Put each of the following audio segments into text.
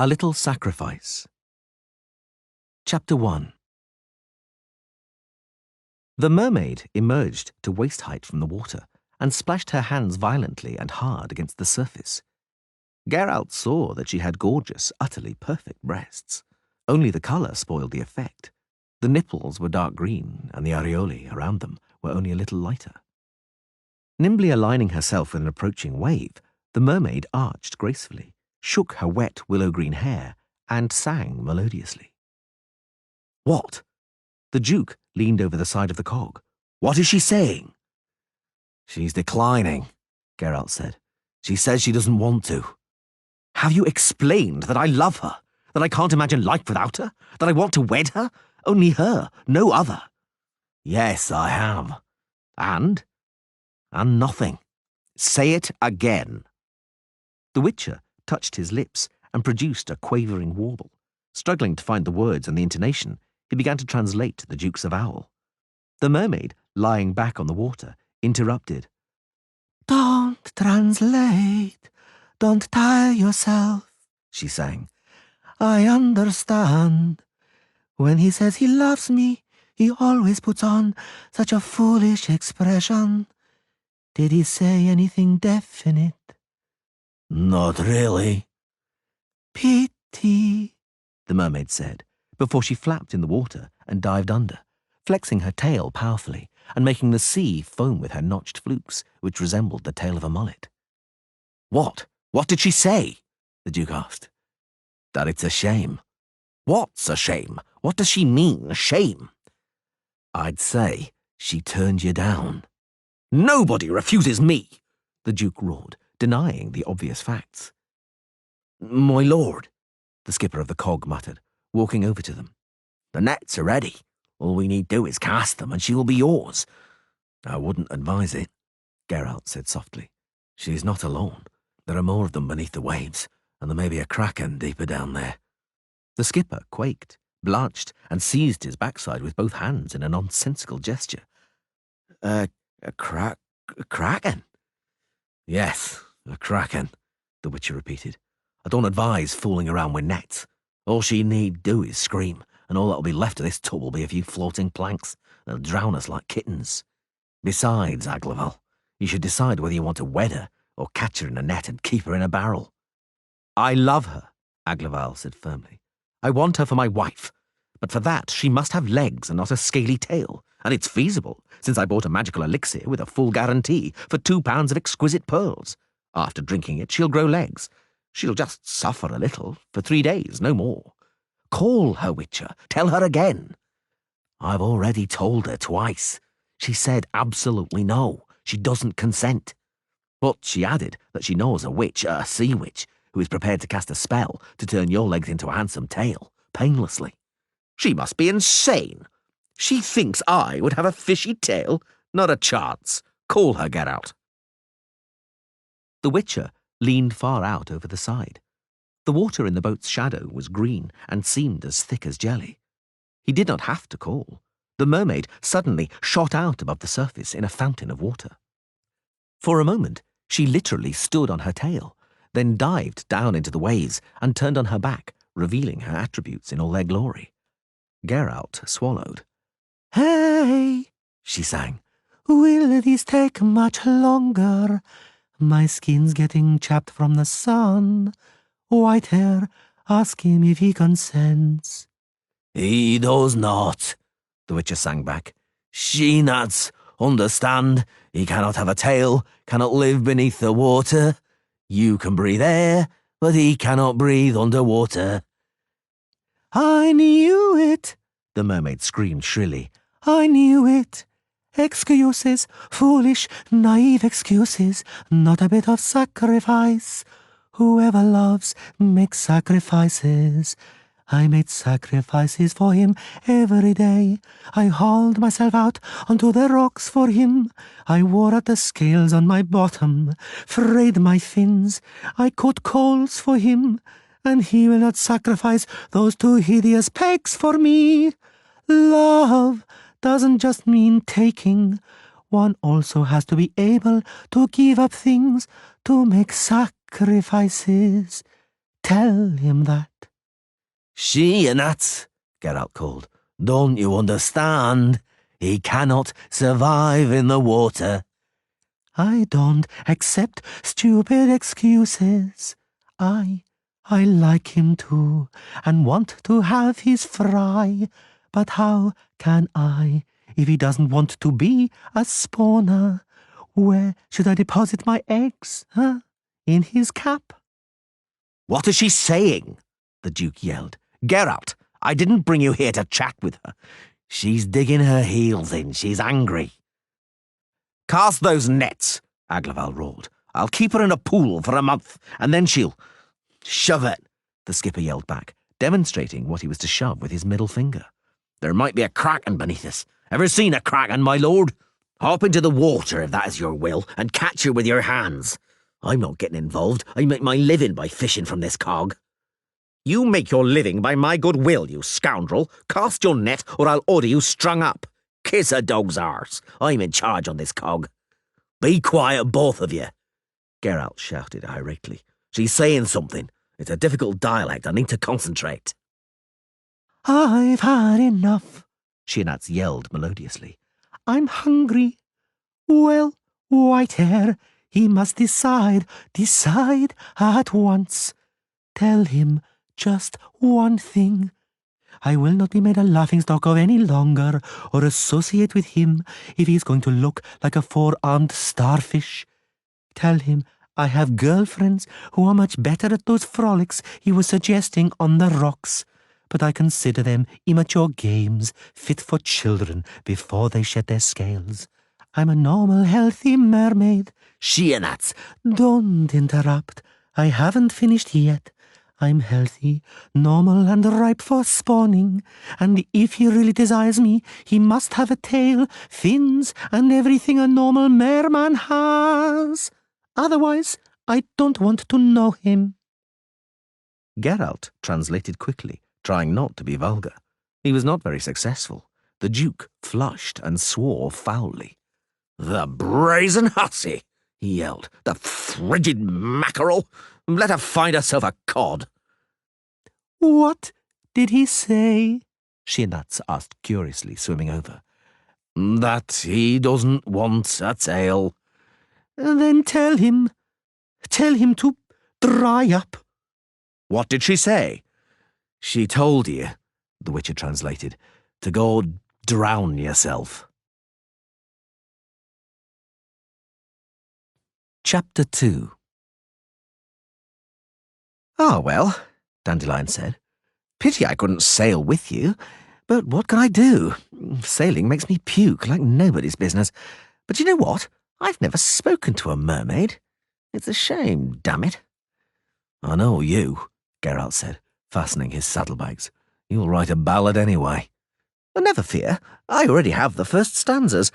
A Little Sacrifice. Chapter 1. The mermaid emerged to waist height from the water and splashed her hands violently and hard against the surface. Geralt saw that she had gorgeous, utterly perfect breasts. Only the colour spoiled the effect. The nipples were dark green, and the areolae around them were only a little lighter. Nimbly aligning herself with an approaching wave, the mermaid arched gracefully, shook her wet willow-green hair, and sang melodiously. "What?" The Duke leaned over the side of the cog. "What is she saying?" "She's declining," Geralt said. "She says she doesn't want to." "Have you explained that I love her? That I can't imagine life without her? That I want to wed her? Only her, no other." "Yes, I have." "And?" "And nothing. Say it again." The Witcher touched his lips and produced a quavering warble. Struggling to find the words and the intonation, he began to translate the Duke's avowal. The mermaid, lying back on the water, interrupted. "Don't translate. Don't tire yourself," she sang. "I understand. When he says he loves me, he always puts on such a foolish expression. Did he say anything definite?" "Not really." "Pity," the mermaid said, before she flapped in the water and dived under, flexing her tail powerfully and making the sea foam with her notched flukes, which resembled the tail of a mullet. "What? What did she say?" the Duke asked. "That it's a shame." "What's a shame? What does she mean, shame?" "I'd say she turned you down." "Nobody refuses me," the Duke roared, denying the obvious facts. "My lord," the skipper of the cog muttered, walking over to them. "The nets are ready. All we need do is cast them and she will be yours." "I wouldn't advise it," Geralt said softly. "She's not alone. There are more of them beneath the waves, and there may be a kraken deeper down there." The skipper quaked, blanched, and seized his backside with both hands in a nonsensical gesture. A kraken?" "Yes, a kraken," the Witcher repeated. "I don't advise fooling around with nets. All she need do is scream, and all that'll be left of this tub will be a few floating planks that'll drown us like kittens. Besides, Aglaval, you should decide whether you want to wed her or catch her in a net and keep her in a barrel." "I love her," Aglaval said firmly. "I want her for my wife. But for that, she must have legs and not a scaly tail. And it's feasible, since I bought a magical elixir with a full guarantee for 2 pounds of exquisite pearls. After drinking it, she'll grow legs. She'll just suffer a little, for 3 days, no more. Call her, Witcher. Tell her again." "I've already told her twice. She said absolutely no. She doesn't consent. But she added that she knows a witch, a sea witch, who is prepared to cast a spell to turn your legs into a handsome tail, painlessly." "She must be insane. She thinks I would have a fishy tail? Not a chance. Call her, Geralt." The Witcher leaned far out over the side. The water in the boat's shadow was green and seemed as thick as jelly. He did not have to call. The mermaid suddenly shot out above the surface in a fountain of water. For a moment, she literally stood on her tail, then dived down into the waves and turned on her back, revealing her attributes in all their glory. Geralt swallowed. "Hey," she sang, "will this take much longer? My skin's getting chapped from the sun. White hair, ask him if he consents." "He does not," the Witcher sang back. "She nods. Understand, he cannot have a tail, cannot live beneath the water. You can breathe air, but he cannot breathe underwater." "I knew it," the mermaid screamed shrilly. "I knew it. Excuses, foolish, naive excuses, not a bit of sacrifice. Whoever loves makes sacrifices. I made sacrifices for him every day. I hauled myself out onto the rocks for him. I wore out the scales on my bottom, frayed my fins. I cut coals for him, and he will not sacrifice those 2 hideous pegs for me. Love doesn't just mean taking. One also has to be able to give up things to make sacrifices. Tell him that. She and that, Geralt called. Don't you understand? He cannot survive in the water. I don't accept stupid excuses. I like him too, and want to have his fry. But how can I, if he doesn't want to be a spawner? Where should I deposit my eggs, huh? In his cap? What is she saying? The Duke yelled. Geralt, I didn't bring you here to chat with her. She's digging her heels in. She's angry. Cast those nets, Aglaval roared. I'll keep her in a pool for a month, and then she'll... Shove it, the skipper yelled back, demonstrating what he was to shove with his middle finger. There might be a kraken beneath us. Ever seen a kraken, my lord? Hop into the water, if that is your will, and catch her with your hands. I'm not getting involved. I make my living by fishing from this cog. You make your living by my good will, you scoundrel. Cast your net, or I'll order you strung up. Kiss a dog's arse. I'm in charge on this cog. Be quiet, both of you, Geralt shouted irately. She's saying something. It's a difficult dialect. I need to concentrate. I've had enough, Shinats yelled melodiously. I'm hungry. Well, Whitehair, he must decide at once. Tell him just one thing. I will not be made a laughingstock of any longer, or associate with him if he is going to look like a four-armed starfish. Tell him I have girlfriends who are much better at those frolics he was suggesting on the rocks, but I consider them immature games fit for children before they shed their scales. I'm a normal, healthy mermaid. Sheanats, don't interrupt. I haven't finished yet. I'm healthy, normal, and ripe for spawning, and if he really desires me, he must have a tail, fins, and everything a normal merman has. Otherwise, I don't want to know him. Geralt translated quickly, trying not to be vulgar. He was not very successful. The Duke flushed and swore foully. The brazen hussy, he yelled. The frigid mackerel. Let her find herself a cod. What did he say? Shinats asked curiously, swimming over. That he doesn't want a tail. Then tell him to dry up. What did she say? She told you, the Witcher translated, to go drown yourself. Chapter 2. Ah, well, Dandelion said. Pity I couldn't sail with you, but what can I do? Sailing makes me puke like nobody's business. But you know what? I've never spoken to a mermaid. It's a shame, damn it. I know you, Geralt said, fastening his saddlebags. You'll write a ballad anyway. Well, never fear. I already have the first stanzas.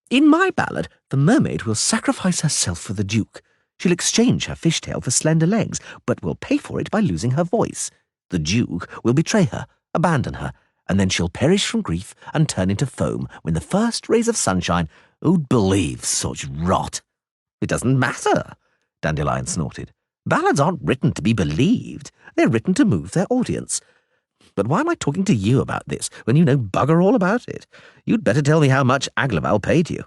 In my ballad, the mermaid will sacrifice herself for the Duke. She'll exchange her fishtail for slender legs, but will pay for it by losing her voice. The Duke will betray her, abandon her, and then she'll perish from grief and turn into foam when the first rays of sunshine... Who'd believe such rot? It doesn't matter, Dandelion snorted. Ballads aren't written to be believed. They're written to move their audience. But why am I talking to you about this when you know bugger all about it? You'd better tell me how much Aglaval paid you.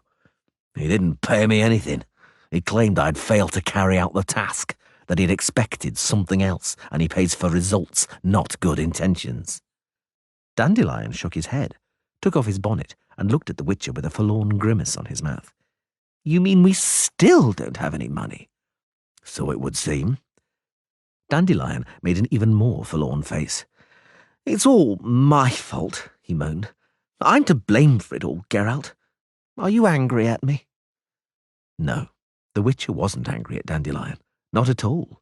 He didn't pay me anything. He claimed I'd failed to carry out the task, that he'd expected something else, and he pays for results, not good intentions. Dandelion shook his head, took off his bonnet, and looked at the Witcher with a forlorn grimace on his mouth. You mean we still don't have any money? So it would seem. Dandelion made an even more forlorn face. It's all my fault, he moaned. I'm to blame for it all, Geralt. Are you angry at me? No, the Witcher wasn't angry at Dandelion. Not at all.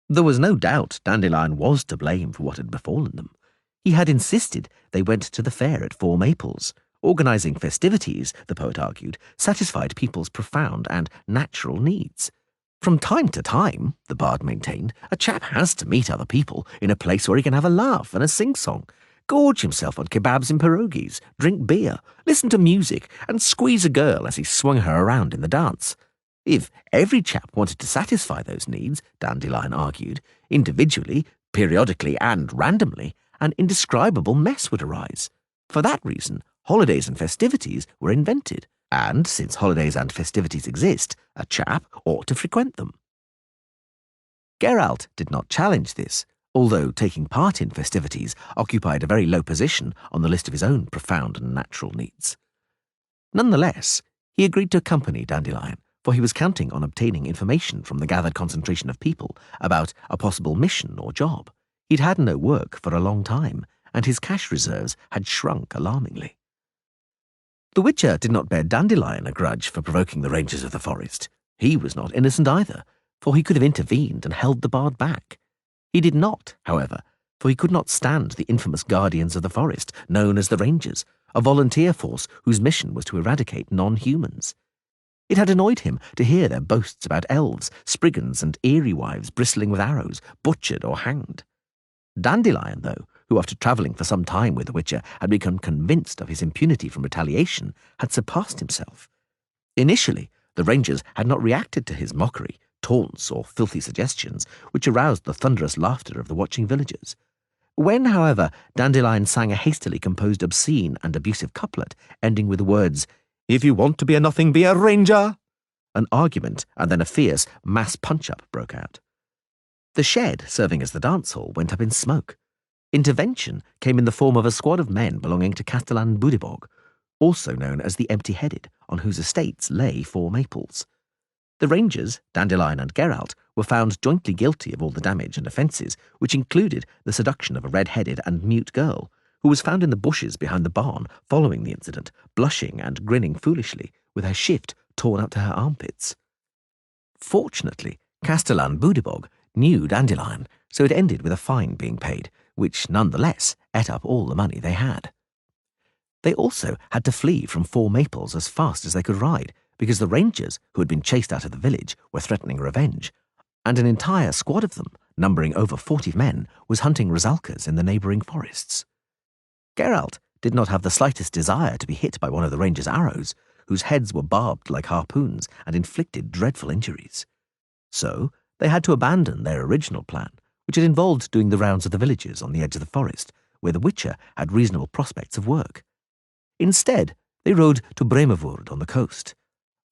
There was no doubt Dandelion was to blame for what had befallen them. He had insisted they went to the fair at Four Maples. Organising festivities, the poet argued, satisfied people's profound and natural needs. From time to time, the bard maintained, a chap has to meet other people in a place where he can have a laugh and a sing-song, gorge himself on kebabs and pierogies, drink beer, listen to music, and squeeze a girl as he swung her around in the dance. If every chap wanted to satisfy those needs, Dandelion argued, individually, Periodically and randomly, an indescribable mess would arise. For that reason, holidays and festivities were invented, and since holidays and festivities exist, a chap ought to frequent them. Geralt did not challenge this, although taking part in festivities occupied a very low position on the list of his own profound and natural needs. Nonetheless, he agreed to accompany Dandelion, for he was counting on obtaining information from the gathered concentration of people about a possible mission or job. He'd had no work for a long time, and his cash reserves had shrunk alarmingly. The Witcher did not bear Dandelion a grudge for provoking the rangers of the forest. He was not innocent either, for he could have intervened and held the bard back. He did not, however, for he could not stand the infamous guardians of the forest, known as the Rangers, a volunteer force whose mission was to eradicate non-humans. It had annoyed him to hear their boasts about elves, spriggans, and eerie wives bristling with arrows, butchered or hanged. Dandelion, though, who after travelling for some time with the Witcher had become convinced of his impunity from retaliation, had surpassed himself. Initially, the Rangers had not reacted to his mockery, taunts, or filthy suggestions, which aroused the thunderous laughter of the watching villagers. When, however, Dandelion sang a hastily composed obscene and abusive couplet, ending with the words, "If you want to be a nothing, be a ranger," an argument and then a fierce mass punch-up broke out. The shed, serving as the dance hall, went up in smoke. Intervention came in the form of a squad of men belonging to Castellan Budibog, also known as the Empty-Headed, on whose estates lay 4 maples. The Rangers, Dandelion and Geralt, were found jointly guilty of all the damage and offences, which included the seduction of a red-headed and mute girl, who was found in the bushes behind the barn following the incident, blushing and grinning foolishly, with her shift torn up to her armpits. Fortunately, Castellan Budibog knew Dandelion, so it ended with a fine being paid, which nonetheless ate up all the money they had. They also had to flee from 4 maples as fast as they could ride, because the Rangers, who had been chased out of the village, were threatening revenge, and an entire squad of them, numbering over 40 men, was hunting Rosalkas in the neighbouring forests. Geralt did not have the slightest desire to be hit by one of the Rangers' arrows, whose heads were barbed like harpoons and inflicted dreadful injuries. So they had to abandon their original plan, which had involved doing the rounds of the villages on the edge of the forest, where the Witcher had reasonable prospects of work. Instead, they rode to Bremervoord on the coast.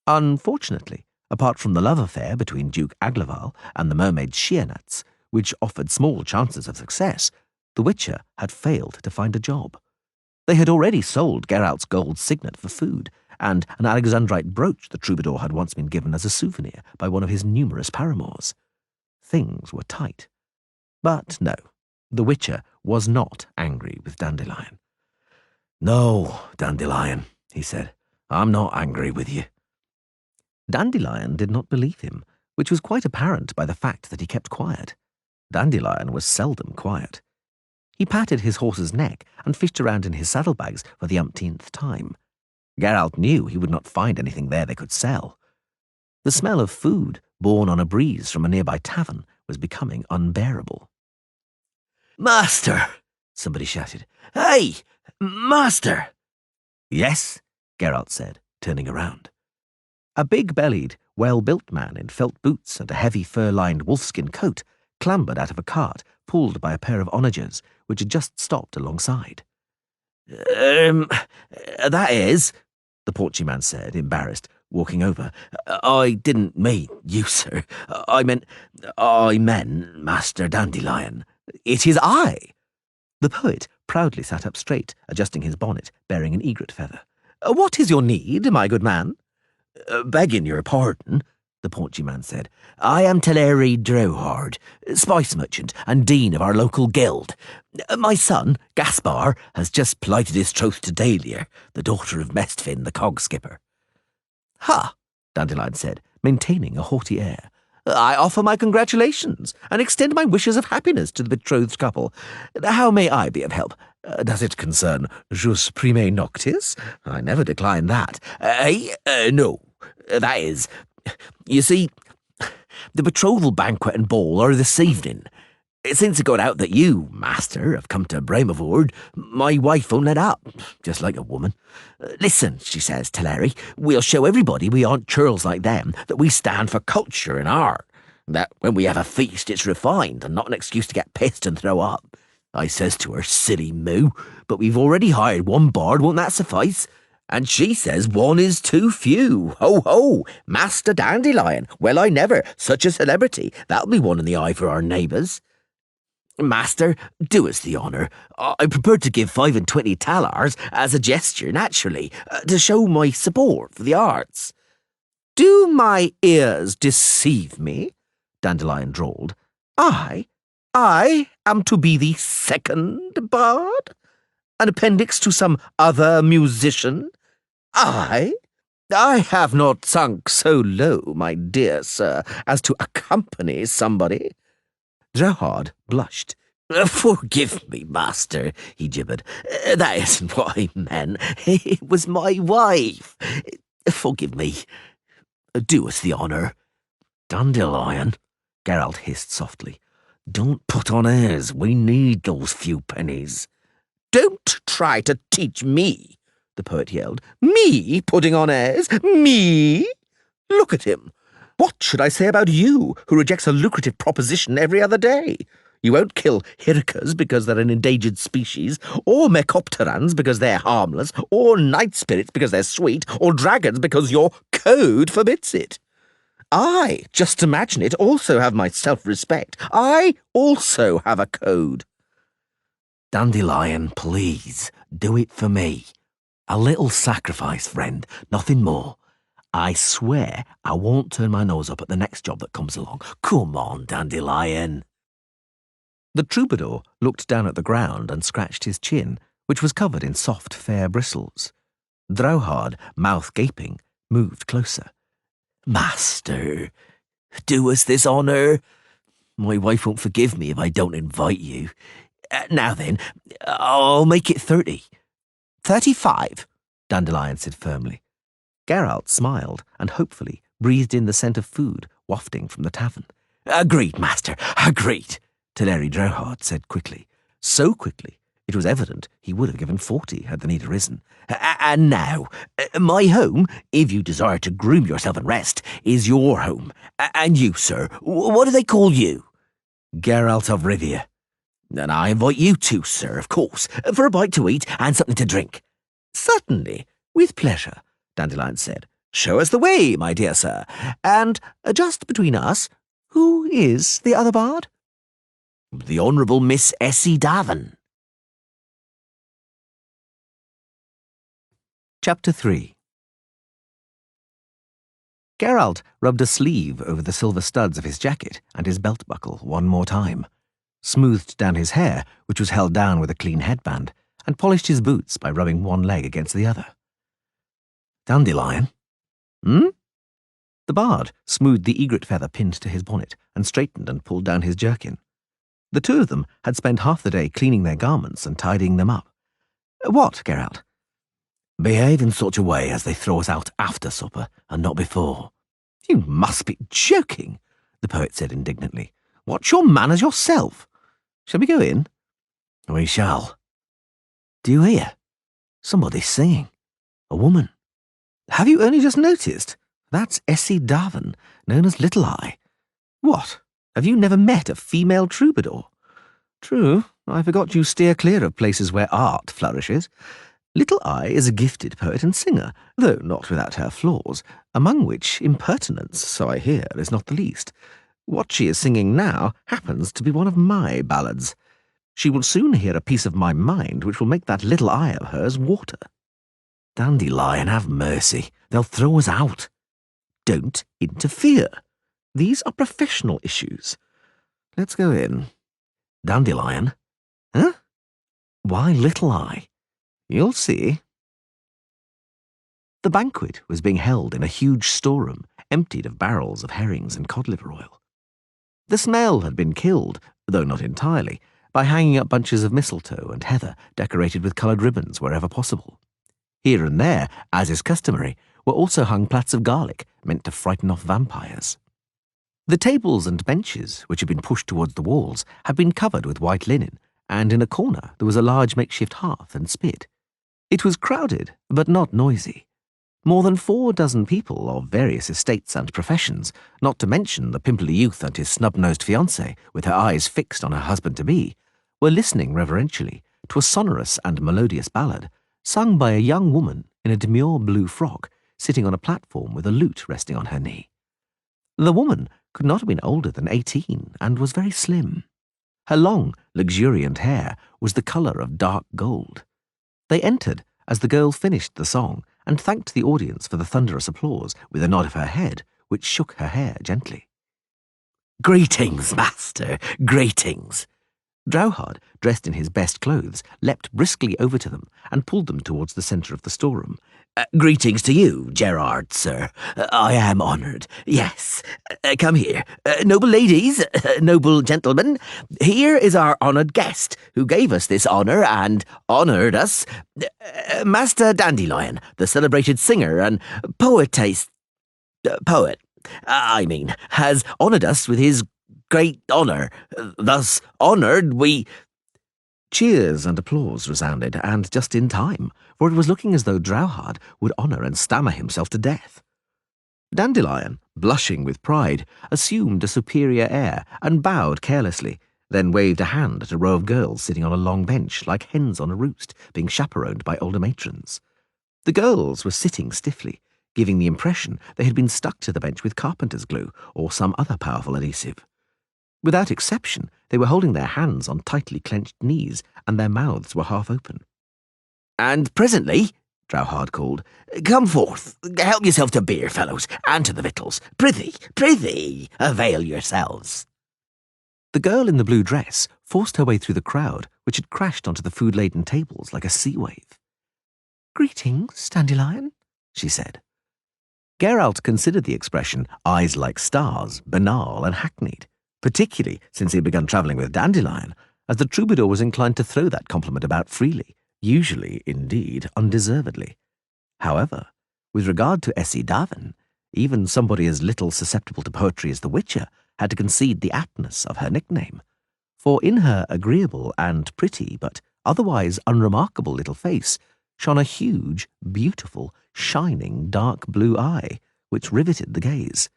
Unfortunately, apart from the love affair between Duke Aglaval and the mermaid Sheernats, which offered small chances of success, the Witcher had failed to find a job. They had already sold Geralt's gold signet for food, and an Alexandrite brooch the troubadour had once been given as a souvenir by one of his numerous paramours. Things were tight. But no, the Witcher was not angry with Dandelion. "No, Dandelion," he said, "I'm not angry with you." Dandelion did not believe him, which was quite apparent by the fact that he kept quiet. Dandelion was seldom quiet. He patted his horse's neck and fished around in his saddlebags for the umpteenth time. Geralt knew he would not find anything there they could sell. The smell of food, borne on a breeze from a nearby tavern, was becoming unbearable. "Master!" somebody shouted. "Hey! Master!" "Yes," Geralt said, turning around. A big-bellied, well-built man in felt boots and a heavy fur-lined wolfskin coat clambered out of a cart pulled by a pair of onagers, which had just stopped alongside. That is," the paunchy man said, embarrassed, walking over. "I didn't mean you, sir. I meant Master Dandelion. It is I." The poet proudly sat up straight, adjusting his bonnet, bearing an egret feather. "What is your need, my good man?" "Begging your pardon," the paunchy man said, "I am Teleri Drowhard, spice merchant and dean of our local guild. My son, Gaspar, has just plighted his troth to Dahlia, the daughter of Mestfin, the cog skipper." "Ha!" Dandelion said, maintaining a haughty air. "I offer my congratulations and extend my wishes of happiness to the betrothed couple. How may I be of help? Does it concern jus prime noctis? I never decline that. No, that is, you see, the betrothal banquet and ball are this evening. Since it got out that you, master, have come to Bremervoord, my wife won't let up, just like a woman. Listen, she says, Teleri, we'll show everybody we aren't churls like them, that we stand for culture and art. That when we have a feast, it's refined and not an excuse to get pissed and throw up. I says to her, silly moo, but we've already hired one bard, won't that suffice? And she says one is too few. Ho, ho, Master Dandelion. Well, I never. Such a celebrity. That'll be one in the eye for our neighbours. Master, do us the honour. I'm prepared to give 25 talars as a gesture, naturally, to show my support for the arts. Do my ears deceive me? Dandelion drawled. I am to be the second bard? An appendix to some other musician? I have not sunk so low, my dear sir, as to accompany somebody. Geralt blushed. Forgive me, master, he gibbered. That isn't what I meant. It was my wife. Forgive me. Do us the honour. Dandelion, Geralt hissed softly. Don't put on airs. We need those few pennies. Don't try to teach me, the poet yelled. Me putting on airs? Me? Look at him. What should I say about you, who rejects a lucrative proposition every other day? You won't kill hirkas because they're an endangered species, or mecopterans because they're harmless, or night spirits because they're sweet, or dragons because your code forbids it. I, just imagine it, also have my self-respect. I also have a code. Dandelion, please, do it for me. A little sacrifice, friend, nothing more. I swear I won't turn my nose up at the next job that comes along. Come on, Dandelion. The troubadour looked down at the ground and scratched his chin, which was covered in soft, fair bristles. Drauhard, mouth gaping, moved closer. Master, do us this honour. My wife won't forgive me if I don't invite you. Now then, I'll make it 30. 35, Dandelion said firmly. Geralt smiled and hopefully breathed in the scent of food wafting from the tavern. Agreed, master, agreed, Teleri Drauhard said quickly. So quickly, it was evident he would have given 40 had the need arisen. And now, my home, if you desire to groom yourself and rest, is your home. And you, sir, what do they call you? Geralt of Rivia. And I invite you too, sir, of course, for a bite to eat and something to drink. Certainly, with pleasure, Dandelion said. Show us the way, my dear sir. And just between us, who is the other bard? The Honourable Miss Essie Davin. Chapter 3. Geralt rubbed a sleeve over the silver studs of his jacket and his belt buckle one more time, smoothed down his hair, which was held down with a clean headband, and polished his boots by rubbing one leg against the other. Dandelion? The bard smoothed the egret feather pinned to his bonnet and straightened and pulled down his jerkin. The two of them had spent half the day cleaning their garments and tidying them up. What, Geralt? Behave in such a way as they throw us out after supper and not before. You must be joking, the poet said indignantly. Watch your manners yourself. Shall we go in? We shall. Do you hear? Somebody's singing. A woman. Have you only just noticed? That's Essie Davin, known as Little Eye. What? Have you never met a female troubadour? True, I forgot you steer clear of places where art flourishes. Little Eye is a gifted poet and singer, though not without her flaws, among which impertinence, so I hear, is not the least. What she is singing now happens to be one of my ballads. She will soon hear a piece of my mind which will make that little eye of hers water. Dandelion, have mercy. They'll throw us out. Don't interfere. These are professional issues. Let's go in. Dandelion? Huh? Why Little Eye? You'll see. The banquet was being held in a huge storeroom, emptied of barrels of herrings and cod liver oil. The smell had been killed, though not entirely, by hanging up bunches of mistletoe and heather decorated with coloured ribbons wherever possible. Here and there, as is customary, were also hung plats of garlic meant to frighten off vampires. The tables and benches, which had been pushed towards the walls, had been covered with white linen, and in a corner there was a large makeshift hearth and spit. It was crowded, but not noisy. More than 4 dozen people of various estates and professions, not to mention the pimply youth and his snub-nosed fiancée, with her eyes fixed on her husband-to-be, were listening reverentially to a sonorous and melodious ballad sung by a young woman in a demure blue frock sitting on a platform with a lute resting on her knee. The woman could not have been older than 18 and was very slim. Her long, luxuriant hair was the colour of dark gold. They entered as the girl finished the song and thanked the audience for the thunderous applause with a nod of her head, which shook her hair gently. "Greetings, master, greetings!" Drowhard, dressed in his best clothes, leapt briskly over to them and pulled them towards the centre of the storeroom. "Greetings to you, Geralt, sir. I am honoured. Yes. Come here. Noble ladies, noble gentlemen, here is our honoured guest, who gave us this honour and honoured us. Master Dandelion, the celebrated singer and poet, has honoured us with his great honour. Thus honoured, we—" Cheers and applause resounded, and just in time, for it was looking as though Drowhard would honour and stammer himself to death. Dandelion, blushing with pride, assumed a superior air and bowed carelessly, then waved a hand at a row of girls sitting on a long bench like hens on a roost, being chaperoned by older matrons. The girls were sitting stiffly, giving the impression they had been stuck to the bench with carpenter's glue or some other powerful adhesive. Without exception, they were holding their hands on tightly clenched knees, and their mouths were half open. "And presently," Drowhard called, "come forth, help yourself to beer, fellows, and to the victuals. Prithee, avail yourselves." The girl in the blue dress forced her way through the crowd, which had crashed onto the food-laden tables like a sea wave. "Greetings, Dandelion," she said. Geralt considered the expression "eyes like stars" banal and hackneyed, particularly since he had begun travelling with Dandelion, as the troubadour was inclined to throw that compliment about freely, usually, indeed, undeservedly. However, with regard to Essie Davin, even somebody as little susceptible to poetry as the Witcher had to concede the aptness of her nickname, for in her agreeable and pretty but otherwise unremarkable little face shone a huge, beautiful, shining dark blue eye, which riveted the gaze.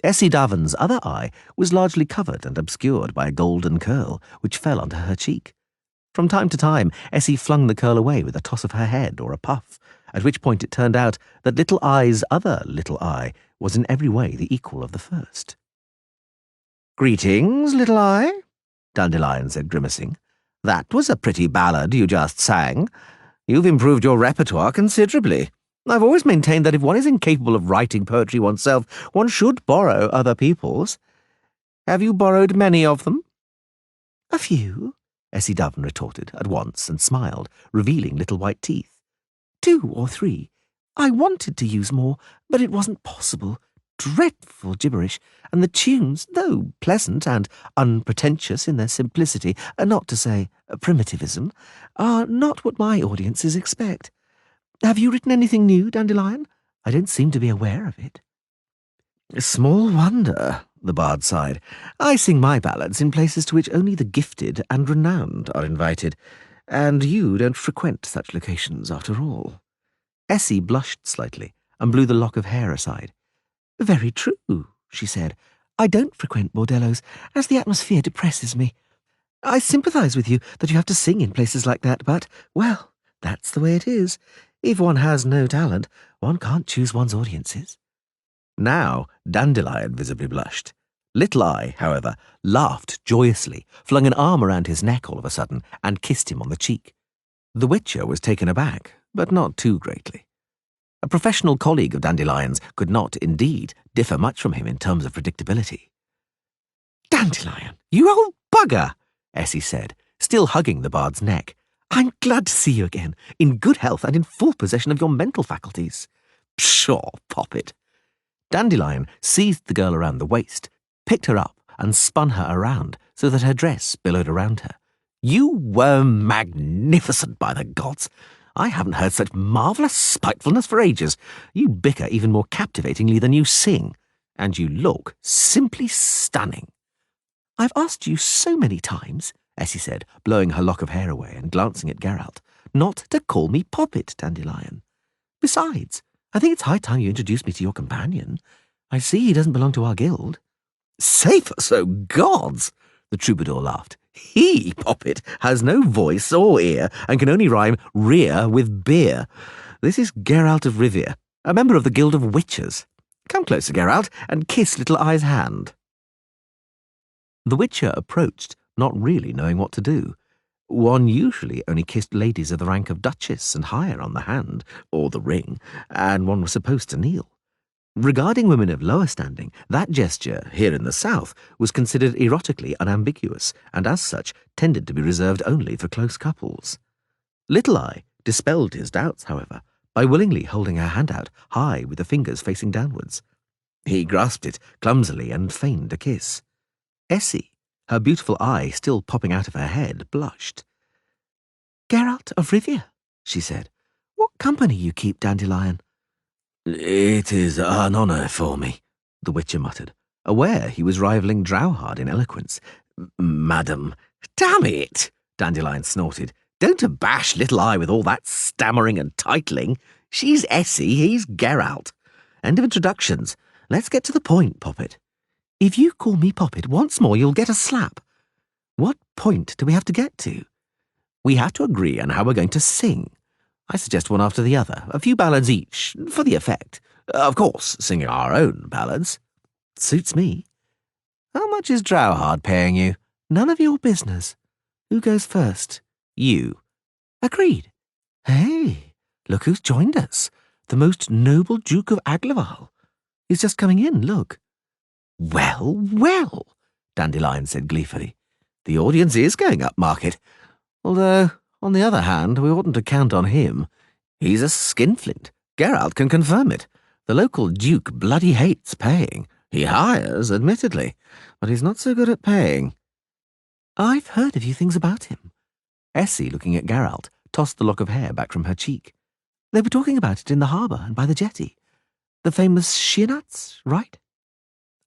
Essie Davin's other eye was largely covered and obscured by a golden curl, which fell onto her cheek. From time to time, Essie flung the curl away with a toss of her head or a puff, at which point it turned out that Little Eye's other little eye was in every way the equal of the first. "Greetings, Little Eye," Dandelion said, grimacing. "That was a pretty ballad you just sang. You've improved your repertoire considerably. I've always maintained that if one is incapable of writing poetry oneself, one should borrow other people's. Have you borrowed many of them?" "A few," Essie Davin retorted at once and smiled, revealing little white teeth. "2 or 3. I wanted to use more, but it wasn't possible. Dreadful gibberish, and the tunes, though pleasant and unpretentious in their simplicity, not to say primitivism, are not what my audiences expect. Have you written anything new, Dandelion? I don't seem to be aware of it." "Small wonder," the bard sighed. "I sing my ballads in places to which only the gifted and renowned are invited, and you don't frequent such locations after all." Essie blushed slightly and blew the lock of hair aside. "Very true," she said. "I don't frequent bordellos, as the atmosphere depresses me. I sympathise with you that you have to sing in places like that, but, well, that's the way it is. If one has no talent, one can't choose one's audiences." Now Dandelion visibly blushed. Little Eye, however, laughed joyously, flung an arm around his neck all of a sudden, and kissed him on the cheek. The Witcher was taken aback, but not too greatly. A professional colleague of Dandelion's could not, indeed, differ much from him in terms of predictability. "Dandelion, you old bugger," Essie said, still hugging the bard's neck. "I'm glad to see you again, in good health and in full possession of your mental faculties." "Pshaw, Poppet." Dandelion seized the girl around the waist, picked her up, and spun her around so that her dress billowed around her. "You were magnificent, by the gods! I haven't heard such marvellous spitefulness for ages. You bicker even more captivatingly than you sing, and you look simply stunning." "I've asked you so many times," Essie said, blowing her lock of hair away and glancing at Geralt, "not to call me Poppet, Dandelion. Besides, I think it's high time you introduced me to your companion. I see he doesn't belong to our guild. Save us, oh gods! The troubadour laughed. He, Poppet, has no voice or ear and can only rhyme rear with beer. This is Geralt of Rivia, a member of the Guild of Witchers. Come closer, Geralt, and kiss Little Eye's hand. The Witcher approached, not really knowing what to do. One usually only kissed ladies of the rank of Duchess and higher on the hand, or the ring, and one was supposed to kneel. Regarding women of lower standing, that gesture, here in the South, was considered erotically unambiguous, and as such tended to be reserved only for close couples. Little Eye dispelled his doubts, however, by willingly holding her hand out high with the fingers facing downwards. He grasped it clumsily and feigned a kiss. Essie, her beautiful eye still popping out of her head, blushed. "Geralt of Rivia," she said. "What company you keep, Dandelion?" "It is an honour for me," the Witcher muttered, aware he was rivaling Drowhard in eloquence. "Madam." "Damn it!" Dandelion snorted. "Don't abash Little Eye with all that stammering and titling. She's Essie, he's Geralt. End of introductions. Let's get to the point, Poppet." "If you call me Poppet once more, you'll get a slap." "What point do we have to get to?" "We have to agree on how we're going to sing. I suggest one after the other, a few ballads each, for the effect. Of course, singing our own ballads." "Suits me." "How much is Drowhard paying you?" "None of your business. Who goes first?" "You." "Agreed." "Hey, look who's joined us. The most noble Duke of Aglaval. He's just coming in, look." "Well, well," Dandelion said gleefully. "The audience is going up market. Although, on the other hand, we oughtn't to count on him. He's a skinflint. Geralt can confirm it. The local duke bloody hates paying. He hires, admittedly, but he's not so good at paying." "I've heard a few things about him." Essie, looking at Geralt, tossed the lock of hair back from her cheek. "They were talking about it in the harbour and by the jetty. The famous Shienats, right?"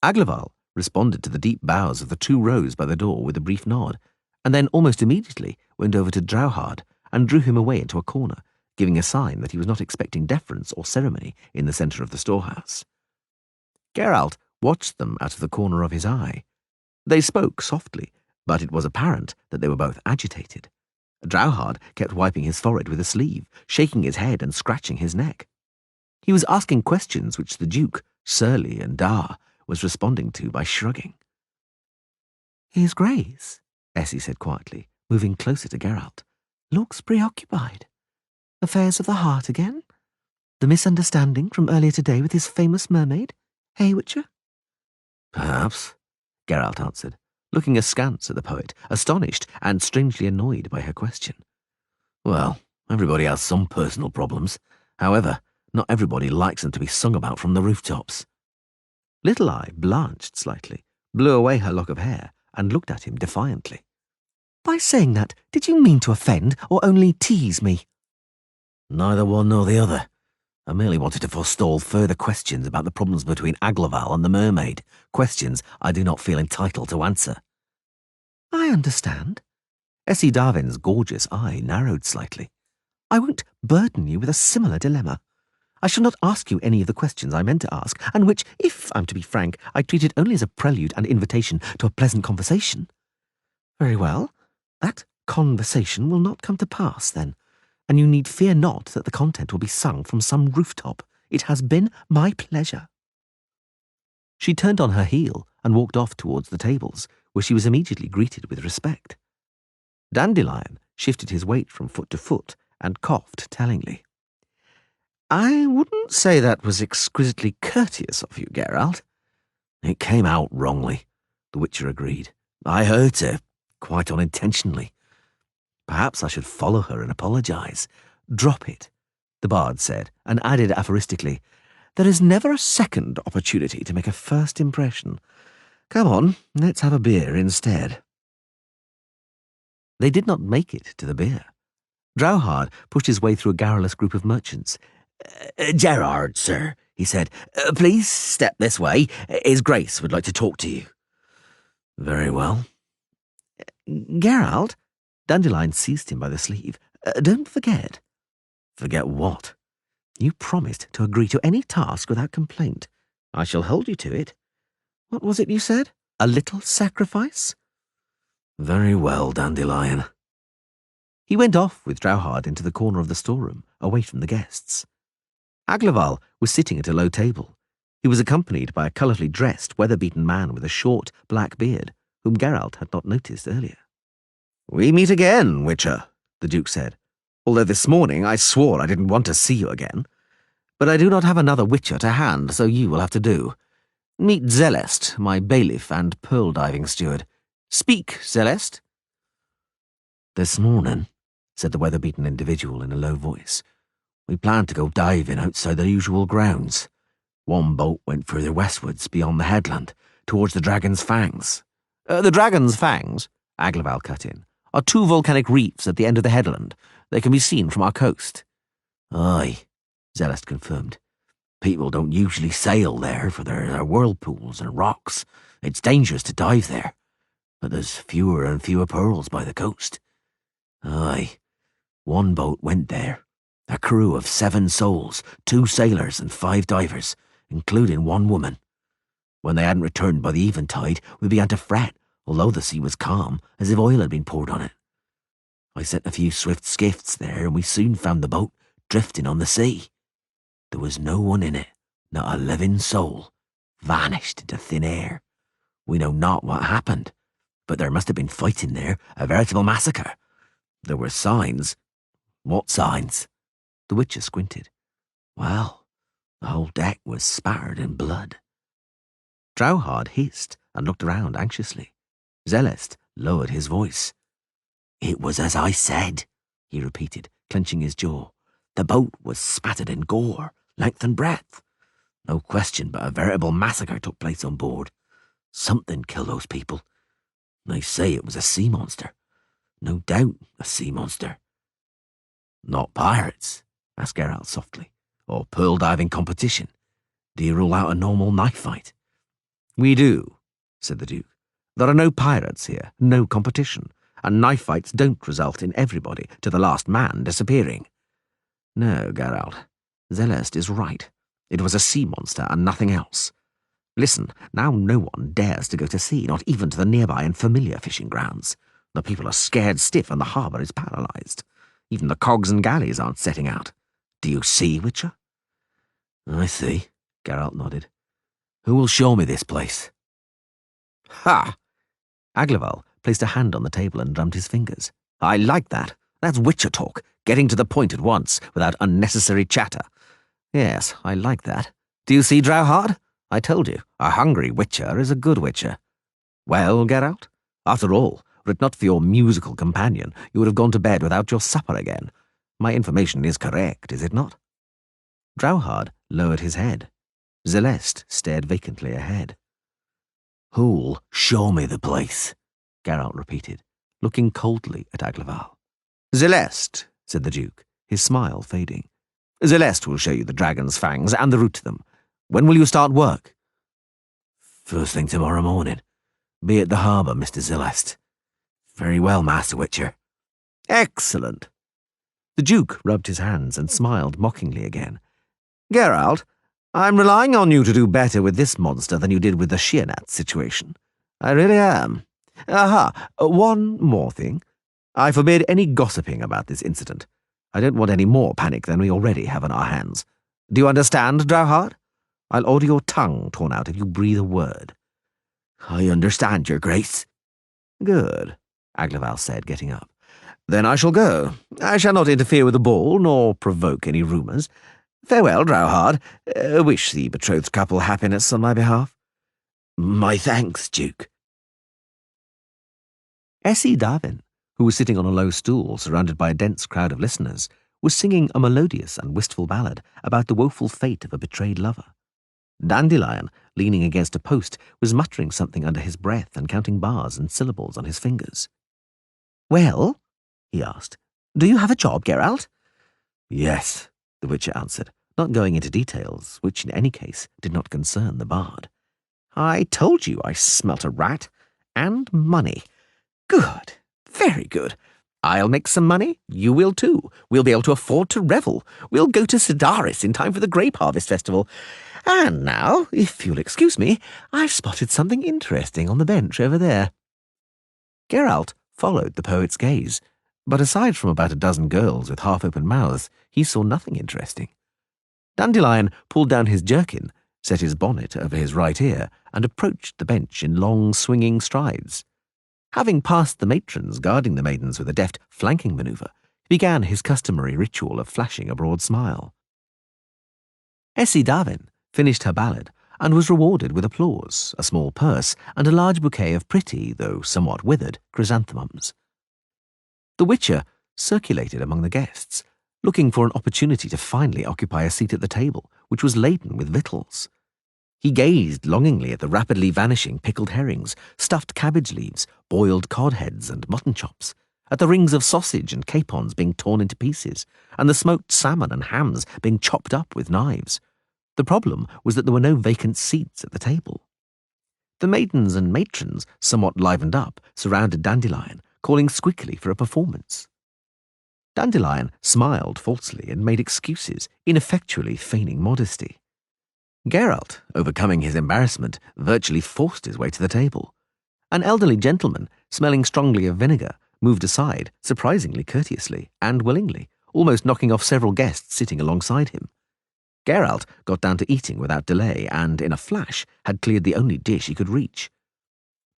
Aglaval responded to the deep bows of the 2 rows by the door with a brief nod, and then almost immediately went over to Drowhard and drew him away into a corner, giving a sign that he was not expecting deference or ceremony in the centre of the storehouse. Geralt watched them out of the corner of his eye. They spoke softly, but it was apparent that they were both agitated. Drowhard kept wiping his forehead with a sleeve, shaking his head and scratching his neck. He was asking questions which the Duke, surly and dour, was responding to by shrugging. "His Grace," Essie said quietly, moving closer to Geralt, "looks preoccupied. Affairs of the heart again? The misunderstanding from earlier today with his famous mermaid? Hey, Witcher?" "Perhaps," Geralt answered, looking askance at the poet, astonished and strangely annoyed by her question. "Well, everybody has some personal problems. However, not everybody likes them to be sung about from the rooftops." Little Eye blanched slightly, blew away her lock of hair, and looked at him defiantly. "By saying that, did you mean to offend or only tease me?" "Neither one nor the other. I merely wanted to forestall further questions about the problems between Aglaval and the mermaid, questions I do not feel entitled to answer." "I understand." Essie Darwin's gorgeous eye narrowed slightly. "I won't burden you with a similar dilemma. I shall not ask you any of the questions I meant to ask, and which, if I'm to be frank, I treated only as a prelude and invitation to a pleasant conversation." "Very well. That conversation will not come to pass, then, and you need fear not that the content will be sung from some rooftop. It has been my pleasure." She turned on her heel and walked off towards the tables, where she was immediately greeted with respect. Dandelion shifted his weight from foot to foot and coughed tellingly. "I wouldn't say that was exquisitely courteous of you, Geralt." "It came out wrongly," the Witcher agreed. "I hurt her, quite unintentionally. Perhaps I should follow her and apologise." "Drop it," the bard said, and added aphoristically, "There is never a second opportunity to make a first impression. Come on, let's have a beer instead." They did not make it to the beer. Drowhard pushed his way through a garrulous group of merchants. "Gerard, sir," he said, "please step this way. His Grace would like to talk to you." "Very well." "Geralt," Dandelion seized him by the sleeve, "don't forget." "Forget what?" You promised to agree to any task without complaint. I shall hold you to it. What was it you said? A little sacrifice? Very well, Dandelion. He went off with Drauhard into the corner of the storeroom, away from the guests. Aglaval was sitting at a low table. He was accompanied by a colourfully dressed, weather-beaten man with a short, black beard, whom Geralt had not noticed earlier. We meet again, Witcher, the Duke said, although this morning I swore I didn't want to see you again. But I do not have another Witcher to hand, so you will have to do. Meet Zelest, my bailiff and pearl-diving steward. Speak, Zelest. This morning, said the weather-beaten individual in a low voice, we planned to go diving outside the usual grounds. One boat went further westwards, beyond the headland, towards the Dragon's Fangs. The Dragon's Fangs, Aglaval cut in, are two volcanic reefs at the end of the headland. They can be seen from our coast. Aye, Zelest confirmed. People don't usually sail there, for there are whirlpools and rocks. It's dangerous to dive there. But there's fewer and fewer pearls by the coast. Aye, one boat went there. A crew of 7 souls, 2 sailors and 5 divers, including one woman. When they hadn't returned by the eventide, we began to fret, although the sea was calm, as if oil had been poured on it. I sent a few swift skiffs there, and we soon found the boat drifting on the sea. There was no one in it, not a living soul, vanished into thin air. We know not what happened, but there must have been fighting there, a veritable massacre. There were signs. What signs? The Witcher squinted. Well, the whole deck was spattered in blood. Drauhard hissed and looked around anxiously. Zelest lowered his voice. It was as I said, he repeated, clenching his jaw. The boat was spattered in gore, length and breadth. No question but a veritable massacre took place on board. Something killed those people. They say it was a sea monster. No doubt a sea monster. Not pirates? Asked Geralt softly. Or pearl-diving competition? Do you rule out a normal knife fight? We do, said the Duke. There are no pirates here, no competition, and knife fights don't result in everybody, to the last man, disappearing. No, Geralt. Zelest is right. It was a sea monster and nothing else. Listen, now no one dares to go to sea, not even to the nearby and familiar fishing grounds. The people are scared stiff and the harbour is paralysed. Even the cogs and galleys aren't setting out. Do you see, Witcher? I see, Geralt nodded. Who will show me this place? Ha! Aglaval placed a hand on the table and drummed his fingers. I like that. That's Witcher talk, getting to the point at once, without unnecessary chatter. Yes, I like that. Do you see, Drauhard? I told you, a hungry Witcher is a good Witcher. Well, Geralt, after all, were it not for your musical companion, you would have gone to bed without your supper again. My information is correct, is it not? Drauhard lowered his head. Zelest stared vacantly ahead. Who'll show me the place? Geralt repeated, looking coldly at Aglaval. Zelest, said the Duke, his smile fading. Zelest will show you the Dragon's Fangs and the route to them. When will you start work? First thing tomorrow morning. Be at the harbour, Mr. Zelest. Very well, Master Witcher. Excellent. The Duke rubbed his hands and smiled mockingly again. Geralt, I'm relying on you to do better with this monster than you did with the Sheernat situation. I really am. Aha, one more thing. I forbid any gossiping about this incident. I don't want any more panic than we already have on our hands. Do you understand, Drauhard? I'll order your tongue torn out if you breathe a word. I understand, Your Grace. Good, Aglaval said, getting up. Then I shall go. I shall not interfere with the ball, nor provoke any rumours. Farewell, Drauhard. Wish the betrothed couple happiness on my behalf. My thanks, Duke. Essie Davin, who was sitting on a low stool surrounded by a dense crowd of listeners, was singing a melodious and wistful ballad about the woeful fate of a betrayed lover. Dandelion, leaning against a post, was muttering something under his breath and counting bars and syllables on his fingers. Well, he asked, do you have a job, Geralt? Yes, the Witcher answered, not going into details, which in any case did not concern the bard. I told you I smelt a rat. And money. Good, very good. I'll make some money. You will too. We'll be able to afford to revel. We'll go to Sidaris in time for the Grape Harvest Festival. And now, if you'll excuse me, I've spotted something interesting on the bench over there." Geralt followed the poet's gaze, but aside from about a dozen girls with half-open mouths, he saw nothing interesting. Dandelion pulled down his jerkin, set his bonnet over his right ear, and approached the bench in long, swinging strides. Having passed the matrons guarding the maidens with a deft flanking manoeuvre, he began his customary ritual of flashing a broad smile. Essie Darwin finished her ballad and was rewarded with applause, a small purse, and a large bouquet of pretty, though somewhat withered, chrysanthemums. The Witcher circulated among the guests, looking for an opportunity to finally occupy a seat at the table, which was laden with victuals. He gazed longingly at the rapidly vanishing pickled herrings, stuffed cabbage leaves, boiled cod heads and mutton chops, at the rings of sausage and capons being torn into pieces, and the smoked salmon and hams being chopped up with knives. The problem was that there were no vacant seats at the table. The maidens and matrons, somewhat livened up, surrounded Dandelion, calling squeakily for a performance. Dandelion smiled falsely and made excuses, ineffectually feigning modesty. Geralt, overcoming his embarrassment, virtually forced his way to the table. An elderly gentleman, smelling strongly of vinegar, moved aside, surprisingly courteously and willingly, almost knocking off several guests sitting alongside him. Geralt got down to eating without delay and, in a flash, had cleared the only dish he could reach.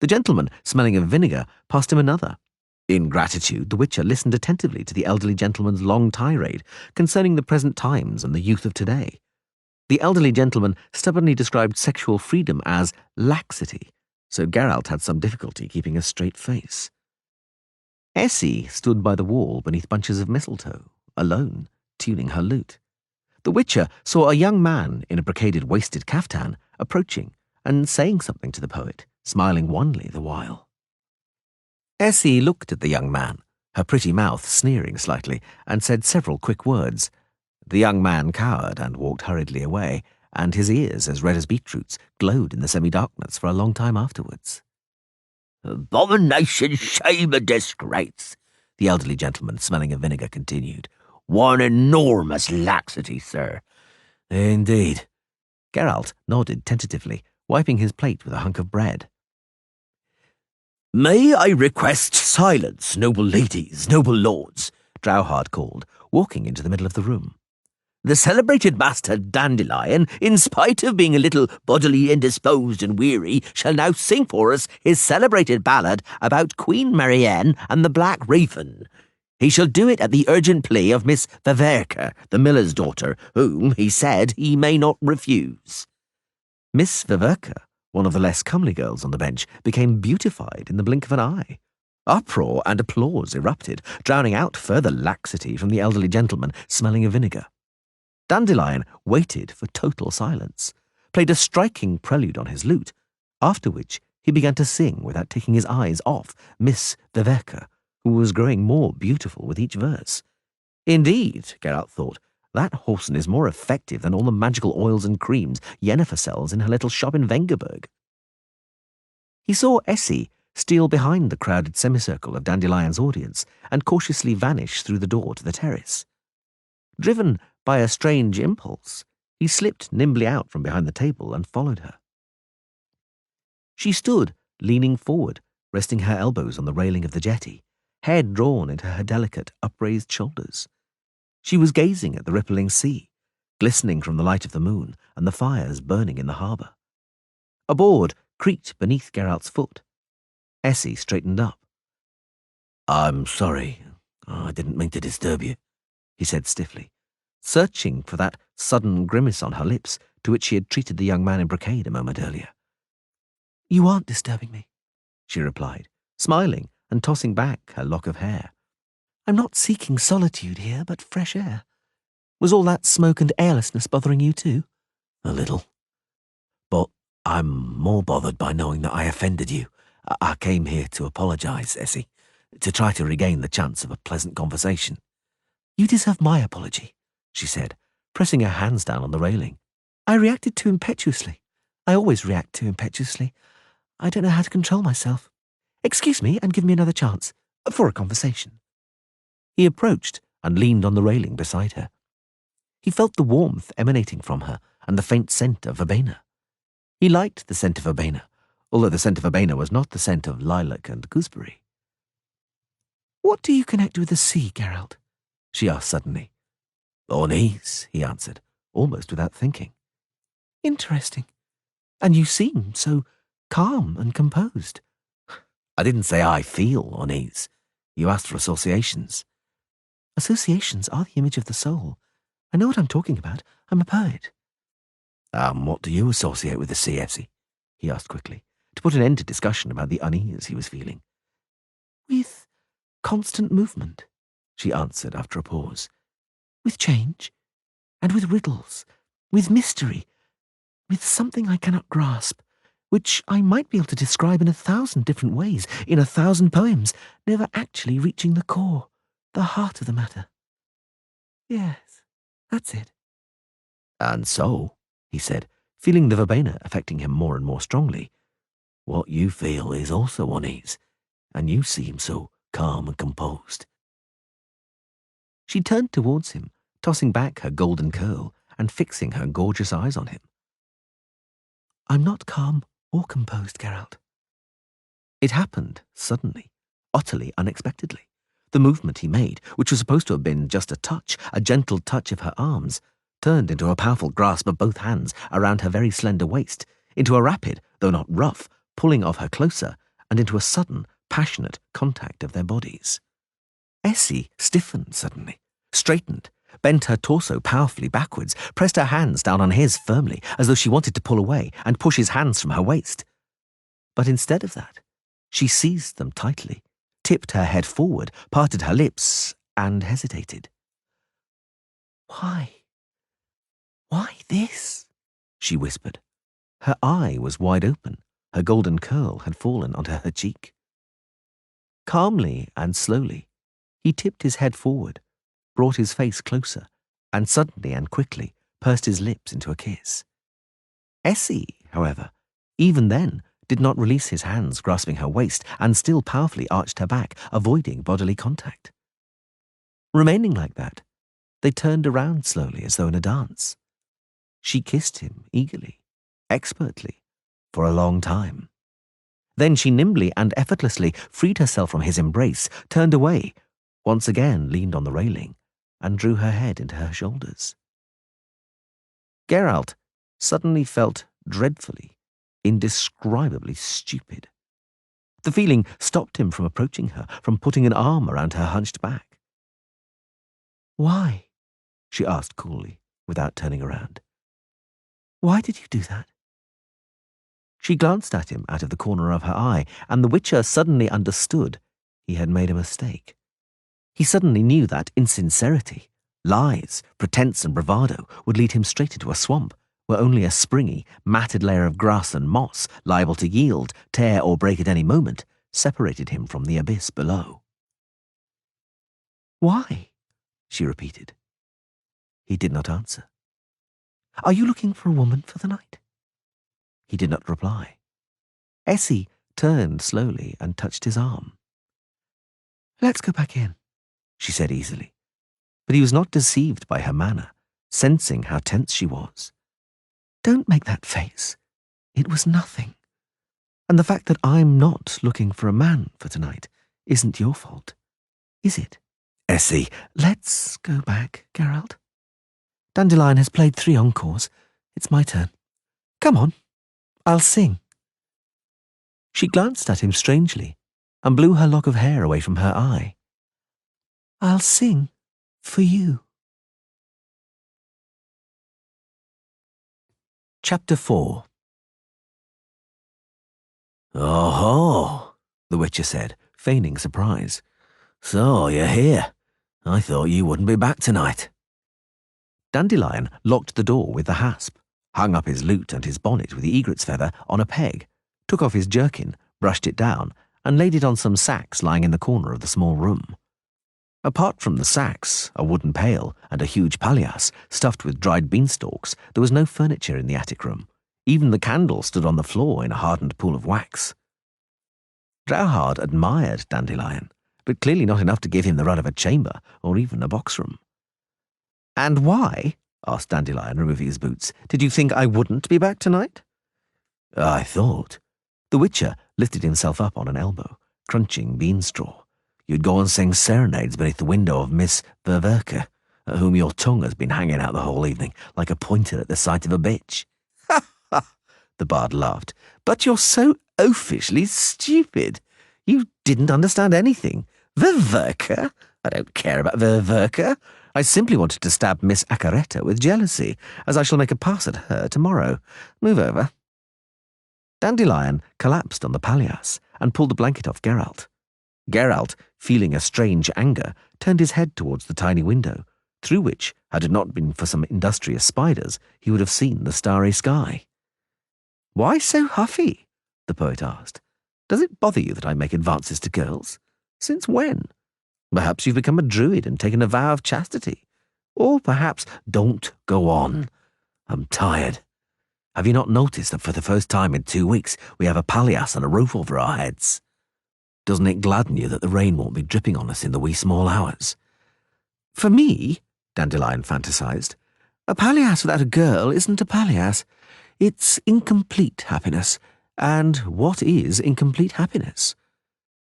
The gentleman, smelling of vinegar, passed him another. In gratitude, the Witcher listened attentively to the elderly gentleman's long tirade concerning the present times and the youth of today. The elderly gentleman stubbornly described sexual freedom as laxity, so Geralt had some difficulty keeping a straight face. Essie stood by the wall beneath bunches of mistletoe, alone, tuning her lute. The Witcher saw a young man in a brocaded waisted caftan approaching and saying something to the poet, smiling wanly the while. Essie looked at the young man, her pretty mouth sneering slightly, and said several quick words. The young man cowered and walked hurriedly away, and his ears, as red as beetroots, glowed in the semi-darkness for a long time afterwards. "Abomination, shame, and disgrace," the elderly gentleman, smelling of vinegar, continued. "One enormous laxity, sir." "Indeed." Geralt nodded tentatively, wiping his plate with a hunk of bread. "May I request silence, noble ladies, noble lords," Drowhard called, walking into the middle of the room. "The celebrated Master Dandelion, in spite of being a little bodily indisposed and weary, shall now sing for us his celebrated ballad about Queen Marianne and the Black Raven. He shall do it at the urgent plea of Miss Veverka, the miller's daughter, whom, he said, he may not refuse." Miss Veverka, one of the less comely girls on the bench, became beautified in the blink of an eye. Uproar and applause erupted, drowning out further laxity from the elderly gentleman smelling of vinegar. Dandelion waited for total silence, played a striking prelude on his lute, after which he began to sing without taking his eyes off Miss Veverka, who was growing more beautiful with each verse. Indeed, Geralt thought, that Whoreson is more effective than all the magical oils and creams Yennefer sells in her little shop in Vengerberg. He saw Essie steal behind the crowded semicircle of Dandelion's audience and cautiously vanish through the door to the terrace. Driven by a strange impulse, he slipped nimbly out from behind the table and followed her. She stood, leaning forward, resting her elbows on the railing of the jetty, head drawn into her delicate, upraised shoulders. She was gazing at the rippling sea, glistening from the light of the moon and the fires burning in the harbour. A board creaked beneath Geralt's foot. Essie straightened up. "I'm sorry. I didn't mean to disturb you," he said stiffly, searching for that sudden grimace on her lips to which she had treated the young man in brocade a moment earlier. "You aren't disturbing me," she replied, smiling and tossing back her lock of hair. "I'm not seeking solitude here, but fresh air. Was all that smoke and airlessness bothering you too?" "A little. But I'm more bothered by knowing that I offended you. I came here to apologise, Essie, to try to regain the chance of a pleasant conversation." "You deserve my apology," she said, pressing her hands down on the railing. "I reacted too impetuously. I always react too impetuously. I don't know how to control myself. Excuse me and give me another chance, for a conversation." He approached and leaned on the railing beside her. He felt the warmth emanating from her and the faint scent of verbena. He liked the scent of verbena, although the scent of verbena was not the scent of lilac and gooseberry. "What do you connect with the sea, Geralt?" she asked suddenly. "Unease," he answered, almost without thinking. "Interesting. And you seem so calm and composed." "I didn't say I feel unease. You asked for associations." "Associations are the image of the soul. I know what I'm talking about. I'm a poet." What do you associate with the sea, Essie?" he asked quickly, to put an end to discussion about the unease he was feeling. "With constant movement," she answered after a pause. "With change, and with riddles, with mystery, with something I cannot grasp, which I might be able to describe in 1,000 different ways, in 1,000 poems, never actually reaching the core, the heart of the matter." "Yes, that's it." "And so," he said, feeling the verbena affecting him more and more strongly, "what you feel is also unease, and you seem so calm and composed." She turned towards him, tossing back her golden curl and fixing her gorgeous eyes on him. "I'm not calm or composed, Geralt." It happened suddenly, utterly unexpectedly. The movement he made, which was supposed to have been just a touch, a gentle touch of her arms, turned into a powerful grasp of both hands around her very slender waist, into a rapid, though not rough, pulling of her closer, and into a sudden, passionate contact of their bodies. Essie stiffened suddenly, straightened, bent her torso powerfully backwards, pressed her hands down on his firmly, as though she wanted to pull away and push his hands from her waist. But instead of that, she seized them tightly, tipped her head forward, parted her lips, and hesitated. "Why? Why this?" she whispered. Her eye was wide open. Her golden curl had fallen onto her cheek. Calmly and slowly, he tipped his head forward, brought his face closer, and suddenly and quickly pursed his lips into a kiss. Essie, however, even then, did not release his hands grasping her waist and still powerfully arched her back, avoiding bodily contact. Remaining like that, they turned around slowly as though in a dance. She kissed him eagerly, expertly, for a long time. Then she nimbly and effortlessly freed herself from his embrace, turned away, once again leaned on the railing, and drew her head into her shoulders. Geralt suddenly felt dreadfully, indescribably stupid. The feeling stopped him from approaching her, from putting an arm around her hunched back. "Why?" she asked coolly, without turning around. "Why did you do that?" She glanced at him out of the corner of her eye, and the Witcher suddenly understood he had made a mistake. He suddenly knew that insincerity, lies, pretense, and bravado would lead him straight into a swamp, where only a springy, matted layer of grass and moss, liable to yield, tear, or break at any moment, separated him from the abyss below. "Why?" she repeated. He did not answer. "Are you looking for a woman for the night?" He did not reply. Essie turned slowly and touched his arm. "Let's go back in," she said easily. But he was not deceived by her manner, sensing how tense she was. "Don't make that face. It was nothing. And the fact that I'm not looking for a man for tonight isn't your fault, is it?" "Essie, let's go back, Geralt. Dandelion has played 3 encores. It's my turn. Come on, I'll sing." She glanced at him strangely and blew her lock of hair away from her eye. "I'll sing for you." Chapter 4. "Oh-ho," the Witcher said, feigning surprise. "So you're here. I thought you wouldn't be back tonight." Dandelion locked the door with the hasp, hung up his lute and his bonnet with the egret's feather on a peg, took off his jerkin, brushed it down, and laid it on some sacks lying in the corner of the small room. Apart from the sacks, a wooden pail, and a huge palliasse stuffed with dried beanstalks, there was no furniture in the attic room. Even the candle stood on the floor in a hardened pool of wax. Drauhard admired Dandelion, but clearly not enough to give him the run of a chamber or even a box room. "And why," asked Dandelion, removing his boots, "did you think I wouldn't be back tonight?" "I thought." The Witcher lifted himself up on an elbow, crunching bean straw. "You'd go and sing serenades beneath the window of Miss Ververke, at whom your tongue has been hanging out the whole evening, like a pointer at the sight of a bitch." "Ha ha!" the bard laughed. "But you're so oafishly stupid. You didn't understand anything. Ververke? I don't care about Ververke. I simply wanted to stab Miss Acaretta with jealousy, as I shall make a pass at her tomorrow. Move over." Dandelion collapsed on the palliasse and pulled the blanket off Geralt. Geralt, feeling a strange anger, turned his head towards the tiny window, through which, had it not been for some industrious spiders, he would have seen the starry sky. "Why so huffy?" the poet asked. "Does it bother you that I make advances to girls? Since when? Perhaps you've become a druid and taken a vow of chastity. Or perhaps—" "Don't go on. I'm tired. Have you not noticed that for the first time in 2 weeks we have a palliasse and a roof over our heads? Doesn't it gladden you that the rain won't be dripping on us in the wee small hours?" "For me," Dandelion fantasized, "a palliasse without a girl isn't a palliasse. It's incomplete happiness. And what is incomplete happiness?"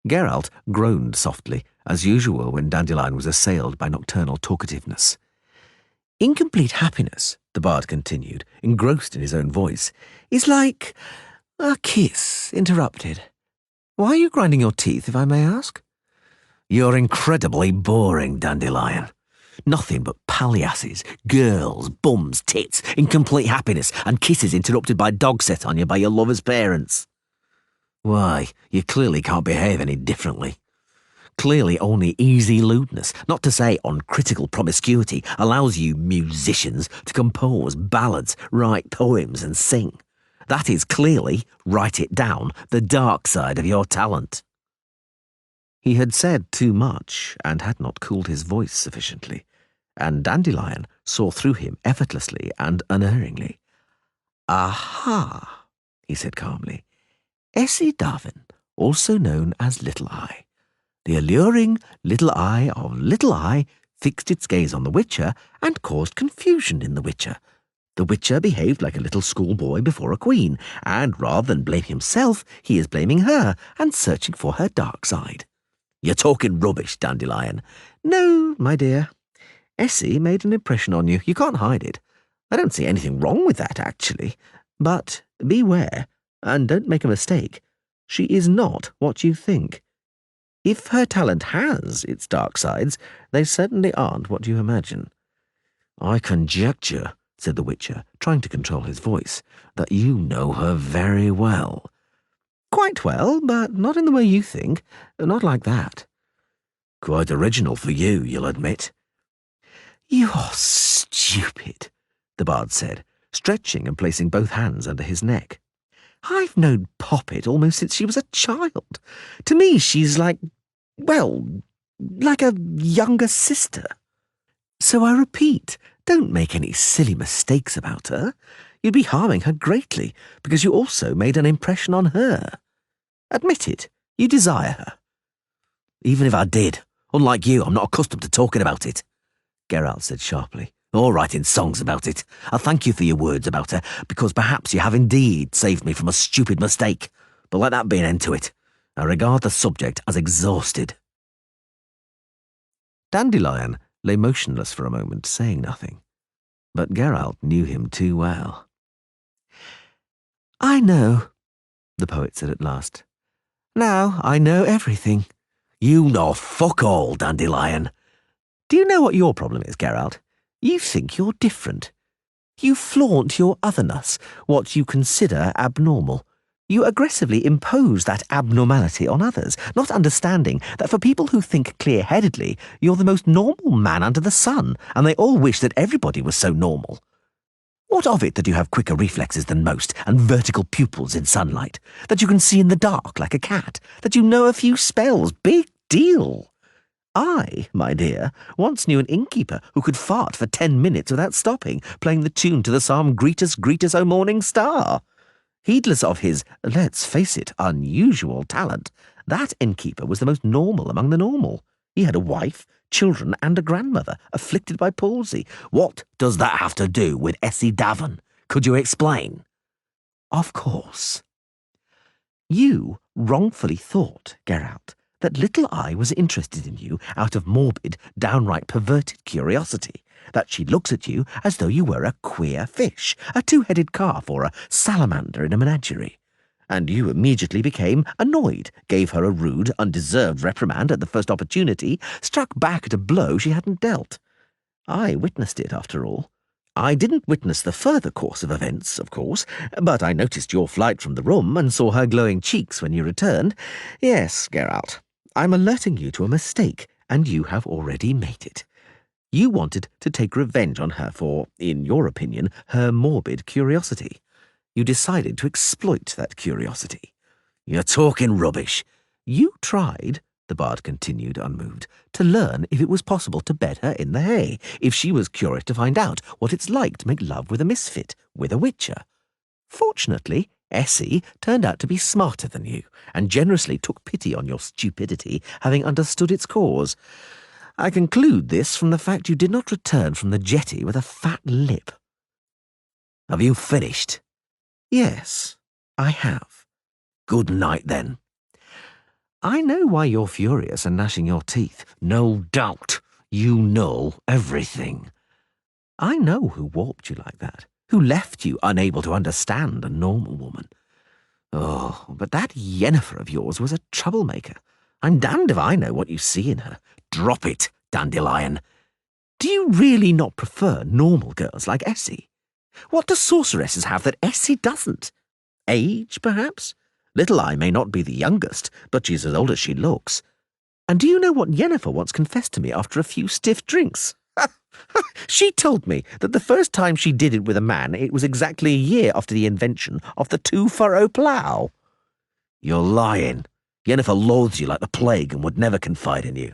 Geralt groaned softly, as usual when Dandelion was assailed by nocturnal talkativeness. "Incomplete happiness," the bard continued, engrossed in his own voice, "is like a kiss interrupted. Why are you grinding your teeth, if I may ask?" "You're incredibly boring, Dandelion. Nothing but palliasses, girls, bums, tits, incomplete happiness, and kisses interrupted by dog set on you by your lover's parents. Why, you clearly can't behave any differently. Clearly only easy lewdness, not to say uncritical promiscuity, allows you musicians to compose ballads, write poems, and sing. That is clearly, write it down, the dark side of your talent." He had said too much and had not cooled his voice sufficiently, and Dandelion saw through him effortlessly and unerringly. "Aha," he said calmly. "Essie Darwin, also known as Little Eye. The alluring little eye of Little Eye fixed its gaze on the Witcher and caused confusion in the Witcher. The Witcher behaved like a little schoolboy before a queen, and rather than blame himself, he is blaming her and searching for her dark side. You're talking rubbish, Dandelion." "No, my dear. Essie made an impression on you. You can't hide it. I don't see anything wrong with that, actually. But beware, and don't make a mistake. She is not what you think. If her talent has its dark sides, they certainly aren't what you imagine." "I conjecture," said the Witcher, trying to control his voice, "that you know her very well." "Quite well, but not in the way you think. Not like that." "Quite original for you, you'll admit." "You're stupid," the bard said, stretching and placing both hands under his neck. "I've known Poppet almost since she was a child. To me, she's like a younger sister. So I repeat, don't make any silly mistakes about her. You'd be harming her greatly, because you also made an impression on her. Admit it, you desire her." "Even if I did, unlike you, I'm not accustomed to talking about it," Geralt said sharply, "or writing songs about it. I thank you for your words about her, because perhaps you have indeed saved me from a stupid mistake. But let that be an end to it. I regard the subject as exhausted." Dandelion lay motionless for a moment, saying nothing. But Geralt knew him too well. "I know," the poet said at last. "Now I know everything." "You know fuck all, Dandelion." "Do you know what your problem is, Geralt? You think you're different. You flaunt your otherness, what you consider abnormal. You aggressively impose that abnormality on others, not understanding that for people who think clear-headedly, you're the most normal man under the sun, and they all wish that everybody was so normal. What of it that you have quicker reflexes than most, and vertical pupils in sunlight, that you can see in the dark like a cat, that you know a few spells? Big deal. I, my dear, once knew an innkeeper who could fart for 10 minutes without stopping, playing the tune to the psalm Greetus, Greetus, O Morning Star. Heedless of his, let's face it, unusual talent, That innkeeper was the most normal among the normal. He had a wife, children, and a grandmother afflicted by palsy. What does that have to do with Essie Davon? Could you explain? Of course. You wrongfully thought, Geralt, that little I was interested in you out of morbid, downright perverted curiosity, that she looks at you as though you were a queer fish, a two-headed calf or a salamander in a menagerie. And you immediately became annoyed, gave her a rude, undeserved reprimand at the first opportunity, struck back at a blow she hadn't dealt. I witnessed it, after all. I didn't witness the further course of events, of course, but I noticed your flight from the room and saw her glowing cheeks when you returned. Yes, Geralt, I'm alerting you to a mistake, and you have already made it. You wanted to take revenge on her for, in your opinion, her morbid curiosity. You decided to exploit that curiosity. You're talking rubbish. You tried, the bard continued, unmoved, to learn if it was possible to bed her in the hay, if she was curious to find out what it's like to make love with a misfit, with a witcher. Fortunately, Essie turned out to be smarter than you, and generously took pity on your stupidity, having understood its cause. I conclude this from the fact you did not return from the jetty with a fat lip. Have you finished? Yes, I have. Good night, then. I know why you're furious and gnashing your teeth. No doubt. You know everything. I know who warped you like that, who left you unable to understand a normal woman. Oh, but that Yennefer of yours was a troublemaker. I'm damned if I know what you see in her. Drop it, Dandelion. Do you really not prefer normal girls like Essie? What do sorceresses have that Essie doesn't? Age, perhaps? Little I may not be the youngest, but she's as old as she looks. And do you know what Yennefer once confessed to me after a few stiff drinks? She told me that the first time she did it with a man, it was exactly a year after the invention of the two-furrow plough. You're lying. Yennefer loathes you like the plague and would never confide in you.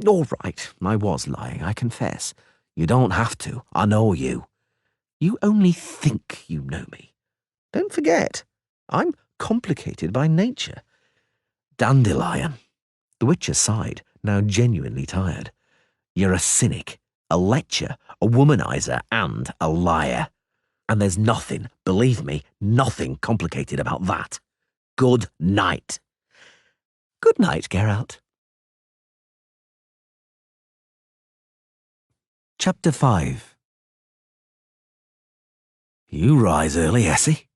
All right, I was lying, I confess. You don't have to. I know you. You only think you know me. Don't forget, I'm complicated by nature. Dandelion. The Witcher sighed, now genuinely tired. You're a cynic, a lecher, a womanizer, and a liar. And there's nothing, believe me, nothing complicated about that. Good night. Good night, Geralt. Chapter 5. You rise early, Essie.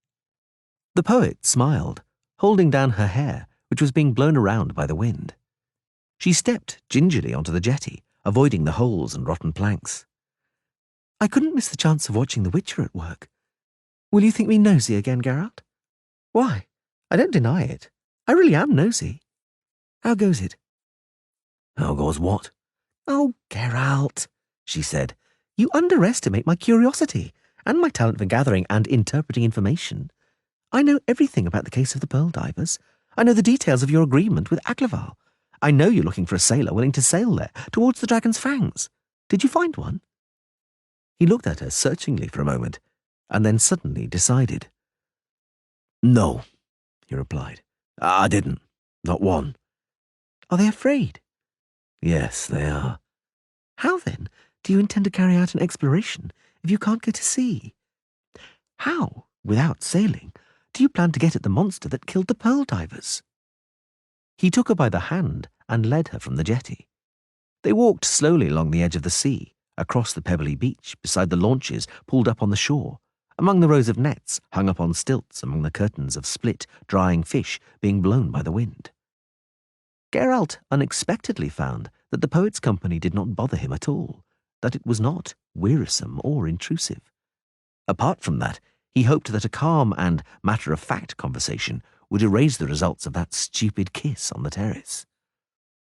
The poet smiled, holding down her hair, which was being blown around by the wind. She stepped gingerly onto the jetty, avoiding the holes and rotten planks. I couldn't miss the chance of watching the Witcher at work. Will you think me nosy again, Geralt? Why? I don't deny it. I really am nosy. How goes it? How goes what? Oh, Geralt, she said, you underestimate my curiosity and my talent for gathering and interpreting information. I know everything about the case of the pearl divers. I know the details of your agreement with Aglaval. I know you're looking for a sailor willing to sail there, towards the Dragon's Fangs. Did you find one? He looked at her searchingly for a moment, and then suddenly decided. No, he replied. I didn't. Not one. Are they afraid? Yes, they are. How, then, do you intend to carry out an exploration if you can't go to sea? How, without sailing, do you plan to get at the monster that killed the pearl divers? He took her by the hand and led her from the jetty. They walked slowly along the edge of the sea, across the pebbly beach, beside the launches pulled up on the shore, among the rows of nets hung up on stilts among the curtains of split, drying fish being blown by the wind. Geralt unexpectedly found that the poet's company did not bother him at all, that it was not wearisome or intrusive. Apart from that, he hoped that a calm and matter-of-fact conversation would erase the results of that stupid kiss on the terrace.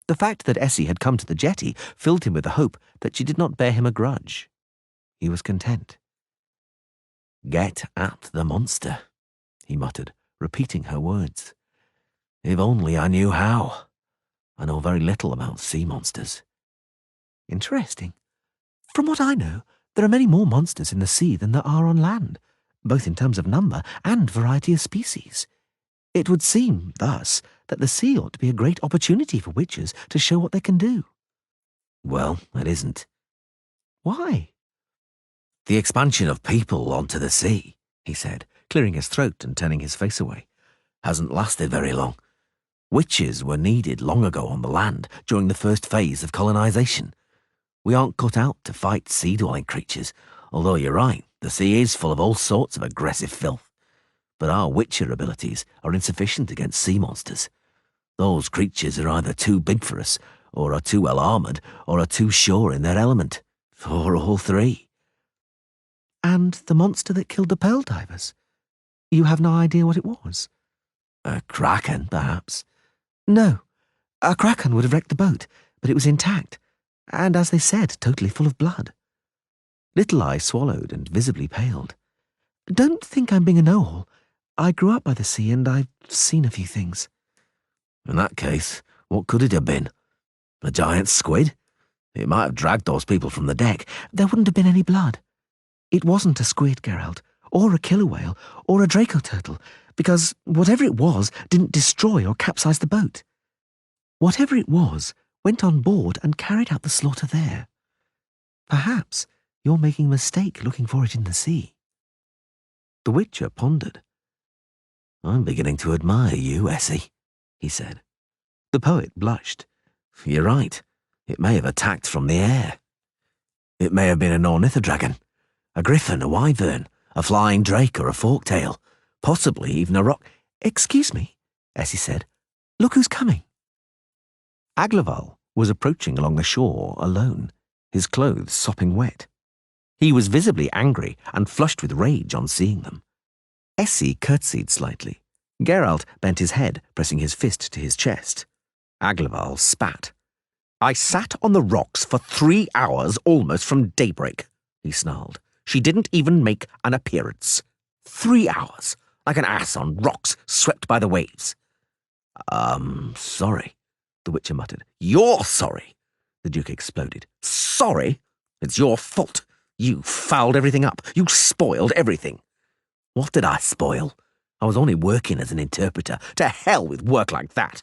The fact that Essie had come to the jetty filled him with the hope that she did not bear him a grudge. He was content. Get at the monster, he muttered, repeating her words. If only I knew how. I know very little about sea monsters. Interesting. From what I know, there are many more monsters in the sea than there are on land, both in terms of number and variety of species. It would seem, thus, that the sea ought to be a great opportunity for witches to show what they can do. Well, it isn't. Why? The expansion of people onto the sea, he said, clearing his throat and turning his face away, hasn't lasted very long. Witches were needed long ago on the land during the first phase of colonization. We aren't cut out to fight sea-dwelling creatures, although you're right, the sea is full of all sorts of aggressive filth. But our witcher abilities are insufficient against sea monsters. Those creatures are either too big for us, or are too well armoured, or are too sure in their element, or all three. And the monster that killed the pearl divers? You have no idea what it was? A kraken, perhaps. No, a kraken would have wrecked the boat, but it was intact, and as they said, totally full of blood. Little Eye swallowed and visibly paled. Don't think I'm being a know-all. I grew up by the sea and I've seen a few things. In that case, what could it have been? A giant squid? It might have dragged those people from the deck. There wouldn't have been any blood. It wasn't a squid, Geralt, or a killer whale, or a draco turtle, because whatever it was didn't destroy or capsize the boat. Whatever it was went on board and carried out the slaughter there. Perhaps you're making a mistake looking for it in the sea. The Witcher pondered. I'm beginning to admire you, Essie, he said. The poet blushed. You're right. It may have attacked from the air. It may have been an ornithodragon, a griffin, a wyvern, a flying drake or a forktail, possibly even a rock. Excuse me, Essie said. Look who's coming. Aglaval was approaching along the shore alone, his clothes sopping wet. He was visibly angry and flushed with rage on seeing them. Essie curtsied slightly. Geralt bent his head, pressing his fist to his chest. Aglaval spat. I sat on the rocks for 3 hours almost from daybreak, he snarled. She didn't even make an appearance. 3 hours, like an ass on rocks swept by the waves. Sorry, the Witcher muttered. You're sorry, the Duke exploded. Sorry? It's your fault. You fouled everything up. You spoiled everything. What did I spoil? I was only working as an interpreter. To hell with work like that.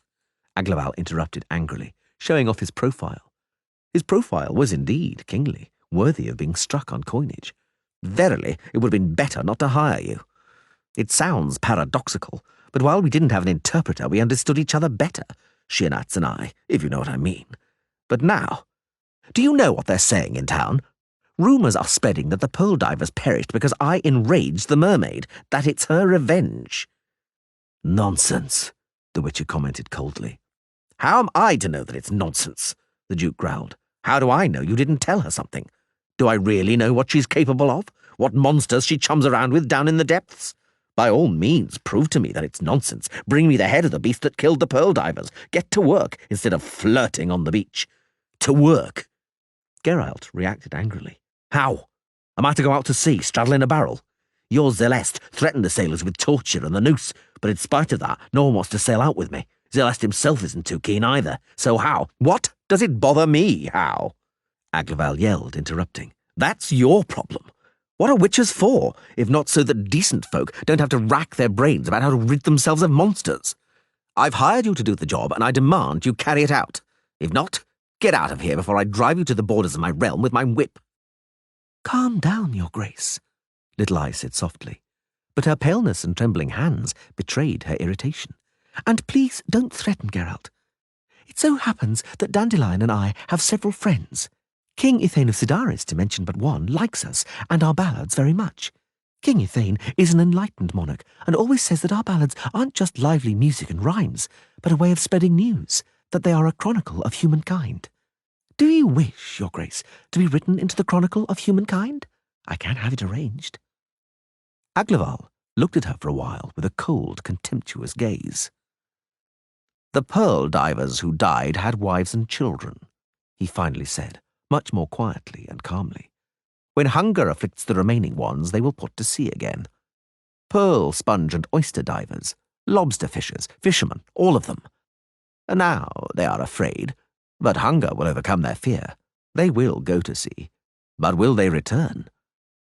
Aglaval interrupted angrily, showing off his profile. His profile was indeed kingly, worthy of being struck on coinage. Verily, it would have been better not to hire you. It sounds paradoxical, but while we didn't have an interpreter, we understood each other better, Sheernats and I, if you know what I mean. But now, do you know what they're saying in town? Rumours are spreading that the pearl divers perished because I enraged the mermaid, that it's her revenge. Nonsense, the Witcher commented coldly. How am I to know that it's nonsense? The Duke growled. How do I know you didn't tell her something? Do I really know what she's capable of? What monsters she chums around with down in the depths? By all means, prove to me that it's nonsense. Bring me the head of the beast that killed the pearl divers. Get to work instead of flirting on the beach. To work. Geralt reacted angrily. How? Am I to go out to sea, straddling a barrel? Your Zeleste threatened the sailors with torture and the noose, but in spite of that, no one wants to sail out with me. Zeleste himself isn't too keen either. So how? What? Does it bother me, how? Aglaval yelled, interrupting. That's your problem. What are witches for, if not so that decent folk don't have to rack their brains about how to rid themselves of monsters? I've hired you to do the job, and I demand you carry it out. If not, get out of here before I drive you to the borders of my realm with my whip. Calm down, Your Grace, Little Eye said softly, but her paleness and trembling hands betrayed her irritation. And please don't threaten, Geralt. It so happens that Dandelion and I have several friends. King Ithane of Sidaris, to mention but one, likes us and our ballads very much. King Ithane is an enlightened monarch and always says that our ballads aren't just lively music and rhymes, but a way of spreading news, that they are a chronicle of humankind. Do you wish, Your Grace, to be written into the chronicle of humankind? I can have it arranged. Aglaval looked at her for a while with a cold, contemptuous gaze. The pearl divers who died had wives and children, he finally said, much more quietly and calmly. When hunger afflicts the remaining ones, they will put to sea again. Pearl, sponge and oyster divers, lobster fishers, fishermen, all of them. And now they are afraid, but hunger will overcome their fear. They will go to sea. But will they return?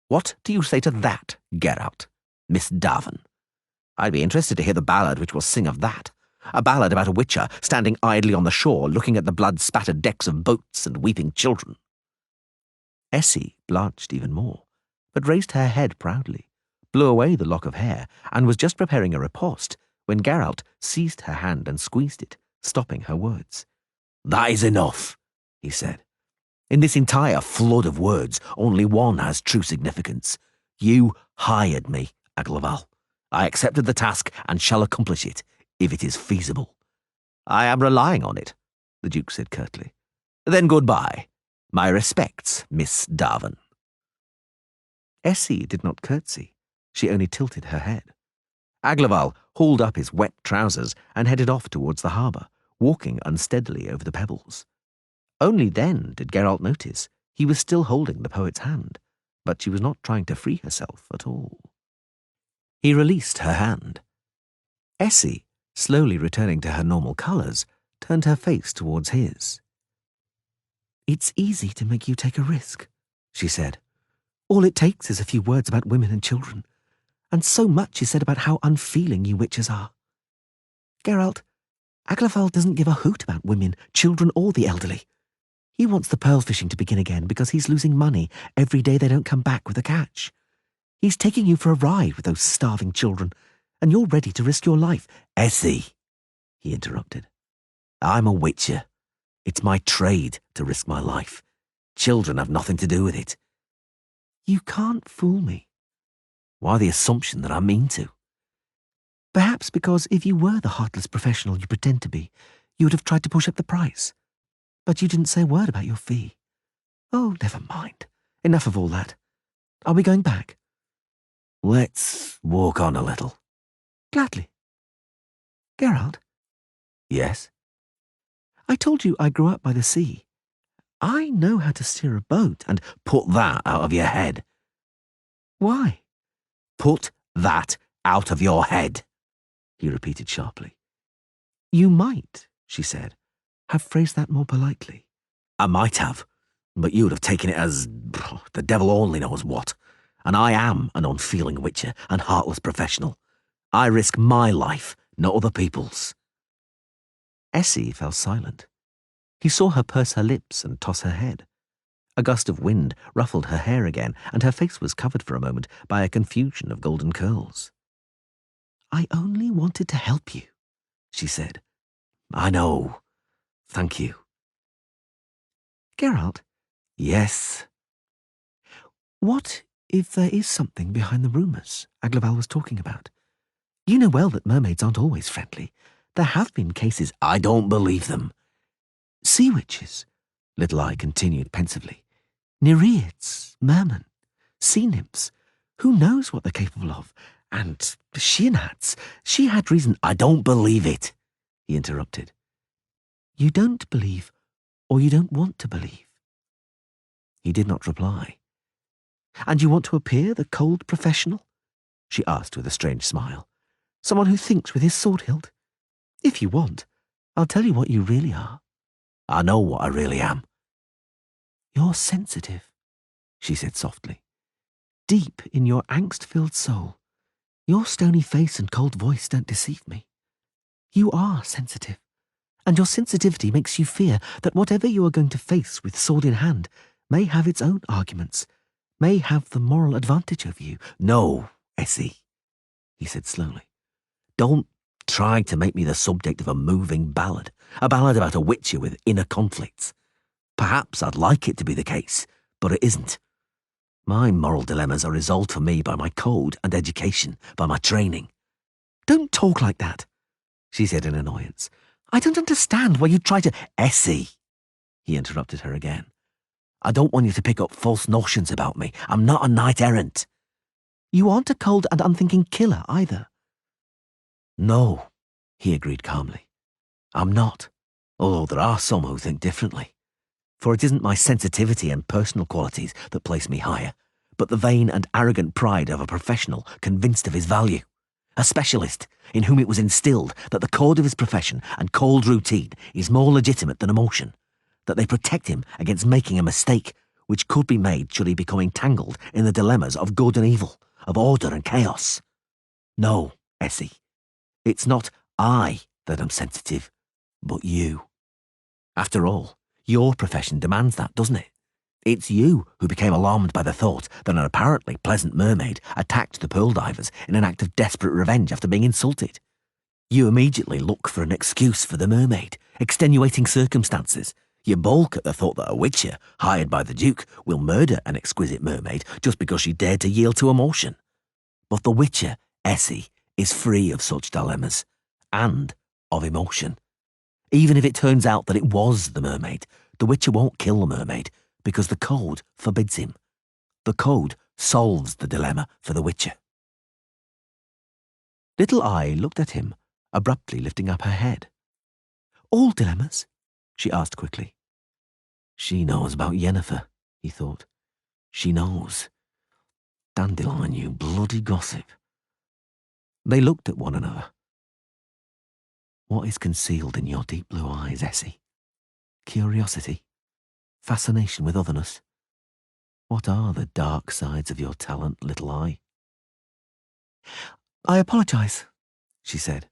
What do you say to that, Geralt, Miss Darvin? I'd be interested to hear the ballad which will sing of that. A ballad about a witcher standing idly on the shore, looking at the blood-spattered decks of boats and weeping children. Essie blanched even more, but raised her head proudly, blew away the lock of hair, and was just preparing a riposte when Geralt seized her hand and squeezed it, stopping her words. "That is enough," he said. "In this entire flood of words, only one has true significance. You hired me, Aglaval. I accepted the task and shall accomplish it, if it is feasible." "I am relying on it," the Duke said curtly. "Then goodbye. My respects, Miss Darwin." Essie did not curtsy. She only tilted her head. Aglaval hauled up his wet trousers and headed off towards the harbour, walking unsteadily over the pebbles. Only then did Geralt notice he was still holding the poet's hand, but she was not trying to free herself at all. He released her hand. Essie, slowly returning to her normal colours, turned her face towards his. "It's easy to make you take a risk," she said. "All it takes is a few words about women and children, and so much is said about how unfeeling you witches are. Geralt, Aglaval doesn't give a hoot about women, children, or the elderly. He wants the pearl fishing to begin again because he's losing money every day they don't come back with a catch. He's taking you for a ride with those starving children, and you're ready to risk your life." "Essie," he interrupted. "I'm a witcher. It's my trade to risk my life. Children have nothing to do with it." "You can't fool me." "Why the assumption that I mean to?" "Perhaps because if you were the heartless professional you pretend to be, you would have tried to push up the price. But you didn't say a word about your fee. Oh, never mind. Enough of all that. Are we going back?" "Let's walk on a little." "Gladly." "Geralt?" "Yes?" "I told you I grew up by the sea. I know how to steer a boat and—" "Put that out of your head." "Why?" "Put that out of your head," he repeated sharply. "You might," she said, "have phrased that more politely." "I might have, but you would have taken it as the devil only knows what. And I am an unfeeling witcher and heartless professional. I risk my life, not other people's." Essie fell silent. He saw her purse her lips and toss her head. A gust of wind ruffled her hair again, and her face was covered for a moment by a confusion of golden curls. "I only wanted to help you," she said. "I know. Thank you." "Geralt?" "Yes?" "What if there is something behind the rumours Aglaval was talking about? You know well that mermaids aren't always friendly. There have been cases—" "I don't believe them." "Sea witches," Little Eye continued pensively. "Nereids, mermen, sea nymphs. Who knows what they're capable of? And Sheernats. She had reason—" "I don't believe it," he interrupted. "You don't believe, or you don't want to believe?" He did not reply. "And you want to appear the cold professional?" she asked with a strange smile. "Someone who thinks with his sword hilt? If you want, I'll tell you what you really are." "I know what I really am." "You're sensitive," she said softly. "Deep in your angst-filled soul, your stony face and cold voice don't deceive me. You are sensitive, and your sensitivity makes you fear that whatever you are going to face with sword in hand may have its own arguments, may have the moral advantage over you." "No, Essie," he said slowly. "Don't try to make me the subject of a moving ballad, a ballad about a witcher with inner conflicts. Perhaps I'd like it to be the case, but it isn't. My moral dilemmas are resolved for me by my code and education, by my training." "Don't talk like that," she said in annoyance. "I don't understand why you try to—" "Essie," he interrupted her again. "I don't want you to pick up false notions about me. I'm not a knight-errant." "You aren't a cold and unthinking killer either." "No," he agreed calmly. "I'm not, although there are some who think differently. For it isn't my sensitivity and personal qualities that place me higher, but the vain and arrogant pride of a professional convinced of his value. A specialist in whom it was instilled that the code of his profession and cold routine is more legitimate than emotion, that they protect him against making a mistake which could be made should he become entangled in the dilemmas of good and evil, of order and chaos. No, Essie. It's not I that am sensitive, but you. After all, your profession demands that, doesn't it? It's you who became alarmed by the thought that an apparently pleasant mermaid attacked the pearl divers in an act of desperate revenge after being insulted. You immediately look for an excuse for the mermaid, extenuating circumstances. You balk at the thought that a witcher, hired by the Duke, will murder an exquisite mermaid just because she dared to yield to emotion. But the witcher, Essie, is free of such dilemmas, and of emotion. Even if it turns out that it was the mermaid, the witcher won't kill the mermaid, because the code forbids him. The code solves the dilemma for the witcher. Little Eye looked at him, abruptly lifting up her head. All dilemmas? She asked quickly. She knows about Yennefer, he thought. She knows. Dandelion, you bloody gossip. They looked at one another. What is concealed in your deep blue eyes, Essie? Curiosity? Fascination with otherness? What are the dark sides of your talent, Little Eye? I apologise, she said.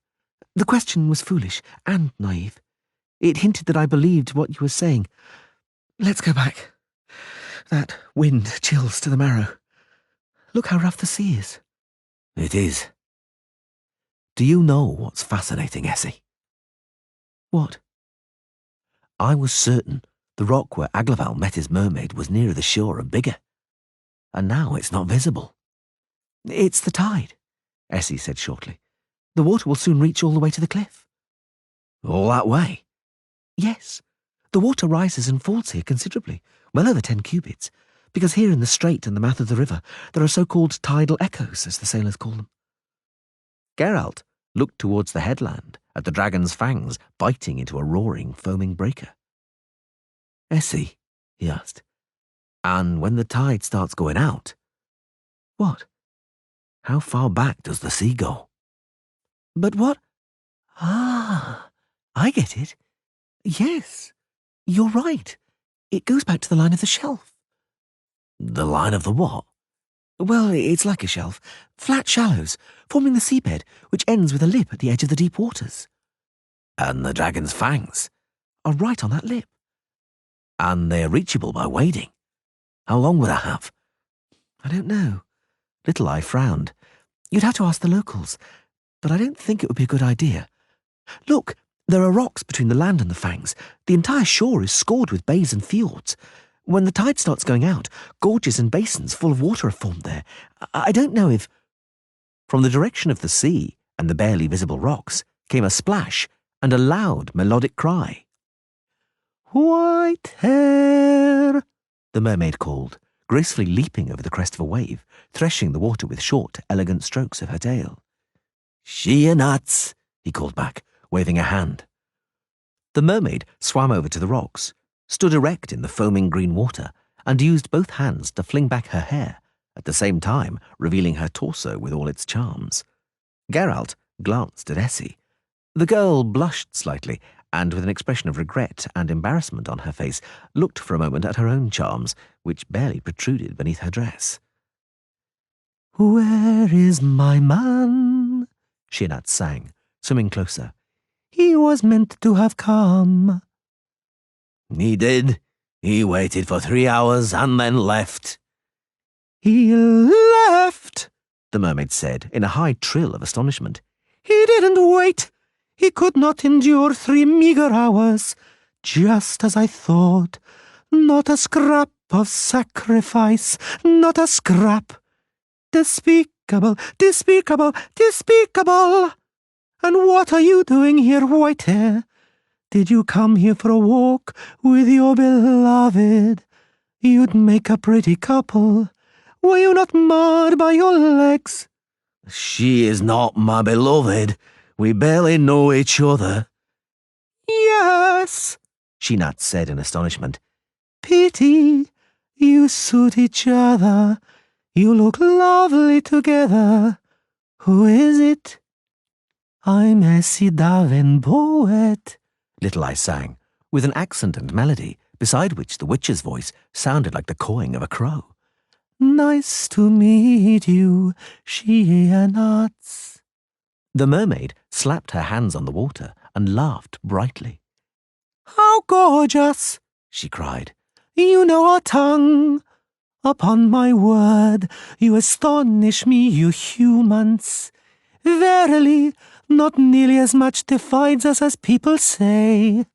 The question was foolish and naive. It hinted that I believed what you were saying. Let's go back. That wind chills to the marrow. Look how rough the sea is. It is. Do you know what's fascinating, Essie? What? I was certain the rock where Aglaval met his mermaid was nearer the shore and bigger. And now it's not visible. It's the tide, Essie said shortly. The water will soon reach all the way to the cliff. All that way? Yes. The water rises and falls here considerably, well over 10 cubits, because here in the strait and the mouth of the river there are so-called tidal echoes, as the sailors call them. Geralt looked towards the headland, at the dragon's fangs biting into a roaring, foaming breaker. Essie, he asked, and when the tide starts going out? What? How far back does the sea go? But what? Ah, I get it. Yes, you're right. It goes back to the line of the shelf. The line of the what? Well, it's like a shelf. Flat shallows, forming the seabed, which ends with a lip at the edge of the deep waters. And the dragon's fangs? Are right on that lip. And they're reachable by wading. How long would I have? I don't know. Little Eye frowned. You'd have to ask the locals, but I don't think it would be a good idea. Look, there are rocks between the land and the fangs. The entire shore is scored with bays and fjords. When the tide starts going out, gorges and basins full of water are formed there. I don't know if... From the direction of the sea and the barely visible rocks came a splash and a loud melodic cry. White hair, the mermaid called, gracefully leaping over the crest of a wave, threshing the water with short, elegant strokes of her tail. She a nuts, he called back, waving a hand. The mermaid swam over to the rocks, stood erect in the foaming green water, and used both hands to fling back her hair, at the same time revealing her torso with all its charms. Geralt glanced at Essie. The girl blushed slightly, and with an expression of regret and embarrassment on her face, looked for a moment at her own charms, which barely protruded beneath her dress. Where is my man? Shinat sang, swimming closer. He was meant to have come. He did. He waited for 3 hours and then left. He left, the mermaid said, in a high trill of astonishment. He didn't wait. He could not endure 3 meagre hours. Just as I thought. Not a scrap of sacrifice. Not a scrap. Despicable, despicable, despicable. And what are you doing here, Whitehair? Did you come here for a walk with your beloved? You'd make a pretty couple. Were you not marred by your legs? She is not my beloved. We barely know each other. Yes, Shinat said in astonishment. Pity, you suit each other. You look lovely together. Who is it? I'm Essie Davenport, Little Eye sang, with an accent and melody, beside which the witch's voice sounded like the cawing of a crow. Nice to meet you, she nuts. The mermaid slapped her hands on the water and laughed brightly. "How gorgeous!" she cried. "You know our tongue. Upon my word, you astonish me, you humans. Verily, not nearly as much divides us as people say."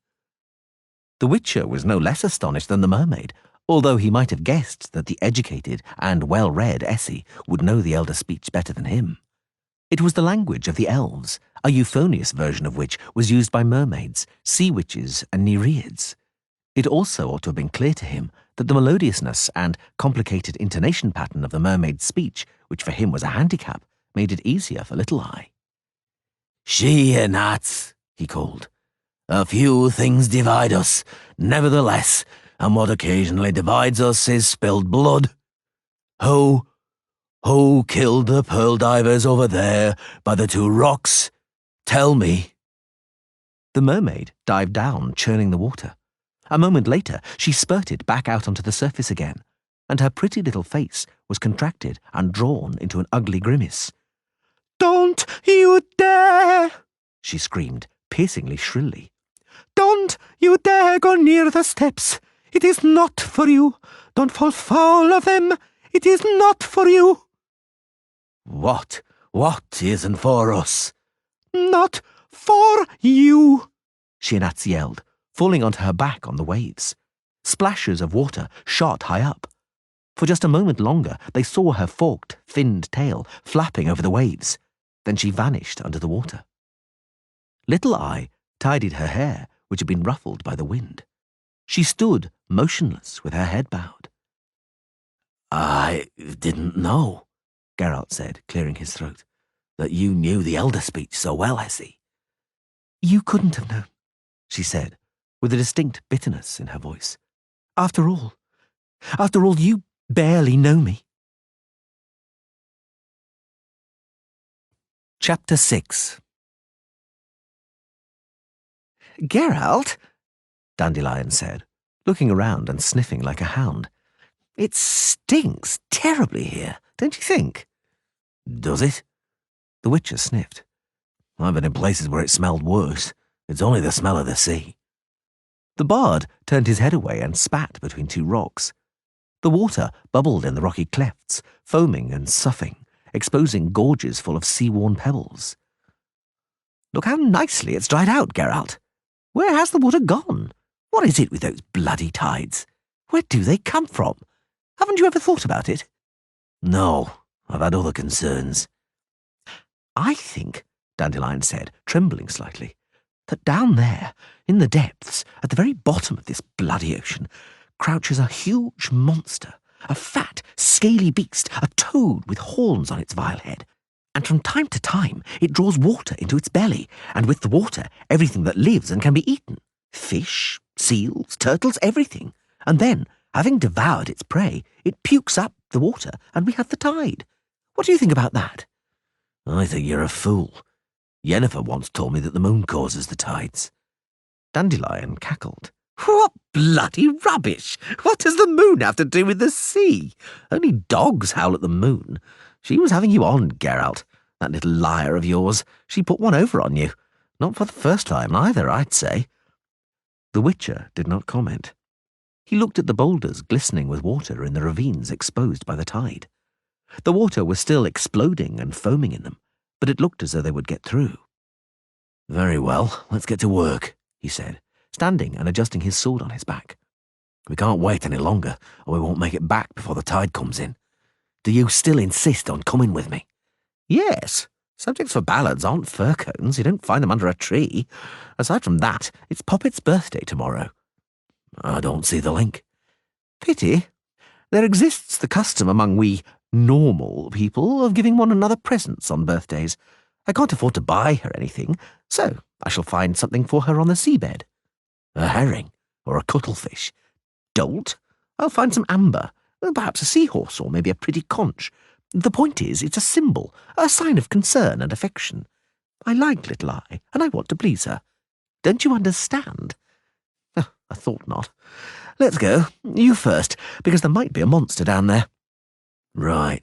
The Witcher was no less astonished than the mermaid, although he might have guessed that the educated and well-read Essie would know the elder speech better than him. It was the language of the elves, a euphonious version of which was used by mermaids, sea witches, and nereids. It also ought to have been clear to him that the melodiousness and complicated intonation pattern of the mermaid's speech, which for him was a handicap, made it easier for Little Eye. "She and Nats," he called. "A few things divide us, nevertheless, and what occasionally divides us is spilled blood. Who killed the pearl divers over there by the two rocks? Tell me." The mermaid dived down, churning the water. A moment later, she spurted back out onto the surface again, and her pretty little face was contracted and drawn into an ugly grimace. "Don't you dare!" she screamed, piercingly shrilly. "Don't you dare go near the steps! It is not for you! Don't fall foul of them! It is not for you!" What isn't for us?" "Not for you!" she and Nats yelled, falling onto her back on the waves. Splashes of water shot high up. For just a moment longer, they saw her forked, finned tail flapping over the waves. Then she vanished under the water. Little Eye tidied her hair, which had been ruffled by the wind. She stood motionless with her head bowed. "I didn't know," Geralt said, clearing his throat, "that you knew the elder speech so well, Essie." "You couldn't have known," she said, with a distinct bitterness in her voice. After all, you barely know me." Chapter 6. "Geralt," Dandelion said, looking around and sniffing like a hound, "it stinks terribly here, don't you think?" "Does it?" The Witcher sniffed. "I've been in places where it smelled worse. It's only the smell of the sea." The bard turned his head away and spat between two rocks. The water bubbled in the rocky clefts, foaming and soughing, exposing gorges full of sea-worn pebbles. "Look how nicely it's dried out, Geralt. Where has the water gone? What is it with those bloody tides? Where do they come from? Haven't you ever thought about it?" "No, I've had other concerns." "I think," Dandelion said, trembling slightly, "that down there, in the depths, at the very bottom of this bloody ocean, crouches a huge monster, a fat, scaly beast, a toad with horns on its vile head. And from time to time it draws water into its belly, and with the water everything that lives and can be eaten. Fish, seals, turtles, everything. And then, having devoured its prey, it pukes up the water, and we have the tide. What do you think about that?" "I think you're a fool. Yennefer once told me that the moon causes the tides." Dandelion cackled. "What bloody rubbish! What does the moon have to do with the sea? Only dogs howl at the moon. She was having you on, Geralt. That little liar of yours. She put one over on you. Not for the first time either, I'd say." The Witcher did not comment. He looked at the boulders glistening with water in the ravines exposed by the tide. The water was still exploding and foaming in them, but it looked as though they would get through. "Very well, let's get to work," he said, standing and adjusting his sword on his back. "We can't wait any longer, or we won't make it back before the tide comes in. Do you still insist on coming with me?" "Yes. Subjects for ballads aren't fir cones. You don't find them under a tree. Aside from that, it's Poppet's birthday tomorrow." "I don't see the link." "Pity. There exists the custom among we normal people of giving one another presents on birthdays. I can't afford to buy her anything, so I shall find something for her on the seabed." "A herring or a cuttlefish?" "Dolt. I'll find some amber, perhaps a seahorse or maybe a pretty conch. The point is, it's a symbol, a sign of concern and affection. I like Little Eye, and I want to please her. Don't you understand?" "Oh, I thought not. Let's go. You first, because there might be a monster down there." "Right."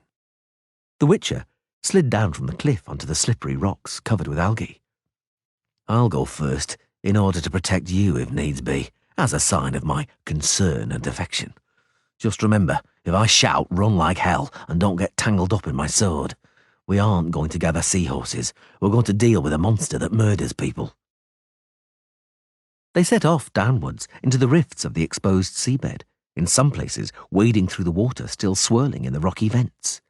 The Witcher slid down from the cliff onto the slippery rocks covered with algae. I'll go first, in order to protect you if needs be, as a sign of my concern and affection. Just remember, if I shout, run like hell and don't get tangled up in my sword. We aren't going to gather seahorses. We're going to deal with a monster that murders people. They set off downwards into the rifts of the exposed seabed, in some places wading through the water still swirling in the rocky vents.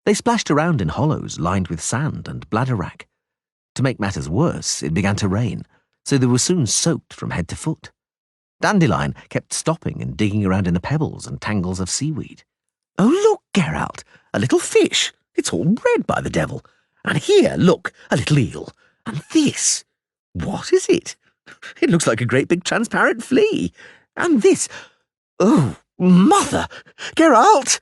They splashed around in hollows lined with sand and bladderwrack. To make matters worse, it began to rain, so they were soon soaked from head to foot. Dandelion kept stopping and digging around in the pebbles and tangles of seaweed. "Oh, look, Geralt, a little fish. It's all red, by the devil. And here, look, a little eel. And this, what is it? It looks like a great big transparent flea. And this, oh, mother, Geralt!"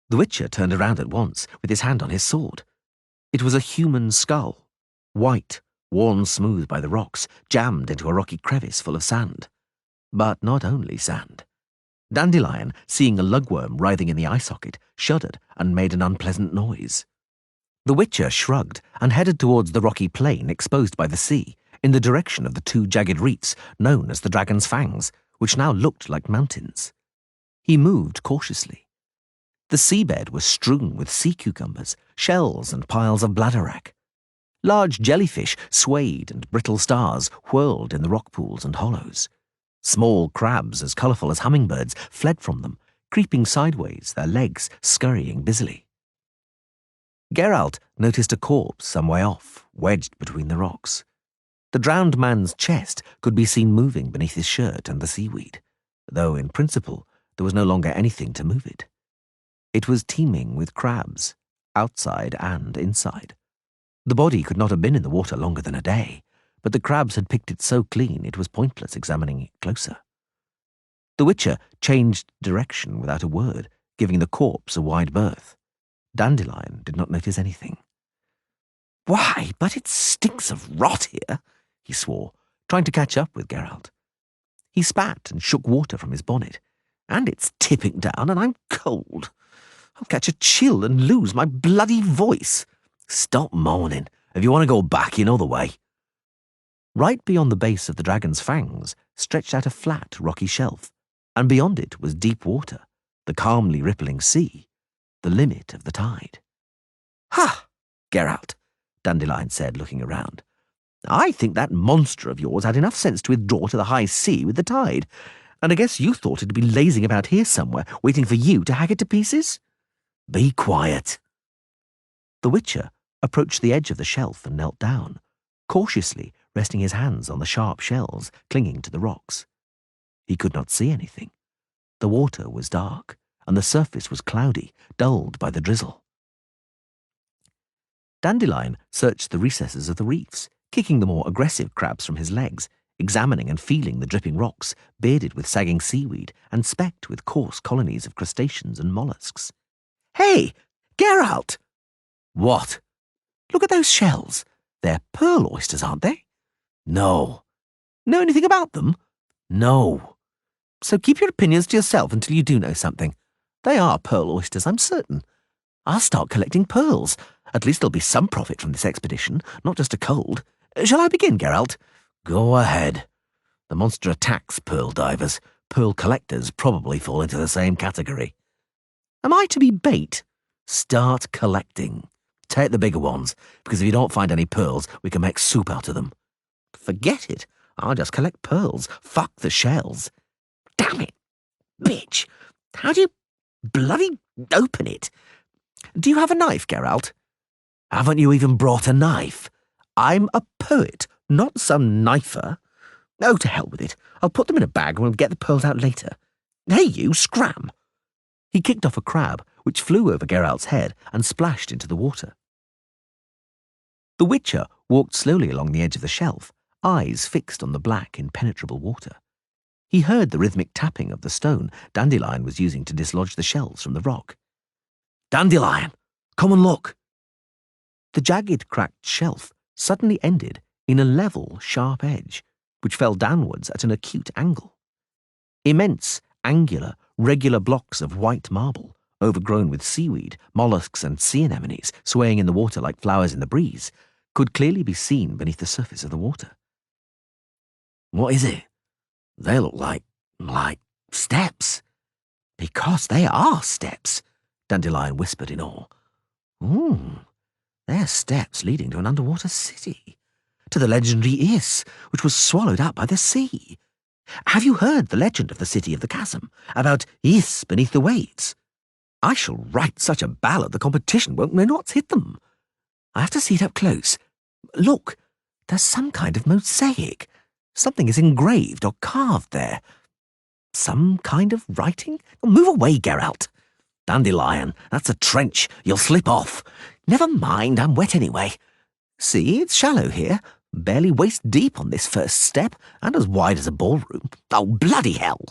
The Witcher turned around at once, with his hand on his sword. It was a human skull, white, worn smooth by the rocks, jammed into a rocky crevice full of sand. But not only sand. Dandelion, seeing a lugworm writhing in the eye socket, shuddered and made an unpleasant noise. The Witcher shrugged and headed towards the rocky plain exposed by the sea, in the direction of the two jagged reefs known as the Dragon's Fangs, which now looked like mountains. He moved cautiously. The seabed was strewn with sea cucumbers, shells and piles of bladderwrack. Large jellyfish swayed and brittle stars whirled in the rock pools and hollows. Small crabs as colourful as hummingbirds fled from them, creeping sideways, their legs scurrying busily. Geralt noticed a corpse some way off, wedged between the rocks. The drowned man's chest could be seen moving beneath his shirt and the seaweed, though in principle there was no longer anything to move it. It was teeming with crabs, outside and inside. The body could not have been in the water longer than a day, but the crabs had picked it so clean it was pointless examining it closer. The Witcher changed direction without a word, giving the corpse a wide berth. Dandelion did not notice anything. "Why, but it stinks of rot here," he swore, trying to catch up with Geralt. He spat and shook water from his bonnet. "And it's tipping down, and I'm cold. I'll catch a chill and lose my bloody voice. Stop moaning. If you want to go back, you know the way." Right beyond the base of the Dragon's Fangs stretched out a flat, rocky shelf, and beyond it was deep water, the calmly rippling sea, the limit of the tide. "Ha, Geralt," Dandelion said, looking around. "I think that monster of yours had enough sense to withdraw to the high sea with the tide, and I guess you thought it'd be lazing about here somewhere, waiting for you to hack it to pieces? Be quiet." The Witcher approached the edge of the shelf and knelt down, cautiously resting his hands on the sharp shells clinging to the rocks. He could not see anything. The water was dark, and the surface was cloudy, dulled by the drizzle. Dandelion searched the recesses of the reefs, kicking the more aggressive crabs from his legs, examining and feeling the dripping rocks, bearded with sagging seaweed and specked with coarse colonies of crustaceans and mollusks. "Hey, Geralt!" "What?" "Look at those shells. They're pearl oysters, aren't they?" "No." "Know anything about them?" "No." "So keep your opinions to yourself until you do know something. They are pearl oysters, I'm certain. I'll start collecting pearls. At least there'll be some profit from this expedition, not just a cold. Shall I begin, Geralt?" "Go ahead. The monster attacks pearl divers. Pearl collectors probably fall into the same category." "Am I to be bait?" "Start collecting. Take the bigger ones, because if you don't find any pearls, we can make soup out of them." "Forget it. I'll just collect pearls. Fuck the shells." "Damn it, bitch. How do you bloody open it? Do you have a knife, Geralt?" "Haven't you even brought a knife?" "I'm a poet, not some knifer. Oh, to hell with it. I'll put them in a bag and we'll get the pearls out later. Hey, you, scram!" He kicked off a crab, which flew over Geralt's head and splashed into the water. The Witcher walked slowly along the edge of the shelf, eyes fixed on the black, impenetrable water. He heard the rhythmic tapping of the stone Dandelion was using to dislodge the shells from the rock. "Dandelion, come and look." The jagged, cracked shelf suddenly ended in a level, sharp edge, which fell downwards at an acute angle. Immense, angular, regular blocks of white marble overgrown with seaweed, mollusks, and sea anemones swaying in the water like flowers in the breeze, could clearly be seen beneath the surface of the water. "What is it? They look like steps." "Because they are steps," Dandelion whispered in awe. They're steps leading to an underwater city, to the legendary Is, which was swallowed up by the sea. Have you heard the legend of the city of the chasm, about Is beneath the waves? I shall write such a ballad the competition won't know what's hit them. I have to see it up close. Look, there's some kind of mosaic. Something is engraved or carved there. Some kind of writing? Move away, Geralt. Dandelion, that's a trench. You'll slip off. Never mind, I'm wet anyway. See, it's shallow here, barely waist deep on this first step, and as wide as a ballroom. Oh, bloody hell!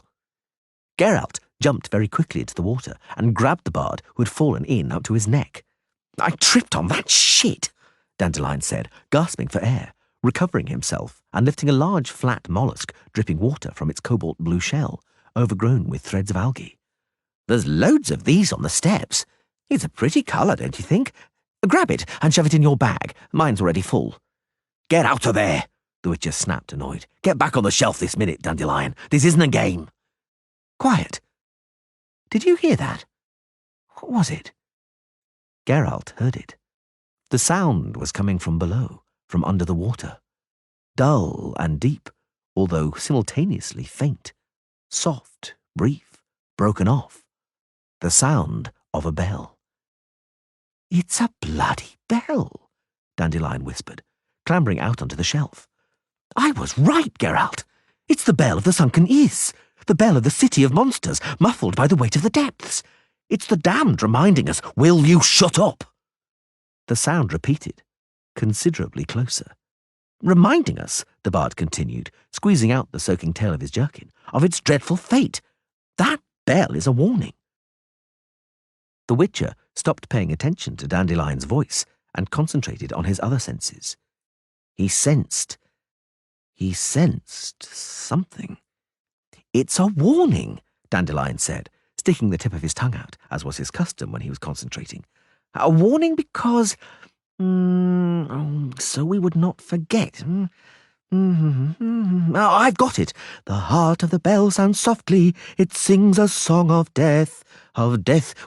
Geralt jumped very quickly into the water and grabbed the bard who had fallen in up to his neck. "I tripped on that shit," Dandelion said, gasping for air, recovering himself and lifting a large flat mollusk dripping water from its cobalt blue shell, overgrown with threads of algae. "There's loads of these on the steps. It's a pretty colour, don't you think? Grab it and shove it in your bag. Mine's already full." "Get out of there," the Witcher snapped, annoyed. "Get back on the shelf this minute, Dandelion. This isn't a game." "Quiet. Did you hear that? What was it?" Geralt heard it. The sound was coming from below, from under the water. Dull and deep, although simultaneously faint. Soft, brief, broken off. The sound of a bell. "It's a bloody bell," Dandelion whispered, clambering out onto the shelf. "I was right, Geralt. It's the bell of the sunken Is, the bell of the city of monsters, muffled by the weight of the depths. It's the damned reminding us, will you shut up?" The sound repeated, considerably closer. "Reminding us," the bard continued, squeezing out the soaking tail of his jerkin, "of its dreadful fate. That bell is a warning." The Witcher stopped paying attention to Dandelion's voice and concentrated on his other senses. He sensed something. "It's a warning," Dandelion said, sticking the tip of his tongue out, as was his custom when he was concentrating. "A warning because... so we would not forget. Oh, I've got it. The heart of the bell sounds softly. It sings a song of death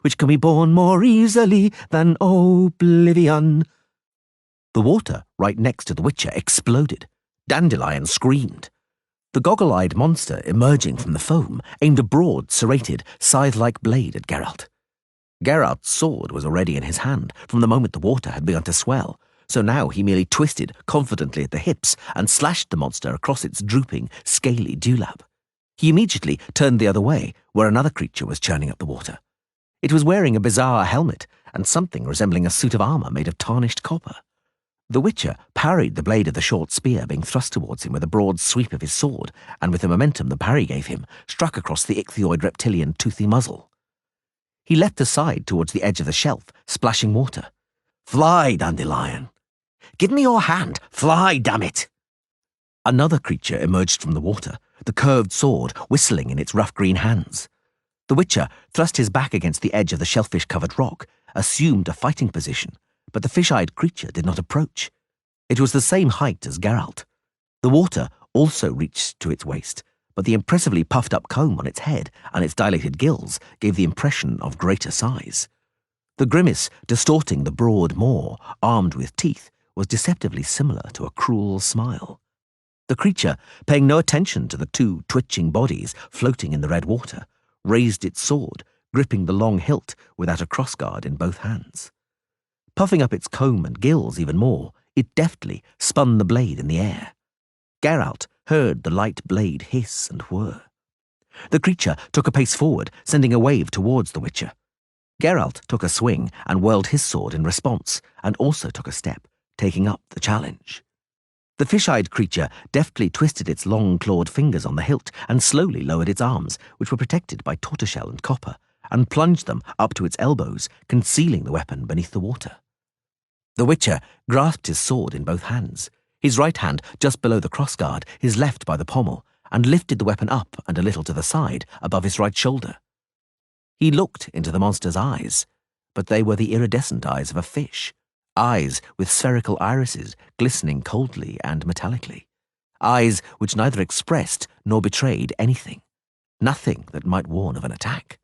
which can be borne more easily than oblivion." The water right next to the Witcher exploded. Dandelion screamed. The goggle-eyed monster emerging from the foam aimed a broad, serrated, scythe-like blade at Geralt. Geralt's sword was already in his hand from the moment the water had begun to swell, so now he merely twisted confidently at the hips and slashed the monster across its drooping, scaly dewlap. He immediately turned the other way, where another creature was churning up the water. It was wearing a bizarre helmet and something resembling a suit of armour made of tarnished copper. The Witcher parried the blade of the short spear being thrust towards him with a broad sweep of his sword, and with the momentum the parry gave him, struck across the ichthyoid reptilian toothy muzzle. He leapt aside towards the edge of the shelf, splashing water. "Fly, Dandelion! Give me your hand! Fly, damn it!" Another creature emerged from the water, the curved sword whistling in its rough green hands. The Witcher thrust his back against the edge of the shellfish-covered rock, assumed a fighting position, but the fish-eyed creature did not approach. It was the same height as Geralt. The water also reached to its waist, but the impressively puffed-up comb on its head and its dilated gills gave the impression of greater size. The grimace distorting the broad maw, armed with teeth, was deceptively similar to a cruel smile. The creature, paying no attention to the two twitching bodies floating in the red water, raised its sword, gripping the long hilt without a crossguard in both hands. Puffing up its comb and gills even more, it deftly spun the blade in the air. Geralt heard the light blade hiss and whir. The creature took a pace forward, sending a wave towards the Witcher. Geralt took a swing and whirled his sword in response, and also took a step, taking up the challenge. The fish-eyed creature deftly twisted its long-clawed fingers on the hilt and slowly lowered its arms, which were protected by tortoiseshell and copper, and plunged them up to its elbows, concealing the weapon beneath the water. The Witcher grasped his sword in both hands, his right hand just below the crossguard, his left by the pommel, and lifted the weapon up and a little to the side, above his right shoulder. He looked into the monster's eyes, but they were the iridescent eyes of a fish, eyes with spherical irises glistening coldly and metallically, eyes which neither expressed nor betrayed anything, nothing that might warn of an attack.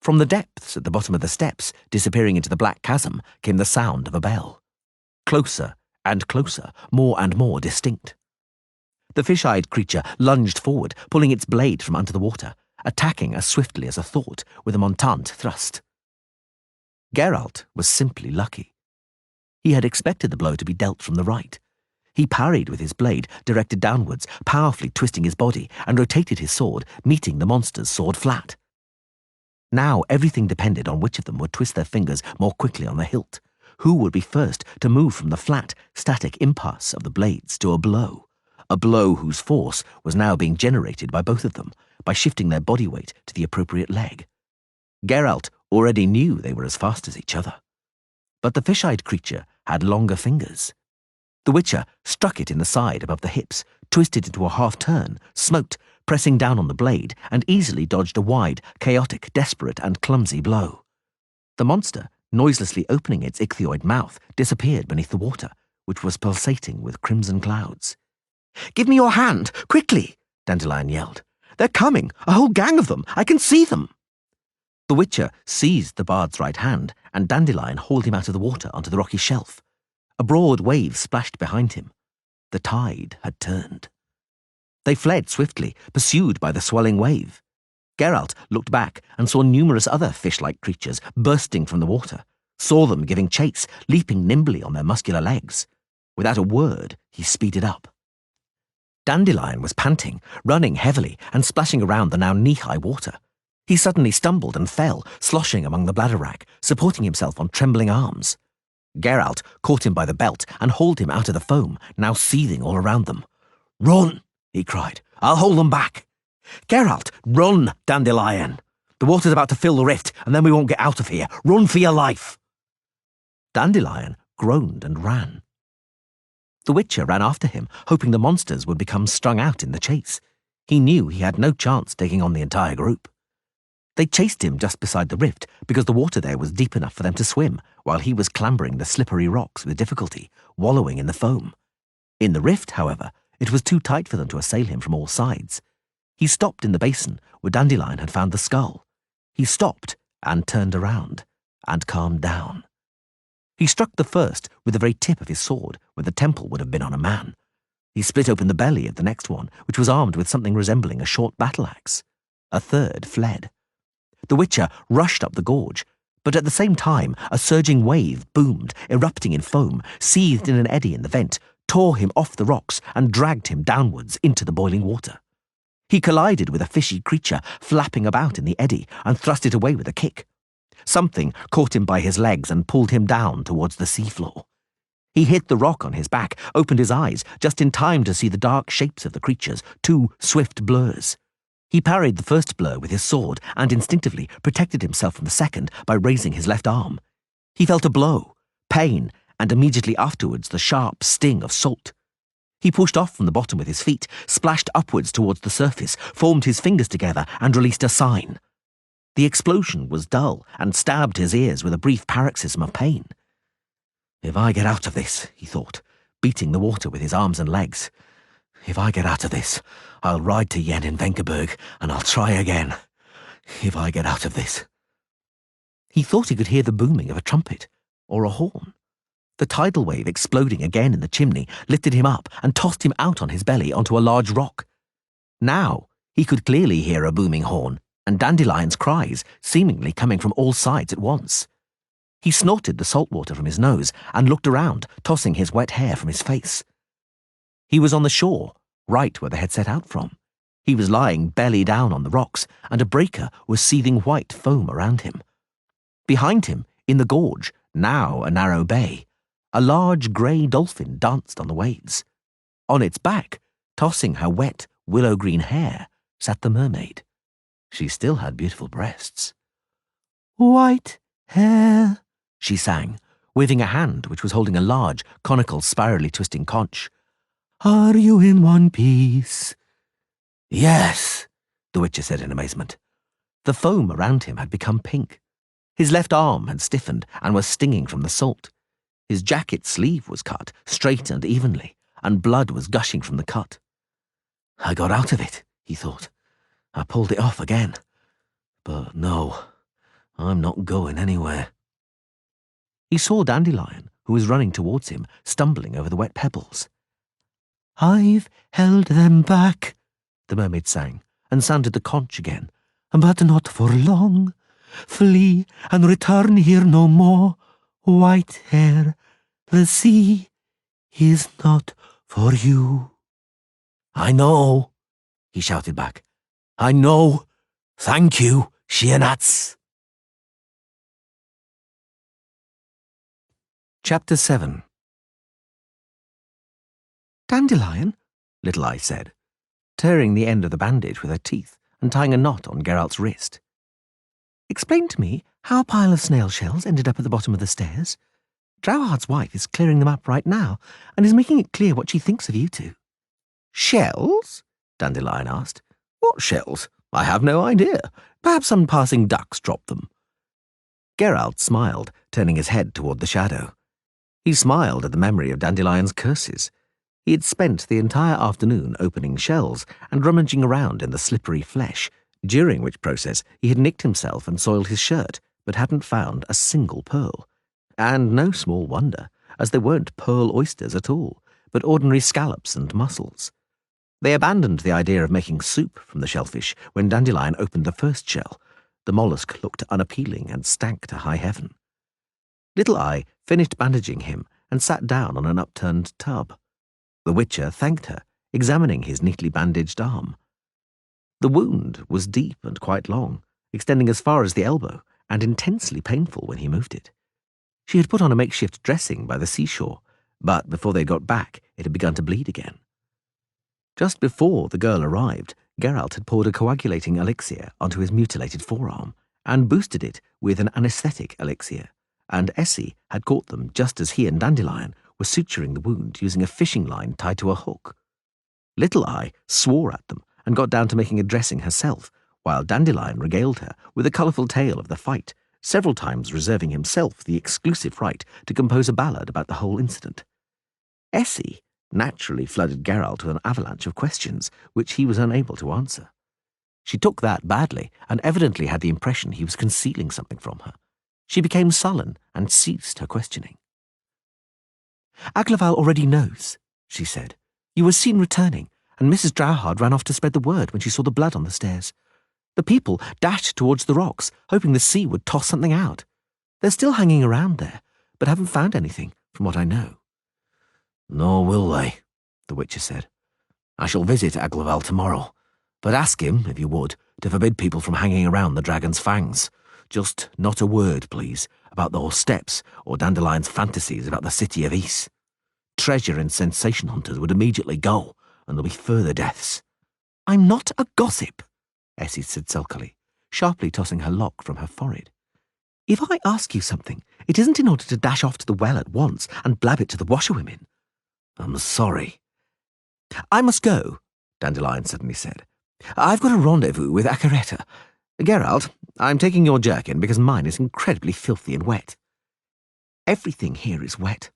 From the depths at the bottom of the steps, disappearing into the black chasm, came the sound of a bell. Closer and closer, more and more distinct. The fish-eyed creature lunged forward, pulling its blade from under the water, attacking as swiftly as a thought with a montant thrust. Geralt was simply lucky. He had expected the blow to be dealt from the right. He parried with his blade, directed downwards, powerfully twisting his body, and rotated his sword, meeting the monster's sword flat. Now everything depended on which of them would twist their fingers more quickly on the hilt, who would be first to move from the flat, static impasse of the blades to a blow whose force was now being generated by both of them, by shifting their body weight to the appropriate leg. Geralt already knew they were as fast as each other. But the fish-eyed creature had longer fingers. The Witcher struck it in the side above the hips, twisted into a half-turn, smote, pressing down on the blade, and easily dodged a wide, chaotic, desperate, and clumsy blow. The monster, noiselessly opening its ichthyoid mouth, disappeared beneath the water, which was pulsating with crimson clouds. "Give me your hand, quickly!" Dandelion yelled. "They're coming, a whole gang of them! I can see them!" The Witcher seized the bard's right hand, and Dandelion hauled him out of the water onto the rocky shelf. A broad wave splashed behind him. The tide had turned. They fled swiftly, pursued by the swelling wave. Geralt looked back and saw numerous other fish-like creatures bursting from the water, saw them giving chase, leaping nimbly on their muscular legs. Without a word, he speeded up. Dandelion was panting, running heavily and splashing around the now knee-high water. He suddenly stumbled and fell, sloshing among the bladder wrack, supporting himself on trembling arms. Geralt caught him by the belt and hauled him out of the foam, now seething all around them. "Run!" he cried. "I'll hold them back." "Geralt, run, Dandelion! The water's about to fill the rift, and then we won't get out of here. Run for your life!" Dandelion groaned and ran. The Witcher ran after him, hoping the monsters would become strung out in the chase. He knew he had no chance taking on the entire group. They chased him just beside the rift because the water there was deep enough for them to swim, while he was clambering the slippery rocks with difficulty, wallowing in the foam. In the rift, however, it was too tight for them to assail him from all sides. He stopped in the basin where Dandelion had found the skull. He stopped and turned around and calmed down. He struck the first with the very tip of his sword where the temple would have been on a man. He split open the belly of the next one, which was armed with something resembling a short battle-axe. A third fled. The Witcher rushed up the gorge, but at the same time a surging wave boomed, erupting in foam, seethed in an eddy in the vent, tore him off the rocks and dragged him downwards into the boiling water. He collided with a fishy creature flapping about in the eddy and thrust it away with a kick. Something caught him by his legs and pulled him down towards the seafloor. He hit the rock on his back, opened his eyes, just in time to see the dark shapes of the creatures, two swift blurs. He parried the first blow with his sword and instinctively protected himself from the second by raising his left arm. He felt a blow, pain, and immediately afterwards the sharp sting of salt. He pushed off from the bottom with his feet, splashed upwards towards the surface, formed his fingers together and released a sign. The explosion was dull and stabbed his ears with a brief paroxysm of pain. "If I get out of this," he thought, beating the water with his arms and legs, "if I get out of this, I'll ride to Yen in Vengerberg and I'll try again. If I get out of this." He thought he could hear the booming of a trumpet or a horn. The tidal wave exploding again in the chimney lifted him up and tossed him out on his belly onto a large rock. Now he could clearly hear a booming horn and Dandelion's cries, seemingly coming from all sides at once. He snorted the salt water from his nose and looked around, tossing his wet hair from his face. He was on the shore, right where they had set out from. He was lying belly down on the rocks, and a breaker was seething white foam around him. Behind him, in the gorge, now a narrow bay, a large grey dolphin danced on the waves. On its back, tossing her wet, willow-green hair, sat the mermaid. She still had beautiful breasts. "White hair," she sang, waving a hand which was holding a large, conical, spirally twisting conch. "Are you in one piece?" "Yes," the Witcher said in amazement. The foam around him had become pink. His left arm had stiffened and was stinging from the salt. His jacket sleeve was cut, straight and evenly, and blood was gushing from the cut. I got out of it, he thought. I pulled it off again. But no, I'm not going anywhere. He saw Dandelion, who was running towards him, stumbling over the wet pebbles. I've held them back, the mermaid sang, and sounded the conch again, but not for long. Flee and return here no more. White hair, the sea is not for you. I know, he shouted back. I know. Thank you, Sheanats. Chapter 7. Dandelion, Little Eye said, tearing the end of the bandage with her teeth and tying a knot on Geralt's wrist. Explain to me how a pile of snail shells ended up at the bottom of the stairs. Draughard's wife is clearing them up right now and is making it clear what she thinks of you two. Shells? Dandelion asked. What shells? I have no idea. Perhaps some passing ducks dropped them. Geralt smiled, turning his head toward the shadow. He smiled at the memory of Dandelion's curses. He had spent the entire afternoon opening shells and rummaging around in the slippery flesh, during which process he had nicked himself and soiled his shirt, but hadn't found a single pearl. And no small wonder, as they weren't pearl oysters at all, but ordinary scallops and mussels. They abandoned the idea of making soup from the shellfish when Dandelion opened the first shell. The mollusk looked unappealing and stank to high heaven. Little Eye finished bandaging him and sat down on an upturned tub. The Witcher thanked her, examining his neatly bandaged arm. The wound was deep and quite long, extending as far as the elbow, and intensely painful when he moved it. She had put on a makeshift dressing by the seashore, but before they got back, it had begun to bleed again. Just before the girl arrived, Geralt had poured a coagulating elixir onto his mutilated forearm and boosted it with an anaesthetic elixir, and Essie had caught them just as he and Dandelion were suturing the wound using a fishing line tied to a hook. Little Eye swore at them and got down to making a dressing herself, while Dandelion regaled her with a colourful tale of the fight, several times reserving himself the exclusive right to compose a ballad about the whole incident. Essie naturally flooded Geralt with an avalanche of questions, which he was unable to answer. She took that badly, and evidently had the impression he was concealing something from her. She became sullen and ceased her questioning. Aglaval already knows, she said. You were seen returning, and Mrs. Draughard ran off to spread the word when she saw the blood on the stairs. The people dashed towards the rocks, hoping the sea would toss something out. They're still hanging around there, but haven't found anything, from what I know. Nor will they, the Witcher said. I shall visit Aglaval tomorrow, but ask him, if you would, to forbid people from hanging around the dragon's fangs. Just not a word, please, about those steps or Dandelion's fantasies about the city of Ys. Treasure and sensation hunters would immediately go, and there'll be further deaths. I'm not a gossip, Essie said sulkily, sharply tossing her lock from her forehead. If I ask you something, it isn't in order to dash off to the well at once and blab it to the washerwomen. I'm sorry. I must go, Dandelion suddenly said. I've got a rendezvous with Acaretta. Geralt, I'm taking your jerkin because mine is incredibly filthy and wet. Everything here is wet,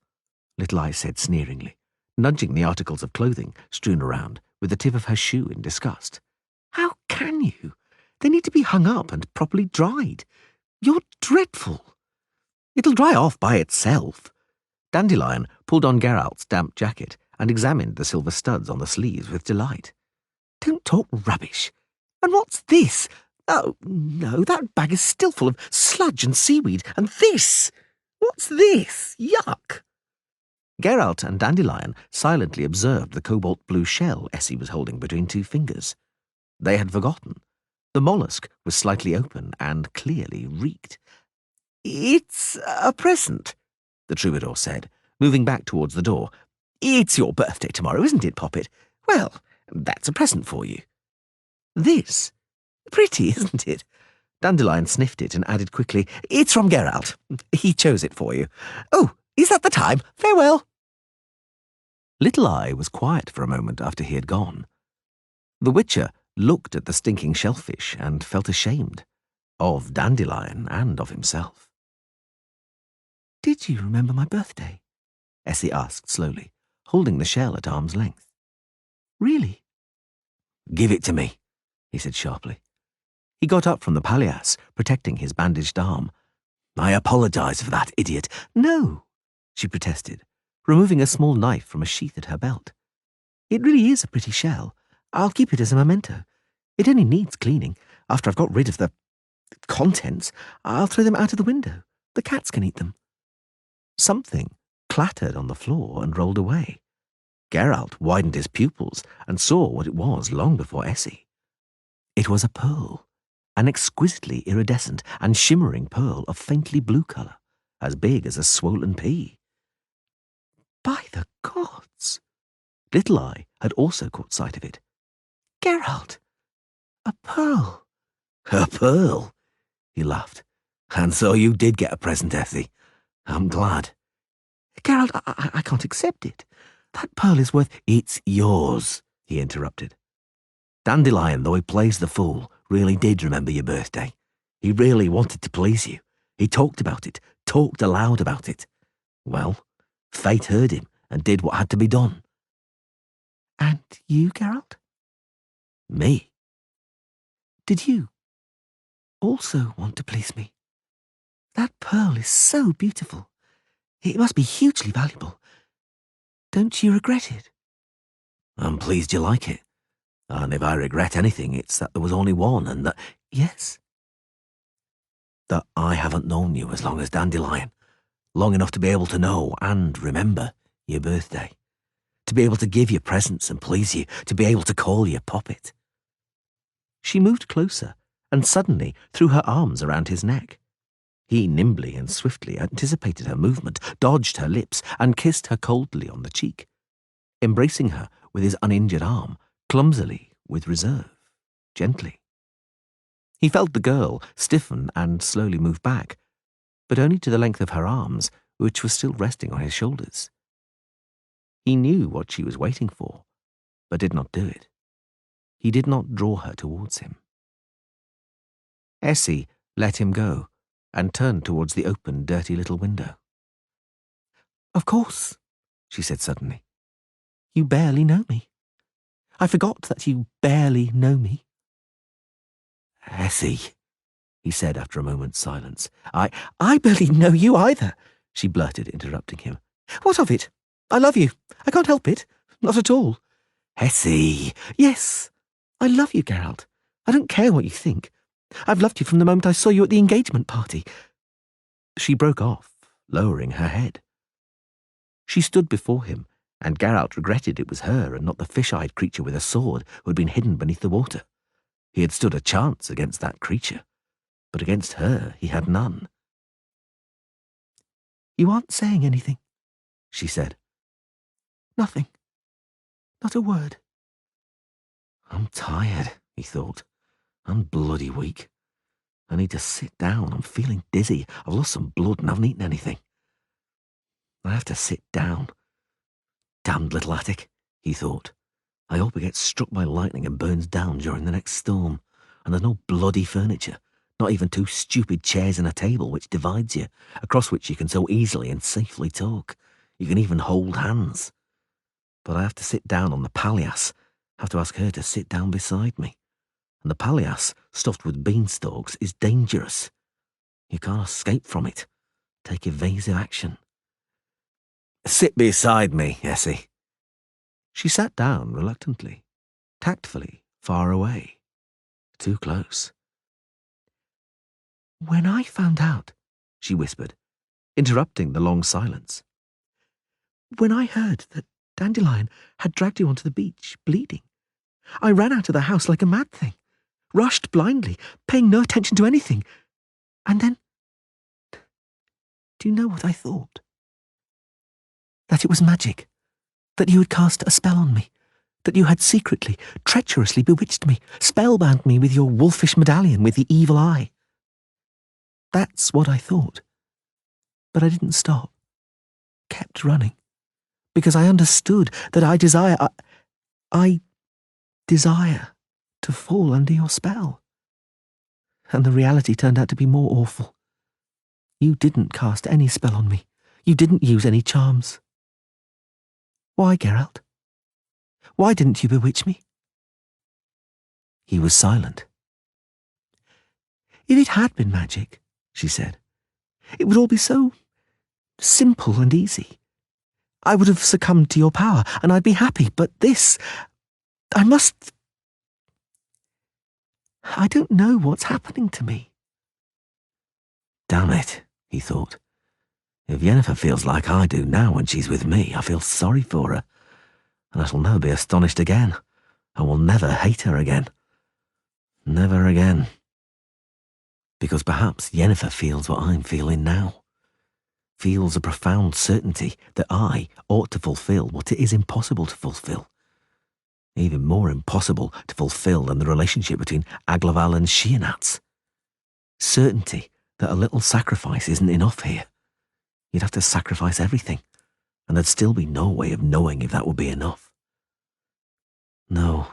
Little Eye said sneeringly, nudging the articles of clothing strewn around with the tip of her shoe in disgust. How can you? They need to be hung up and properly dried. You're dreadful. It'll dry off by itself. Dandelion pulled on Geralt's damp jacket and examined the silver studs on the sleeves with delight. Don't talk rubbish. And what's this? Oh, no, that bag is still full of sludge and seaweed. And this? What's this? Yuck! Geralt and Dandelion silently observed the cobalt blue shell Essie was holding between two fingers. They had forgotten. The mollusk was slightly open and clearly reeked. It's a present, the troubadour said, moving back towards the door. It's your birthday tomorrow, isn't it, Poppet? Well, that's a present for you. This? Pretty, isn't it? Dandelion sniffed it and added quickly, It's from Geralt. He chose it for you. Oh, is that the time? Farewell. Little Eye was quiet for a moment after he had gone. The Witcher looked at the stinking shellfish and felt ashamed. of Dandelion and of himself. Did you remember my birthday? Essie asked slowly, holding the shell at arm's length. Really? Give it to me, he said sharply. He got up from the palliasse, protecting his bandaged arm. I apologize for that, idiot. No, she protested, removing a small knife from a sheath at her belt. It really is a pretty shell. I'll keep it as a memento. It only needs cleaning. After I've got rid of the contents, I'll throw them out of the window. The cats can eat them. Something clattered on the floor and rolled away. Geralt widened his pupils and saw what it was long before Essie. It was a pearl, an exquisitely iridescent and shimmering pearl of faintly blue colour, as big as a swollen pea. By the gods! Little Eye had also caught sight of it. Geralt! A pearl! A pearl! He laughed. And so you did get a present, Essie. I'm glad. Geralt, I can't accept it. That pearl is worth— It's yours, he interrupted. Dandelion, though he plays the fool, really did remember your birthday. He really wanted to please you. He talked about it, talked aloud about it. Well, fate heard him and did what had to be done. And you, Geralt? Me? Did you also want to please me? That pearl is so beautiful. It must be hugely valuable. Don't you regret it? I'm pleased you like it. And if I regret anything, it's that there was only one and that— Yes? That I haven't known you as long as Dandelion. Long enough to be able to know and remember your birthday. To be able to give you presents and please you. To be able to call you Poppet. She moved closer and suddenly threw her arms around his neck. He nimbly and swiftly anticipated her movement, dodged her lips, and kissed her coldly on the cheek, embracing her with his uninjured arm, clumsily, with reserve, gently. He felt the girl stiffen and slowly move back, but only to the length of her arms, which were still resting on his shoulders. He knew what she was waiting for, but did not do it. He did not draw her towards him. Essie let him go and turned towards the open, dirty little window. Of course, she said suddenly. You barely know me. I forgot that you barely know me. Essie, he said after a moment's silence. I barely know you either, she blurted, interrupting him. What of it? I love you. I can't help it. Not at all. Essie. Yes, I love you, Geralt. I don't care what you think. I've loved you from the moment I saw you at the engagement party. She broke off, lowering her head. She stood before him, and Geralt regretted it was her and not the fish-eyed creature with a sword who had been hidden beneath the water. He had stood a chance against that creature, but against her he had none. You aren't saying anything, she said. Nothing. Not a word. I'm tired, he thought. I'm bloody weak. I need to sit down. I'm feeling dizzy. I've lost some blood and haven't eaten anything. I have to sit down. Damned little attic, he thought. I hope it gets struck by lightning and burns down during the next storm. And there's no bloody furniture, not even two stupid chairs and a table which divides you, across which you can so easily and safely talk. You can even hold hands. But I have to sit down on the palliasse, have to ask her to sit down beside me. And the palliasse, stuffed with beanstalks, is dangerous. You can't escape from it. Take evasive action. Sit beside me, Essie. She sat down reluctantly, tactfully, far away. Too close. When I found out, she whispered, interrupting the long silence. When I heard that Dandelion had dragged you onto the beach, bleeding, I ran out of the house like a mad thing, rushed blindly, paying no attention to anything. And then, do you know what I thought? That it was magic, that you had cast a spell on me, that you had secretly, treacherously bewitched me, spellbound me with your wolfish medallion with the evil eye. That's what I thought. But I didn't stop, kept running, because I understood that I desire to fall under your spell. And the reality turned out to be more awful. You didn't cast any spell on me. You didn't use any charms. Why, Geralt? Why didn't you bewitch me? He was silent. If it had been magic, she said, it would all be so simple and easy. I would have succumbed to your power, and I'd be happy, but this... I don't know what's happening to me. Damn it, he thought. If Yennefer feels like I do now when she's with me, I feel sorry for her, and I shall never be astonished again. I will never hate her again. Never again. Because perhaps Yennefer feels what I'm feeling now. Feels a profound certainty that I ought to fulfill what it is impossible to fulfill. Even more impossible to fulfill than the relationship between Aglaval and Sheernats. Certainty that a little sacrifice isn't enough here. You'd have to sacrifice everything, and there'd still be no way of knowing if that would be enough. No,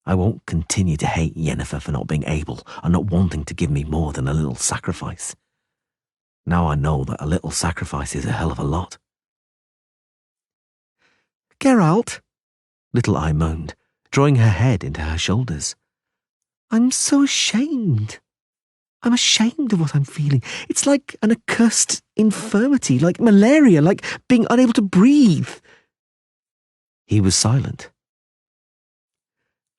I won't continue to hate Yennefer for not being able and not wanting to give me more than a little sacrifice. Now I know that a little sacrifice is a hell of a lot. Geralt, Little Eye moaned, drawing her head into her shoulders. I'm so ashamed. I'm ashamed of what I'm feeling. It's like an accursed infirmity, like malaria, like being unable to breathe. He was silent.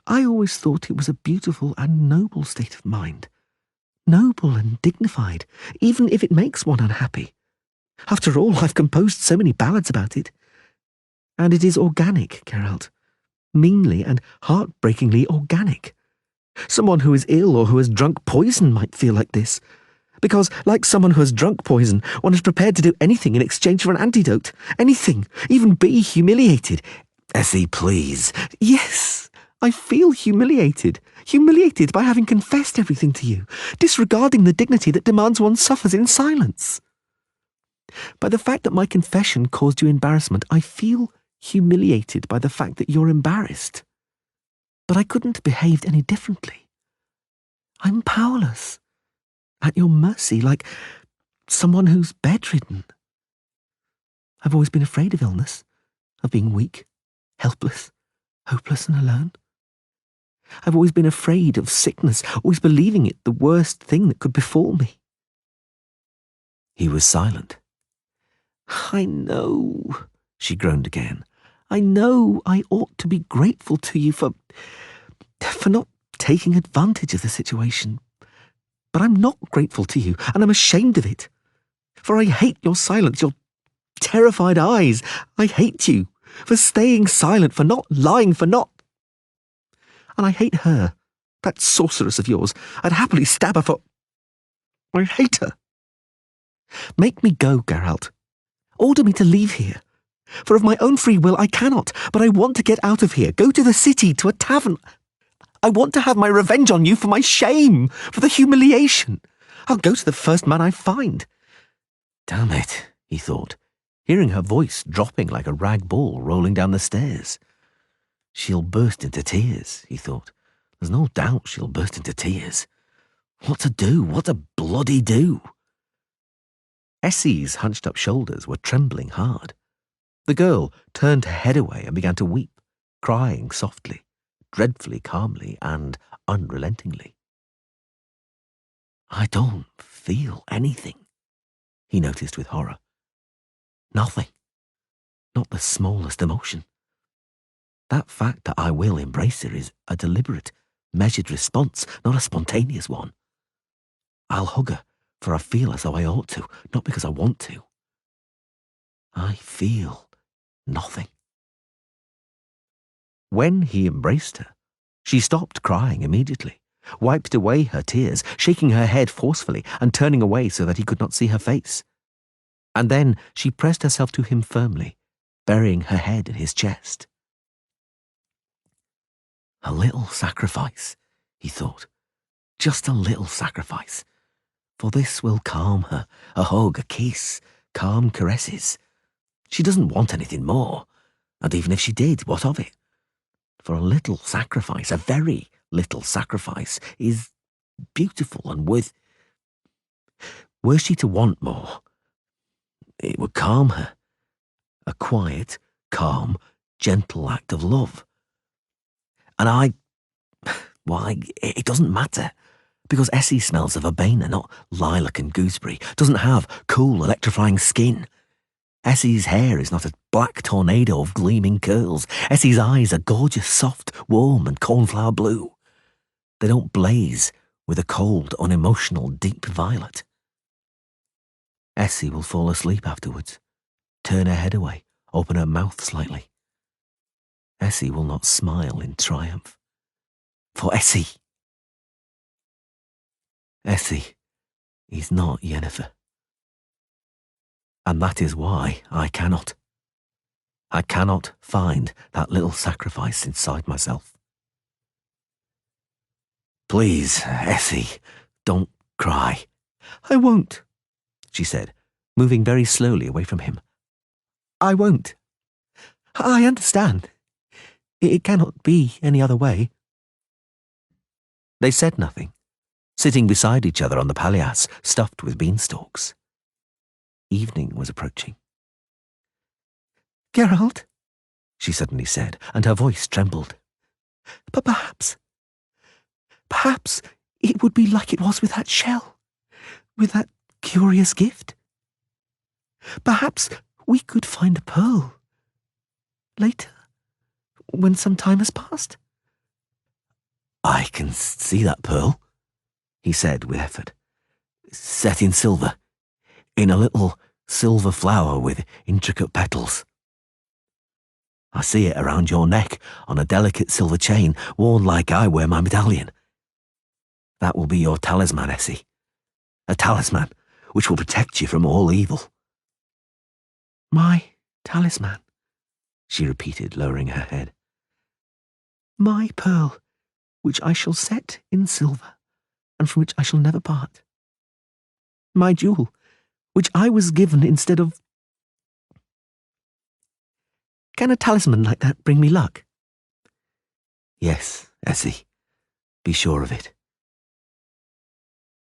I always thought it was a beautiful and noble state of mind. Noble and dignified, even if it makes one unhappy. After all, I've composed so many ballads about it. And it is organic, Geralt. Meanly and heartbreakingly organic. Someone who is ill or who has drunk poison might feel like this. Because, like someone who has drunk poison, one is prepared to do anything in exchange for an antidote. Anything. Even be humiliated. Essie, please. Yes, I feel humiliated. Humiliated by having confessed everything to you, disregarding the dignity that demands one suffers in silence. By the fact that my confession caused you embarrassment, I feel humiliated by the fact that you're embarrassed. But I couldn't have behaved any differently. I'm powerless, at your mercy, like someone who's bedridden. I've always been afraid of illness, of being weak, helpless, hopeless and alone. I've always been afraid of sickness, always believing it the worst thing that could befall me. He was silent. I know, she groaned again. I know I ought to be grateful to you for not taking advantage of the situation. But I'm not grateful to you, and I'm ashamed of it. For I hate your silence, your terrified eyes. I hate you for staying silent, for not lying, for not... And I hate her, that sorceress of yours. I'd happily stab her for... I hate her. Make me go, Geralt. Order me to leave here. For of my own free will I cannot, but I want to get out of here, go to the city, to a tavern. I want to have my revenge on you for my shame, for the humiliation. I'll go to the first man I find. Damn it, he thought, hearing her voice dropping like a rag ball rolling down the stairs. She'll burst into tears, he thought. There's no doubt she'll burst into tears. What to do? What to bloody do? Essie's hunched-up shoulders were trembling hard. The girl turned her head away and began to weep, crying softly, dreadfully calmly and unrelentingly. I don't feel anything, he noticed with horror. Nothing. Not the smallest emotion. That fact that I will embrace her is a deliberate, measured response, not a spontaneous one. I'll hug her, for I feel as though I ought to, not because I want to. I feel nothing. When he embraced her, she stopped crying immediately, wiped away her tears, shaking her head forcefully and turning away so that he could not see her face. And then she pressed herself to him firmly, burying her head in his chest. A little sacrifice, he thought. Just a little sacrifice. For this will calm her. A hug, a kiss, calm caresses. She doesn't want anything more. And even if she did, what of it? For a little sacrifice, a very little sacrifice, is beautiful and were she to want more, it would calm her. A quiet, calm, gentle act of love. And why, it doesn't matter, because Essie smells of verbena, not lilac and gooseberry, doesn't have cool, electrifying skin. Essie's hair is not a black tornado of gleaming curls. Essie's eyes are gorgeous, soft, warm, and cornflower blue. They don't blaze with a cold, unemotional, deep violet. Essie will fall asleep afterwards, turn her head away, open her mouth slightly. Essie will not smile in triumph. For Essie is not Yennefer. And that is why I cannot find that little sacrifice inside myself. Please, Essie, don't cry. I won't, she said, moving very slowly away from him. I won't. I understand. It cannot be any other way. They said nothing, sitting beside each other on the palliasse stuffed with beanstalks. Evening was approaching. Geralt, she suddenly said, and her voice trembled. But perhaps it would be like it was with that shell, with that curious gift. Perhaps we could find a pearl. Later, when some time has passed. I can see that pearl, he said with effort, set in silver, in a little silver flower with intricate petals. I see it around your neck on a delicate silver chain worn like I wear my medallion. That will be your talisman, Essie. A talisman which will protect you from all evil. My talisman, she repeated, lowering her head. My pearl, which I shall set in silver, and from which I shall never part. My jewel, which I was given instead of... Can a talisman like that bring me luck? Yes, Essie, be sure of it.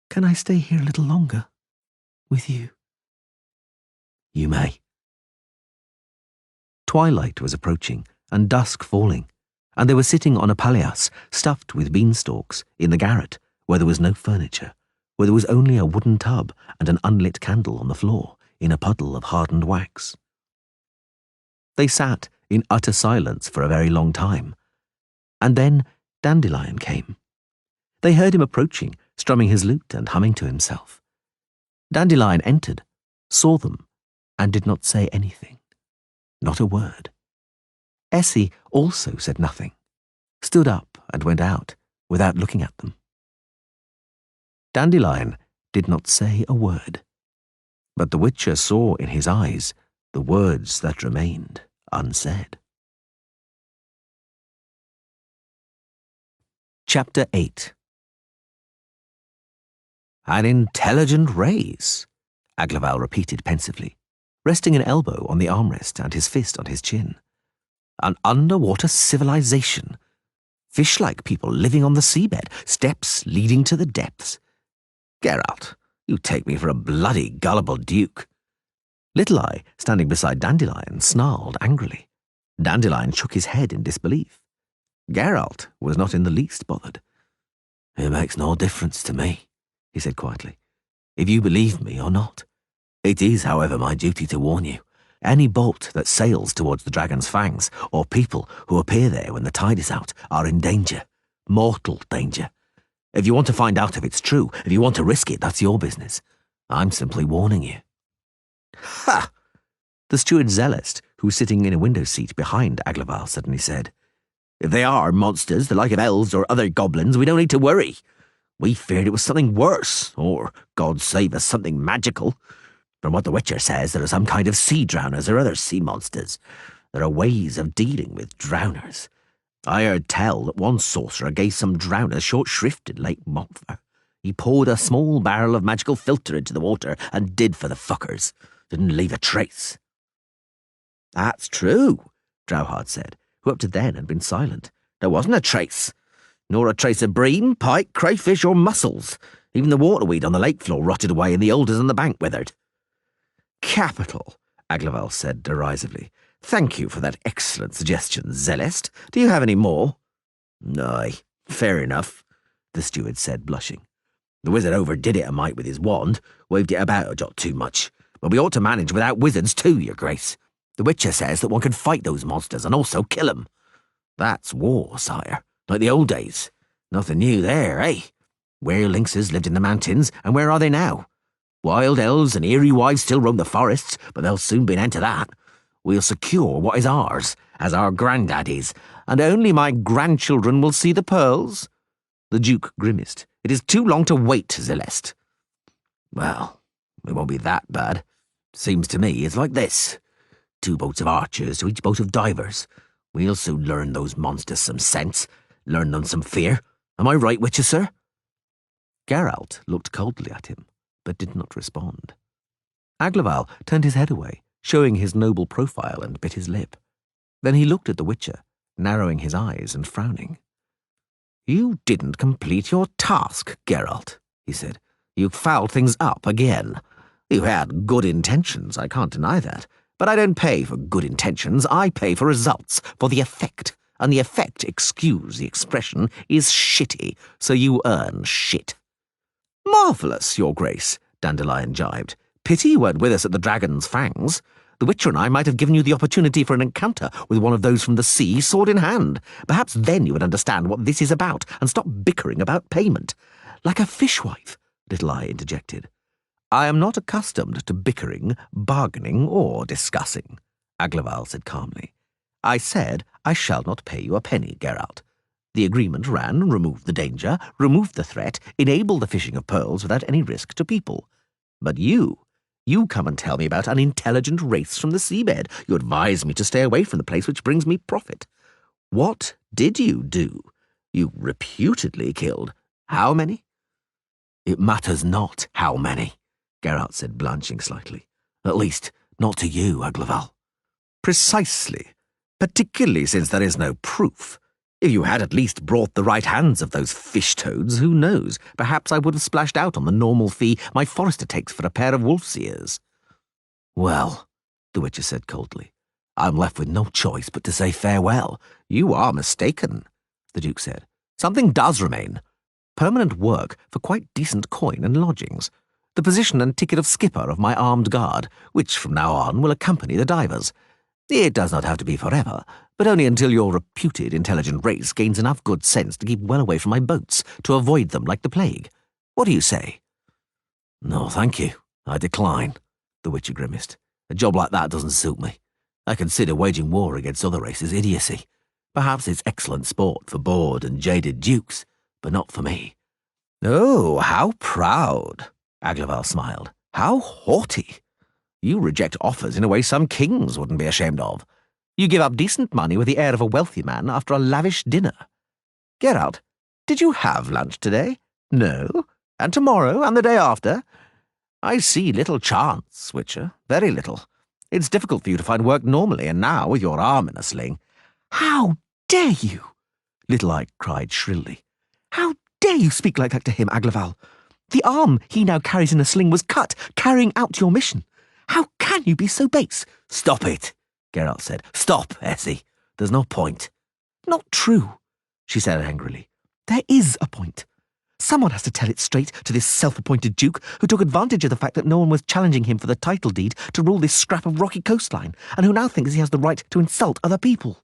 Can I stay here a little longer, with you? You may. Twilight was approaching, and dusk falling, and they were sitting on a palliasse stuffed with beanstalks in the garret, where there was no furniture, where there was only a wooden tub and an unlit candle on the floor in a puddle of hardened wax. They sat in utter silence for a very long time, and then Dandelion came. They heard him approaching, strumming his lute and humming to himself. Dandelion entered, saw them, and did not say anything. Not a word. Essie also said nothing, stood up and went out without looking at them. Dandelion did not say a word, but the Witcher saw in his eyes the words that remained unsaid. Chapter 8. An intelligent race, Aglaval repeated pensively, resting an elbow on the armrest and his fist on his chin. An underwater civilization. Fish-like people living on the seabed, steps leading to the depths. Geralt, you take me for a bloody gullible duke. Little Eye, standing beside Dandelion, snarled angrily. Dandelion shook his head in disbelief. Geralt was not in the least bothered. It makes no difference to me, he said quietly, if you believe me or not. It is, however, my duty to warn you. Any boat that sails towards the Dragon's Fangs, or people who appear there when the tide is out, are in danger. Mortal danger. If you want to find out if it's true, if you want to risk it, that's your business. I'm simply warning you. Ha! The steward Zelest, who was sitting in a window seat behind Aglaval, suddenly said, If they are monsters, the like of elves or other goblins, we don't need to worry. We feared it was something worse, or, God save us, something magical. From what the Witcher says, there are some kind of sea drowners or other sea monsters. There are ways of dealing with drowners. I heard tell that one sorcerer gave some drowners short shrift in Lake Montfort. He poured a small barrel of magical filter into the water and did for the fuckers. Didn't leave a trace. That's true, Drowhard said, who up to then had been silent. There wasn't a trace. Nor a trace of bream, pike, crayfish, or mussels. Even the waterweed on the lake floor rotted away and the alders on the bank withered. Capital, Aglaval said derisively. Thank you for that excellent suggestion, Zelest. Do you have any more? Aye, fair enough, the steward said, blushing. The wizard overdid it a mite with his wand, waved it about a jot too much. But we ought to manage without wizards too, your grace. The Witcher says that one can fight those monsters and also kill 'em. That's war, sire, like the old days. Nothing new there, eh? Were lynxes lived in the mountains, and where are they now? Wild elves and eerie wives still roam the forests, but there'll soon be an end to that. We'll secure what is ours, as our granddaddies, and only my grandchildren will see the pearls. The Duke grimaced. It is too long to wait, Zelest. Well, it won't be that bad. Seems to me it's like this. 2 boats of archers to each boat of divers. We'll soon learn those monsters some sense, learn them some fear. Am I right, Witcher, sir? Geralt looked coldly at him, but did not respond. Aglaval turned his head away, showing his noble profile, and bit his lip. Then he looked at the Witcher, narrowing his eyes and frowning. You didn't complete your task, Geralt, he said. You fouled things up again. You had good intentions, I can't deny that. But I don't pay for good intentions, I pay for results, for the effect. And the effect, excuse the expression, is shitty, so you earn shit. Marvellous, your grace, Dandelion jibed. Pity you weren't with us at the Dragon's Fangs. The Witcher and I might have given you the opportunity for an encounter with one of those from the sea, sword in hand. Perhaps then you would understand what this is about and stop bickering about payment. Like a fishwife, Little Eye interjected. I am not accustomed to bickering, bargaining, or discussing, Aglaval said calmly. I said I shall not pay you a penny, Geralt. The agreement ran, remove the danger, remove the threat, enable the fishing of pearls without any risk to people. But you come and tell me about an intelligent race from the seabed. You advise me to stay away from the place which brings me profit. What did you do? You reputedly killed how many? It matters not how many, Geralt said, blanching slightly. At least, not to you, Aglaval. Precisely, particularly since there is no proof. If you had at least brought the right hands of those fish-toads, who knows? Perhaps I would have splashed out on the normal fee my forester takes for a pair of wolf's ears. Well, the Witcher said coldly, I'm left with no choice but to say farewell. You are mistaken, the Duke said. Something does remain. Permanent work for quite decent coin and lodgings. The position and ticket of skipper of my armed guard, which from now on will accompany the divers. It does not have to be forever, but only until your reputed intelligent race gains enough good sense to keep well away from my boats, to avoid them like the plague. What do you say? No, thank you. I decline, the Witcher grimaced. A job like that doesn't suit me. I consider waging war against other races idiocy. Perhaps it's excellent sport for bored and jaded dukes, but not for me. Oh, how proud, Aglaval smiled. How haughty. You reject offers in a way some kings wouldn't be ashamed of. You give up decent money with the air of a wealthy man after a lavish dinner. Geralt, did you have lunch today? No? And tomorrow and the day after? I see little chance, Witcher, very little. It's difficult for you to find work normally, and now, with your arm in a sling. How dare you? Little Eye cried shrilly. How dare you speak like that to him, Aglaval? The arm he now carries in a sling was cut, carrying out your mission. How can you be so base? Stop it, Geralt said. Stop, Essie. There's no point. Not true, she said angrily. There is a point. Someone has to tell it straight to this self-appointed duke who took advantage of the fact that no one was challenging him for the title deed to rule this scrap of rocky coastline, and who now thinks he has the right to insult other people.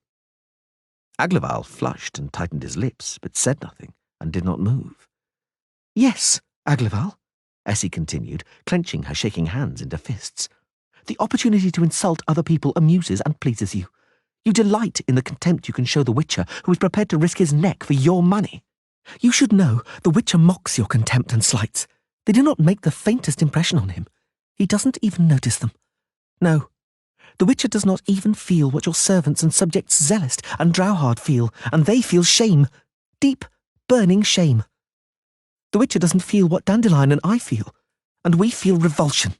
Aglaval flushed and tightened his lips, but said nothing, and did not move. Yes, Aglaval, Essie continued, clenching her shaking hands into fists. The opportunity to insult other people amuses and pleases you. You delight in the contempt you can show the Witcher who is prepared to risk his neck for your money. You should know the Witcher mocks your contempt and slights. They do not make the faintest impression on him. He doesn't even notice them. No, the Witcher does not even feel what your servants and subjects Zelest and Drowhard feel, and they feel shame. Deep, burning shame. The Witcher doesn't feel what Dandelion and I feel, and we feel revulsion.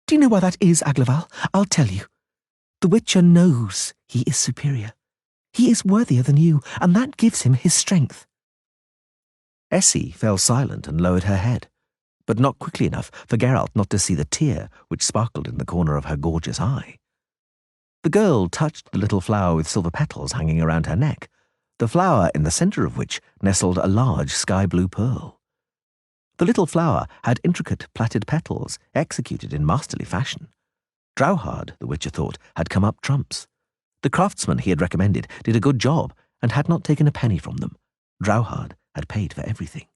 Do you know why that is, Aglaval? I'll tell you. The Witcher knows he is superior. He is worthier than you, and that gives him his strength. Essie fell silent and lowered her head, but not quickly enough for Geralt not to see the tear which sparkled in the corner of her gorgeous eye. The girl touched the little flower with silver petals hanging around her neck, the flower in the centre of which nestled a large sky-blue pearl. The little flower had intricate plaited petals executed in masterly fashion. Drauhard, the Witcher thought, had come up trumps. The craftsman he had recommended did a good job and had not taken a penny from them. Drauhard had paid for everything.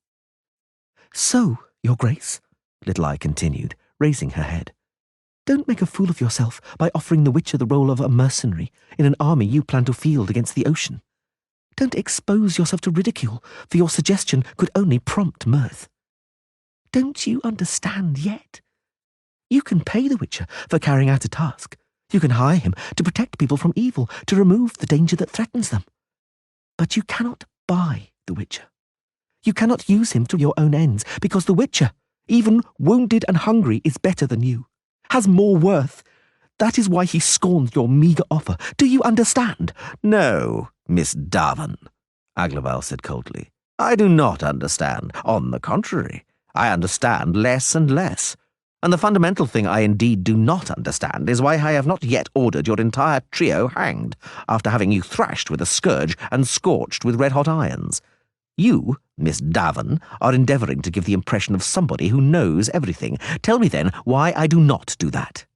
"So, Your Grace," Little Eye continued, raising her head, "don't make a fool of yourself by offering the Witcher the role of a mercenary in an army you plan to field against the ocean. Don't expose yourself to ridicule, for your suggestion could only prompt mirth. Don't you understand yet? You can pay the Witcher for carrying out a task. You can hire him to protect people from evil, to remove the danger that threatens them. But you cannot buy the Witcher. You cannot use him to your own ends, because the Witcher, even wounded and hungry, is better than you, has more worth. That is why he scorns your meagre offer. Do you understand?" "No, Miss Darwin," Aglaval said coldly. "I do not understand. On the contrary, I understand less and less. And the fundamental thing I indeed do not understand is why I have not yet ordered your entire trio hanged, after having you thrashed with a scourge and scorched with red-hot irons. You, Miss Darwin, are endeavouring to give the impression of somebody who knows everything. Tell me then why I do not do that."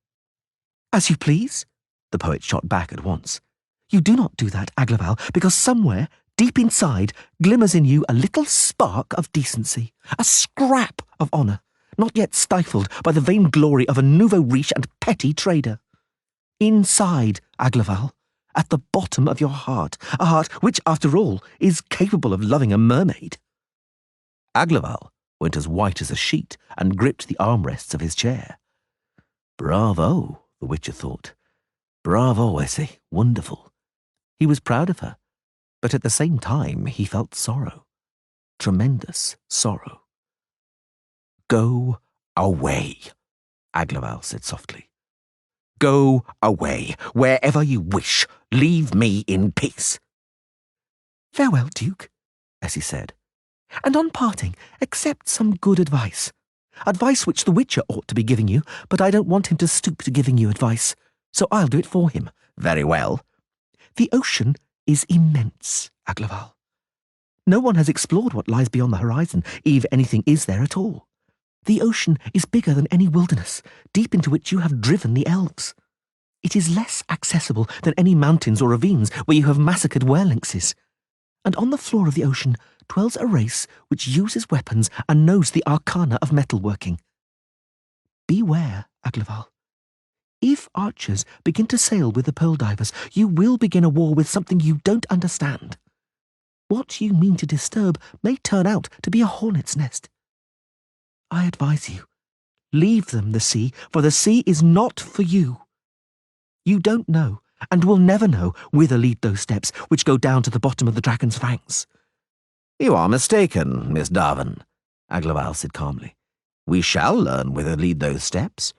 "As you please," the poet shot back at once. "You do not do that, Aglaval, because somewhere, deep inside, glimmers in you a little spark of decency, a scrap of honour, not yet stifled by the vain glory of a nouveau riche and petty trader. Inside, Aglaval, at the bottom of your heart, a heart which, after all, is capable of loving a mermaid." Aglaval went as white as a sheet and gripped the armrests of his chair. Bravo, the Witcher thought. Bravo, Essie, wonderful. He was proud of her, but at the same time he felt sorrow. Tremendous sorrow. "Go away," Aglaval said softly. "Go away, wherever you wish. Leave me in peace." "Farewell, Duke," Essie said, "and on parting, accept some good advice. Advice which the Witcher ought to be giving you, but I don't want him to stoop to giving you advice, so I'll do it for him." "Very well." "The ocean is immense, Aglaval. No one has explored what lies beyond the horizon, if anything is there at all. The ocean is bigger than any wilderness, deep into which you have driven the elves. It is less accessible than any mountains or ravines where you have massacred were-lynxes. And on the floor of the ocean dwells a race which uses weapons and knows the arcana of metalworking. Beware, Aglaval. If archers begin to sail with the pearl divers, you will begin a war with something you don't understand. What you mean to disturb may turn out to be a hornet's nest. I advise you, leave them the sea, for the sea is not for you. You don't know, and will never know, whither lead those steps which go down to the bottom of the dragon's fangs." "You are mistaken, Miss Darwin," Aglaval said calmly. "We shall learn whither lead those steps.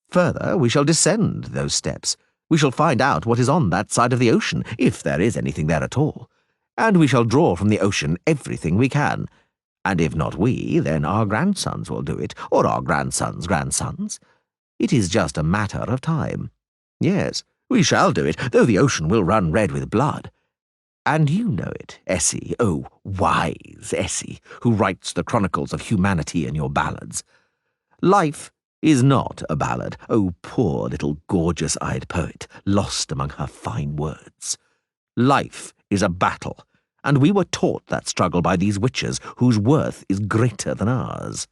Further, we shall descend those steps. We shall find out what is on that side of the ocean, if there is anything there at all. And we shall draw from the ocean everything we can. And if not we, then our grandsons will do it, or our grandsons' grandsons. It is just a matter of time. Yes, we shall do it, though the ocean will run red with blood. And you know it, Essie, oh, wise Essie, who writes the chronicles of humanity in your ballads. Life is not a ballad, oh, poor little gorgeous-eyed poet, lost among her fine words. Life is a battle, and we were taught that struggle by these witches whose worth is greater than ours.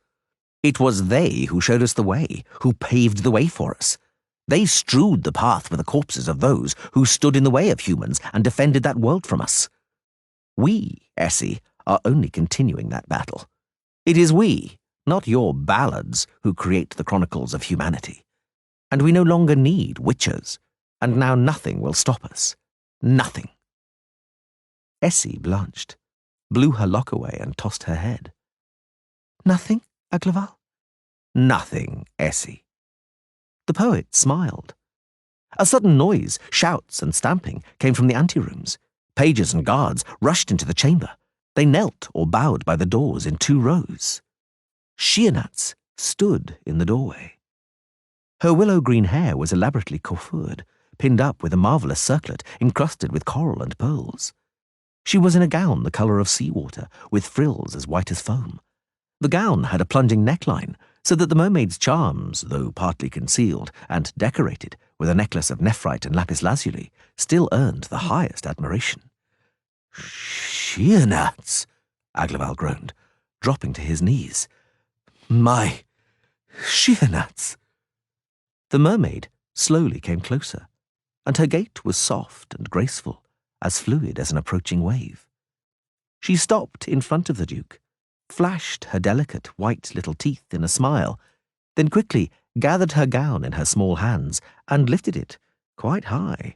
It was they who showed us the way, who paved the way for us. They strewed the path with the corpses of those who stood in the way of humans and defended that world from us. We, Essie, are only continuing that battle. It is we, not your ballads, who create the chronicles of humanity. And we no longer need witches, and now nothing will stop us. Nothing." Essie blanched, blew her lock away and tossed her head. "Nothing, Aglaval?" "Nothing, Essie." The poet smiled. A sudden noise, shouts and stamping, came from the anterooms. Pages and guards rushed into the chamber. They knelt or bowed by the doors in 2 rows. Sheernats stood in the doorway. Her willow-green hair was elaborately coiffured, pinned up with a marvellous circlet encrusted with coral and pearls. She was in a gown the colour of seawater, with frills as white as foam. The gown had a plunging neckline, so that the mermaid's charms, though partly concealed and decorated with a necklace of nephrite and lapis lazuli, still earned the highest admiration. "Sheernats," Aglaval groaned, dropping to his knees. "My sheernats." The mermaid slowly came closer, and her gait was soft and graceful, as fluid as an approaching wave. She stopped in front of the Duke, flashed her delicate white little teeth in a smile, then quickly gathered her gown in her small hands and lifted it quite high,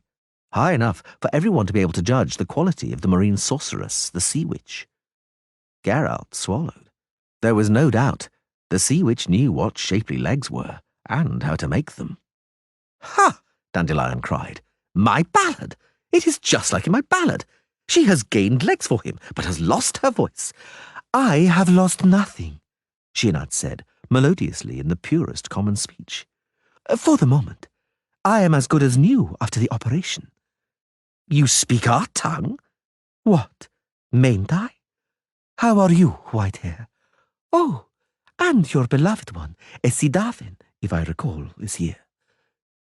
high enough for everyone to be able to judge the quality of the marine sorceress, the sea witch. Geralt swallowed. There was no doubt the sea witch knew what shapely legs were, and how to make them. "Ha!" Dandelion cried. "My ballad! It is just like in my ballad. She has gained legs for him, but has lost her voice." "I have lost nothing," Sheernat said, melodiously in the purest common speech. "For the moment, I am as good as new after the operation." "You speak our tongue?" "What, mayn't I? How are you, Whitehair? Oh, and your beloved one, Essidavin, if I recall, is here.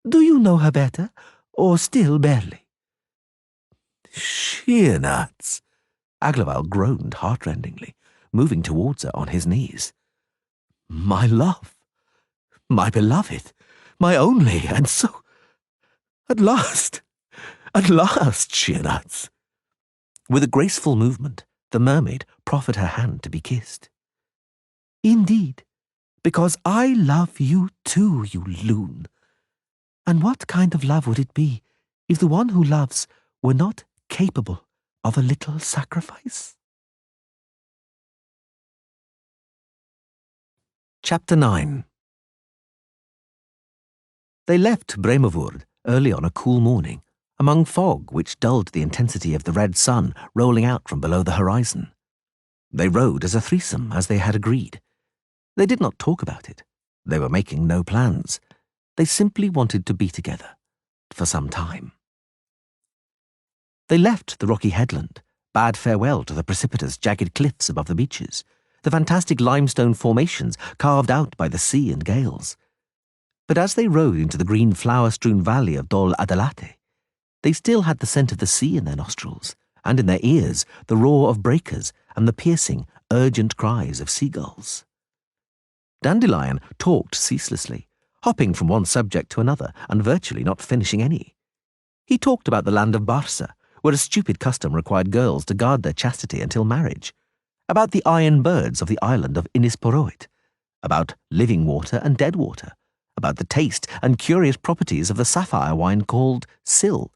Do you know her better, or still barely?" "Sheernats," Aglaval groaned heartrendingly, moving towards her on his knees. "My love, my beloved, my only, and so... At last, Sheernats." With a graceful movement, the mermaid proffered her hand to be kissed. "Indeed, because I love you too, you loon. And what kind of love would it be if the one who loves were not capable of a little sacrifice?" Chapter 9. They left Bremervoord early on a cool morning, among fog which dulled the intensity of the red sun rolling out from below the horizon. They rode as a threesome, as they had agreed. They did not talk about it. They were making no plans. They simply wanted to be together, for some time. They left the rocky headland, bade farewell to the precipitous, jagged cliffs above the beaches, the fantastic limestone formations carved out by the sea and gales. But as they rode into the green flower-strewn valley of Dol Adalate, they still had the scent of the sea in their nostrils, and in their ears the roar of breakers and the piercing, urgent cries of seagulls. Dandelion talked ceaselessly, hopping from one subject to another and virtually not finishing any. He talked about the land of Barca, where a stupid custom required girls to guard their chastity until marriage, about the iron birds of the island of Inisporoit, about living water and dead water, about the taste and curious properties of the sapphire wine called Sil,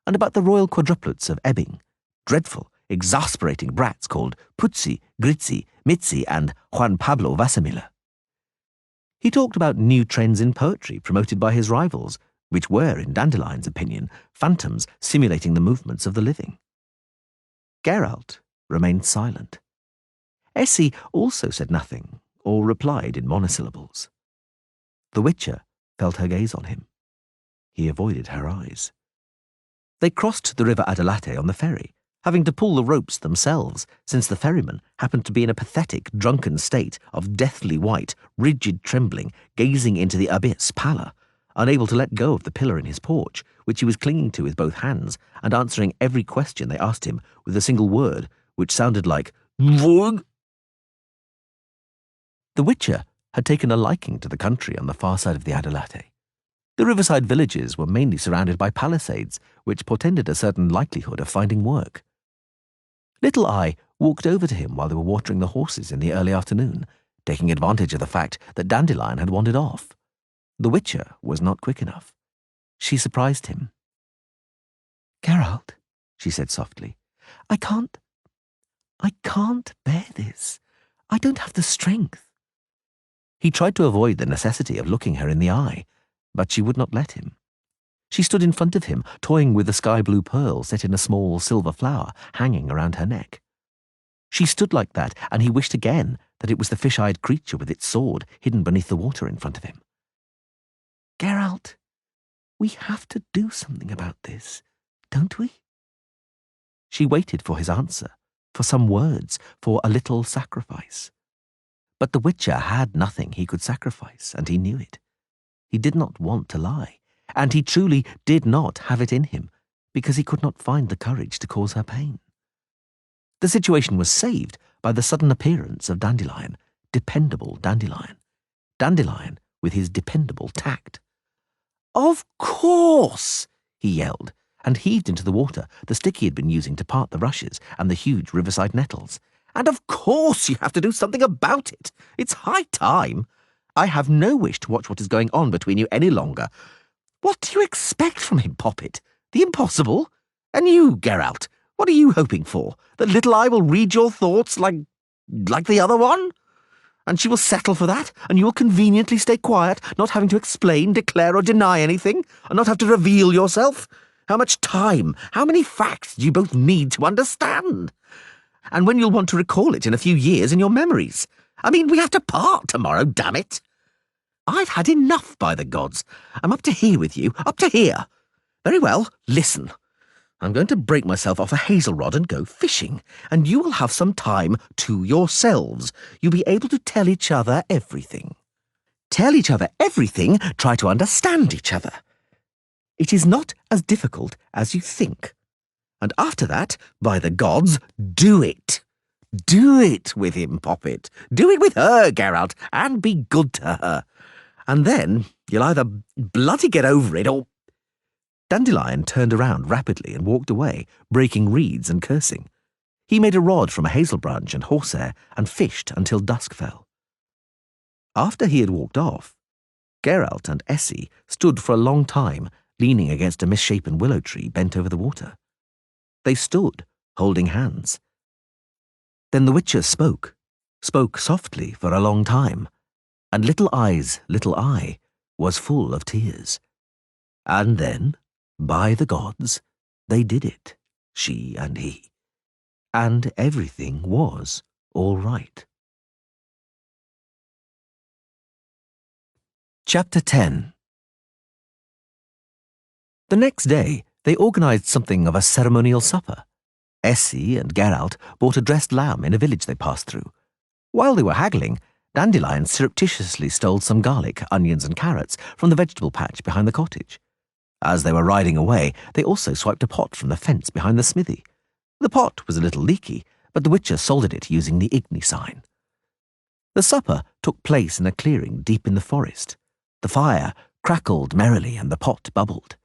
and about the royal quadruplets of Ebbing, dreadful, exasperating brats called Putzi, Gritzi, Mitzi, and Juan Pablo Vasamila. He talked about new trends in poetry promoted by his rivals, which were, in Dandelion's opinion, phantoms simulating the movements of the living. Geralt remained silent. Essie also said nothing, or replied in monosyllables. The Witcher felt her gaze on him. He avoided her eyes. They crossed the river Adalate on the ferry, having to pull the ropes themselves, since the ferryman happened to be in a pathetic, drunken state of deathly white, rigid trembling, gazing into the abyss pallor, unable to let go of the pillar in his porch, which he was clinging to with both hands, and answering every question they asked him with a single word, which sounded like "Vog." The Witcher had taken a liking to the country on the far side of the Adalate. The riverside villages were mainly surrounded by palisades, which portended a certain likelihood of finding work. Little Eye walked over to him while they were watering the horses in the early afternoon, taking advantage of the fact that Dandelion had wandered off. The Witcher was not quick enough. She surprised him. "Geralt," she said softly, I can't bear this. I don't have the strength." He tried to avoid the necessity of looking her in the eye, but she would not let him. She stood in front of him, toying with the sky-blue pearl set in a small silver flower hanging around her neck. She stood like that, and he wished again that it was the fish-eyed creature with its sword hidden beneath the water in front of him. Geralt, we have to do something about this, don't we? She waited for his answer, for some words, for a little sacrifice. But the Witcher had nothing he could sacrifice, and he knew it. He did not want to lie, and he truly did not have it in him, because he could not find the courage to cause her pain. The situation was saved by the sudden appearance of Dandelion, dependable Dandelion. Dandelion with his dependable tact. "Of course!" he yelled, and heaved into the water the stick he had been using to part the rushes and the huge riverside nettles. "And of course you have to do something about it. It's high time. I have no wish to watch what is going on between you any longer. What do you expect from him, Poppet? The impossible? And you, Geralt, what are you hoping for? That Little Eye will read your thoughts like the other one? And she will settle for that, and you will conveniently stay quiet, not having to explain, declare, or deny anything, and not have to reveal yourself? How much time, how many facts do you both need to understand? And when you'll want to recall it in a few years in your memories? I mean, we have to part tomorrow, damn it! I've had enough, by the gods. I'm up to here with you, up to here. Very well, listen. I'm going to break myself off a hazel rod and go fishing, and you will have some time to yourselves. You'll be able to tell each other everything. Tell each other everything, try to understand each other. It is not as difficult as you think. And after that, by the gods, do it. Do it with him, Poppet. Do it with her, Geralt, and be good to her. And then you'll either bloody get over it or... Dandelion turned around rapidly and walked away, breaking reeds and cursing. He made a rod from a hazel branch and horsehair and fished until dusk fell. After he had walked off, Geralt and Essie stood for a long time, leaning against a misshapen willow tree bent over the water. They stood, holding hands. Then the Witcher spoke softly for a long time, and Little Eye's little eye was full of tears. And then, by the gods, they did it, she and he, and everything was all right. Chapter 10. The next day, they organised something of a ceremonial supper. Essie and Geralt bought a dressed lamb in a village they passed through. While they were haggling, Dandelion surreptitiously stole some garlic, onions and carrots from the vegetable patch behind the cottage. As they were riding away, they also swiped a pot from the fence behind the smithy. The pot was a little leaky, but the Witcher soldered it using the Igni sign. The supper took place in a clearing deep in the forest. The fire crackled merrily and the pot bubbled.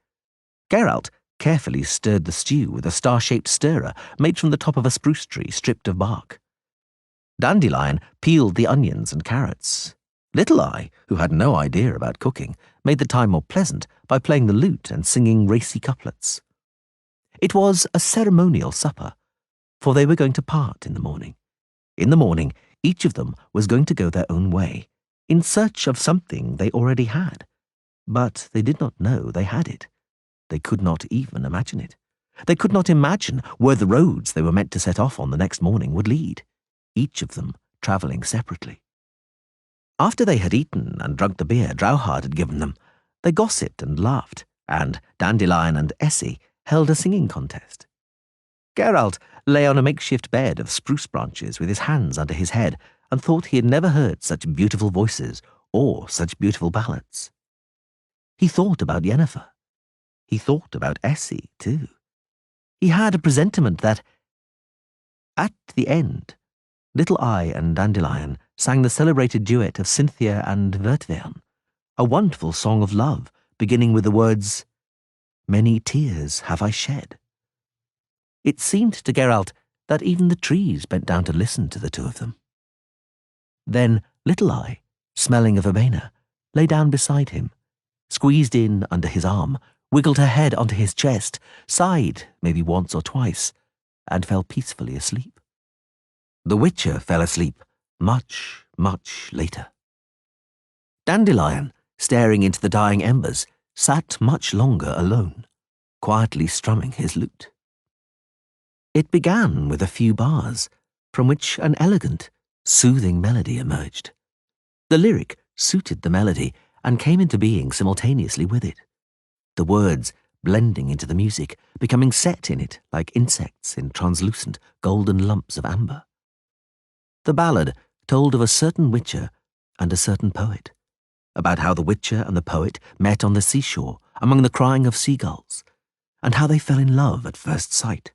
Geralt carefully stirred the stew with a star-shaped stirrer made from the top of a spruce tree stripped of bark. Dandelion peeled the onions and carrots. Little Eye, who had no idea about cooking, made the time more pleasant by playing the lute and singing racy couplets. It was a ceremonial supper, for they were going to part in the morning. In the morning, each of them was going to go their own way, in search of something they already had. But they did not know they had it. They could not even imagine it. They could not imagine where the roads they were meant to set off on the next morning would lead, each of them travelling separately. After they had eaten and drunk the beer Drauhard had given them, they gossiped and laughed, and Dandelion and Essie held a singing contest. Geralt lay on a makeshift bed of spruce branches with his hands under his head and thought he had never heard such beautiful voices or such beautiful ballads. He thought about Yennefer. He thought about Essie, too. He had a presentiment that, at the end, Little Eye and Dandelion sang the celebrated duet of Cynthia and Vertvern, a wonderful song of love, beginning with the words, "Many tears have I shed." It seemed to Geralt that even the trees bent down to listen to the two of them. Then Little Eye, smelling of verbena, lay down beside him, squeezed in under his arm, wiggled her head onto his chest, sighed maybe once or twice, and fell peacefully asleep. The Witcher fell asleep much, much later. Dandelion, staring into the dying embers, sat much longer alone, quietly strumming his lute. It began with a few bars, from which an elegant, soothing melody emerged. The lyric suited the melody and came into being simultaneously with it, the words blending into the music, becoming set in it like insects in translucent golden lumps of amber. The ballad told of a certain witcher and a certain poet, about how the witcher and the poet met on the seashore among the crying of seagulls, and how they fell in love at first sight,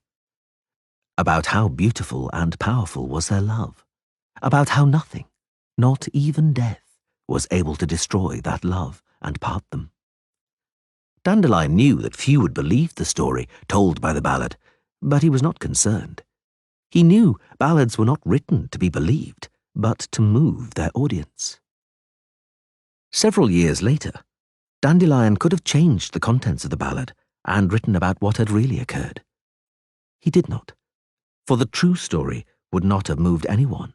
about how beautiful and powerful was their love, about how nothing, not even death, was able to destroy that love and part them. Dandelion knew that few would believe the story told by the ballad, but he was not concerned. He knew ballads were not written to be believed, but to move their audience. Several years later, Dandelion could have changed the contents of the ballad and written about what had really occurred. He did not, for the true story would not have moved anyone.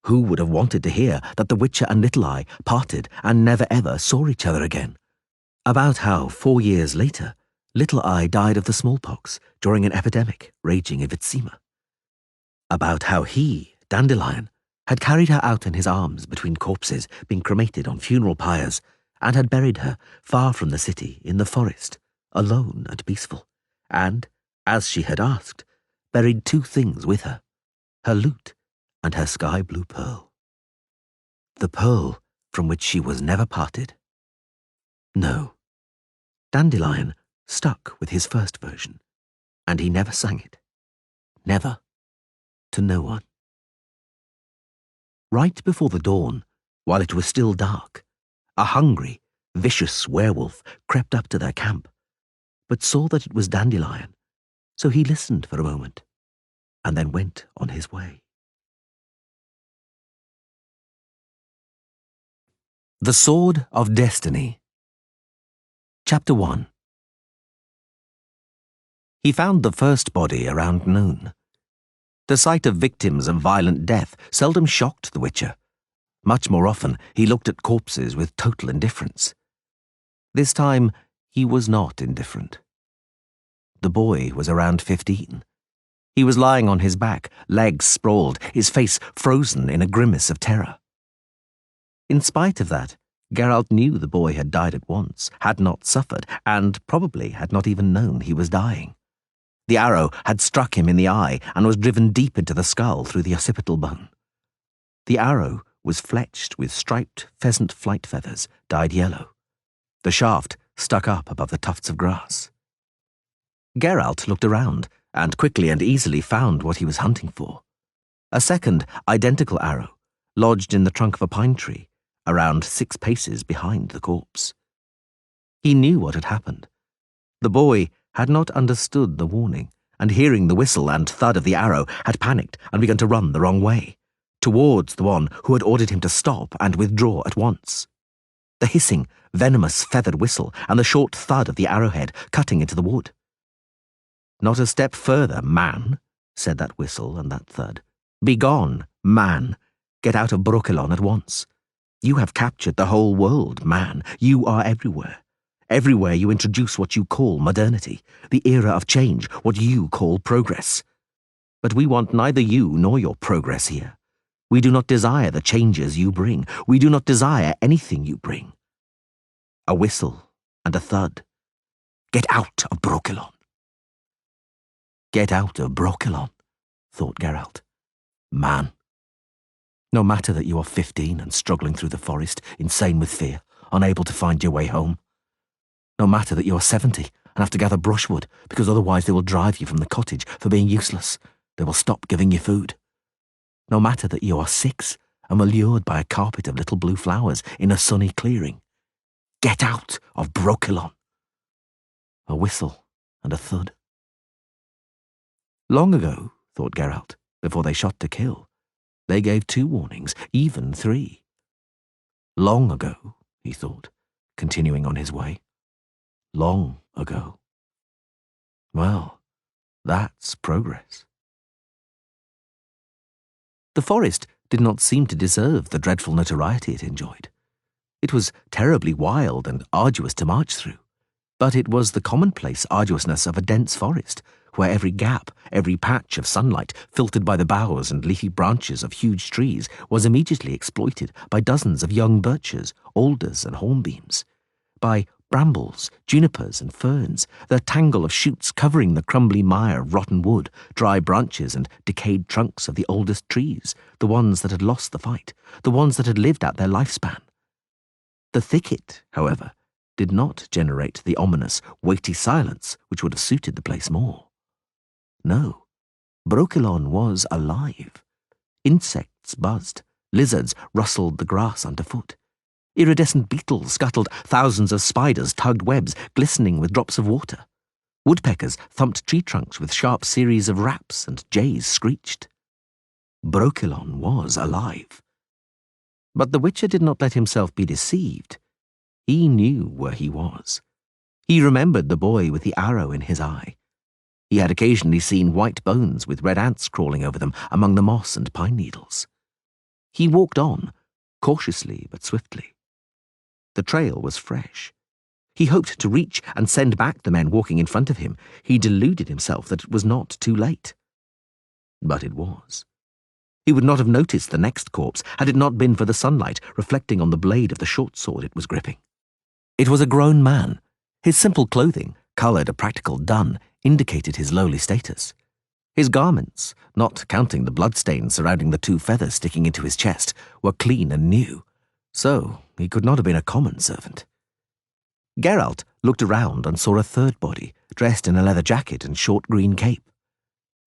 Who would have wanted to hear that the Witcher and Little Eye parted and never ever saw each other again? About how 4 years later, Little Eye died of the smallpox during an epidemic raging in Vitsima. About how he, Dandelion, had carried her out in his arms between corpses being cremated on funeral pyres, and had buried her far from the city in the forest, alone and peaceful, and, as she had asked, buried 2 things with her, her lute and her sky-blue pearl. The pearl from which she was never parted. No, Dandelion stuck with his first version, and he never sang it. Never. To no one. Right before the dawn, while it was still dark, a hungry, vicious werewolf crept up to their camp, but saw that it was Dandelion, so he listened for a moment, and then went on his way. The Sword of Destiny. Chapter 1. He found the first body around noon. The sight of victims of violent death seldom shocked the Witcher. Much more often, he looked at corpses with total indifference. This time, he was not indifferent. The boy was around 15. He was lying on his back, legs sprawled, his face frozen in a grimace of terror. In spite of that, Geralt knew the boy had died at once, had not suffered, and probably had not even known he was dying. The arrow had struck him in the eye and was driven deep into the skull through the occipital bone. The arrow was fletched with striped pheasant flight feathers dyed yellow. The shaft stuck up above the tufts of grass. Geralt looked around and quickly and easily found what he was hunting for. A second, identical arrow, lodged in the trunk of a pine tree, around 6 paces behind the corpse. He knew what had happened. The boy had not understood the warning, and hearing the whistle and thud of the arrow, had panicked and begun to run the wrong way, towards the one who had ordered him to stop and withdraw at once. The hissing, venomous feathered whistle and the short thud of the arrowhead cutting into the wood. "Not a step further, man," said that whistle and that thud. "Begone, man. Get out of Brokilon at once. You have captured the whole world, man. You are everywhere. Everywhere you introduce what you call modernity, the era of change, what you call progress. But we want neither you nor your progress here. We do not desire the changes you bring. We do not desire anything you bring." A whistle and a thud. "Get out of Brokilon." Get out of Brokilon, thought Geralt. Man. No matter that you are 15 and struggling through the forest, insane with fear, unable to find your way home. No matter that you are 70 and have to gather brushwood because otherwise they will drive you from the cottage for being useless. They will stop giving you food. No matter that you are 6 and were lured by a carpet of little blue flowers in a sunny clearing. Get out of Brokilon. A whistle and a thud. Long ago, thought Geralt, before they shot to kill, they gave 2 warnings, even 3. Long ago, he thought, continuing on his way. Long ago. Well, that's progress. The forest did not seem to deserve the dreadful notoriety it enjoyed. It was terribly wild and arduous to march through, but it was the commonplace arduousness of a dense forest, where every gap, every patch of sunlight filtered by the boughs and leafy branches of huge trees was immediately exploited by dozens of young birches, alders and hornbeams, by brambles, junipers and ferns, the tangle of shoots covering the crumbly mire of rotten wood, dry branches and decayed trunks of the oldest trees, the ones that had lost the fight, the ones that had lived out their lifespan. The thicket, however, did not generate the ominous, weighty silence which would have suited the place more. No, Brokilon was alive. Insects buzzed, lizards rustled the grass underfoot. Iridescent beetles scuttled, thousands of spiders tugged webs glistening with drops of water. Woodpeckers thumped tree trunks with sharp series of raps, and jays screeched. Brokilon was alive. But the Witcher did not let himself be deceived. He knew where he was. He remembered the boy with the arrow in his eye. He had occasionally seen white bones with red ants crawling over them among the moss and pine needles. He walked on, cautiously but swiftly. The trail was fresh. He hoped to reach and send back the men walking in front of him. He deluded himself that it was not too late. But it was. He would not have noticed the next corpse had it not been for the sunlight reflecting on the blade of the short sword it was gripping. It was a grown man. His simple clothing, coloured a practical dun, indicated his lowly status. His garments, not counting the bloodstains surrounding the 2 feathers sticking into his chest, were clean and new, so he could not have been a common servant. Geralt looked around and saw a third body, dressed in a leather jacket and short green cape.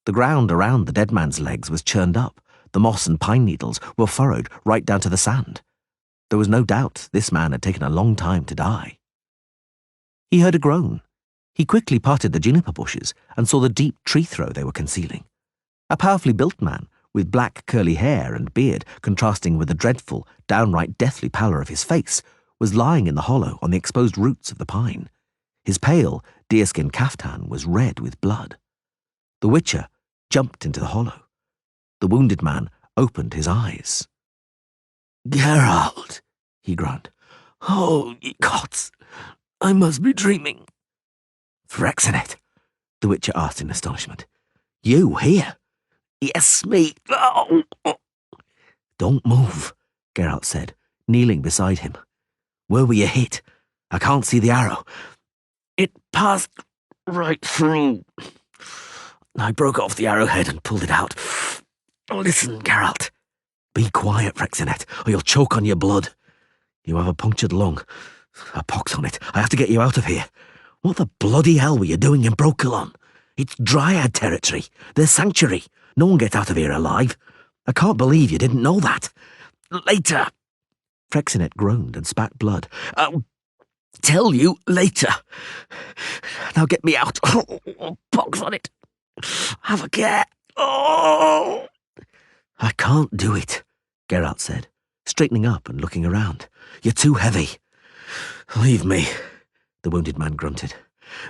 The ground around the dead man's legs was churned up, the moss and pine needles were furrowed right down to the sand. There was no doubt this man had taken a long time to die. He heard a groan. He quickly parted the juniper bushes and saw the deep tree throw they were concealing. A powerfully built man, with black curly hair and beard contrasting with the dreadful, downright deathly pallor of his face, was lying in the hollow on the exposed roots of the pine. His pale, deerskin caftan was red with blood. The Witcher jumped into the hollow. The wounded man opened his eyes. "Geralt," he groaned. "Oh, ye gods, I must be dreaming." "Frexenet?" the Witcher asked in astonishment. "You here?" "Yes, me. Oh. "Don't move," Geralt said, kneeling beside him. "Where were you hit? I can't see the arrow." "It passed right through. I broke off the arrowhead and pulled it out. Listen, Geralt." "Be quiet, Frexenet, or you'll choke on your blood. You have a punctured lung. A pox on it. I have to get you out of here. What the bloody hell were you doing in Brokilon? It's Dryad territory, their sanctuary. No one gets out of here alive. I can't believe you didn't know that." "Later." Frexenet groaned and spat blood. "I'll tell you later. Now get me out. Oh, pox on it. Have a care. Oh." "I can't do it," Geralt said, straightening up and looking around. "You're too heavy." "Leave me," the wounded man grunted.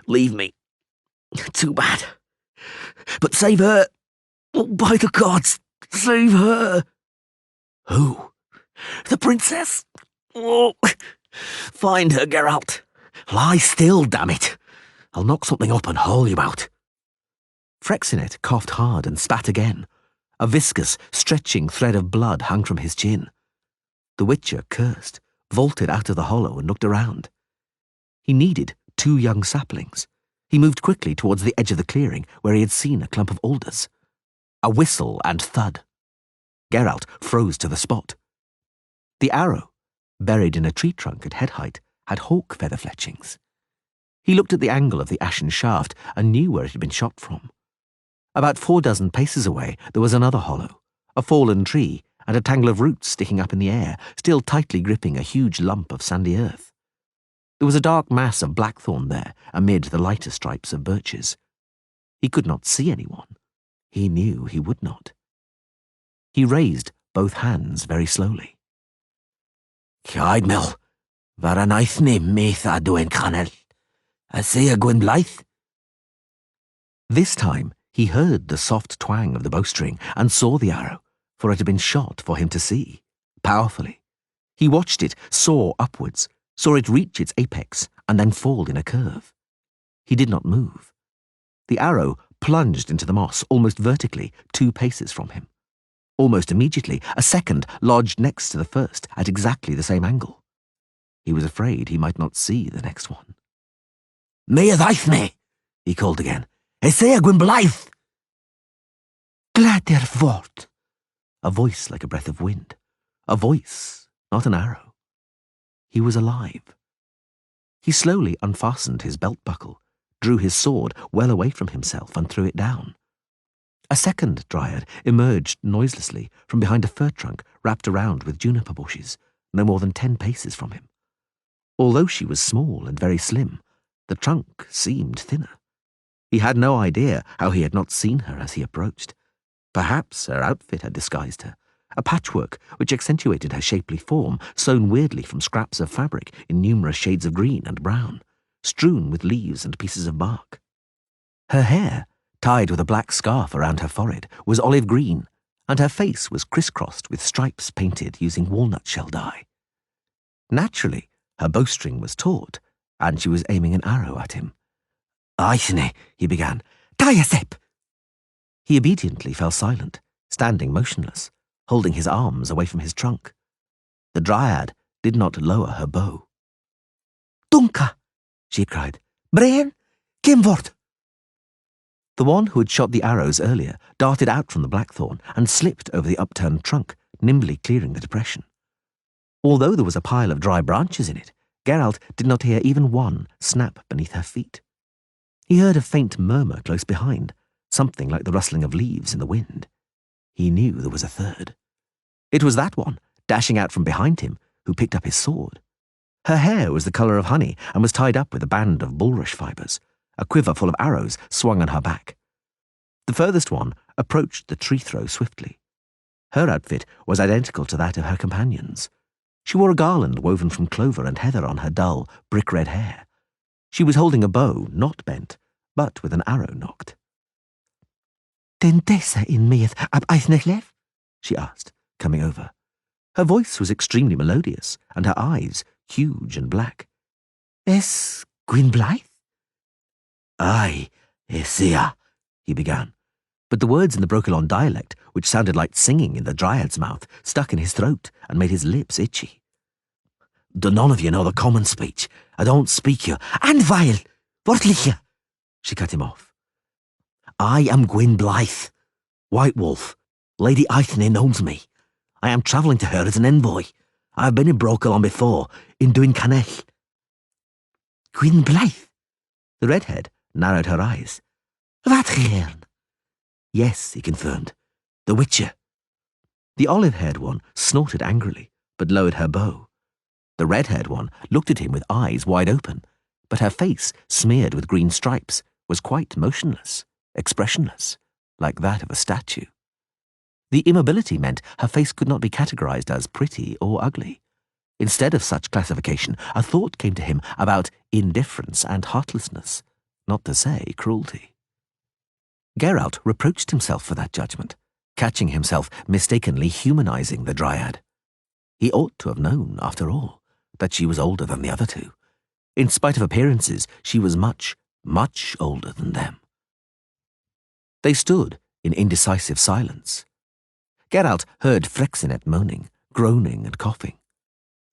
"Leave me. Too bad. But save her. Oh, by the gods, save her." "Who?" "The princess. Oh, find her, Geralt." "Lie still, damn it. I'll knock something up and haul you out." Frexenet coughed hard and spat again. A viscous, stretching thread of blood hung from his chin. The Witcher cursed, vaulted out of the hollow and looked around. He needed 2 young saplings. He moved quickly towards the edge of the clearing where he had seen a clump of alders. A whistle and thud. Geralt froze to the spot. The arrow, buried in a tree trunk at head height, had hawk feather fletchings. He looked at the angle of the ashen shaft and knew where it had been shot from. About 4 dozen paces away there was another hollow, a fallen tree, and a tangle of roots sticking up in the air, still tightly gripping a huge lump of sandy earth. There was a dark mass of blackthorn there amid the lighter stripes of birches. He could not see anyone. He knew he would not. He raised both hands very slowly. "Caidmil, var an eithni meath a doen canel. I see a gwyn blythe." This time he heard the soft twang of the bowstring and saw the arrow, for it had been shot for him to see, powerfully. He watched it soar upwards, saw it reach its apex and then fall in a curve. He did not move. The arrow plunged into the moss almost vertically 2 paces from him. Almost immediately, a second lodged next to the first at exactly the same angle. He was afraid he might not see the next one. "Mea ddaithne," he called again. "Esea Gwynblaith!" "Gladir fort," a voice like a breath of wind. A voice, not an arrow. He was alive. He slowly unfastened his belt buckle, drew his sword well away from himself and threw it down. A second dryad emerged noiselessly from behind a fir trunk wrapped around with juniper bushes, no more than 10 paces from him. Although she was small and very slim, the trunk seemed thinner. He had no idea how he had not seen her as he approached. Perhaps her outfit had disguised her, a patchwork which accentuated her shapely form, sewn weirdly from scraps of fabric in numerous shades of green and brown, strewn with leaves and pieces of bark. Her hair, tied with a black scarf around her forehead, was olive green, and her face was crisscrossed with stripes painted using walnut shell dye. Naturally, her bowstring was taut, and she was aiming an arrow at him. "Aithne," he began. "Tayasep!" He obediently fell silent, standing motionless, holding his arms away from his trunk. The dryad did not lower her bow. "Dunka!" she cried. "Brian, Kimvort!" The one who had shot the arrows earlier darted out from the blackthorn and slipped over the upturned trunk, nimbly clearing the depression. Although there was a pile of dry branches in it, Geralt did not hear even one snap beneath her feet. He heard a faint murmur close behind, something like the rustling of leaves in the wind. He knew there was a third. It was that one, dashing out from behind him, who picked up his sword. Her hair was the colour of honey and was tied up with a band of bulrush fibres. A quiver full of arrows swung on her back. The furthest one approached the tree throw swiftly. Her outfit was identical to that of her companions. She wore a garland woven from clover and heather on her dull, brick-red hair. She was holding a bow not bent, but with an arrow nocked. "Tentesa in meath ab Aithne'lev?" she asked, coming over. Her voice was extremely melodious, and her eyes huge and black. "Es Gwynblaith?" "Aye, Esea," he began, but the words in the Brokilon dialect, which sounded like singing in the dryad's mouth, stuck in his throat and made his lips itchy. "Do none of you know the common speech? I don't speak you. Anvile! Wortliche!" She cut him off. "I am Gwynblaith, White Wolf. Lady Aithne knows me. I am travelling to her as an envoy. I have been in Brokilon before, in Duin Canell." "Gwynblaith?" The redhead narrowed her eyes. "Wat geheern?" "Yes," he confirmed. "The Witcher." The olive-haired one snorted angrily, but lowered her bow. The red-haired one looked at him with eyes wide open, but her face, smeared with green stripes, was quite motionless, expressionless, like that of a statue. The immobility meant her face could not be categorized as pretty or ugly. Instead of such classification, a thought came to him about indifference and heartlessness, not to say cruelty. Geralt reproached himself for that judgment, catching himself mistakenly humanizing the dryad. He ought to have known, after all, that she was older than the other two. In spite of appearances, she was much, much older than them. They stood in indecisive silence. Geralt heard Frexinet moaning, groaning and coughing.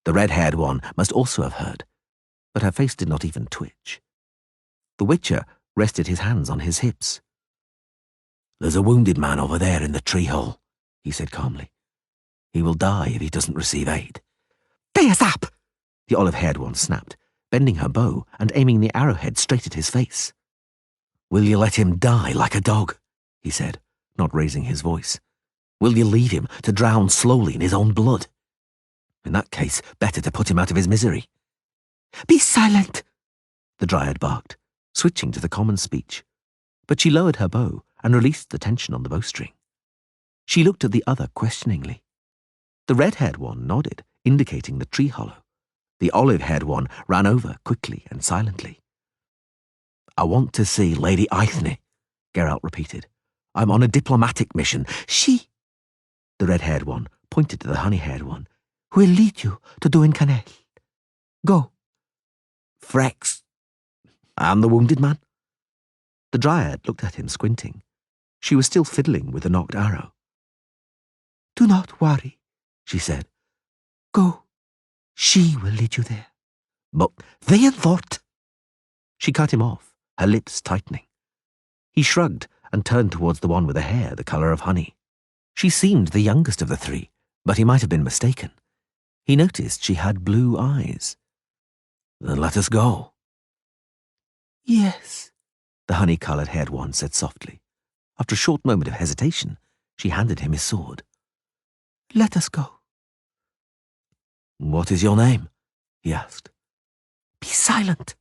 The red-haired one must also have heard, but her face did not even twitch. The Witcher rested his hands on his hips. "There's a wounded man over there in the tree hole," he said calmly. "He will die if he doesn't receive aid." "Pay up!" the olive-haired one snapped, bending her bow and aiming the arrowhead straight at his face. "Will you let him die like a dog?" he said, not raising his voice. "Will you leave him to drown slowly in his own blood? In that case, better to put him out of his misery." "Be silent!" the dryad barked, switching to the common speech. But she lowered her bow and released the tension on the bowstring. She looked at the other questioningly. The red-haired one nodded, indicating the tree hollow. The olive-haired one ran over quickly and silently. "I want to see Lady Aithne," Geralt repeated. "I'm on a diplomatic mission. She," the red-haired one pointed to the honey-haired one, "will lead you to Duin Canell. Go." "Frex, and the wounded man?" The dryad looked at him, squinting. She was still fiddling with the nocked arrow. "Do not worry," she said. "Go. She will lead you there." "But they thought—" She cut him off, her lips tightening. He shrugged and turned towards the one with the hair the colour of honey. She seemed the youngest of the three, but he might have been mistaken. He noticed she had blue eyes. "Then let us go." "Yes," the honey-coloured haired one said softly. After a short moment of hesitation, she handed him his sword. "Let us go." "What is your name?" he asked. "Be silent."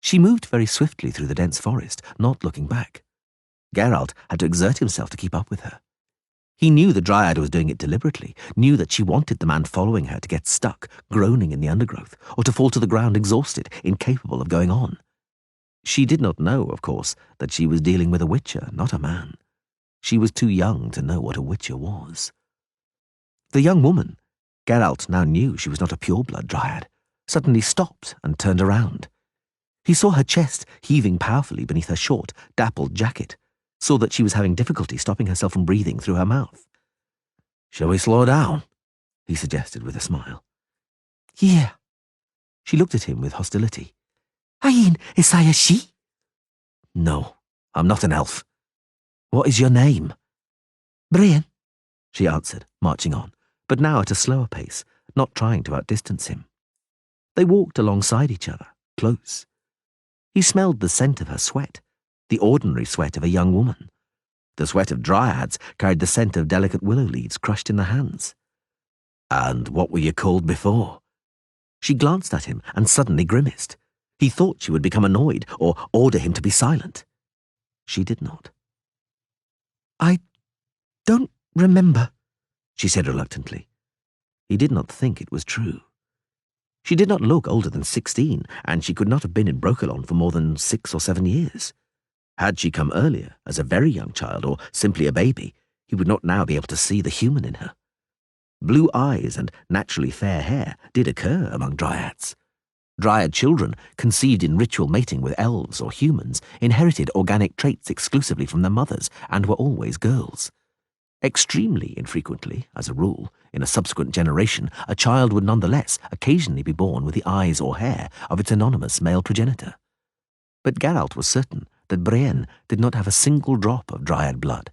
She moved very swiftly through the dense forest, not looking back. Geralt had to exert himself to keep up with her. He knew the dryad was doing it deliberately, knew that she wanted the man following her to get stuck, groaning in the undergrowth, or to fall to the ground exhausted, incapable of going on. She did not know, of course, that she was dealing with a witcher, not a man. She was too young to know what a witcher was. The young woman, Geralt now knew she was not a pure-blood dryad, suddenly stopped and turned around. He saw her chest heaving powerfully beneath her short, dappled jacket, saw that she was having difficulty stopping herself from breathing through her mouth. "Shall we slow down?" he suggested with a smile. "Yeah." She looked at him with hostility. "Ayin, Isaiah she?" "No, I'm not an elf. What is your name?" "Brian." she answered, marching on, but now at a slower pace, not trying to outdistance him. They walked alongside each other, close. He smelled the scent of her sweat, the ordinary sweat of a young woman. The sweat of dryads carried the scent of delicate willow leaves crushed in the hands. "And what were you called before?" She glanced at him and suddenly grimaced. He thought she would become annoyed or order him to be silent. She did not. "I don't remember," she said reluctantly. He did not think it was true. She did not look older than 16, and she could not have been in Brokilon for more than 6 or 7 years. Had she come earlier, as a very young child, or simply a baby, he would not now be able to see the human in her. Blue eyes and naturally fair hair did occur among dryads. Dryad children, conceived in ritual mating with elves or humans, inherited organic traits exclusively from their mothers and were always girls. Extremely infrequently, as a rule, in a subsequent generation, a child would nonetheless occasionally be born with the eyes or hair of its anonymous male progenitor. But Geralt was certain that Brienne did not have a single drop of dryad blood.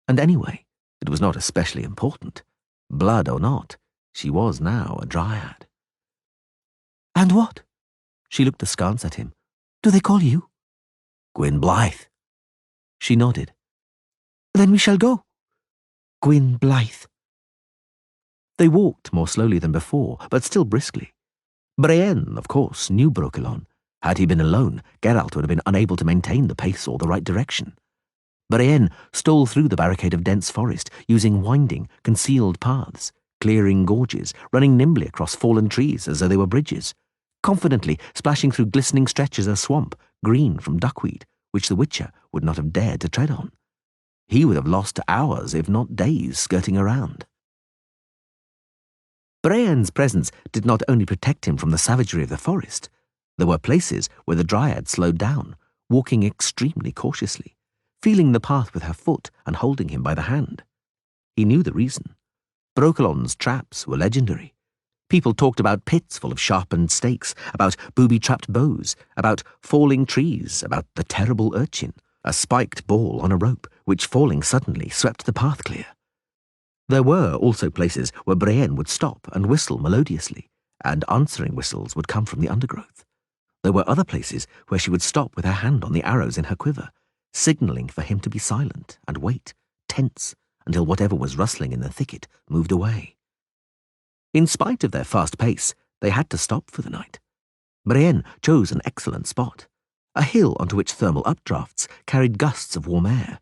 And anyway, it was not especially important. Blood or not, she was now a dryad. "And what?" She looked askance at him. "Do they call you?" "Gwyn Blythe." She nodded. "Then we shall go." "Gwyn Blythe." They walked more slowly than before, but still briskly. Brienne, of course, knew Brokilon. Had he been alone, Geralt would have been unable to maintain the pace or the right direction. Brienne stole through the barricade of dense forest, using winding, concealed paths, clearing gorges, running nimbly across fallen trees as though they were bridges, confidently splashing through glistening stretches of swamp, green from duckweed, which the witcher would not have dared to tread on. He would have lost hours, if not days, skirting around. Brienne's presence did not only protect him from the savagery of the forest. There were places where the dryad slowed down, walking extremely cautiously, feeling the path with her foot and holding him by the hand. He knew the reason. Brokilon's traps were legendary. People talked about pits full of sharpened stakes, about booby-trapped bows, about falling trees, about the terrible urchin, a spiked ball on a rope, which falling suddenly swept the path clear. There were also places where Brienne would stop and whistle melodiously, and answering whistles would come from the undergrowth. There were other places where she would stop with her hand on the arrows in her quiver, signalling for him to be silent and wait, tense, until whatever was rustling in the thicket moved away. In spite of their fast pace, they had to stop for the night. Brienne chose an excellent spot, a hill onto which thermal updrafts carried gusts of warm air.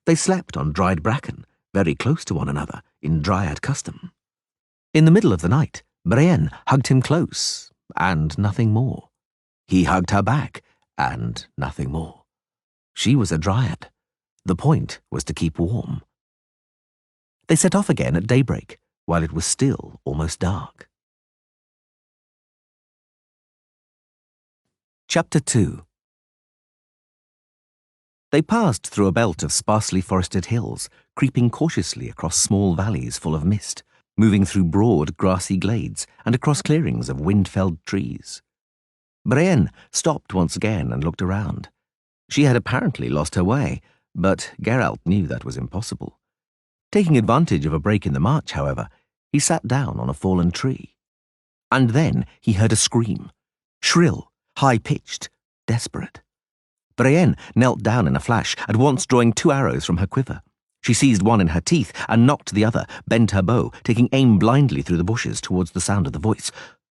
They slept on dried bracken, very close to one another, in dryad custom. In the middle of the night, Brienne hugged him close, and nothing more. He hugged her back, and nothing more. She was a dryad. The point was to keep warm. They set off again at daybreak, while it was still almost dark. Chapter 2. They passed through a belt of sparsely forested hills, creeping cautiously across small valleys full of mist, moving through broad, grassy glades and across clearings of wind-felled trees. Brienne stopped once again and looked around. She had apparently lost her way, but Geralt knew that was impossible. Taking advantage of a break in the march, however, he sat down on a fallen tree. And then he heard a scream, shrill, high-pitched, desperate. Brienne knelt down in a flash, at once drawing 2 arrows from her quiver. She seized one in her teeth and knocked the other, bent her bow, taking aim blindly through the bushes towards the sound of the voice.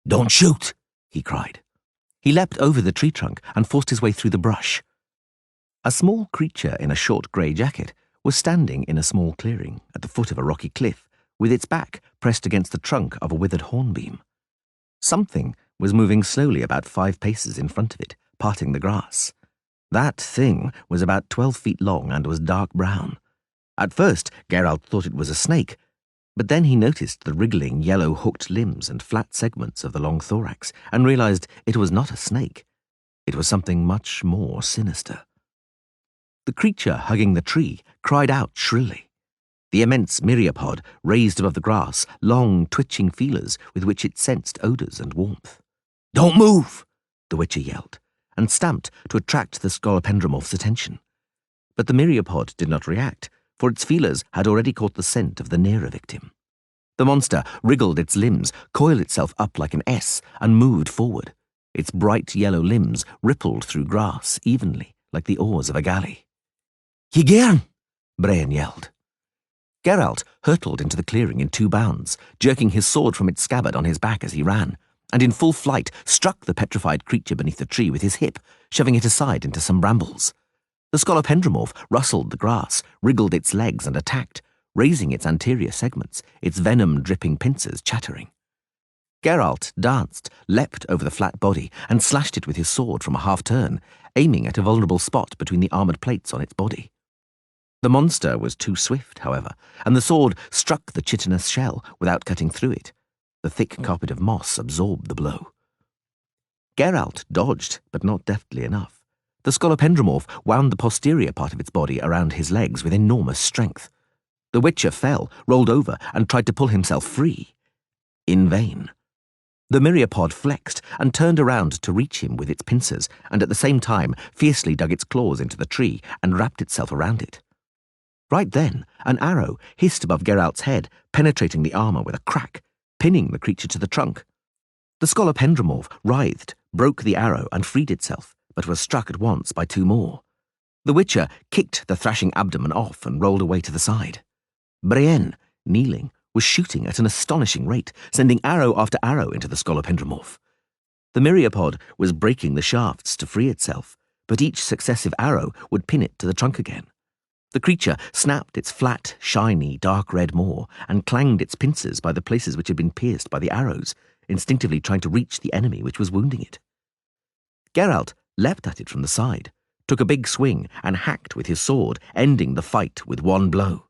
"Don't shoot!" he cried. He leapt over the tree trunk and forced his way through the brush. A small creature in a short grey jacket was standing in a small clearing at the foot of a rocky cliff, with its back pressed against the trunk of a withered hornbeam. Something was moving slowly about 5 paces in front of it, parting the grass. That thing was about 12 feet long and was dark brown. At first, Geralt thought it was a snake, but then he noticed the wriggling yellow hooked limbs and flat segments of the long thorax and realized it was not a snake. It was something much more sinister. The creature hugging the tree cried out shrilly. The immense myriapod raised above the grass long, twitching feelers with which it sensed odours and warmth. "Don't move!" the Witcher yelled, and stamped to attract the scolopendromorph's attention. But the myriapod did not react, for its feelers had already caught the scent of the nearer victim. The monster wriggled its limbs, coiled itself up like an S, and moved forward. Its bright yellow limbs rippled through grass evenly, like the oars of a galley. "Ye gern!" Brienne yelled. Geralt hurtled into the clearing in 2 bounds, jerking his sword from its scabbard on his back as he ran, and in full flight struck the petrified creature beneath the tree with his hip, shoving it aside into some brambles. The scolopendromorph rustled the grass, wriggled its legs and attacked, raising its anterior segments, its venom-dripping pincers chattering. Geralt danced, leapt over the flat body, and slashed it with his sword from a half-turn, aiming at a vulnerable spot between the armoured plates on its body. The monster was too swift, however, and the sword struck the chitinous shell without cutting through it. The thick carpet of moss absorbed the blow. Geralt dodged, but not deftly enough. The scolopendromorph wound the posterior part of its body around his legs with enormous strength. The Witcher fell, rolled over, and tried to pull himself free. In vain. The myriapod flexed and turned around to reach him with its pincers, and at the same time fiercely dug its claws into the tree and wrapped itself around it. Right then, an arrow hissed above Geralt's head, penetrating the armour with a crack, pinning the creature to the trunk. The scolopendromorph writhed, broke the arrow, and freed itself, but was struck at once by 2 more. The Witcher kicked the thrashing abdomen off and rolled away to the side. Brienne, kneeling, was shooting at an astonishing rate, sending arrow after arrow into the scolopendromorph. The myriapod was breaking the shafts to free itself, but each successive arrow would pin it to the trunk again. The creature snapped its flat, shiny, dark red maw and clanged its pincers by the places which had been pierced by the arrows, instinctively trying to reach the enemy which was wounding it. Geralt leapt at it from the side, took a big swing, and hacked with his sword, ending the fight with 1 blow.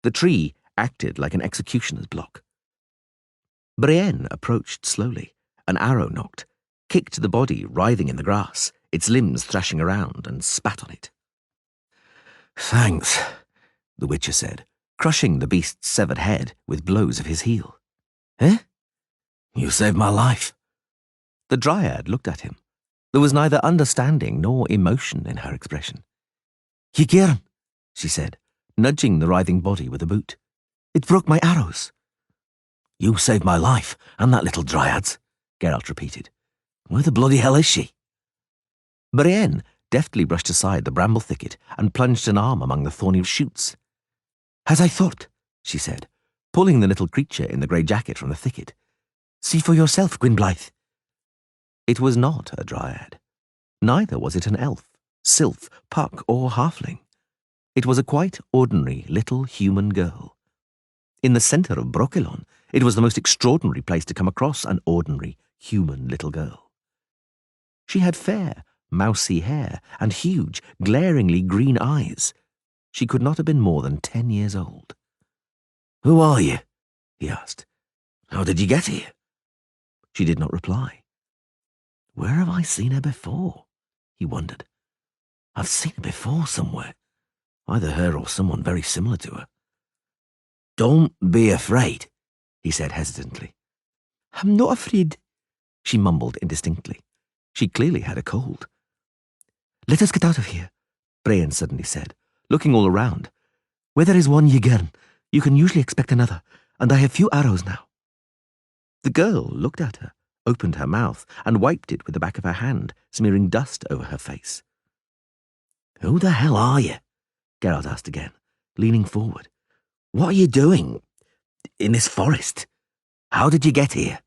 The tree acted like an executioner's block. Brienne approached slowly, an arrow nocked, kicked the body writhing in the grass, its limbs thrashing around, and spat on it. "Thanks," the Witcher said, crushing the beast's severed head with blows of his heel. "Eh? You saved my life." The Dryad looked at him. There was neither understanding nor emotion in her expression. "Ye gern," she said, nudging the writhing body with a boot. "It broke my arrows." "You saved my life, and that little Dryad's," Geralt repeated. "Where the bloody hell is she?" Brienne deftly brushed aside the bramble thicket and plunged an arm among the thorny shoots. "As I thought," she said, pulling the little creature in the grey jacket from the thicket. "See for yourself, Gwynblythe." It was not a Dryad. Neither was it an elf, sylph, puck, or halfling. It was a quite ordinary little human girl. In the centre of Brokilon, it was the most extraordinary place to come across an ordinary human little girl. She had fair, mousy hair and huge, glaringly green eyes. She could not have been more than 10 years old. "Who are you?" he asked. "How did you get here?" She did not reply. Where have I seen her before? He wondered. I've seen her before somewhere. Either her or someone very similar to her. Don't be afraid, he said hesitantly. I'm not afraid, she mumbled indistinctly. She clearly had a cold. Let us get out of here, Brian suddenly said, looking all around. Where there is one Ygern, you can usually expect another, and I have few arrows now. The girl looked at her, opened her mouth, and wiped it with the back of her hand, smearing dust over her face. Who the hell are you? Geralt asked again, leaning forward. What are you doing in this forest? How did you get here?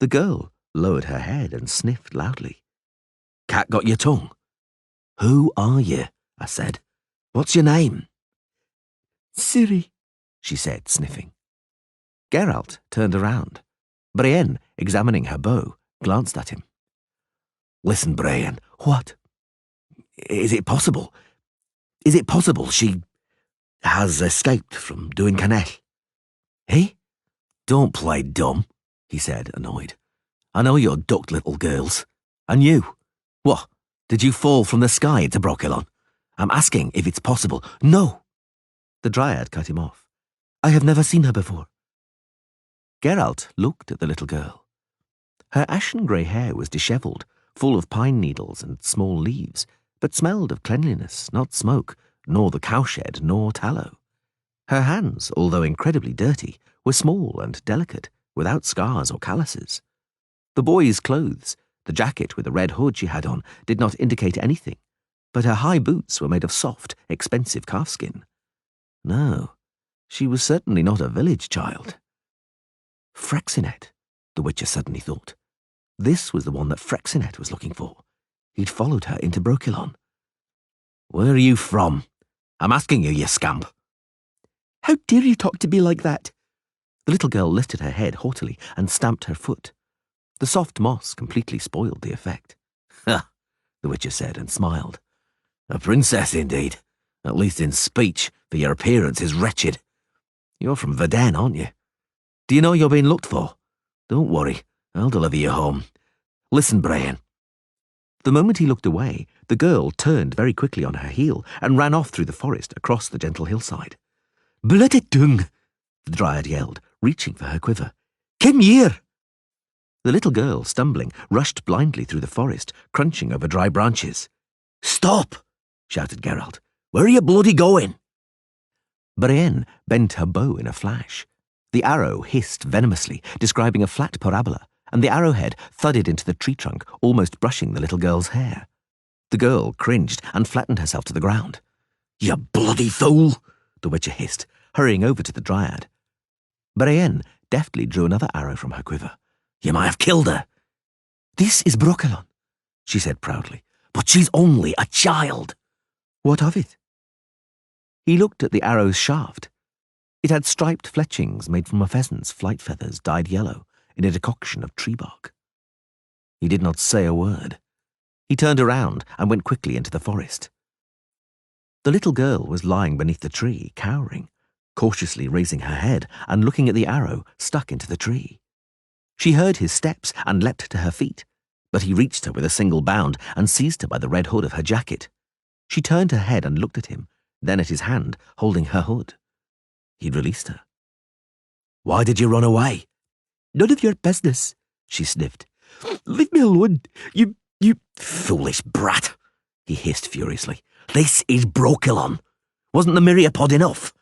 The girl lowered her head and sniffed loudly. Cat got your tongue? Who are you? I said. What's your name? Ciri, she said, sniffing. Geralt turned around. Brienne, examining her bow, glanced at him. Listen, Brienne. What? Is it possible? Is it possible she has escaped from doing Canel? Eh? Don't play dumb, he said, annoyed. I know you're ducked little girls. And you? What? Did you fall from the sky into Brokilon? I'm asking if it's possible. No! The Dryad cut him off. I have never seen her before. Geralt looked at the little girl. Her ashen-grey hair was dishevelled, full of pine needles and small leaves, but smelled of cleanliness, not smoke, nor the cowshed, nor tallow. Her hands, although incredibly dirty, were small and delicate, without scars or calluses. The boy's clothes, the jacket with the red hood she had on, did not indicate anything, but her high boots were made of soft, expensive calfskin. No, she was certainly not a village child. Frexinet, the Witcher suddenly thought. This was the one that Frexinet was looking for. He'd followed her into Brokilon. Where are you from? I'm asking you, you scamp. How dare you talk to me like that? The little girl lifted her head haughtily and stamped her foot. The soft moss completely spoiled the effect. Ha, the Witcher said and smiled. A princess indeed, at least in speech, for your appearance is wretched. You're from Verden, aren't you? Do you know you're being looked for? Don't worry, I'll deliver you home. Listen, Brian. The moment he looked away, the girl turned very quickly on her heel and ran off through the forest across the gentle hillside. Bloody dung, the Dryad yelled, reaching for her quiver. Come here! The little girl, stumbling, rushed blindly through the forest, crunching over dry branches. Stop! Shouted Geralt. Where are you bloody going? Brienne bent her bow in a flash. The arrow hissed venomously, describing a flat parabola, and the arrowhead thudded into the tree trunk, almost brushing the little girl's hair. The girl cringed and flattened herself to the ground. You bloody fool! The Witcher hissed, hurrying over to the Dryad. Brienne deftly drew another arrow from her quiver. You might have killed her. This is Brokilon, she said proudly, but she's only a child. What of it? He looked at the arrow's shaft. It had striped fletchings made from a pheasant's flight feathers dyed yellow in a decoction of tree bark. He did not say a word. He turned around and went quickly into the forest. The little girl was lying beneath the tree, cowering, cautiously raising her head and looking at the arrow stuck into the tree. She heard his steps and leapt to her feet, but he reached her with a single bound and seized her by the red hood of her jacket. She turned her head and looked at him, then at his hand, holding her hood. He'd released her. Why did you run away? None of your business, she sniffed. Leave me alone, you... Foolish brat, he hissed furiously. This is Brokilon. Wasn't the myriapod enough?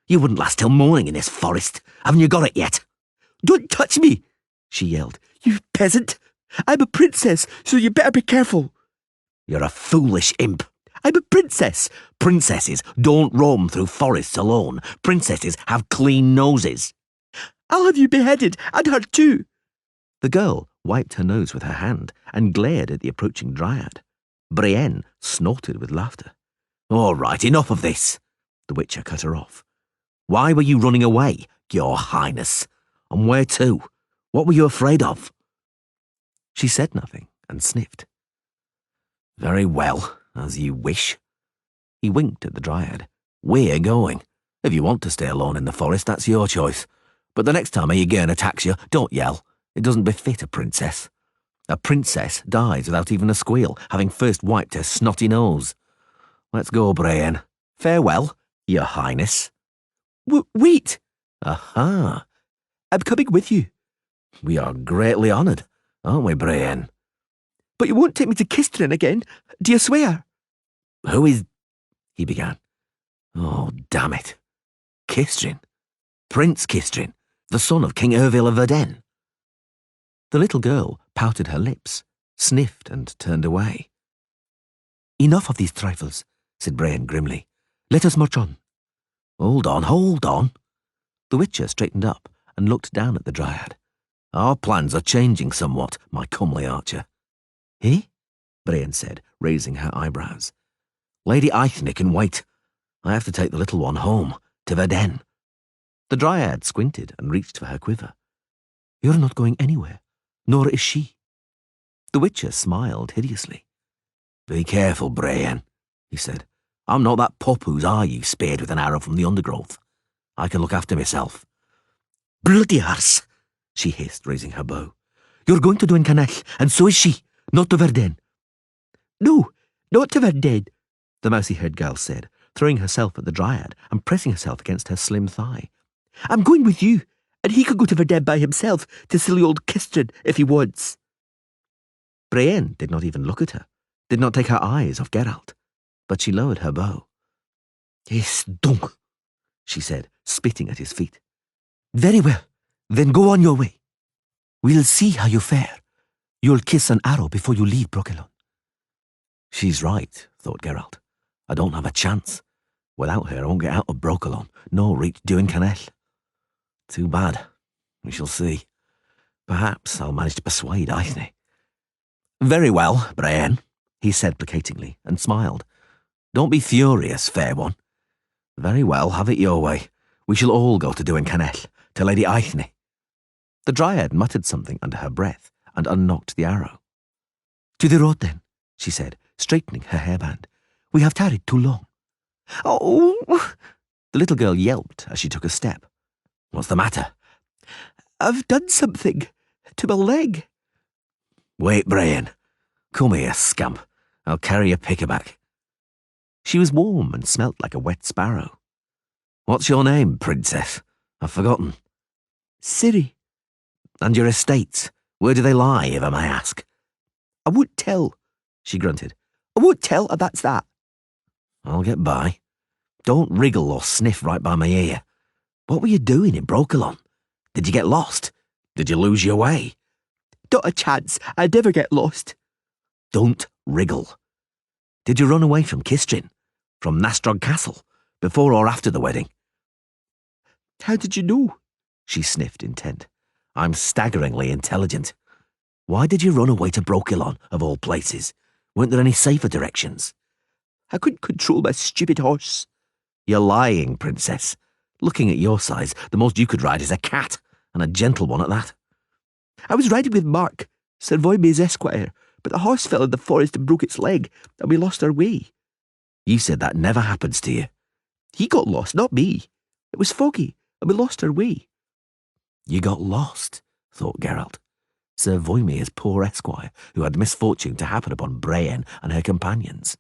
You wouldn't last till morning in this forest. Haven't you got it yet? Don't touch me, she yelled. You peasant. I'm a princess, so you better be careful. You're a foolish imp. I'm a princess. Princesses don't roam through forests alone. Princesses have clean noses. I'll have you beheaded, and her too. The girl wiped her nose with her hand and glared at the approaching Dryad. Brienne snorted with laughter. All right, enough of this. The Witcher cut her off. Why were you running away, your highness? And where to? What were you afraid of? She said nothing and sniffed. Very well, as you wish. He winked at the Dryad. We're going. If you want to stay alone in the forest, that's your choice. But the next time a Ygern attacks you, don't yell. It doesn't befit a princess. A princess dies without even a squeal, having first wiped her snotty nose. Let's go, Brienne. Farewell, your highness. Wait! Aha! I'm coming with you. We are greatly honoured, aren't we, Brienne? But you won't take me to Kistrin again, do you swear? Who is... he began. Oh, damn it. Kistrin. Prince Kistrin, the son of King Ervil of Verden. The little girl pouted her lips, sniffed and turned away. Enough of these trifles, said Brienne grimly. Let us march on. Hold on, hold on. The Witcher straightened up and looked down at the Dryad. Our plans are changing somewhat, my comely archer. Eh? Brienne said, raising her eyebrows. Lady Aithne can wait. I have to take the little one home, to Verden. The Dryad squinted and reached for her quiver. You're not going anywhere, nor is she. The Witcher smiled hideously. Be careful, Brienne, he said. I'm not that pup whose eye you speared with an arrow from the undergrowth. I can look after myself. Bloody arse, she hissed, raising her bow. You're going to Duncanech, and so is she, not to Verden. No, not to Verden, the mousy-haired girl said, throwing herself at the Dryad and pressing herself against her slim thigh. I'm going with you, and he could go to Verden by himself to silly old Kistrin if he wants. Brienne did not even look at her, did not take her eyes off Geralt, but she lowered her bow. Yes, donc, she said, spitting at his feet. Very well, then go on your way. We'll see how you fare. You'll kiss an arrow before you leave Brokilon. She's right, thought Geralt. I don't have a chance. Without her, I won't get out of Brokilon, nor reach Duncanech. Too bad. We shall see. Perhaps I'll manage to persuade Aithne. Very well, Brienne, he said placatingly, and smiled. Don't be furious, fair one. Very well, have it your way. We shall all go to Duncanech, to Lady Aithne. The Dryad muttered something under her breath and unnocked the arrow. To the road, then, she said, straightening her hairband. We have tarried too long. Oh! The little girl yelped as she took a step. What's the matter? I've done something to my leg. Wait, Brienne. Come here, scamp. I'll carry your pickaback. She was warm and smelt like a wet sparrow. What's your name, princess? I've forgotten. Ciri. And your estates? Where do they lie, if I may ask? I won't tell, she grunted. I won't tell, and that's that. I'll get by. Don't wriggle or sniff right by my ear. What were you doing in Brokilon? Did you get lost? Did you lose your way? Not a chance. I'd never get lost. Don't wriggle. Did you run away from Kistrin? From Nastrog Castle? Before or after the wedding? How did you know? She sniffed, intent. I'm staggeringly intelligent. Why did you run away to Brokilon, of all places? Weren't there any safer directions? I couldn't control my stupid horse. You're lying, princess. Looking at your size, the most you could ride is a cat, and a gentle one at that. I was riding with Mark, Sir Voyme's esquire, but the horse fell in the forest and broke its leg, and we lost our way. You said that never happens to you. He got lost, not me. It was foggy, and we lost our way. You got lost, thought Geralt. Sir Voyme's poor esquire, who had misfortune to happen upon Brienne and her companions.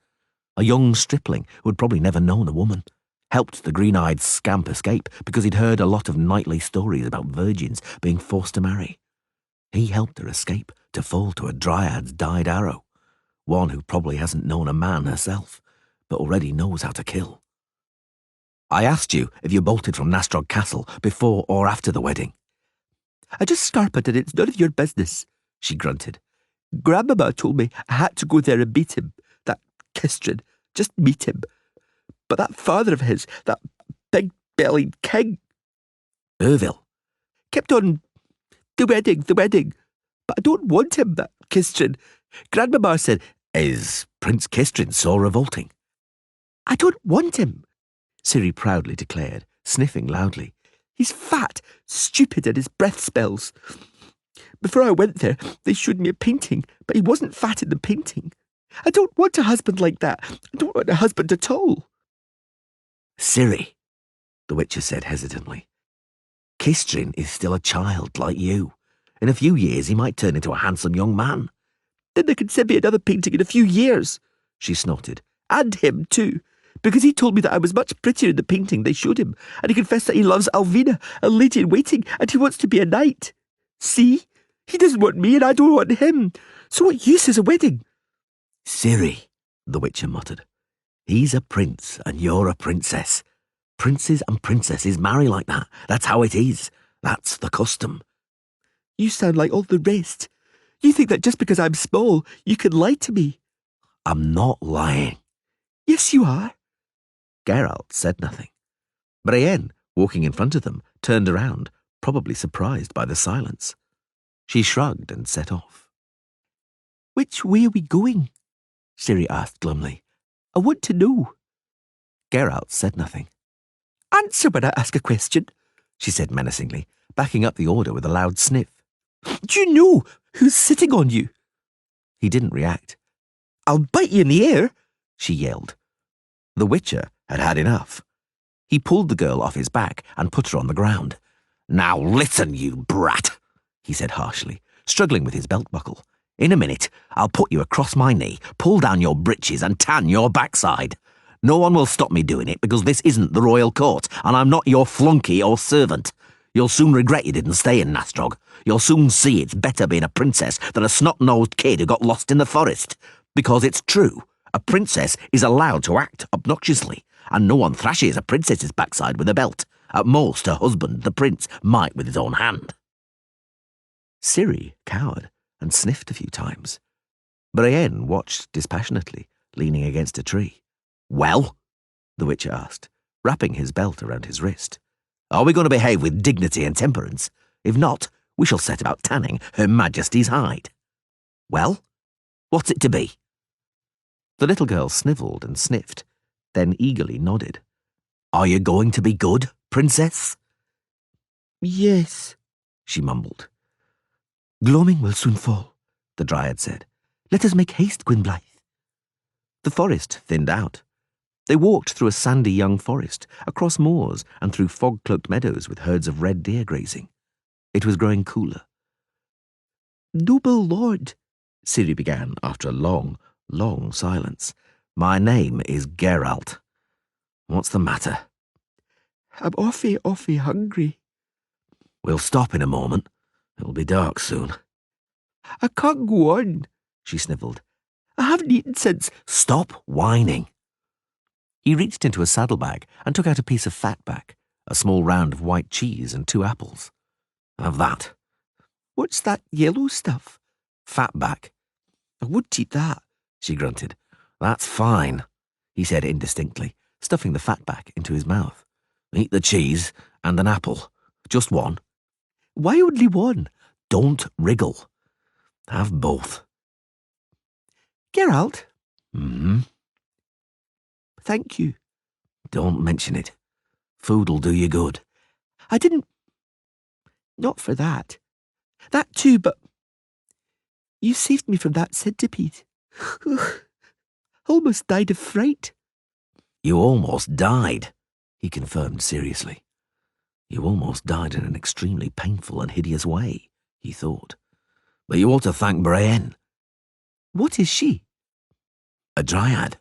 A young stripling who had probably never known a woman. Helped the green-eyed scamp escape because he'd heard a lot of nightly stories about virgins being forced to marry. He helped her escape to fall to a Dryad's dyed arrow, one who probably hasn't known a man herself, but already knows how to kill. I asked you if you bolted from Nastrog Castle before or after the wedding. I just scarpeted and it's none of your business, she grunted. Grandmama told me I had to go there and meet him, that Kistrin, just meet him. But that father of his, that big-bellied king... Ervil. Kept on... The wedding. But I don't want him, that Kistrin. Grandmama said... Is Prince Kistrin so revolting? I don't want him, Ciri proudly declared, sniffing loudly. He's fat, stupid, and his breath smells. Before I went there, they showed me a painting, but he wasn't fat in the painting. I don't want a husband like that. I don't want a husband at all. Ciri, the Witcher said hesitantly. Kistrin is still a child like you. In a few years he might turn into a handsome young man. Then they can send me another painting in a few years, she snorted. And him, too, because he told me that I was much prettier in the painting they showed him, and he confessed that he loves Alvina, a lady-in-waiting, and he wants to be a knight. See? He doesn't want me, and I don't want him. So what use is a wedding? Ciri, the Witcher muttered. He's a prince, and you're a princess. Princes and princesses marry like that. That's how it is. That's the custom. You sound like all the rest. You think that just because I'm small, you can lie to me. I'm not lying. Yes, you are. Geralt said nothing. Brienne, walking in front of them, turned around, probably surprised by the silence. She shrugged and set off. Which way are we going? Ciri asked glumly. I want to know. Geralt said nothing. Answer when I ask a question, she said menacingly, backing up the order with a loud sniff. Do you know who's sitting on you? He didn't react. I'll bite you in the ear, she yelled. The Witcher had had enough. He pulled the girl off his back and put her on the ground. Now listen, you brat, he said harshly, struggling with his belt buckle. In a minute, I'll put you across my knee, pull down your breeches and tan your backside. No one will stop me doing it because this isn't the royal court and I'm not your flunky or servant. You'll soon regret you didn't stay in Nastrog. You'll soon see it's better being a princess than a snot-nosed kid who got lost in the forest. Because it's true, a princess is allowed to act obnoxiously, and no one thrashes a princess's backside with a belt. At most, her husband, the prince, might with his own hand. Ciri cowered and sniffed a few times. Brienne watched dispassionately, leaning against a tree. Well? The Witcher asked, wrapping his belt around his wrist. Are we going to behave with dignity and temperance? If not, we shall set about tanning Her Majesty's hide. Well, what's it to be? The little girl snivelled and sniffed, then eagerly nodded. Are you going to be good, princess? Yes, she mumbled. Gloaming will soon fall, the Dryad said. Let us make haste, Gwynblythe. The forest thinned out. They walked through a sandy young forest, across moors and through fog-cloaked meadows with herds of red deer grazing. It was growing cooler. Noble lord, Ciri began after a long, long silence. My name is Geralt. What's the matter? I'm awfully hungry. We'll stop in a moment. It'll be dark soon. I can't go on, she sniffled. I haven't eaten since. Stop whining. He reached into a saddlebag and took out a piece of fatback, a small round of white cheese and 2 apples. Have that. What's that yellow stuff? Fatback. I wouldn't eat that, she grunted. That's fine, he said indistinctly, stuffing the fatback into his mouth. Eat the cheese and an apple. Just one. Why only one? Don't wriggle. Have both. Geralt? Hmm? Thank you. Don't mention it. Food'll do you good. I didn't... Not for that. That too, but... You saved me from that centipede. Almost died of fright. You almost died, he confirmed seriously. You almost died in an extremely painful and hideous way, he thought. But you ought to thank Brienne. What is she? A dryad.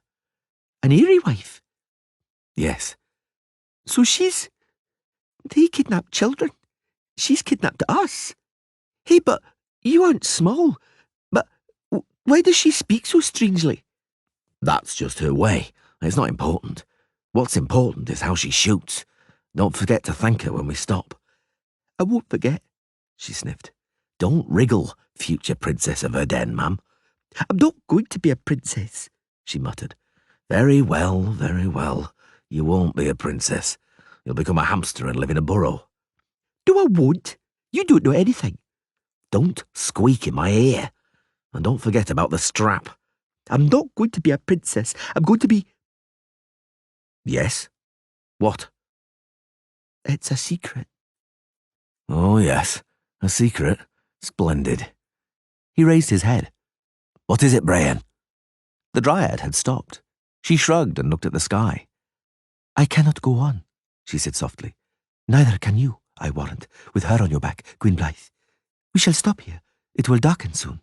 An Eyrie wife? Yes. So she's... They kidnapped children. She's kidnapped us. Hey, but you aren't small. But why does she speak so strangely? That's just her way. It's not important. What's important is how she shoots. Don't forget to thank her when we stop. I won't forget, she sniffed. Don't wriggle, future princess of Erden, ma'am. I'm not going to be a princess, she muttered. Very well, very well. You won't be a princess. You'll become a hamster and live in a burrow. No, I won't. You don't know anything. Don't squeak in my ear. And don't forget about the strap. I'm not going to be a princess. I'm going to be... Yes? What? It's a secret. Oh, yes. A secret. Splendid. He raised his head. What is it, Brienne? The Dryad had stopped. She shrugged and looked at the sky. I cannot go on, she said softly. Neither can you, I warrant, with her on your back, Gwynblythe. We shall stop here. It will darken soon.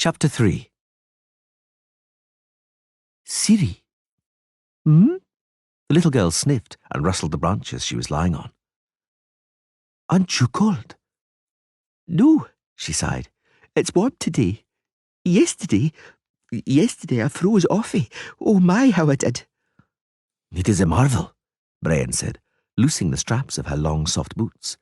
Chapter 3. Ciri. Hmm? The little girl sniffed and rustled the branches she was lying on. Aren't you cold? No, she sighed. It's warm today. Yesterday I froze offy. Oh my, how I did. It is a marvel, Brian said, loosing the straps of her long, soft boots.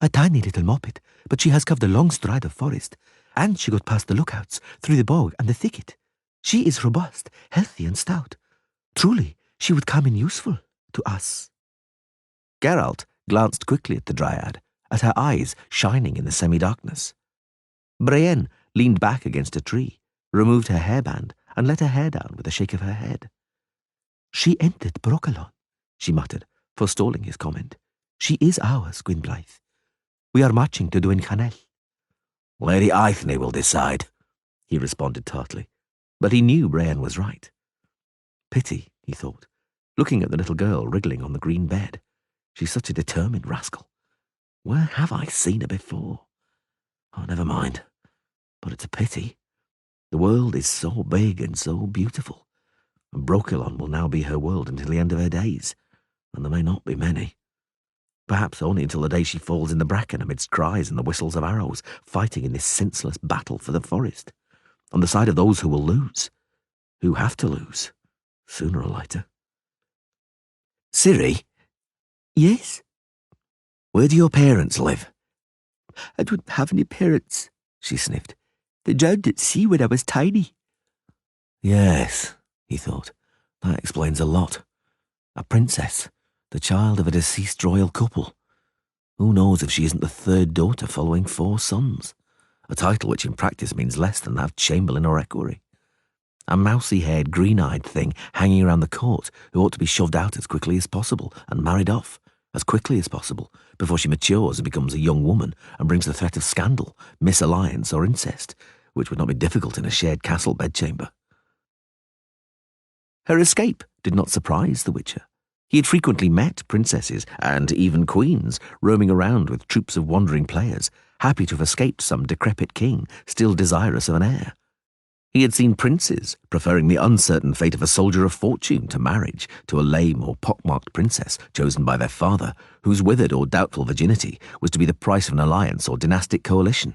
A tiny little moppet, but she has covered a long stride of forest, and she got past the lookouts, through the bog and the thicket. She is robust, healthy and stout. Truly, she would come in useful to us. Geralt glanced quickly at the dryad, at her eyes shining in the semi-darkness. Brienne leaned back against a tree, removed her hairband, and let her hair down with a shake of her head. She entered Broccolon, she muttered, forestalling his comment. She is ours, Gwynblythe. We are marching to Dwyncanell. Lady Aithne will decide, he responded tartly, but he knew Brienne was right. Pity, he thought, looking at the little girl wriggling on the green bed. She's such a determined rascal. Where have I seen her before? Oh, never mind. But it's a pity. The world is so big and so beautiful, and Broccolon will now be her world until the end of her days, and there may not be many. Perhaps only until the day she falls in the bracken amidst cries and the whistles of arrows, fighting in this senseless battle for the forest, on the side of those who will lose, who have to lose, sooner or later. Ciri? Yes? Where do your parents live? I don't have any parents, she sniffed. They drowned at sea when I was tiny. Yes, he thought, that explains a lot. A princess, the child of a deceased royal couple. Who knows if she isn't the third daughter following 4 sons? A title which in practice means less than that of chamberlain or equerry. A mousy-haired, green-eyed thing hanging around the court who ought to be shoved out as quickly as possible and married off as quickly as possible before she matures and becomes a young woman and brings the threat of scandal, misalliance or incest, which would not be difficult in a shared castle bedchamber. Her escape did not surprise the Witcher. He had frequently met princesses and even queens roaming around with troops of wandering players, happy to have escaped some decrepit king still desirous of an heir. He had seen princes preferring the uncertain fate of a soldier of fortune to marriage to a lame or pockmarked princess chosen by their father, whose withered or doubtful virginity was to be the price of an alliance or dynastic coalition.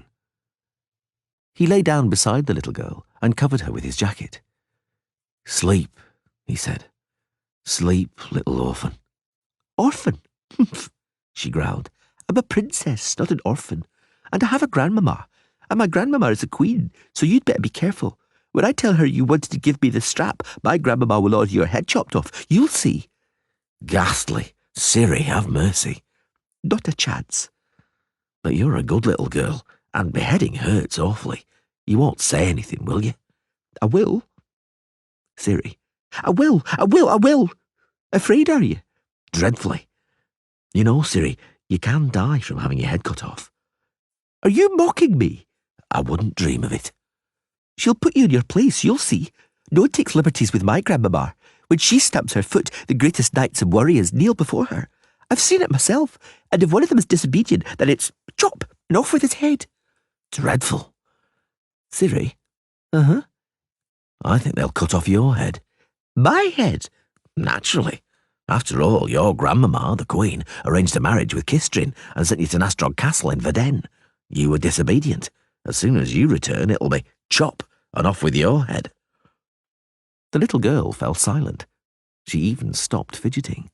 He lay down beside the little girl and covered her with his jacket. "Sleep," he said. "Sleep, little orphan." Orphan? She growled. I'm a princess, not an orphan. And I have a grandmama. And my grandmama is a queen, so you'd better be careful. When I tell her you wanted to give me the strap, my grandmama will order your head chopped off. You'll see. Ghastly. Ciri, have mercy. Not a chance. But you're a good little girl, and beheading hurts awfully. You won't say anything, will you? I will. Ciri. I will. Afraid, are you? Dreadfully. You know, Ciri, you can die from having your head cut off. Are you mocking me? I wouldn't dream of it. She'll put you in your place, you'll see. No one takes liberties with my grandmama. When she stamps her foot, the greatest knights and warriors kneel before her. I've seen it myself, and if one of them is disobedient, then it's chop and off with his head. Dreadful. Ciri? Uh-huh. I think they'll cut off your head. My head? Naturally. After all, your grandmama, the Queen, arranged a marriage with Kistrin and sent you to Nastrog Castle in Verden. You were disobedient. As soon as you return, it'll be chop and off with your head. The little girl fell silent. She even stopped fidgeting.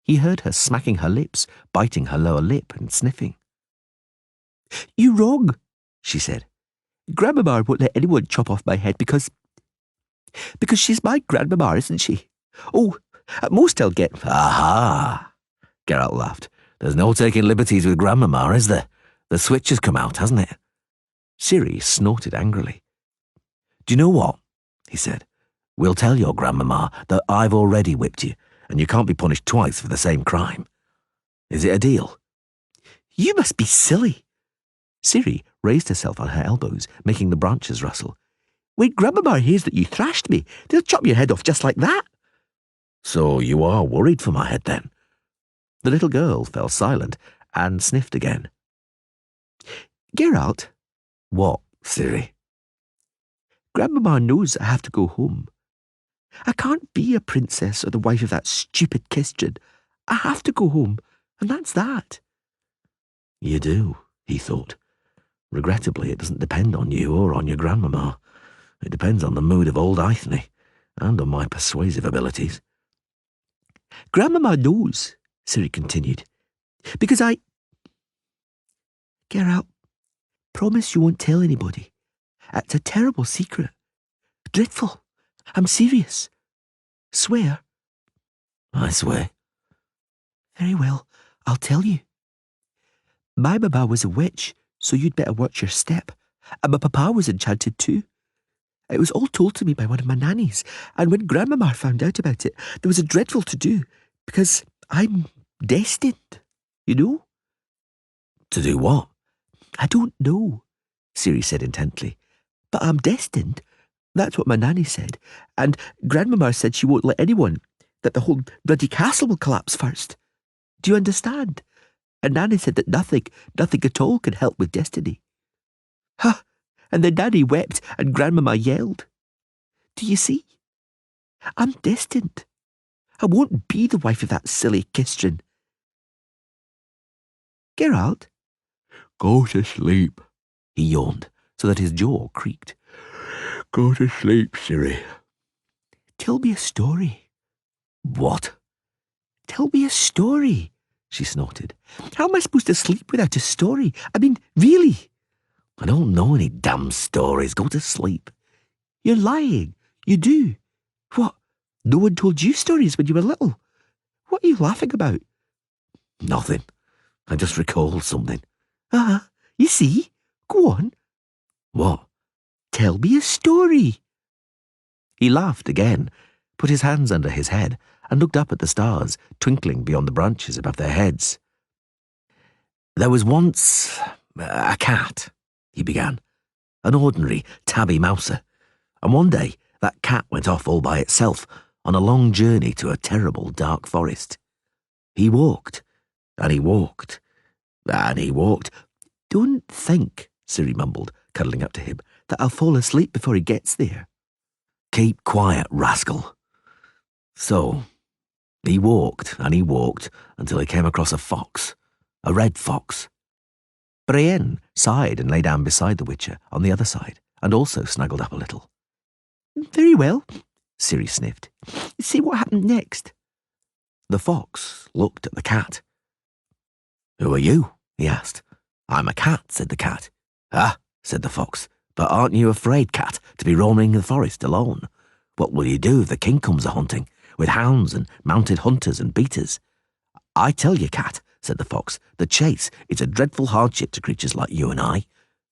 He heard her smacking her lips, biting her lower lip and sniffing. You're wrong, she said. Grandmama won't let anyone chop off my head because she's my grandmama, isn't she? Oh, at most I'll get... Aha! Geralt laughed. There's no taking liberties with grandmama, is there? The switch has come out, hasn't it? Ciri snorted angrily. Do you know what? He said. We'll tell your grandmama that I've already whipped you, and you can't be punished twice for the same crime. Is it a deal? You must be silly. Ciri raised herself on her elbows, making the branches rustle. When grandmama hears that you thrashed me, they'll chop your head off just like that. So you are worried for my head, then? The little girl fell silent and sniffed again. Geralt. What, Ciri? Grandmama knows I have to go home. I can't be a princess or the wife of that stupid Christian. I have to go home, and that's that. You do, he thought. Regrettably, it doesn't depend on you or on your grandmama. It depends on the mood of old Ithne, and on my persuasive abilities. Grandmama knows, Ciri continued, because Geralt, promise you won't tell anybody. It's a terrible secret. Dreadful. I'm serious. Swear. I swear. Very well, I'll tell you. My mama was a witch, so you'd better watch your step. And my papa was enchanted too. It was all told to me by one of my nannies, and when Grandmama found out about it, there was a dreadful to-do, because I'm destined, you know? To do what? I don't know, Ciri said intently, but I'm destined. That's what my nanny said, and Grandmama said she won't let anyone, that the whole bloody castle will collapse first. Do you understand? And Nanny said that nothing at all can help with destiny. Ha! And then Nanny wept and Grandmama yelled. Do you see? I'm destined. I won't be the wife of that silly Christian. Geralt? Go to sleep, he yawned, so that his jaw creaked. Go to sleep, Ciri. Tell me a story. What? Tell me a story, she snorted. How am I supposed to sleep without a story? I mean, really? I don't know any damn stories. Go to sleep. You're lying. You do. What? No one told you stories when you were little? What are you laughing about? Nothing. I just recalled something. You see? Go on. What? Tell me a story. He laughed again, put his hands under his head, and looked up at the stars, twinkling beyond the branches above their heads. There was once a cat, he began, an ordinary tabby mouser, and one day that cat went off all by itself on a long journey to a terrible dark forest. He walked, and he walked, and he walked. Don't think, Ciri mumbled, cuddling up to him, that I'll fall asleep before he gets there. Keep quiet, rascal. So, he walked until he came across a fox, a red fox. Brienne sighed and lay down beside the Witcher on the other side, and also snuggled up a little. Very well, Ciri sniffed. See what happened next. The fox looked at the cat. Who are you? He asked. I'm a cat, said the cat. Ah, said the fox, but aren't you afraid, cat, to be roaming the forest alone? What will you do if the king comes a-hunting, with hounds and mounted hunters and beaters? I tell you, cat, said the fox, the chase is a dreadful hardship to creatures like you and I.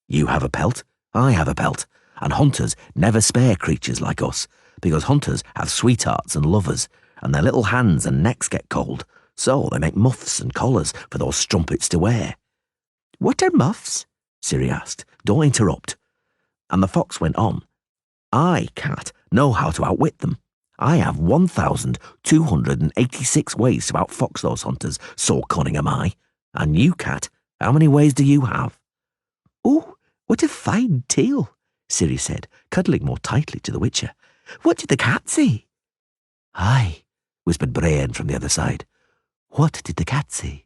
You have a pelt, I have a pelt, and hunters never spare creatures like us, because hunters have sweethearts and lovers, and their little hands and necks get cold, so they make muffs and collars for those strumpets to wear. What are muffs? Ciri asked. Don't interrupt. And the fox went on. I, cat, know how to outwit them. I have 1,286 ways to outfox those hunters, so cunning am I. And you, cat, how many ways do you have? Oh, what a fine tale, Ciri said, cuddling more tightly to the Witcher. What did the cat say? Aye, whispered Brienne from the other side. What did the cat say?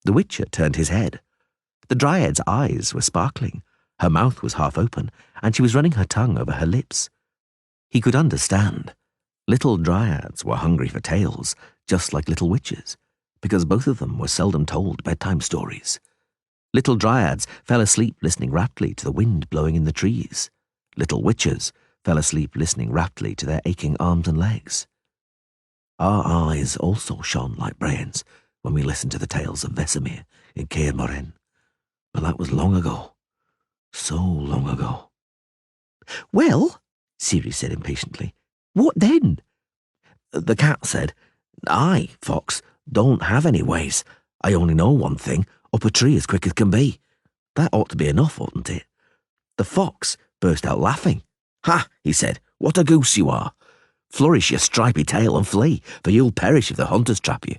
The Witcher turned his head. The Dryad's eyes were sparkling, her mouth was half open, and she was running her tongue over her lips. He could understand. Little Dryads were hungry for tales, just like little witches, because both of them were seldom told bedtime stories. Little Dryads fell asleep listening raptly to the wind blowing in the trees. Little witches fell asleep listening raptly to their aching arms and legs. Our eyes also shone like Brienne's when we listened to the tales of Vesemir in Caer Morin. But that was long ago. So long ago. Well, Ciri said impatiently, what then? The cat said, I, fox, don't have any ways. I only know one thing, up a tree as quick as can be. That ought to be enough, oughtn't it? The fox burst out laughing. Ha, he said, what a goose you are. Flourish your stripy tail and flee, for you'll perish if the hunters trap you.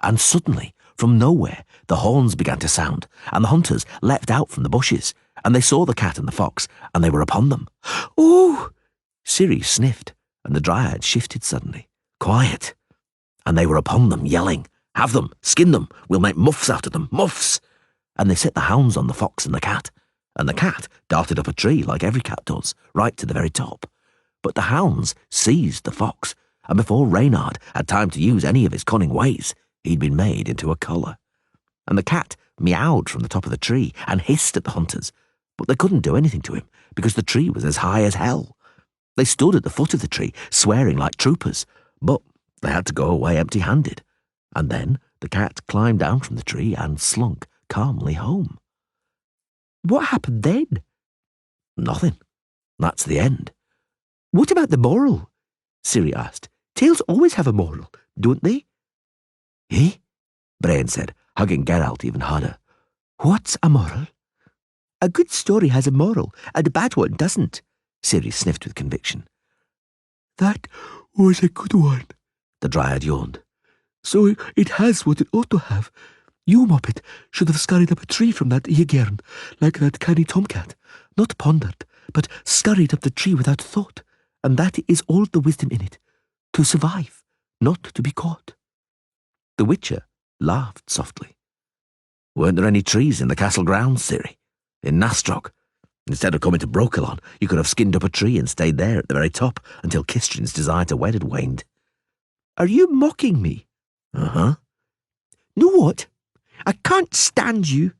And suddenly, from nowhere, the horns began to sound, and the hunters leapt out from the bushes, and they saw the cat and the fox, and they were upon them. Oh! Ciri sniffed, and the dryad shifted suddenly. Quiet! And they were upon them, yelling, "Have them! Skin them! We'll make muffs out of them! Muffs!" And they set the hounds on the fox and the cat darted up a tree like every cat does, right to the very top. But the hounds seized the fox, and before Reynard had time to use any of his cunning ways, he'd been made into a collar. And the cat meowed from the top of the tree and hissed at the hunters, but they couldn't do anything to him because the tree was as high as hell. They stood at the foot of the tree, swearing like troopers, but they had to go away empty-handed. And then the cat climbed down from the tree and slunk calmly home. What happened then? Nothing. That's the end. What about the moral? Ciri asked. Tales always have a moral, don't they? Eh? Brian said, hugging Geralt even harder. What's a moral? A good story has a moral, and a bad one doesn't, Ciri sniffed with conviction. That was a good one, the dryad yawned. So it has what it ought to have. You, Moppet, should have scurried up a tree from that eagern, like that canny tomcat. Not pondered, but scurried up the tree without thought, and that is all the wisdom in it. To survive, not to be caught. The Witcher laughed softly. Weren't there any trees in the castle grounds, Ciri? In Nastrog? Instead of coming to Brokilon, you could have skinned up a tree and stayed there at the very top until Kistrin's desire to wed had waned. Are you mocking me? Uh-huh. Know what? I can't stand you.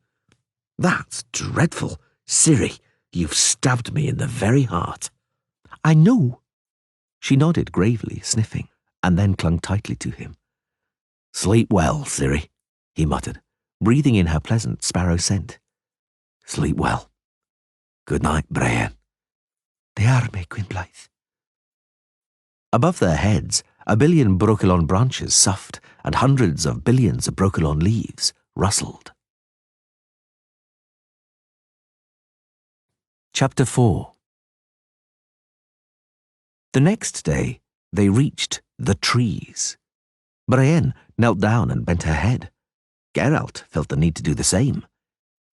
That's dreadful. Ciri, you've stabbed me in the very heart. I know. She nodded gravely, sniffing, and then clung tightly to him. Sleep well, Ciri, he muttered, breathing in her pleasant sparrow scent. Sleep well. Good night, Brian. They are me, Gwynblythe. Above their heads, a billion Brokilon branches soughed, and hundreds of billions of Brokilon leaves rustled. Chapter 4. The next day, they reached the trees. Brienne knelt down and bent her head. Geralt felt the need to do the same.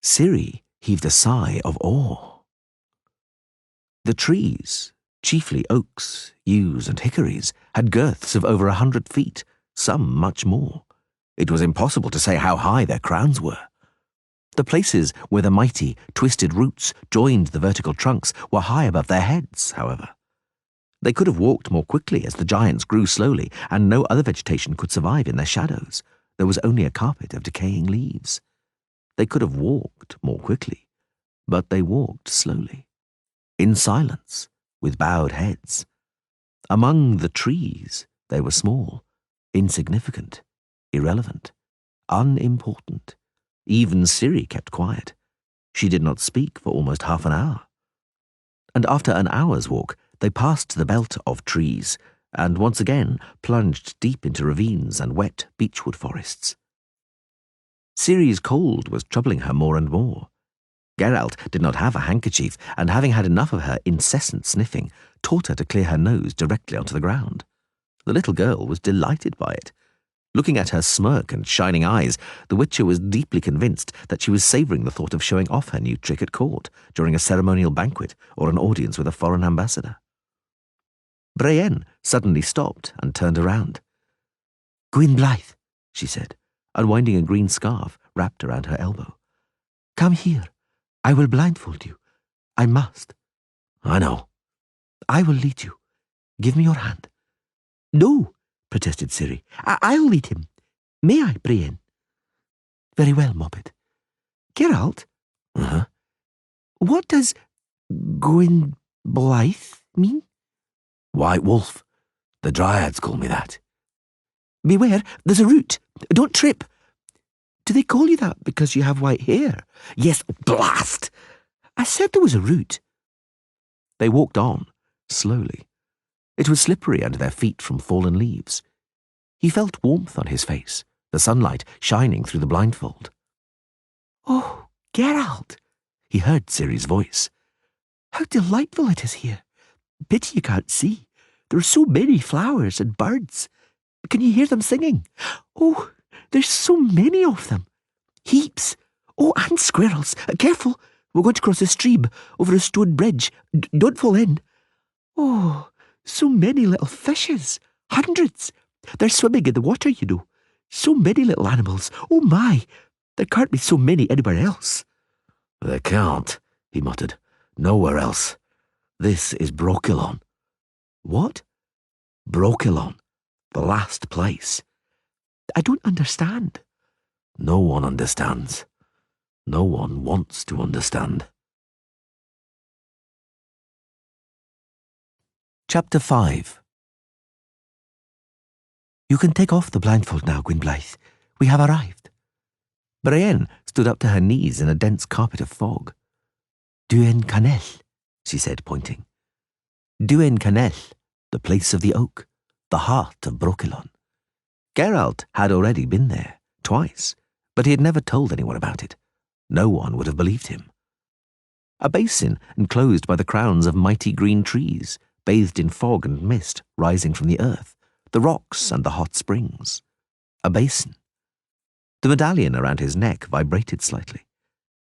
Ciri heaved a sigh of awe. The trees, chiefly oaks, yews, and hickories, had girths of over 100 feet, some much more. It was impossible to say how high their crowns were. The places where the mighty, twisted roots joined the vertical trunks were high above their heads, however. They could have walked more quickly as the giants grew slowly, and no other vegetation could survive in their shadows. There was only a carpet of decaying leaves. They could have walked more quickly, but they walked slowly, in silence, with bowed heads. Among the trees, they were small, insignificant, irrelevant, unimportant. Even Ciri kept quiet. She did not speak for almost half an hour. And after an hour's walk, they passed the belt of trees, and once again plunged deep into ravines and wet beechwood forests. Ciri's cold was troubling her more and more. Geralt did not have a handkerchief, and having had enough of her incessant sniffing, taught her to clear her nose directly onto the ground. The little girl was delighted by it. Looking at her smirk and shining eyes, the Witcher was deeply convinced that she was savouring the thought of showing off her new trick at court during a ceremonial banquet or an audience with a foreign ambassador. Brienne suddenly stopped and turned around. Gwynblythe, she said, unwinding a green scarf wrapped around her elbow. Come here. I will blindfold you. I must. I know. I will lead you. Give me your hand. No, protested Ciri. I'll lead him. May I, Brienne? Very well, Moppet. Geralt? Uh-huh. What does Gwynblythe mean? White wolf. The dryads call me that. Beware, there's a root. Don't trip. Do they call you that because you have white hair? Yes, blast! I said there was a root. They walked on, slowly. It was slippery under their feet from fallen leaves. He felt warmth on his face, the sunlight shining through the blindfold. Oh, Geralt! He heard Ciri's voice. How delightful it is here. Pity you can't see. There are so many flowers and birds. Can you hear them singing? Oh, there's so many of them. Heaps. Oh, and squirrels. Careful. We're going to cross a stream over a stone bridge. Don't fall in. Oh, so many little fishes. Hundreds. They're swimming in the water, you know. So many little animals. Oh my, there can't be so many anywhere else. There can't, he muttered. Nowhere else. This is Brokilon. What? Brokilon. The last place. I don't understand. No one understands. No one wants to understand. Chapter 5. You can take off the blindfold now, Gwynblythe. We have arrived. Brienne stood up to her knees in a dense carpet of fog. Duen Canel, she said, pointing. Duen Canel, the place of the oak, the heart of Brokilon. Geralt had already been there, twice, but he had never told anyone about it. No one would have believed him. A basin enclosed by the crowns of mighty green trees, bathed in fog and mist rising from the earth, the rocks and the hot springs. A basin. The medallion around his neck vibrated slightly.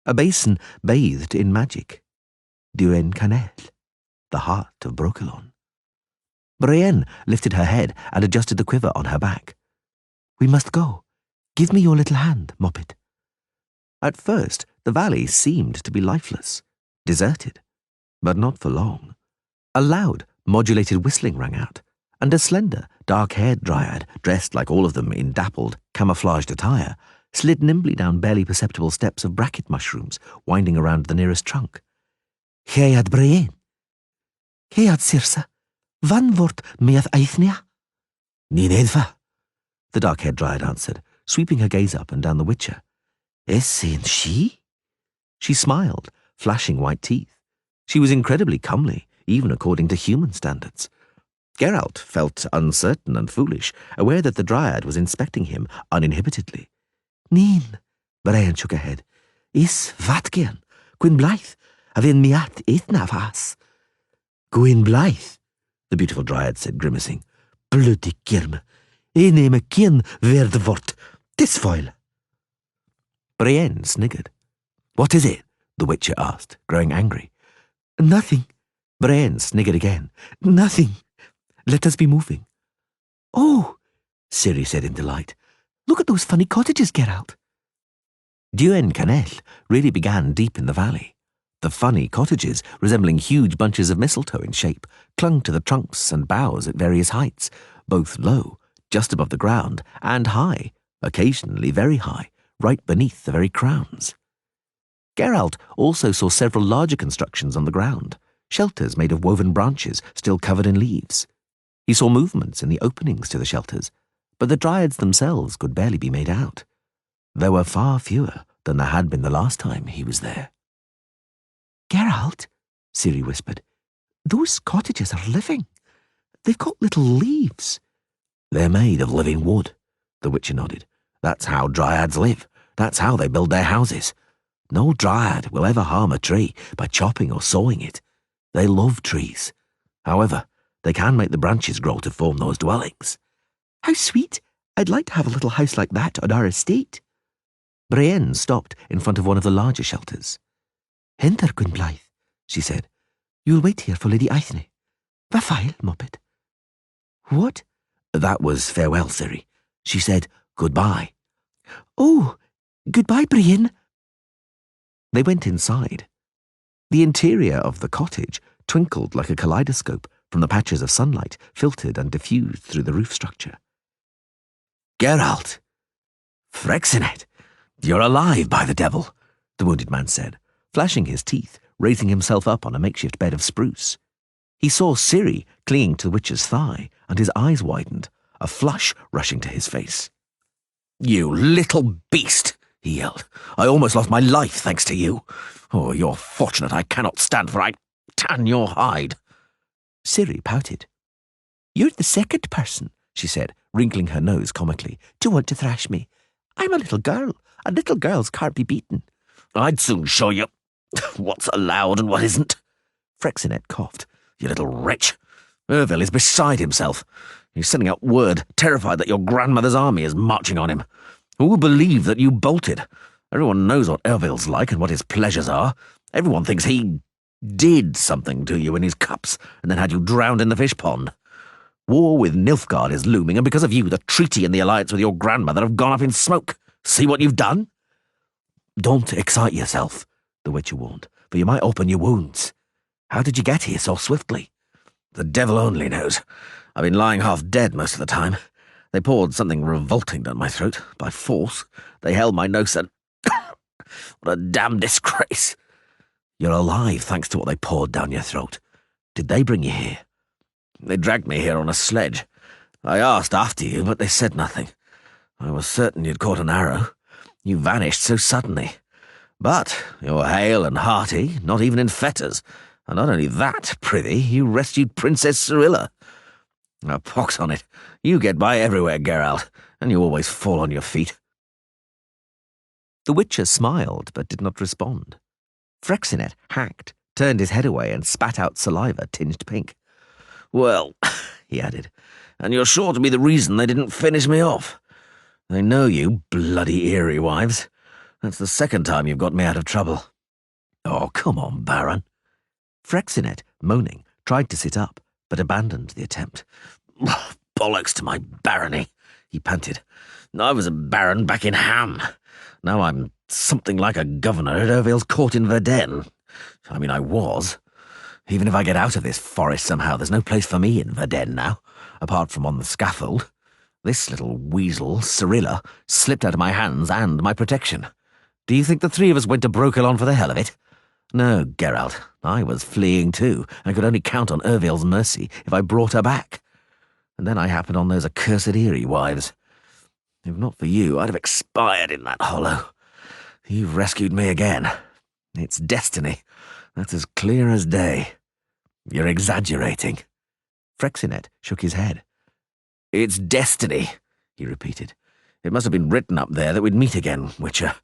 A basin bathed in magic. Duen Canel, the heart of Brokilon. Brienne lifted her head and adjusted the quiver on her back. We must go. Give me your little hand, Moppet. At first, the valley seemed to be lifeless, deserted, but not for long. A loud, modulated whistling rang out, and a slender, dark-haired dryad, dressed like all of them in dappled, camouflaged attire, slid nimbly down barely perceptible steps of bracket mushrooms, winding around the nearest trunk. Head Brienne. Head Circe. Van wordt meath eithnia? Ní edfa, the dark-haired dryad answered, sweeping her gaze up and down the Witcher. Is she? She smiled, flashing white teeth. She was incredibly comely, even according to human standards. Geralt felt uncertain and foolish, aware that the dryad was inspecting him uninhibitedly. Neen, Brienne shook her head. Is vatgen, Gwynblythe, avin meath eithna vas. Gwynblythe, the beautiful dryad said, grimacing. Bloody kirme, name kin verd vort, tisfoil. Brienne sniggered. What is it? The Witcher asked, growing angry. Nothing. Brienne sniggered again. Nothing. Let us be moving. Oh, Ciri said in delight. Look at those funny cottages, Geralt. Duen Canel really began deep in the valley. The funny cottages, resembling huge bunches of mistletoe in shape, clung to the trunks and boughs at various heights, both low, just above the ground, and high, occasionally very high, right beneath the very crowns. Geralt also saw several larger constructions on the ground, shelters made of woven branches still covered in leaves. He saw movements in the openings to the shelters, but the dryads themselves could barely be made out. There were far fewer than there had been the last time he was there. Geralt, Ciri whispered, those cottages are living. They've got little leaves. They're made of living wood, the Witcher nodded. That's how dryads live. That's how they build their houses. No dryad will ever harm a tree by chopping or sawing it. They love trees. However, they can make the branches grow to form those dwellings. How sweet. I'd like to have a little house like that on our estate. Brienne stopped in front of one of the larger shelters. Enter, Gwynblythe, she said. You'll wait here for Lady Aithne. Vafail, Moppet. What? That was farewell, Ciri. She said goodbye. Oh, goodbye, Brienne. They went inside. The interior of the cottage twinkled like a kaleidoscope from the patches of sunlight filtered and diffused through the roof structure. Geralt! Frexinet! You're alive, by the devil, the wounded man said, flashing his teeth, raising himself up on a makeshift bed of spruce. He saw Ciri clinging to the Witcher's thigh, and his eyes widened, a flush rushing to his face. You little beast, he yelled. I almost lost my life thanks to you. Oh, you're fortunate I cannot stand, for I tan your hide. Ciri pouted. You're the second person, she said, wrinkling her nose comically, to want to thrash me. I'm a little girl, and little girls can't be beaten. I'd soon show you what's allowed and what isn't. Frexinet coughed. You little wretch. Ervil is beside himself. He's sending out word, terrified that your grandmother's army is marching on him. Who will believe that you bolted? Everyone knows what Ervil's like and what his pleasures are. Everyone thinks he did something to you in his cups and then had you drowned in the fish pond. War with Nilfgaard is looming, and because of you, the treaty and the alliance with your grandmother have gone up in smoke. See what you've done? Don't excite yourself, the Witcher warned, for you might open your wounds. How did you get here so swiftly? The devil only knows. I've been lying half dead most of the time. They poured something revolting down my throat, by force. They held my nose and... what a damn disgrace. You're alive thanks to what they poured down your throat. Did they bring you here? They dragged me here on a sledge. I asked after you, but they said nothing. I was certain you'd caught an arrow. You vanished so suddenly. But you're hale and hearty, not even in fetters. And not only that, prithee, you rescued Princess Cirilla. A pox on it. You get by everywhere, Geralt, and you always fall on your feet. The Witcher smiled, but did not respond. Frexinet hacked, turned his head away, and spat out saliva tinged pink. Well, he added, and you're sure to be the reason they didn't finish me off. They know you, bloody eerie wives. That's the second time you've got me out of trouble. Oh, come on, Baron. Frexinet, moaning, tried to sit up, but abandoned the attempt. Bollocks to my barony, he panted. I was a baron back in Ham. Now I'm something like a governor at Ervale's court in Verden. I mean, I was. Even if I get out of this forest somehow, there's no place for me in Verden now, apart from on the scaffold. This little weasel, Cirilla, slipped out of my hands and my protection. Do you think the three of us went to Brokilon for the hell of it? No, Geralt, I was fleeing too, and could only count on Ervale's mercy if I brought her back. And then I happened on those accursed eerie wives. If not for you, I'd have expired in that hollow. You've rescued me again. It's destiny. That's as clear as day. You're exaggerating. Frexinet shook his head. It's destiny, he repeated. It must have been written up there that we'd meet again, Witcher.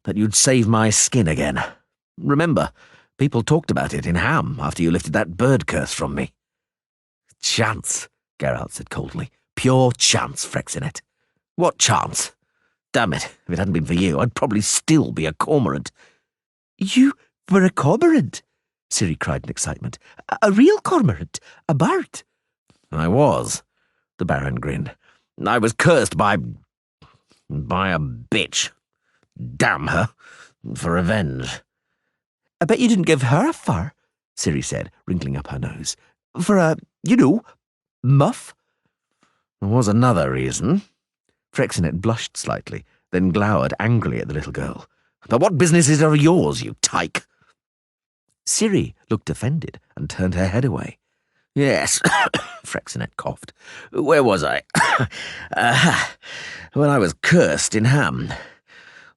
That you'd save my skin again. Remember, people talked about it in Ham after you lifted that bird curse from me. Chance, Geralt said coldly. Pure chance, Frexinet. What chance? Damn it, if it hadn't been for you, I'd probably still be a cormorant. You were a cormorant? Ciri cried in excitement. A real cormorant? A bard? I was, the Baron grinned. I was cursed by a bitch. Damn her. For revenge. I bet you didn't give her a fur, Ciri said, wrinkling up her nose. For a, muff? There was another reason. Frexinet blushed slightly, then glowered angrily at the little girl. But what business is it of yours, you tyke? Ciri looked offended and turned her head away. Yes, Frexinet coughed. Where was I? When I was cursed in Ham.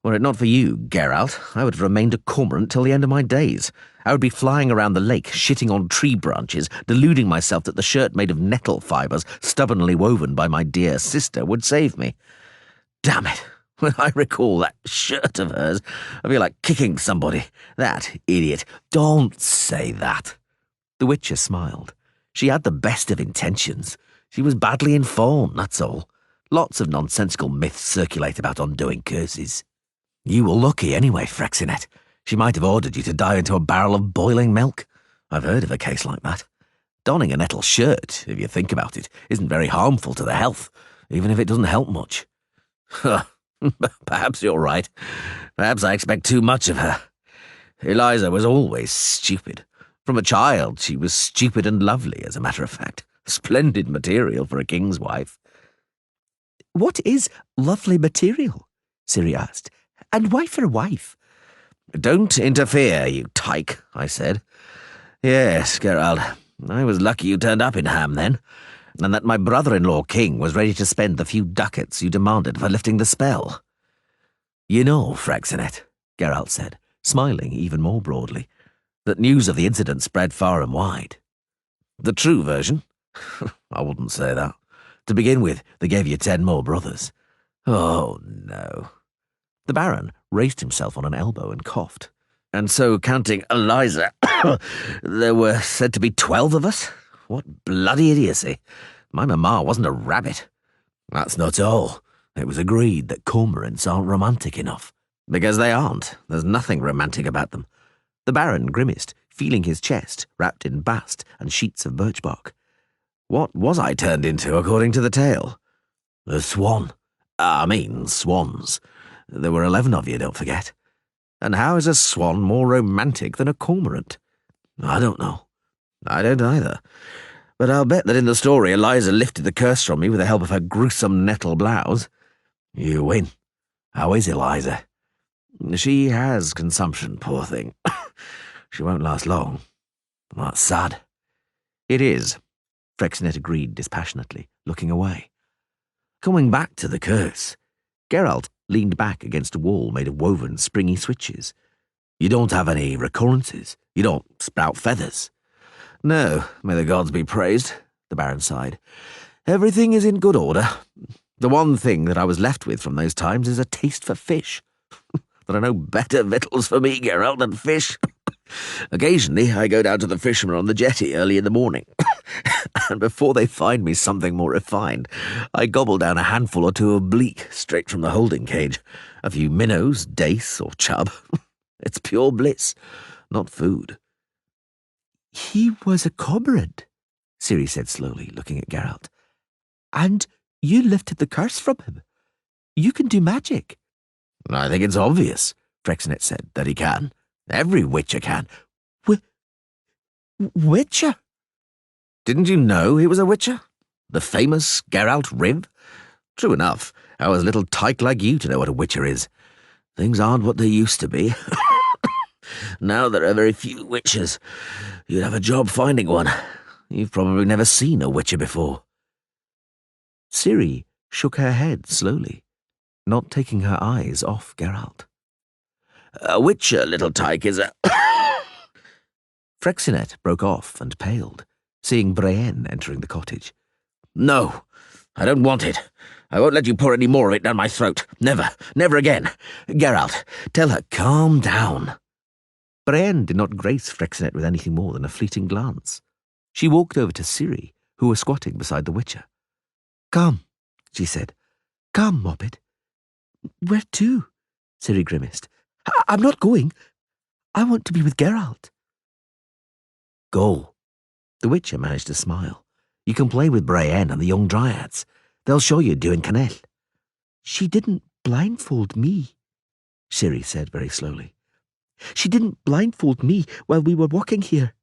Were it not for you, Geralt, I would have remained a cormorant till the end of my days. I would be flying around the lake, shitting on tree branches, deluding myself that the shirt made of nettle fibres, stubbornly woven by my dear sister, would save me. Damn it, when I recall that shirt of hers, I feel like kicking somebody. That idiot. Don't say that. The Witcher smiled. She had the best of intentions. She was badly informed, that's all. Lots of nonsensical myths circulate about undoing curses. You were lucky anyway, Frexinet. She might have ordered you to dive into a barrel of boiling milk. I've heard of a case like that. Donning a nettle shirt, if you think about it, isn't very harmful to the health, even if it doesn't help much. Perhaps you're right. Perhaps I expect too much of her. Eliza was always stupid. From a child, she was stupid and lovely, as a matter of fact. Splendid material for a king's wife. What is lovely material? Ciri asked. And why for a wife? Don't interfere, you tyke, I said. Yes, Geralt, I was lucky you turned up in Ham then, and that my brother-in-law King was ready to spend the few ducats you demanded for lifting the spell. You know, Frexinet, Geralt said, smiling even more broadly, that news of the incident spread far and wide. The true version? I wouldn't say that. To begin with, they gave you 10 more brothers. Oh, no. The Baron raised himself on an elbow and coughed. And so, counting Eliza, there were said to be 12 of us? What bloody idiocy. My mamma wasn't a rabbit. That's not all. It was agreed that cormorants aren't romantic enough. Because they aren't. There's nothing romantic about them. The Baron grimaced, feeling his chest wrapped in bast and sheets of birch bark. What was I turned into, according to the tale? A swan. Swans. There were 11 of you, don't forget. And how is a swan more romantic than a cormorant? I don't know. I don't either. But I'll bet that in the story Eliza lifted the curse from me with the help of her gruesome nettle blouse. You win. How is Eliza? She has consumption, poor thing. She won't last long. That's sad. It is, Frexnet agreed dispassionately, looking away. Coming back to the curse, Geralt leaned back against a wall made of woven, springy switches. You don't have any recurrences. You don't sprout feathers. No, may the gods be praised, the Baron sighed. Everything is in good order. The one thing that I was left with from those times is a taste for fish. There are no better victuals for me, Geralt, than fish. Occasionally, I go down to the fishermen on the jetty early in the morning, and before they find me something more refined, I gobble down a handful or two of bleak straight from the holding cage, a few minnows, dace, or chub. It's pure bliss, not food. He was a cormorant, Ciri said slowly, looking at Geralt. And you lifted the curse from him. You can do magic. I think it's obvious, Frexnet said, that he can. Every witcher can. Witcher? Didn't you know he was a witcher? The famous Geralt Riv? True enough, I was a little tyke like you to know what a witcher is. Things aren't what they used to be. Now there are very few witchers. You'd have a job finding one. You've probably never seen a witcher before. Ciri shook her head slowly, not taking her eyes off Geralt. A witcher, little tyke, is a... Frexnet broke off and paled, seeing Brienne entering the cottage. No, I don't want it. I won't let you pour any more of it down my throat. Never, never again. Geralt, tell her, calm down. Brienne did not grace Frexnet with anything more than a fleeting glance. She walked over to Ciri, who was squatting beside the witcher. Come, she said. Come, Moppet. Where to? Ciri grimaced. I'm not going. I want to be with Geralt. Go. The witcher managed to smile. You can play with Brienne and the young dryads. They'll show you doing Canel. She didn't blindfold me, Ciri said very slowly. She didn't blindfold me while we were walking here.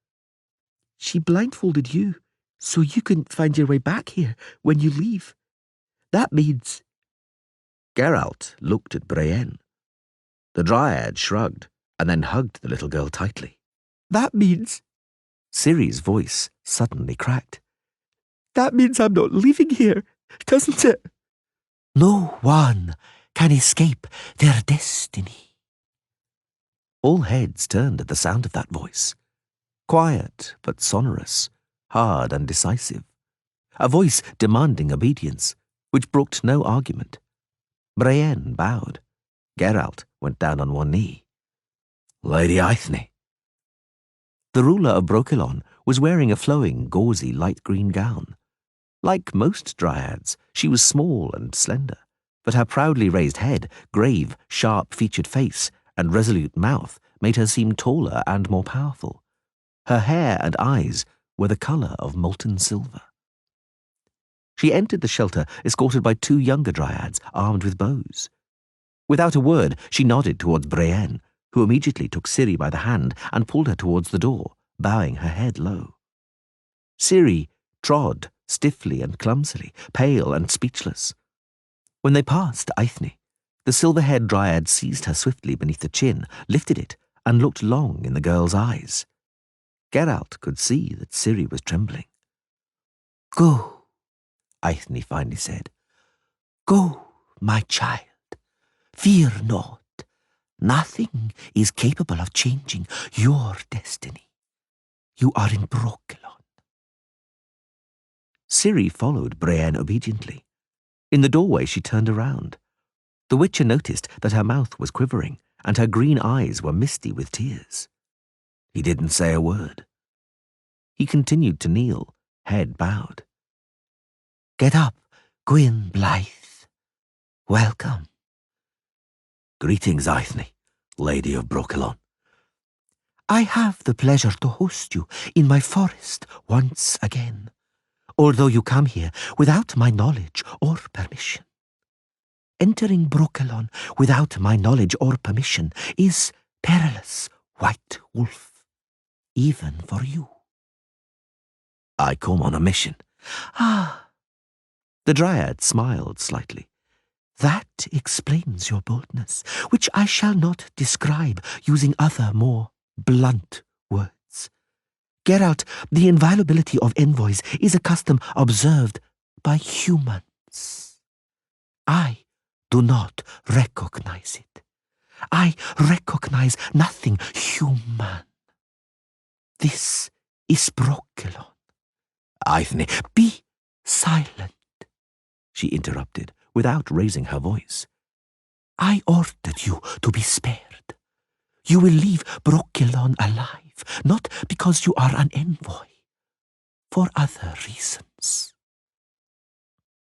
She blindfolded you so you couldn't find your way back here when you leave. That means... Geralt looked at Brienne. The dryad shrugged and then hugged the little girl tightly. That means... Ciri's voice suddenly cracked. That means I'm not leaving here, doesn't it? No one can escape their destiny. All heads turned at the sound of that voice. Quiet but sonorous, hard and decisive. A voice demanding obedience, which brooked no argument. Brienne bowed. Geralt went down on one knee. Lady Aithne. The ruler of Brokilon was wearing a flowing, gauzy, light green gown. Like most dryads, she was small and slender, but her proudly raised head, grave, sharp-featured face, and resolute mouth made her seem taller and more powerful. Her hair and eyes were the colour of molten silver. She entered the shelter escorted by 2 younger dryads armed with bows. Without a word, she nodded towards Brienne, who immediately took Ciri by the hand and pulled her towards the door, bowing her head low. Ciri trod stiffly and clumsily, pale and speechless. When they passed Aithne, the silver-haired dryad seized her swiftly beneath the chin, lifted it, and looked long in the girl's eyes. Geralt could see that Ciri was trembling. Go, Aithne finally said. Go, my child. Fear not. Nothing is capable of changing your destiny. You are in Brokilon. Ciri followed Brienne obediently. In the doorway she turned around. The witcher noticed that her mouth was quivering, and her green eyes were misty with tears. He didn't say a word. He continued to kneel, head bowed. Get up, Gwyn Blythe. Welcome. Greetings, Aithne, Lady of Brokilon. I have the pleasure to host you in my forest once again, although you come here without my knowledge or permission. Entering Brokilon without my knowledge or permission is perilous, White Wolf, even for you. I come on a mission. Ah, The Dryad smiled slightly. that explains your boldness, which I shall not describe using other, more blunt words. Geralt, the inviolability of envoys is a custom observed by humans. I do not recognize it. I recognize nothing human. This is Brokilon. Eithne, Be silent. she interrupted, without raising her voice. I ordered you to be spared. You will leave Brokilon alive, not because you are an envoy, for other reasons.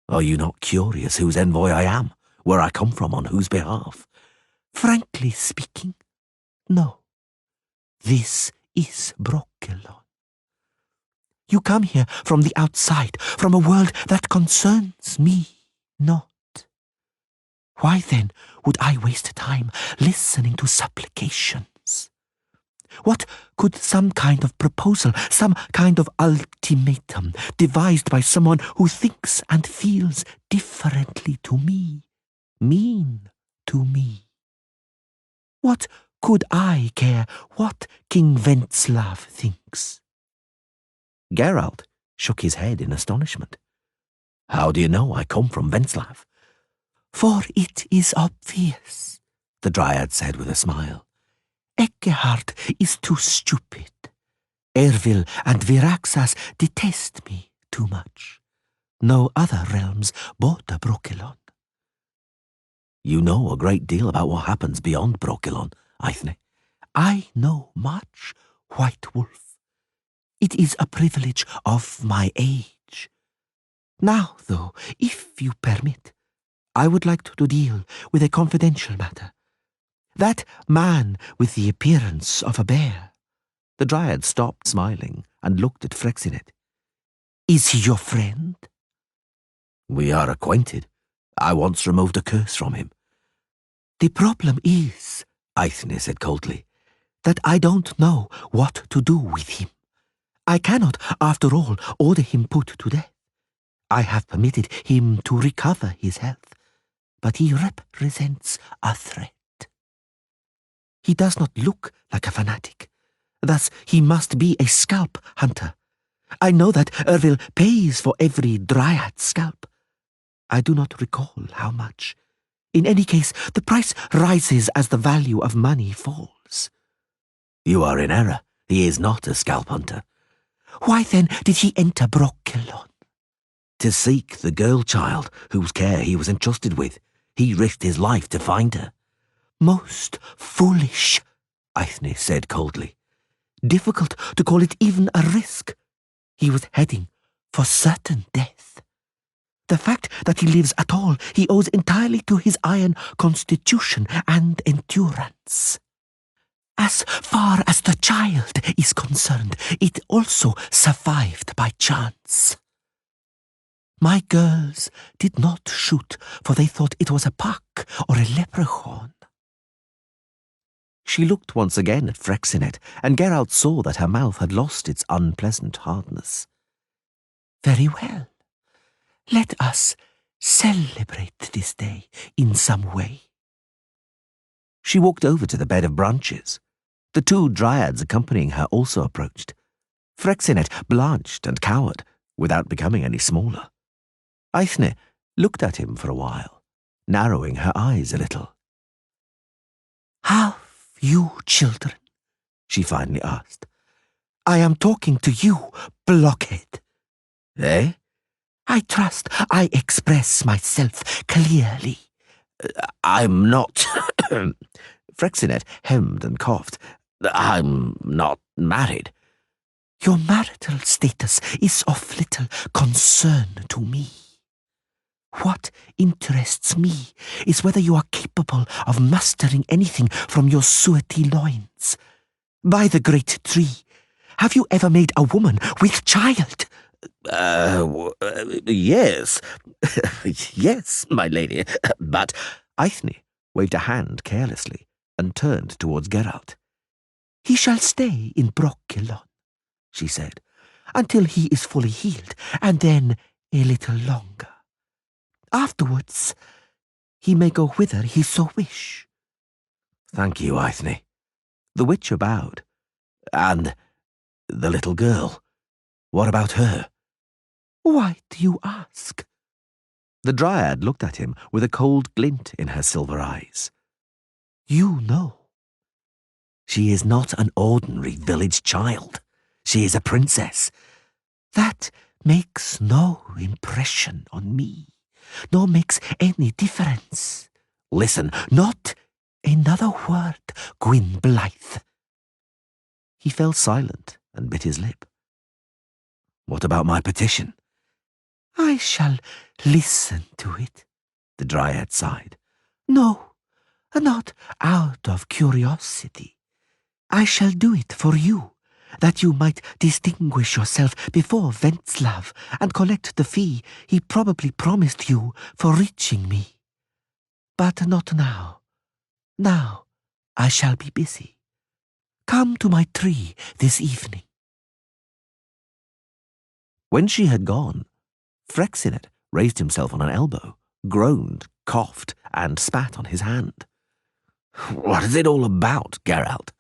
Are you not curious whose envoy I am, where I come from, on whose behalf? Frankly speaking, no. This is Brokilon. You come here from the outside, from a world that concerns me not. Why then would I waste time listening to supplications? What could some kind of proposal, some kind of ultimatum, devised by someone who thinks and feels differently to me, mean to me? What could I care what King Wentzlav thinks? Geralt shook his head in astonishment. How do you know I come from Wentzlav? For it is obvious, The Dryad said with a smile. Eckehard is too stupid. Ervil and Viraxas detest me too much. No other realms border Brokilon. You know a great deal about what happens beyond Brokilon, Eithne. I know much, White Wolf. It is a privilege of my age. Now, though, if you permit, I would like to deal with a confidential matter. That man with the appearance of a bear. The Dryad stopped smiling and looked at Frexinet. Is he your friend? We are acquainted. I once removed a curse from him. The problem is, Eithne said coldly, that I don't know what to do with him. I cannot, after all, order him put to death. I have permitted him to recover his health, but he represents a threat. He does not look like a fanatic. Thus, he must be a scalp hunter. I know that Ervil pays for every Dryad scalp. I do not recall how much. In any case, the price rises as the value of money falls. You are in error. He is not a scalp hunter. Why then did he enter Brokilon? To seek the girl child whose care he was entrusted with. He risked his life to find her. Most foolish, Eithne said coldly. Difficult to call it even a risk. He was heading for certain death. The fact that he lives at all he owes entirely to his iron constitution and endurance. As far as the child is concerned, it also survived by chance. My girls did not shoot, for they thought it was a puck or a leprechaun. She looked once again at Frexinet, and Geralt saw that her mouth had lost its unpleasant hardness. Very well. Let us celebrate this day in some way. She walked over to the bed of branches. The two Dryads accompanying her also approached. Frexinet blanched and cowered, without becoming any smaller. Eithne looked at him for a while, narrowing her eyes a little. Have you children? She finally asked. I am talking to you, blockhead. Eh? I trust I express myself clearly. I'm not... Frexinet hemmed and coughed. I'm not married. Your marital status is of little concern to me. What interests me is whether you are capable of mustering anything from your suety loins. By the great tree, have you ever made a woman with child? Yes. Yes, my lady, but Eithne waved a hand carelessly and turned towards Geralt. He shall stay in Brokilon, she said, until he is fully healed, and then a little longer. Afterwards, he may go whither he so wish. Thank you, Eithne. The Witcher bowed. And the little girl, what about her? Why do you ask? The Dryad looked at him with a cold glint in her silver eyes. You know. She is not an ordinary village child. She is a princess. That makes no impression on me, nor makes any difference. Listen, Not another word, Gwyn Blythe. He fell silent and bit his lip. What about my petition? I shall listen to it, the Dryad sighed. No, not out of curiosity. I shall do it for you, that you might distinguish yourself before Ventslav and collect the fee he probably promised you for reaching me. But not now. Now I shall be busy. Come to my tree this evening. When she had gone, Frexinet raised himself on an elbow, groaned, coughed, and spat on his hand. What is it all about, Geralt?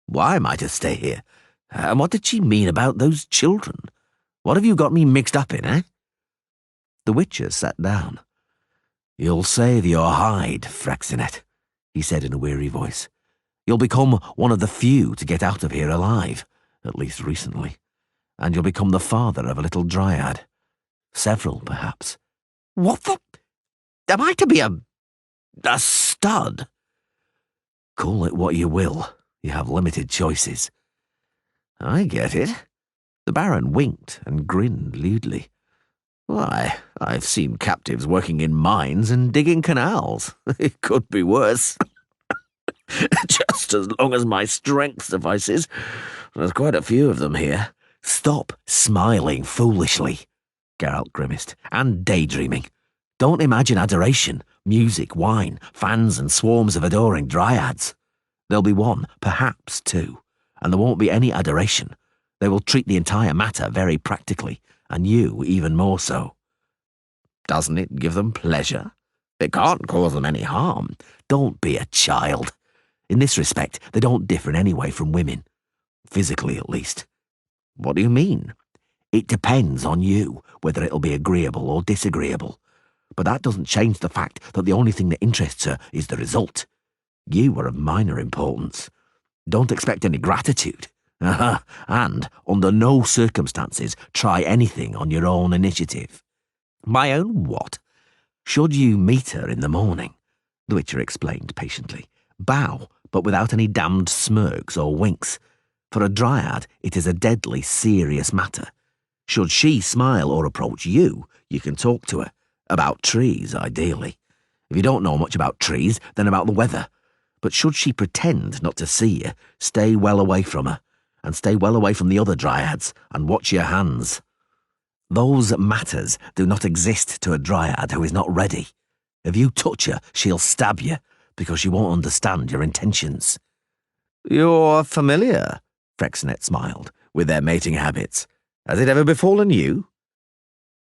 Why am I to stay here? And what did she mean about those children? What have you got me mixed up in, eh? The Witcher sat down. You'll save your hide, Frexinet, he said in a weary voice. You'll become one of the few to get out of here alive, at least recently. And you'll become the father of a little Dryad. Several, perhaps. What the... Am I to be a stud? Call it what you will. You have limited choices. I get it. The Baron winked and grinned lewdly. Why, I've seen captives working in mines and digging canals. It could be worse. Just as long as my strength suffices. There's quite a few of them here. Stop smiling foolishly, Geralt grimaced, and daydreaming. Don't imagine adoration, music, wine, fans and swarms of adoring dryads. There'll be one, perhaps two, and there won't be any adoration. They will treat the entire matter very practically, and you even more so. Doesn't it give them pleasure? It can't cause them any harm. Don't be a child. In this respect, they don't differ in any way from women. Physically, at least. What do you mean? It depends on you whether it'll be agreeable or disagreeable. But that doesn't change the fact that the only thing that interests her is the result. You are of minor importance. Don't expect any gratitude. And, under no circumstances, try anything on your own initiative. My own what? Should you meet her in the morning, the Witcher explained patiently, bow, but without any damned smirks or winks. For a Dryad, it is a deadly serious matter. Should she smile or approach you, you can talk to her. About trees, ideally. If you don't know much about trees, then about the weather. But should she pretend not to see you, stay well away from her, and stay well away from the other Dryads, and watch your hands. Those matters do not exist to a Dryad who is not ready. If you touch her, she'll stab you, because she won't understand your intentions. You're familiar, Frexinet smiled, with their mating habits. Has it ever befallen you?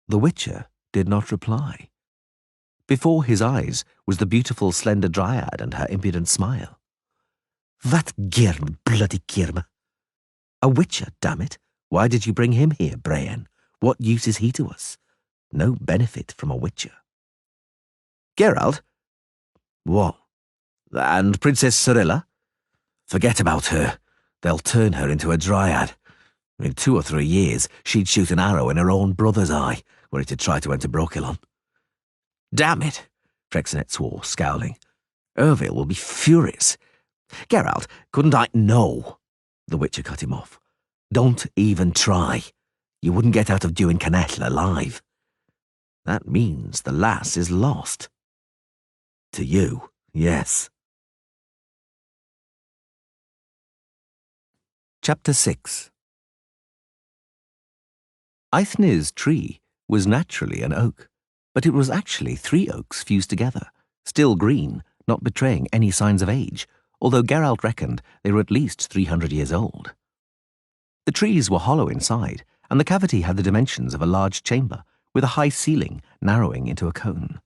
The Witcher did not reply. Before his eyes was the beautiful slender Dryad and her impudent smile. That Girm, bloody Girm. A Witcher, damn it. Why did you bring him here, Brian? What use is he to us? No benefit from a Witcher. Geralt? What? And Princess Cirilla? Forget about her. They'll turn her into a Dryad. In 2 or 3 years, she'd shoot an arrow in her own brother's eye, were he to try to enter Brokilon. Damn it, Frexinet swore, scowling. Ervil will be furious. Geralt, couldn't I... No, the Witcher cut him off. Don't even try. You wouldn't get out of Duin Canetl alive. That means the lass is lost. To you, yes. Chapter 6. Eithne's tree was naturally an oak, but it was actually 3 oaks fused together, still green, not betraying any signs of age, although Geralt reckoned they were at least 300 years old. The trees were hollow inside, and the cavity had the dimensions of a large chamber, with a high ceiling narrowing into a cone.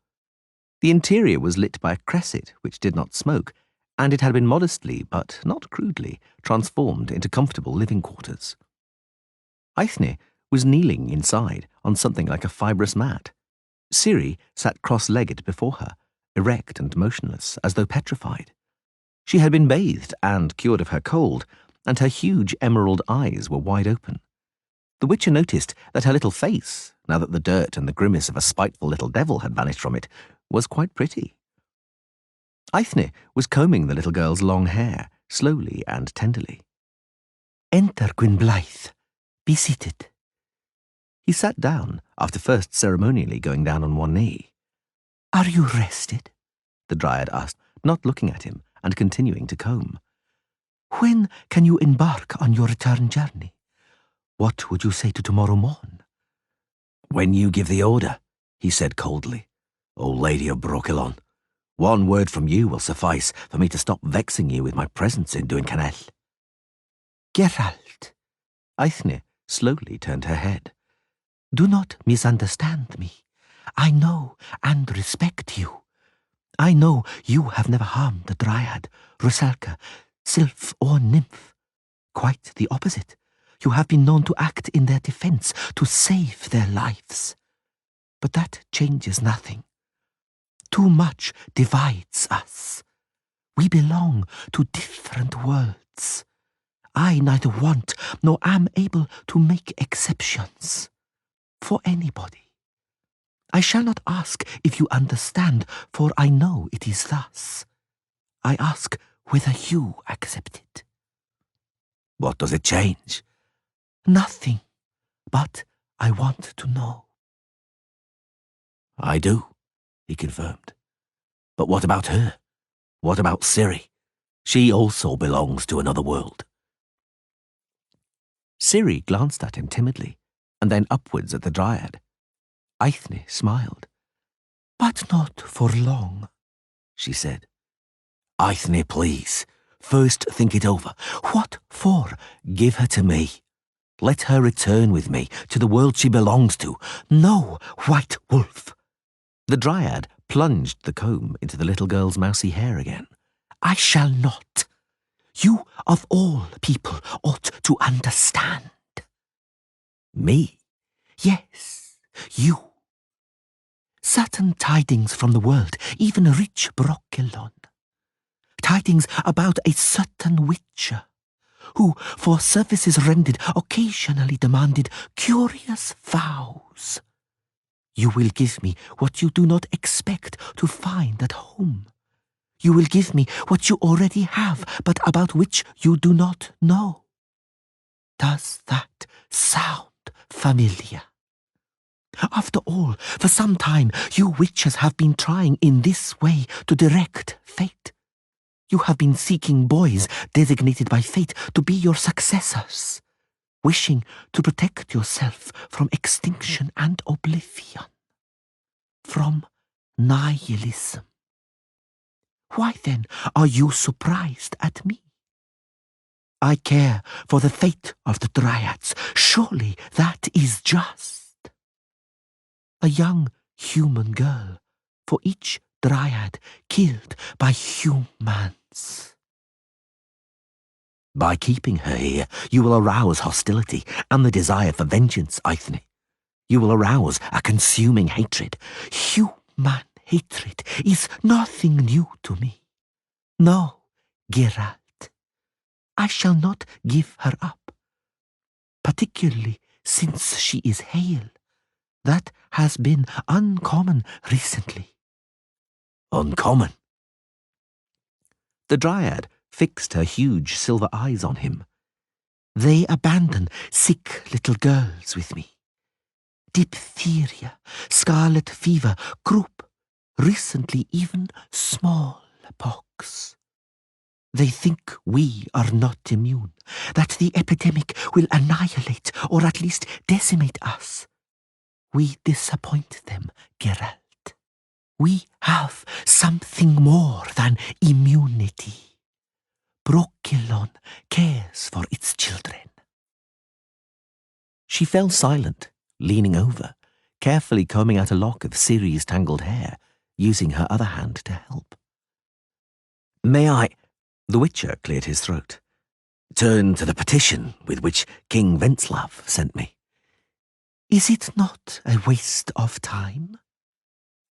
The interior was lit by a cresset which did not smoke, and it had been modestly, but not crudely, transformed into comfortable living quarters. Eithne was kneeling inside on something like a fibrous mat. Ciri sat cross-legged before her, erect and motionless, as though petrified. She had been bathed and cured of her cold, and her huge emerald eyes were wide open. The Witcher noticed that her little face, now that the dirt and the grimace of a spiteful little devil had vanished from it, was quite pretty. Eithne was combing the little girl's long hair, slowly and tenderly. "Enter, Gwynblythe. Be seated." He sat down, after first ceremonially going down on one knee. "Are you rested?" the Dryad asked, not looking at him and continuing to comb. "When can you embark on your return journey? What would you say to tomorrow morn?" "When you give the order," he said coldly. "O Lady of Brokilon, one word from you will suffice for me to stop vexing you with my presence in Duin Canel." "Geralt," Eithne slowly turned her head. "do not misunderstand me. I know and respect you. I know you have never harmed a dryad, rusalka, sylph, or nymph. Quite the opposite. You have been known to act in their defense, to save their lives. But that changes nothing. Too much divides us. We belong to different worlds. I neither want nor am able to make exceptions for anybody. I shall not ask if you understand, for I know it is thus. I ask whether you accept it." "What does it change?" "Nothing, but I want to know." "I do," he confirmed. "But what about her? What about Ciri? She also belongs to another world." Ciri glanced at him timidly, and then upwards at the Dryad. Eithne smiled. "But not for long," she said. "Eithne, please, first think it over. "What for?" Give her to me. Let her return with me to the world she belongs to." "No, White Wolf." The Dryad plunged the comb into the little girl's mousy hair again. "I shall not. You, of all people, ought to understand." "Me?" "Yes, you. Certain tidings from the world, even rich Brokilon. Tidings about a certain witcher, who, for services rendered, occasionally demanded curious vows. You will give me what you do not expect to find at home. You will give me what you already have, but about which you do not know. Does that sound familiar? After all, for some time, you witches have been trying in this way to direct fate. You have been seeking boys designated by fate to be your successors, wishing to protect yourself from extinction and oblivion, from nihilism. Why then are you surprised at me? I care for the fate of the Dryads. Surely that is just. A young human girl for each Dryad killed by humans. By keeping her here, you will arouse hostility and the desire for vengeance, Eithne. You will arouse a consuming hatred. Human hatred is nothing new to me. No, Geralt, I shall not give her up, particularly since she is hale. That has been uncommon recently." "Uncommon?" The Dryad fixed her huge silver eyes on him. "They abandon sick little girls with me. Diphtheria, scarlet fever, croup, recently even smallpox. They think we are not immune, that the epidemic will annihilate or at least decimate us. We disappoint them, Geralt. We have something more than immunity. Brokilon cares for its children. She fell silent, leaning over, carefully combing out a lock of Ciri's tangled hair, using her other hand to help. May I, the Witcher cleared his throat, turn to the petition with which King Venslav sent me? Is it not a waste of time?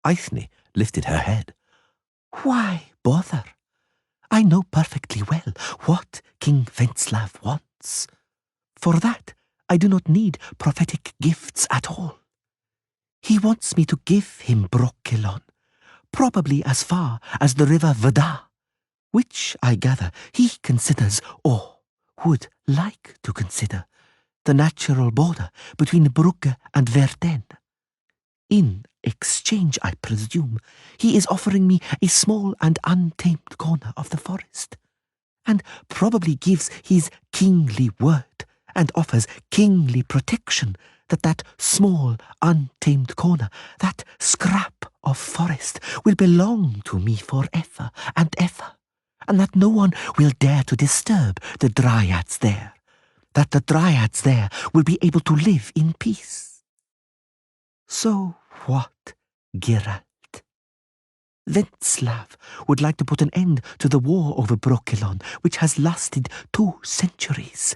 Eithne lifted her head. Why bother? I know perfectly well what King Venslav wants. For that, I do not need prophetic gifts at all. He wants me to give him Brokilon, probably as far as the river Vada, which, I gather, he considers, or would like to consider, the natural border between Brugge and Verden. In exchange, I presume, he is offering me a small and untamed corner of the forest, and probably gives his kingly word and offers kingly protection that small, untamed corner, that scrap of forest, will belong to me forever and ever, and that no one will dare to disturb the dryads there, that the dryads there will be able to live in peace. So what, Geralt? Venslav would like to put an end to the war over Brokilon, which has lasted 2 centuries.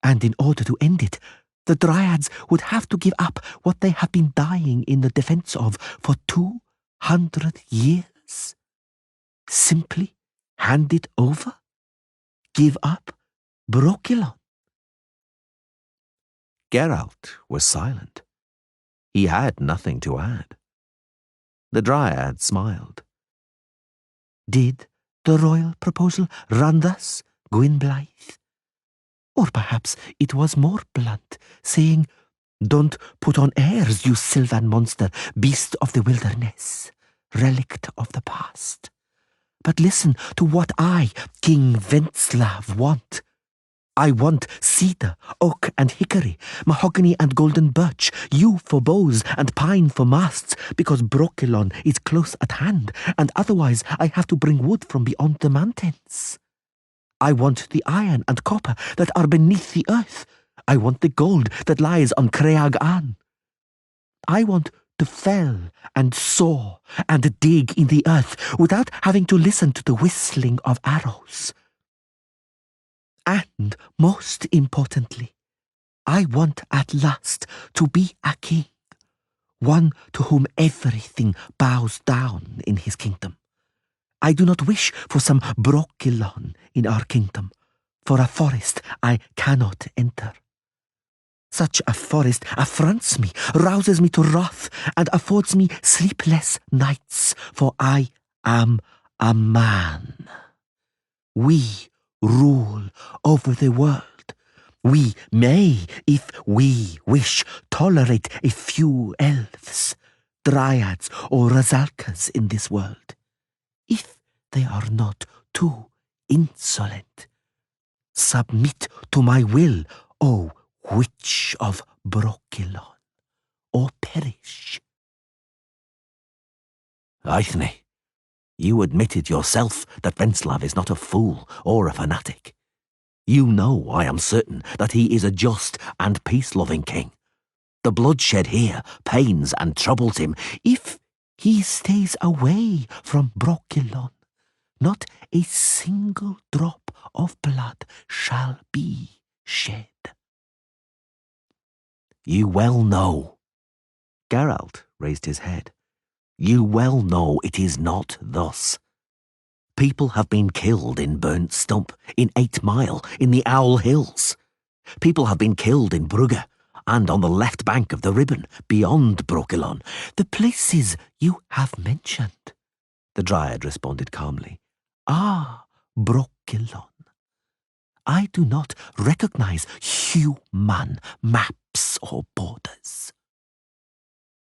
And in order to end it, the dryads would have to give up what they have been dying in the defense of for 200 years. Simply hand it over? Give up Brokilon? Geralt was silent. He had nothing to add. The dryad smiled. Did the royal proposal run thus, Gwynblythe? Or perhaps it was more blunt, saying, "Don't put on airs, you sylvan monster, beast of the wilderness, relict of the past. But listen to what I, King Venslav, want. I want cedar, oak and hickory, mahogany and golden birch, yew for bows and pine for masts, because Brokilon is close at hand, and otherwise I have to bring wood from beyond the mountains. I want the iron and copper that are beneath the earth. I want the gold that lies on Creag An. I want to fell and saw and dig in the earth without having to listen to the whistling of arrows. And most importantly, I want at last to be a king, one to whom everything bows down in his kingdom. I do not wish for some Brokilon in our kingdom, for a forest I cannot enter. Such a forest affronts me, rouses me to wrath, and affords me sleepless nights, for I am a man. We rule over the world. We may, if we wish, tolerate a few elves, dryads or razalkas in this world, if they are not too insolent. Submit to my will, O Witch of Brokilon, or perish. Eithne, you admitted yourself that Venslav is not a fool or a fanatic. You know, I am certain, that he is a just and peace-loving king. The bloodshed here pains and troubles him. If he stays away from Brokilon, not a single drop of blood shall be shed. You well know. Geralt raised his head. You well know it is not thus. People have been killed in Burnt Stump, in 8 Mile, in the Owl Hills. People have been killed in Brugge, and on the left bank of the Ribbon, beyond Brokilon. The places you have mentioned, the Dryad responded calmly, are Brokilon. I do not recognize human maps or borders.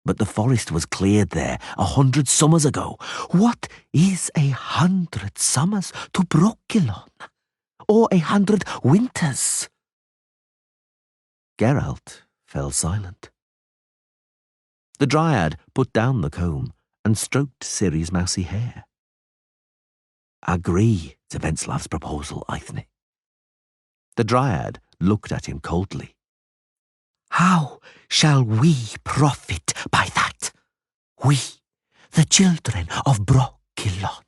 but the forest was cleared there 100 summers ago. What is 100 summers to Brokilon? Or 100 winters? Geralt fell silent. The Dryad put down the comb and stroked Ciri's mousy hair. Agree to Venslav's proposal, Eithne. The Dryad looked at him coldly. How shall we profit by that? We, the children of Brokilon.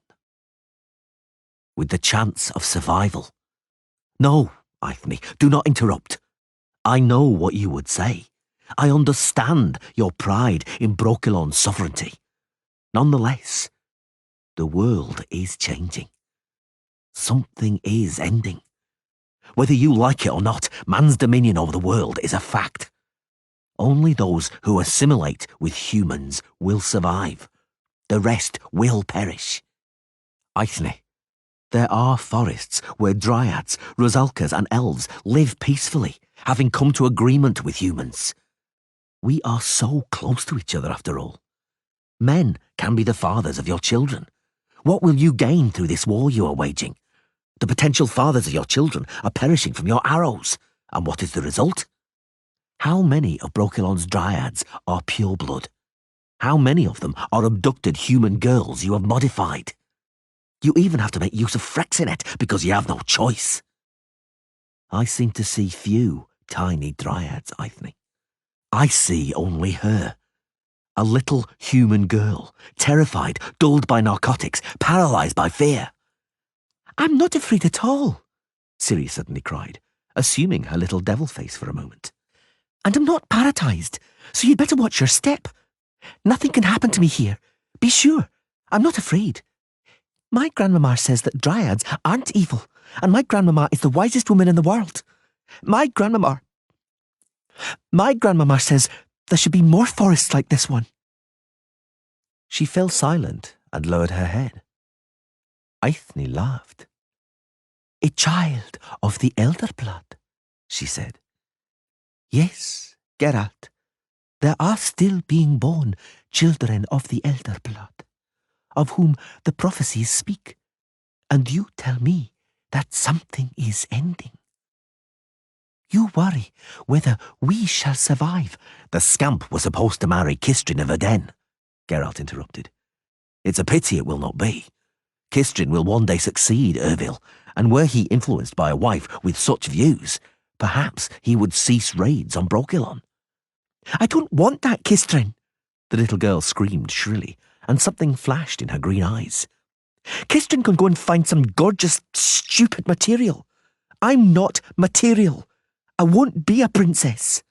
With the chance of survival. No, Eithne, do not interrupt. I know what you would say. I understand your pride in Brokilon's sovereignty. Nonetheless, the world is changing. Something is ending. Whether you like it or not, man's dominion over the world is a fact. Only those who assimilate with humans will survive. The rest will perish. Eithne, there are forests where dryads, rusalkas and elves live peacefully, having come to agreement with humans. We are so close to each other after all. Men can be the fathers of your children. What will you gain through this war you are waging? The potential fathers of your children are perishing from your arrows. And what is the result? How many of Brokilon's dryads are pure blood? How many of them are abducted human girls you have modified? You even have to make use of Frexinet because you have no choice. I seem to see few tiny dryads, Eithne. I see only her. A little human girl, terrified, dulled by narcotics, paralysed by fear. I'm not afraid at all, Ciri suddenly cried, assuming her little devil face for a moment. And I'm not paralysed, so you'd better watch your step. Nothing can happen to me here. Be sure, I'm not afraid. My grandmama says that dryads aren't evil, and my grandmama is the wisest woman in the world. My grandmama says there should be more forests like this one. She fell silent and lowered her head. Eithne laughed. A child of the elder blood, she said. Yes, Geralt, there are still being born children of the elder blood, of whom the prophecies speak, and you tell me that something is ending. You worry whether we shall survive. The scamp was supposed to marry Kistrin of Aden, Geralt interrupted. It's a pity it will not be. Kistrin will one day succeed Ervil, and were he influenced by a wife with such views, perhaps he would cease raids on Brokilon. I don't want that, Kistrin, the little girl screamed shrilly, and something flashed in her green eyes. Kistrin can go and find some gorgeous, stupid material. I'm not material. I won't be a princess.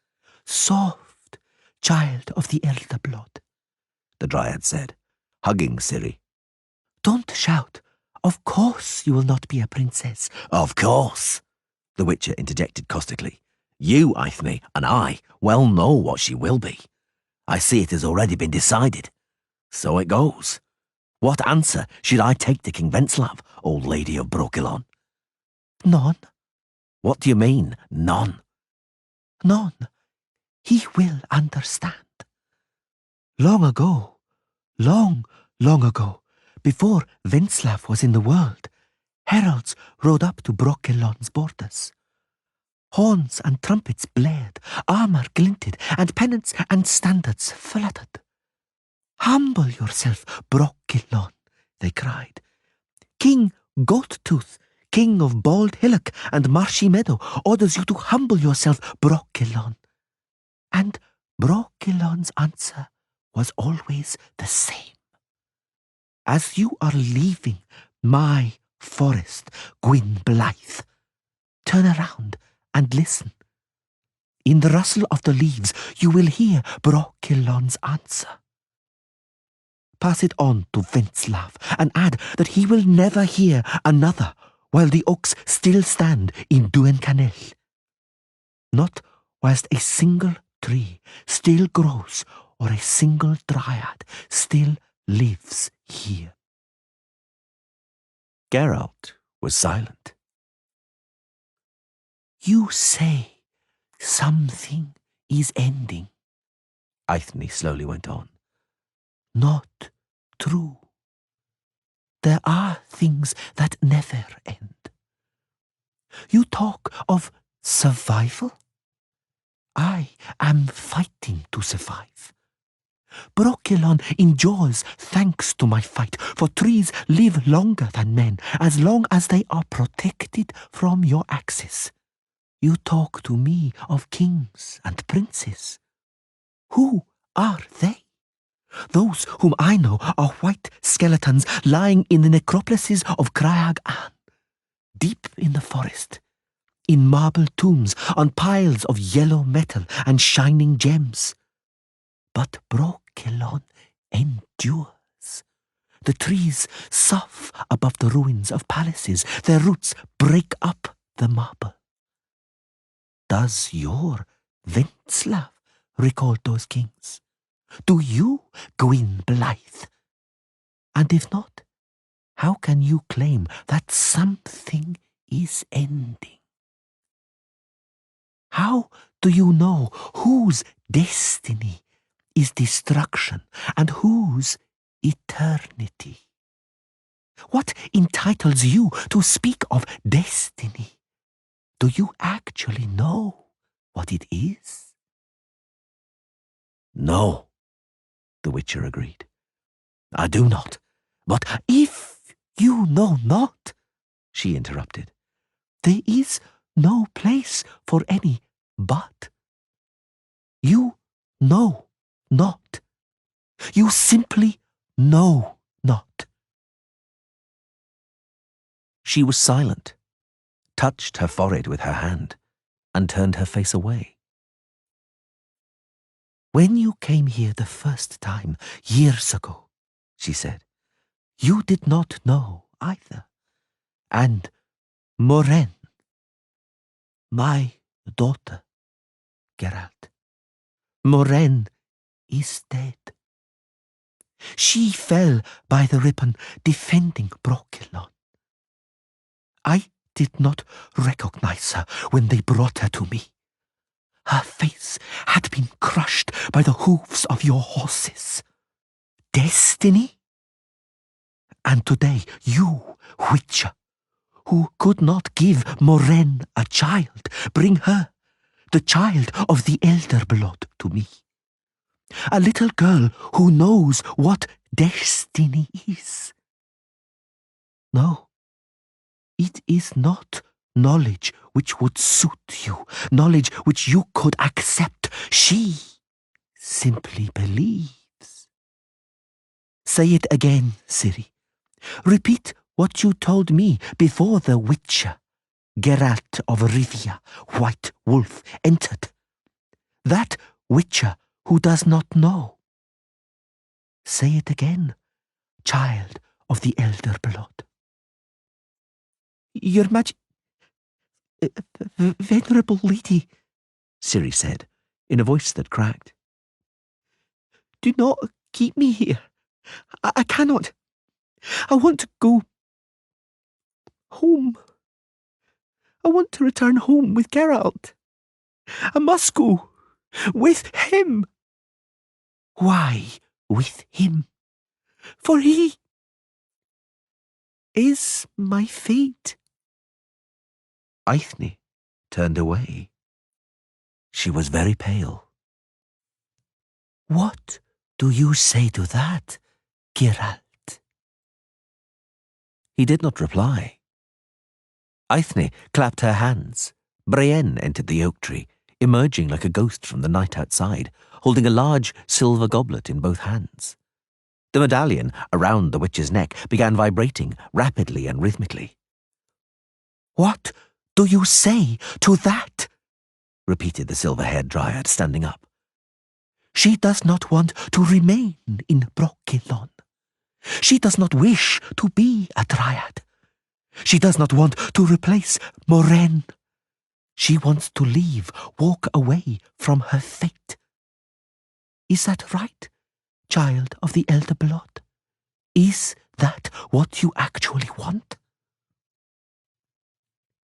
Soft, child of the elder blood, the Dryad said, hugging Ciri. Don't shout. Of course you will not be a princess. Of course, the Witcher interjected caustically. You, Eithne, and I well know what she will be. I see it has already been decided. So it goes. What answer should I take to King Venslav, old lady of Brokilon? None. What do you mean, none? None. He will understand. Long ago, long ago, before Venslav was in the world, heralds rode up to Brokilon's borders. Horns and trumpets blared, armour glinted, and pennants and standards fluttered. Humble yourself, Brokilon, they cried. King Goattooth, king of Bald Hillock and Marshy Meadow, orders you to humble yourself, Brokilon. And Brokilon's answer was always the same. As you are leaving my forest, Gwyn Blythe, turn around and listen. In the rustle of the leaves you will hear Brokilon's answer. Pass it on to Venslav and add that he will never hear another while the oaks still stand in Duencanel. Not whilst a single tree still grows or a single dryad still lives here. Geralt was silent. You say something is ending, Eithne slowly went on. Not true. There are things that never end. You talk of survival? I am fighting to survive. Brokilon endures thanks to my fight, for trees live longer than men, as long as they are protected from your axes. You talk to me of kings and princes. Who are they? Those whom I know are white skeletons lying in the necropolises of Craig Ann, deep in the forest, in marble tombs on piles of yellow metal and shining gems. But Brokilon endures. The trees sough above the ruins of palaces. Their roots break up the marble. Does your Venslav recall those kings? Do you, Gwyn Blythe? And if not, how can you claim that something is ending? How do you know whose destiny is destruction and whose eternity? What entitles you to speak of destiny? Do you actually know what it is? No, the Witcher agreed. I do not. But if you know not, she interrupted, there is no place for any but. You know not. You simply know not. She was silent, touched her forehead with her hand, and turned her face away. When you came here the first time, years ago, she said, you did not know either. And Moren, my daughter, Geralt, Moren is dead. She fell by the ribbon defending Brokilon. I did not recognize her when they brought her to me. Her face had been crushed by the hooves of your horses. Destiny? And today you, Witcher, who could not give Moren a child, bring her, the child of the elder blood, to me. A little girl who knows what destiny is. No, it is not knowledge which would suit you, knowledge which you could accept. She simply believes. Say it again, Ciri. Repeat what you told me before the Witcher, Geralt of Rivia, White Wolf, entered. That Witcher who does not know. Say it again, child of the elder blood. Your Venerable Lady, Ciri said, in a voice that cracked. Do not keep me here. I cannot. I want to go home. I want to return home with Geralt. I must go with him. Why with him? For he is my fate. Eithne turned away. She was very pale. What do you say to that, Geralt? He did not reply. Eithne clapped her hands. Brienne entered the oak tree, emerging like a ghost from the night outside, holding a large silver goblet in both hands. The medallion around the witch's neck began vibrating rapidly and rhythmically. What do you say to that? Repeated the silver-haired dryad, standing up. She does not want to remain in Brokilon. She does not wish to be a dryad. She does not want to replace Moren. She wants to leave, walk away from her fate. Is that right, child of the elder blood? Is that what you actually want?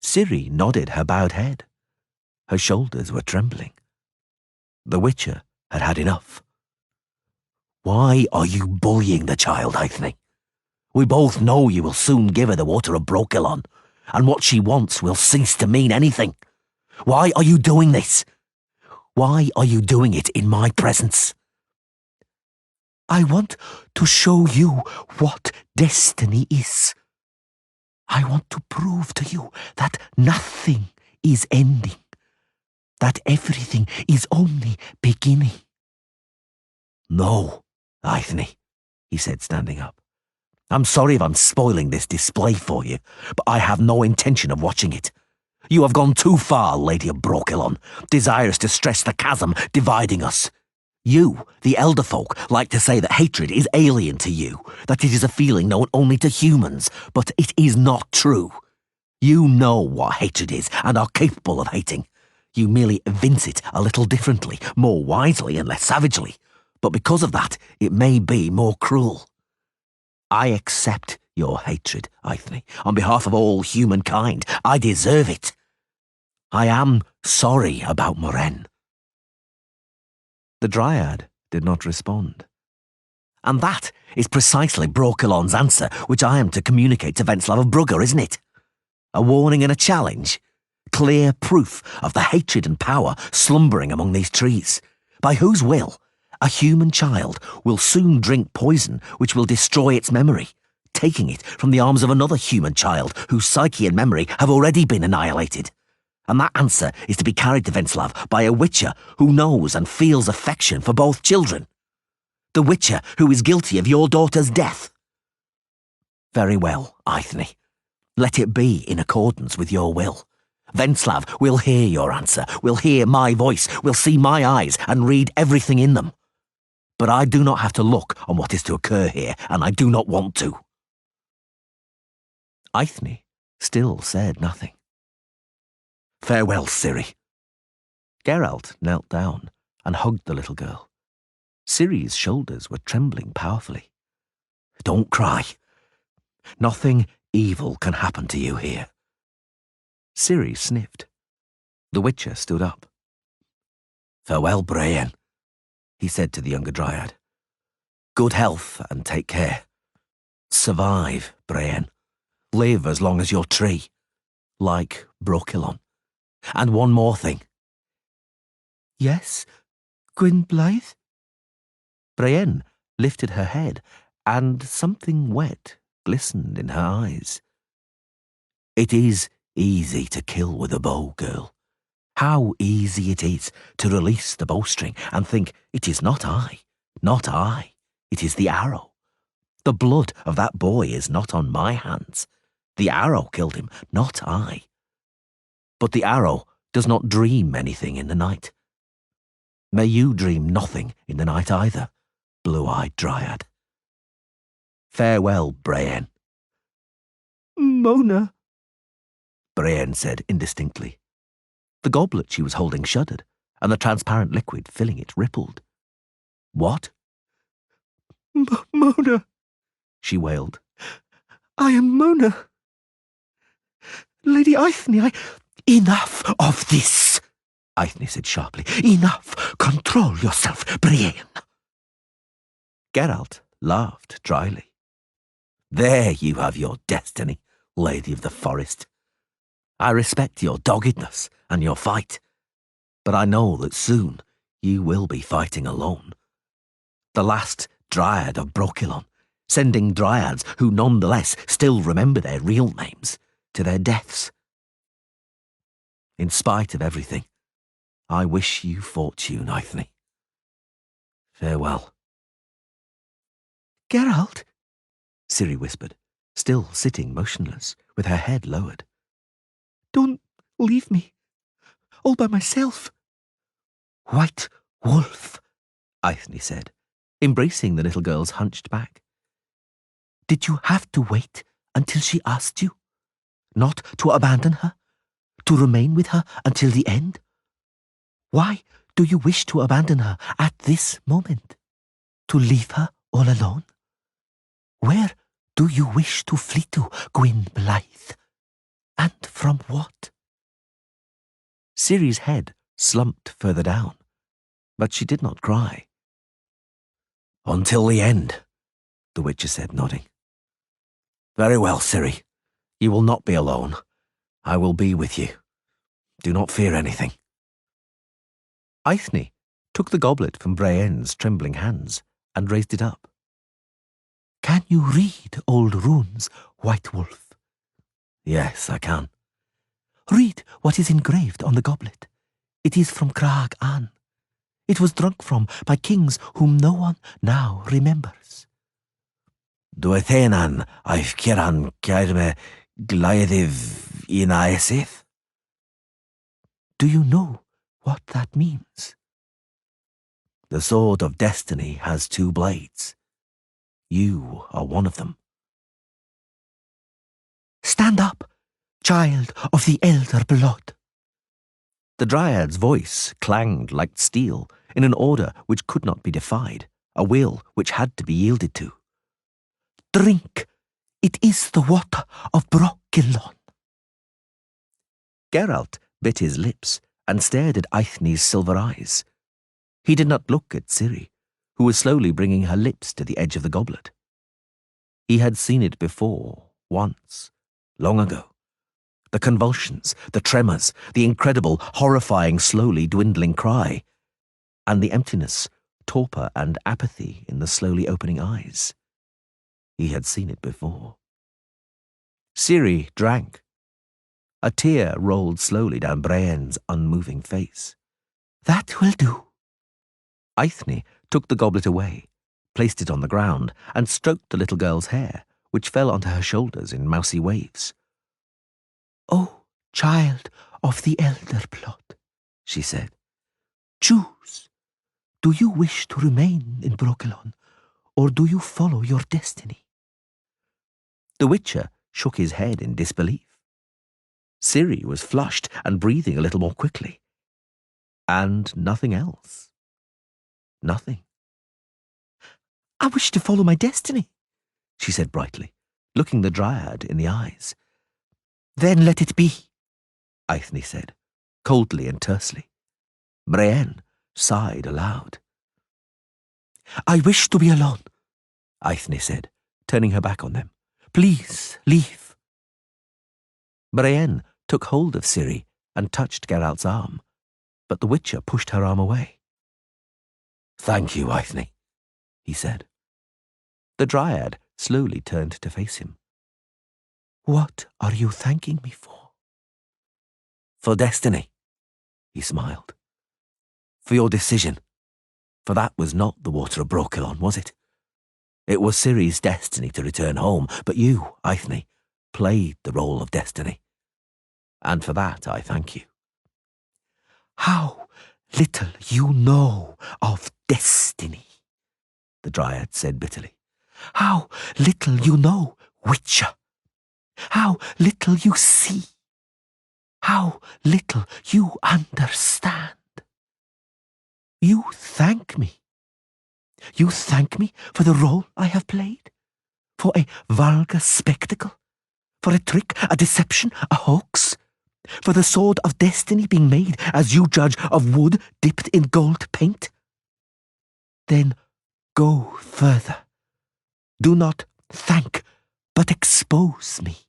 Ciri nodded her bowed head. Her shoulders were trembling. The Witcher had had enough. Why are you bullying the child, Aithne? We both know you will soon give her the water of Brokilon, and what she wants will cease to mean anything. Why are you doing this? Why are you doing it in my presence? I want to show you what destiny is. I want to prove to you that nothing is ending, that everything is only beginning. No, Aithne, he said, standing up. I'm sorry if I'm spoiling this display for you, but I have no intention of watching it. You have gone too far, Lady of Brokilon, desirous to stress the chasm dividing us. You, the elder folk, like to say that hatred is alien to you, that it is a feeling known only to humans, but it is not true. You know what hatred is and are capable of hating. You merely evince it a little differently, more wisely and less savagely, but because of that, it may be more cruel. I accept your hatred, Aithne, on behalf of all humankind. I deserve it. I am sorry about Moren. The Dryad did not respond. And that is precisely Brokilon's answer, which I am to communicate to Venslav of Brugger, isn't it? A warning and a challenge. Clear proof of the hatred and power slumbering among these trees. By whose will? A human child will soon drink poison which will destroy its memory, taking it from the arms of another human child whose psyche and memory have already been annihilated. And that answer is to be carried to Venslav by a witcher who knows and feels affection for both children. The witcher who is guilty of your daughter's death. Very well, Aithne. Let it be in accordance with your will. Venslav will hear your answer, will hear my voice, will see my eyes and read everything in them. But I do not have to look on what is to occur here, and I do not want to. Aithne still said nothing. Farewell, Ciri. Geralt knelt down and hugged the little girl. Ciri's shoulders were trembling powerfully. Don't cry. Nothing evil can happen to you here. Ciri sniffed. The witcher stood up. Farewell, Brian, he said to the younger dryad. Good health and take care. Survive, Brian. Live as long as your tree. Like Brokilon. And one more thing. Yes, Gwyn Blythe? Brienne lifted her head, and something wet glistened in her eyes. It is easy to kill with a bow, girl. How easy it is to release the bowstring and think, it is not I, it is the arrow. The blood of that boy is not on my hands. The arrow killed him, not I. But the arrow does not dream anything in the night. May you dream nothing in the night either, blue-eyed dryad. Farewell, Brienne. Mona, Brienne said indistinctly. The goblet she was holding shuddered, and the transparent liquid filling it rippled. What? Mona, she wailed. I am Mona. Lady Aithne, Enough of this, Aithne said sharply. Enough. Control yourself, Brienne. Geralt laughed dryly. There you have your destiny, Lady of the Forest. I respect your doggedness and your fight, but I know that soon you will be fighting alone. The last Dryad of Brokilon, sending Dryads who nonetheless still remember their real names to their deaths. In spite of everything, I wish you fortune, Aithne. Farewell. Geralt, Ciri whispered, still sitting motionless, with her head lowered. Don't leave me, all by myself. White Wolf, Aithne said, embracing the little girl's hunched back. Did you have to wait until she asked you? Not to abandon her? To remain with her until the end? Why do you wish to abandon her at this moment? To leave her all alone? Where do you wish to flee to, Gwyn Blythe? And from what? Ciri's head slumped further down, but she did not cry. Until the end, the Witcher said, nodding. Very well, Ciri. You will not be alone. I will be with you. Do not fear anything. Eithne took the goblet from Brienne's trembling hands and raised it up. Can you read old runes, White Wolf? Yes, I can. Read what is engraved on the goblet. It is from Crag Ann. It was drunk from by kings whom no one now remembers. Duethenan I've kiran kairme glyadiv inaesith. Do you know what that means? The sword of destiny has two blades. You are one of them. Stand up, child of the elder blood. The Dryad's voice clanged like steel in an order which could not be defied, a will which had to be yielded to. Drink. It is the water of Brokilon. Geralt bit his lips and stared at Eithne's silver eyes. He did not look at Ciri, who was slowly bringing her lips to the edge of the goblet. He had seen it before, once, long ago. The convulsions, the tremors, the incredible, horrifying, slowly dwindling cry, and the emptiness, torpor, and apathy in the slowly opening eyes. He had seen it before. Ciri drank. A tear rolled slowly down Brienne's unmoving face. That will do. Eithne took the goblet away, placed it on the ground, and stroked the little girl's hair, which fell onto her shoulders in mousy waves. "Oh, child of the elder blood," she said, "choose. Do you wish to remain in Brokilon, or do you follow your destiny?" The Witcher shook his head in disbelief. Ciri was flushed and breathing a little more quickly. And nothing else. Nothing. "I wish to follow my destiny," she said brightly, looking the Dryad in the eyes. "Then let it be," Eithne said, coldly and tersely. Brienne sighed aloud. "I wish to be alone," Eithne said, turning her back on them. "Please, leave." Brienne took hold of Ciri and touched Geralt's arm, but the Witcher pushed her arm away. "Thank you, Eithne," he said. The Dryad slowly turned to face him. "What are you thanking me for?" "For destiny," he smiled. "For your decision. For that was not the water of Brokilon, was it? It was Ciri's destiny to return home, but you, Eithne, played the role of destiny. And for that I thank you." "How little you know of destiny," the Dryad said bitterly. "How little you know, Witcher. How little you see. How little you understand. You thank me. You thank me for the role I have played? For a vulgar spectacle? For a trick, a deception, a hoax? For the sword of destiny being made, as you judge, of wood dipped in gold paint? Then go further. Do not thank, but expose me.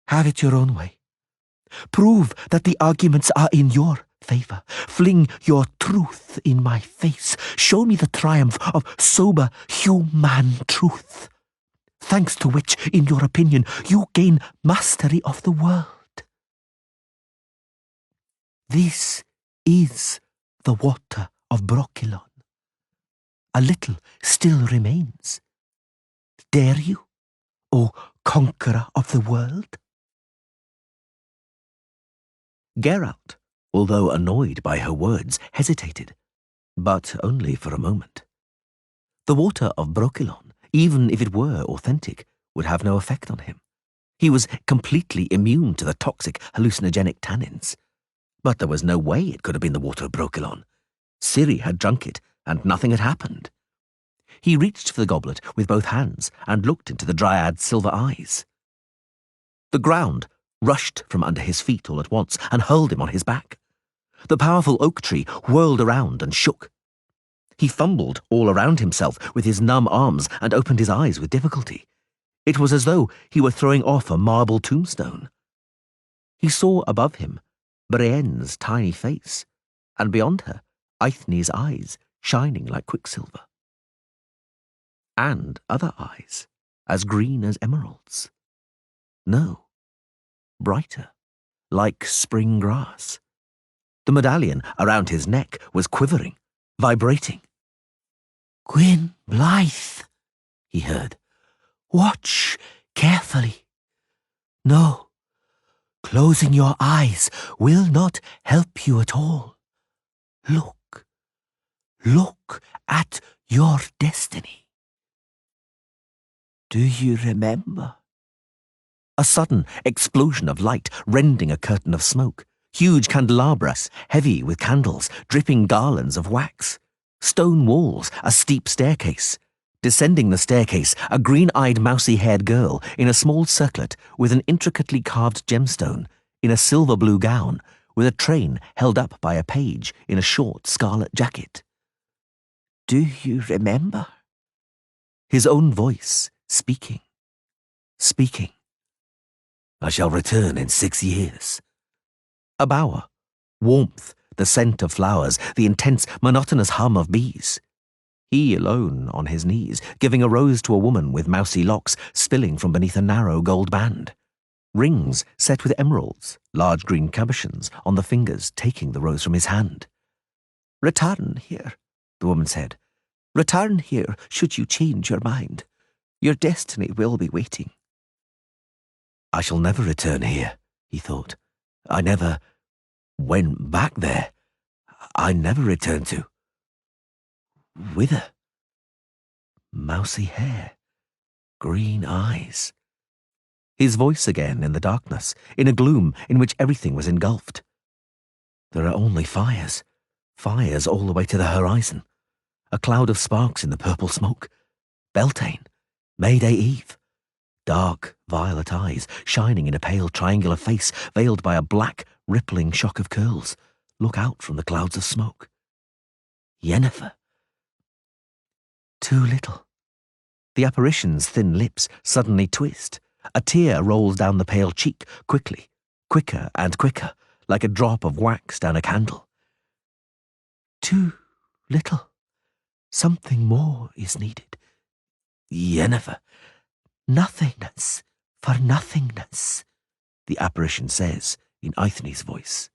Have it your own way. Prove that the arguments are in your favour. Fling your truth in my face. Show me the triumph of sober human truth, thanks to which, in your opinion, you gain mastery of the world. This is the water of Brokilon. A little still remains. Dare you, O conqueror of the world?" Geralt, although annoyed by her words, hesitated, but only for a moment. The water of Brokilon, even if it were authentic, would have no effect on him. He was completely immune to the toxic hallucinogenic tannins. But there was no way it could have been the water of Brokilon. Ciri had drunk it, and nothing had happened. He reached for the goblet with both hands and looked into the Dryad's silver eyes. The ground rushed from under his feet all at once and hurled him on his back. The powerful oak tree whirled around and shook. He fumbled all around himself with his numb arms and opened his eyes with difficulty. It was as though he were throwing off a marble tombstone. He saw above him Brienne's tiny face, and beyond her, Eithne's eyes shining like quicksilver. And other eyes, as green as emeralds. No, brighter, like spring grass. The medallion around his neck was quivering, vibrating. "Gwyn Blythe," he heard. "Watch carefully. No, closing your eyes will not help you at all. Look at your destiny. Do you remember?" A sudden explosion of light rending a curtain of smoke. Huge candelabras, heavy with candles, dripping garlands of wax. Stone walls, a steep staircase. Descending the staircase, a green-eyed, mousy-haired girl in a small circlet with an intricately carved gemstone, in a silver-blue gown, with a train held up by a page in a short scarlet jacket. "Do you remember?" His own voice, speaking. "I shall return in 6 years." A bower, warmth, the scent of flowers, the intense, monotonous hum of bees. He alone on his knees, giving a rose to a woman with mousy locks spilling from beneath a narrow gold band. Rings set with emeralds, large green cabochons on the fingers taking the rose from his hand. "Return here," the woman said. "Return here should you change your mind. Your destiny will be waiting." I shall never return here, he thought. I never went back there. I never returned to. Whither? Mousy hair, green eyes. His voice again in the darkness, in a gloom in which everything was engulfed. There are only fires, fires all the way to the horizon. A cloud of sparks in the purple smoke. Beltane, Mayday Eve. Dark, violet eyes, shining in a pale triangular face, veiled by a black, rippling shock of curls, look out from the clouds of smoke. Yennefer. Too little. The apparition's thin lips suddenly twist. A tear rolls down the pale cheek, quickly, quicker and quicker, like a drop of wax down a candle. Too little. Something more is needed. Yennefer. Nothingness for nothingness, the apparition says in Eithne's voice.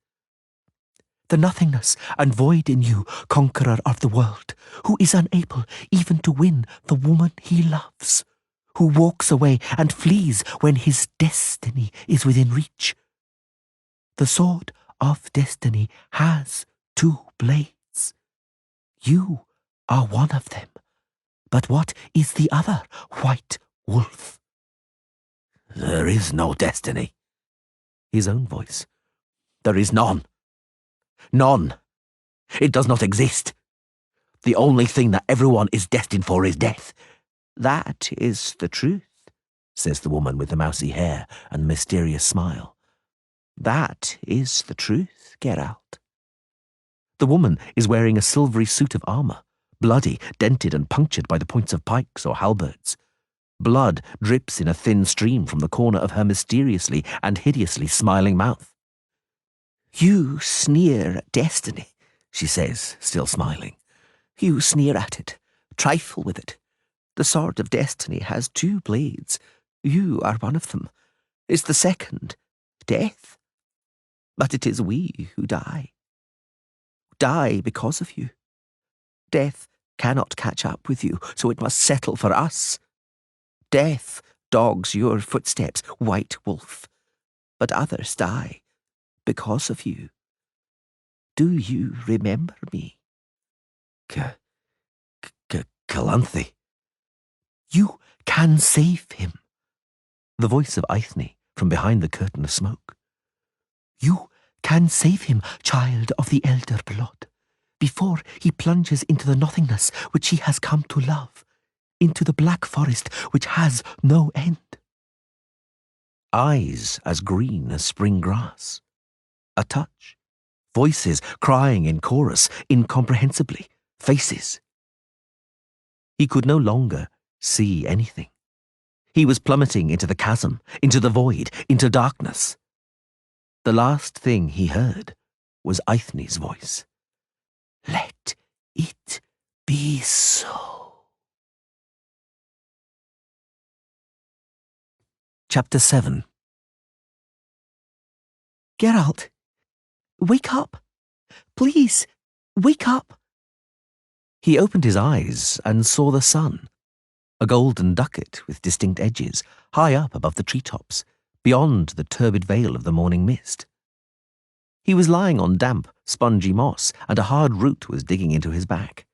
The nothingness and void in you, conqueror of the world, who is unable even to win the woman he loves, who walks away and flees when his destiny is within reach. The sword of destiny has 2 blades. You are one of them, but what is the other, White Wolf? There is no destiny. His own voice. There is none. None. It does not exist. The only thing that everyone is destined for is death. That is the truth, says the woman with the mousy hair and the mysterious smile. That is the truth, Geralt. The woman is wearing a silvery suit of armour, bloody, dented and punctured by the points of pikes or halberds. Blood drips in a thin stream from the corner of her mysteriously and hideously smiling mouth. You sneer at destiny, she says, still smiling. You sneer at it, trifle with it. The sword of destiny has 2 blades. You are one of them. Is the second death? But it is we who die. Die because of you. Death cannot catch up with you, so it must settle for us. Death dogs your footsteps, White Wolf, but others die because of you. Do you remember me? Calanthe. You can save him. The voice of Eithne from behind the curtain of smoke. You can save him, child of the elder blood, before he plunges into the nothingness which he has come to love, into the black forest which has no end. Eyes as green as spring grass. A touch. Voices crying in chorus, incomprehensibly. Faces He could no longer see anything. He was plummeting into the chasm, into the void, into darkness. The last thing he heard was Eithne's voice. "Let it be so." Chapter 7. Geralt, wake up. Please, wake up. He opened his eyes and saw the sun, a golden ducat with distinct edges, high up above the treetops, beyond the turbid veil of the morning mist. He was lying on damp, spongy moss, and a hard root was digging into his back.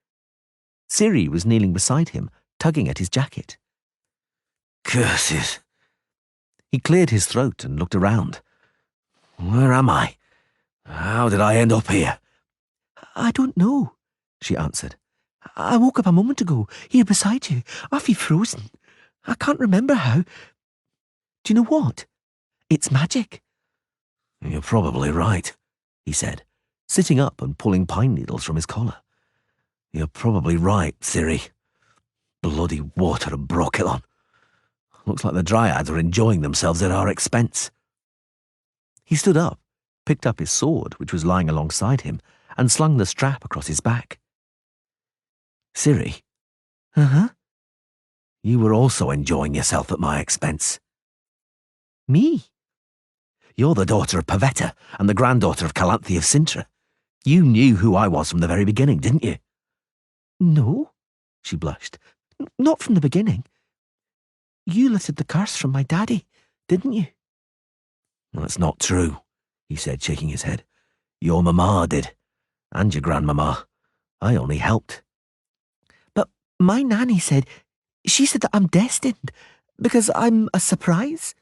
Ciri was kneeling beside him, tugging at his jacket. Curses! He cleared his throat and looked around. Where am I? How did I end up here? I don't know, she answered. I woke up a moment ago, here beside you, awfully frozen. I can't remember how. Do you know what? It's magic. You're probably right, he said, sitting up and pulling pine needles from his collar. You're probably right, Ciri. Bloody water and Brokilon. Looks like the Dryads are enjoying themselves at our expense. He stood up, picked up his sword, which was lying alongside him, and slung the strap across his back. Ciri? Uh-huh. You were also enjoying yourself at my expense. Me? You're the daughter of Pavetta and the granddaughter of Calanthe of Sintra. You knew who I was from the very beginning, didn't you? No, she blushed. Not from the beginning. You lifted the curse from my daddy, didn't you? That's not true, he said, shaking his head. Your mama did, and your grandmama. I only helped. But my nanny said, she said that I'm destined, because I'm a surprise,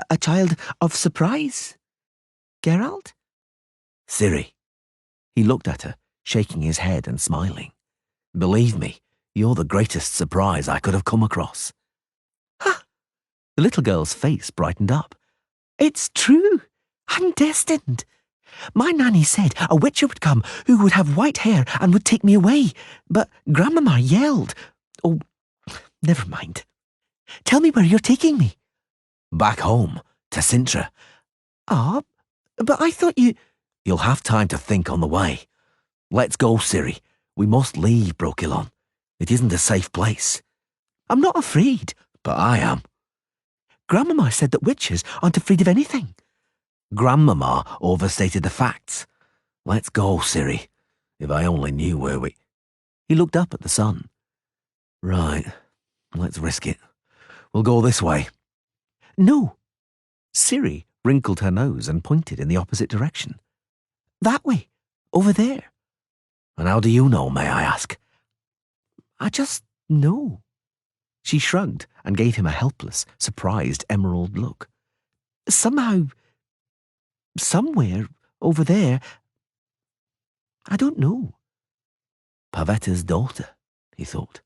a child of surprise. Geralt? Ciri. He looked at her, shaking his head and smiling. Believe me, you're the greatest surprise I could have come across. Ha! The little girl's face brightened up. It's true. I'm destined. My nanny said a witcher would come who would have white hair and would take me away, but Grandmama yelled. Oh, never mind. Tell me where you're taking me. Back home, to Sintra. Ah, but I thought you... You'll have time to think on the way. Let's go, Ciri. We must leave Brokilon. It isn't a safe place. I'm not afraid. But I am. Grandmama said that witches aren't afraid of anything. Grandmama overstated the facts. Let's go, Ciri. If I only knew where we... He looked up at the sun. Right. Let's risk it. We'll go this way. No. Ciri wrinkled her nose and pointed in the opposite direction. That way. Over there. And how do you know, may I ask? I just know. She shrugged and gave him a helpless, surprised emerald look. Somehow, somewhere, over there, I don't know. Pavetta's daughter, he thought.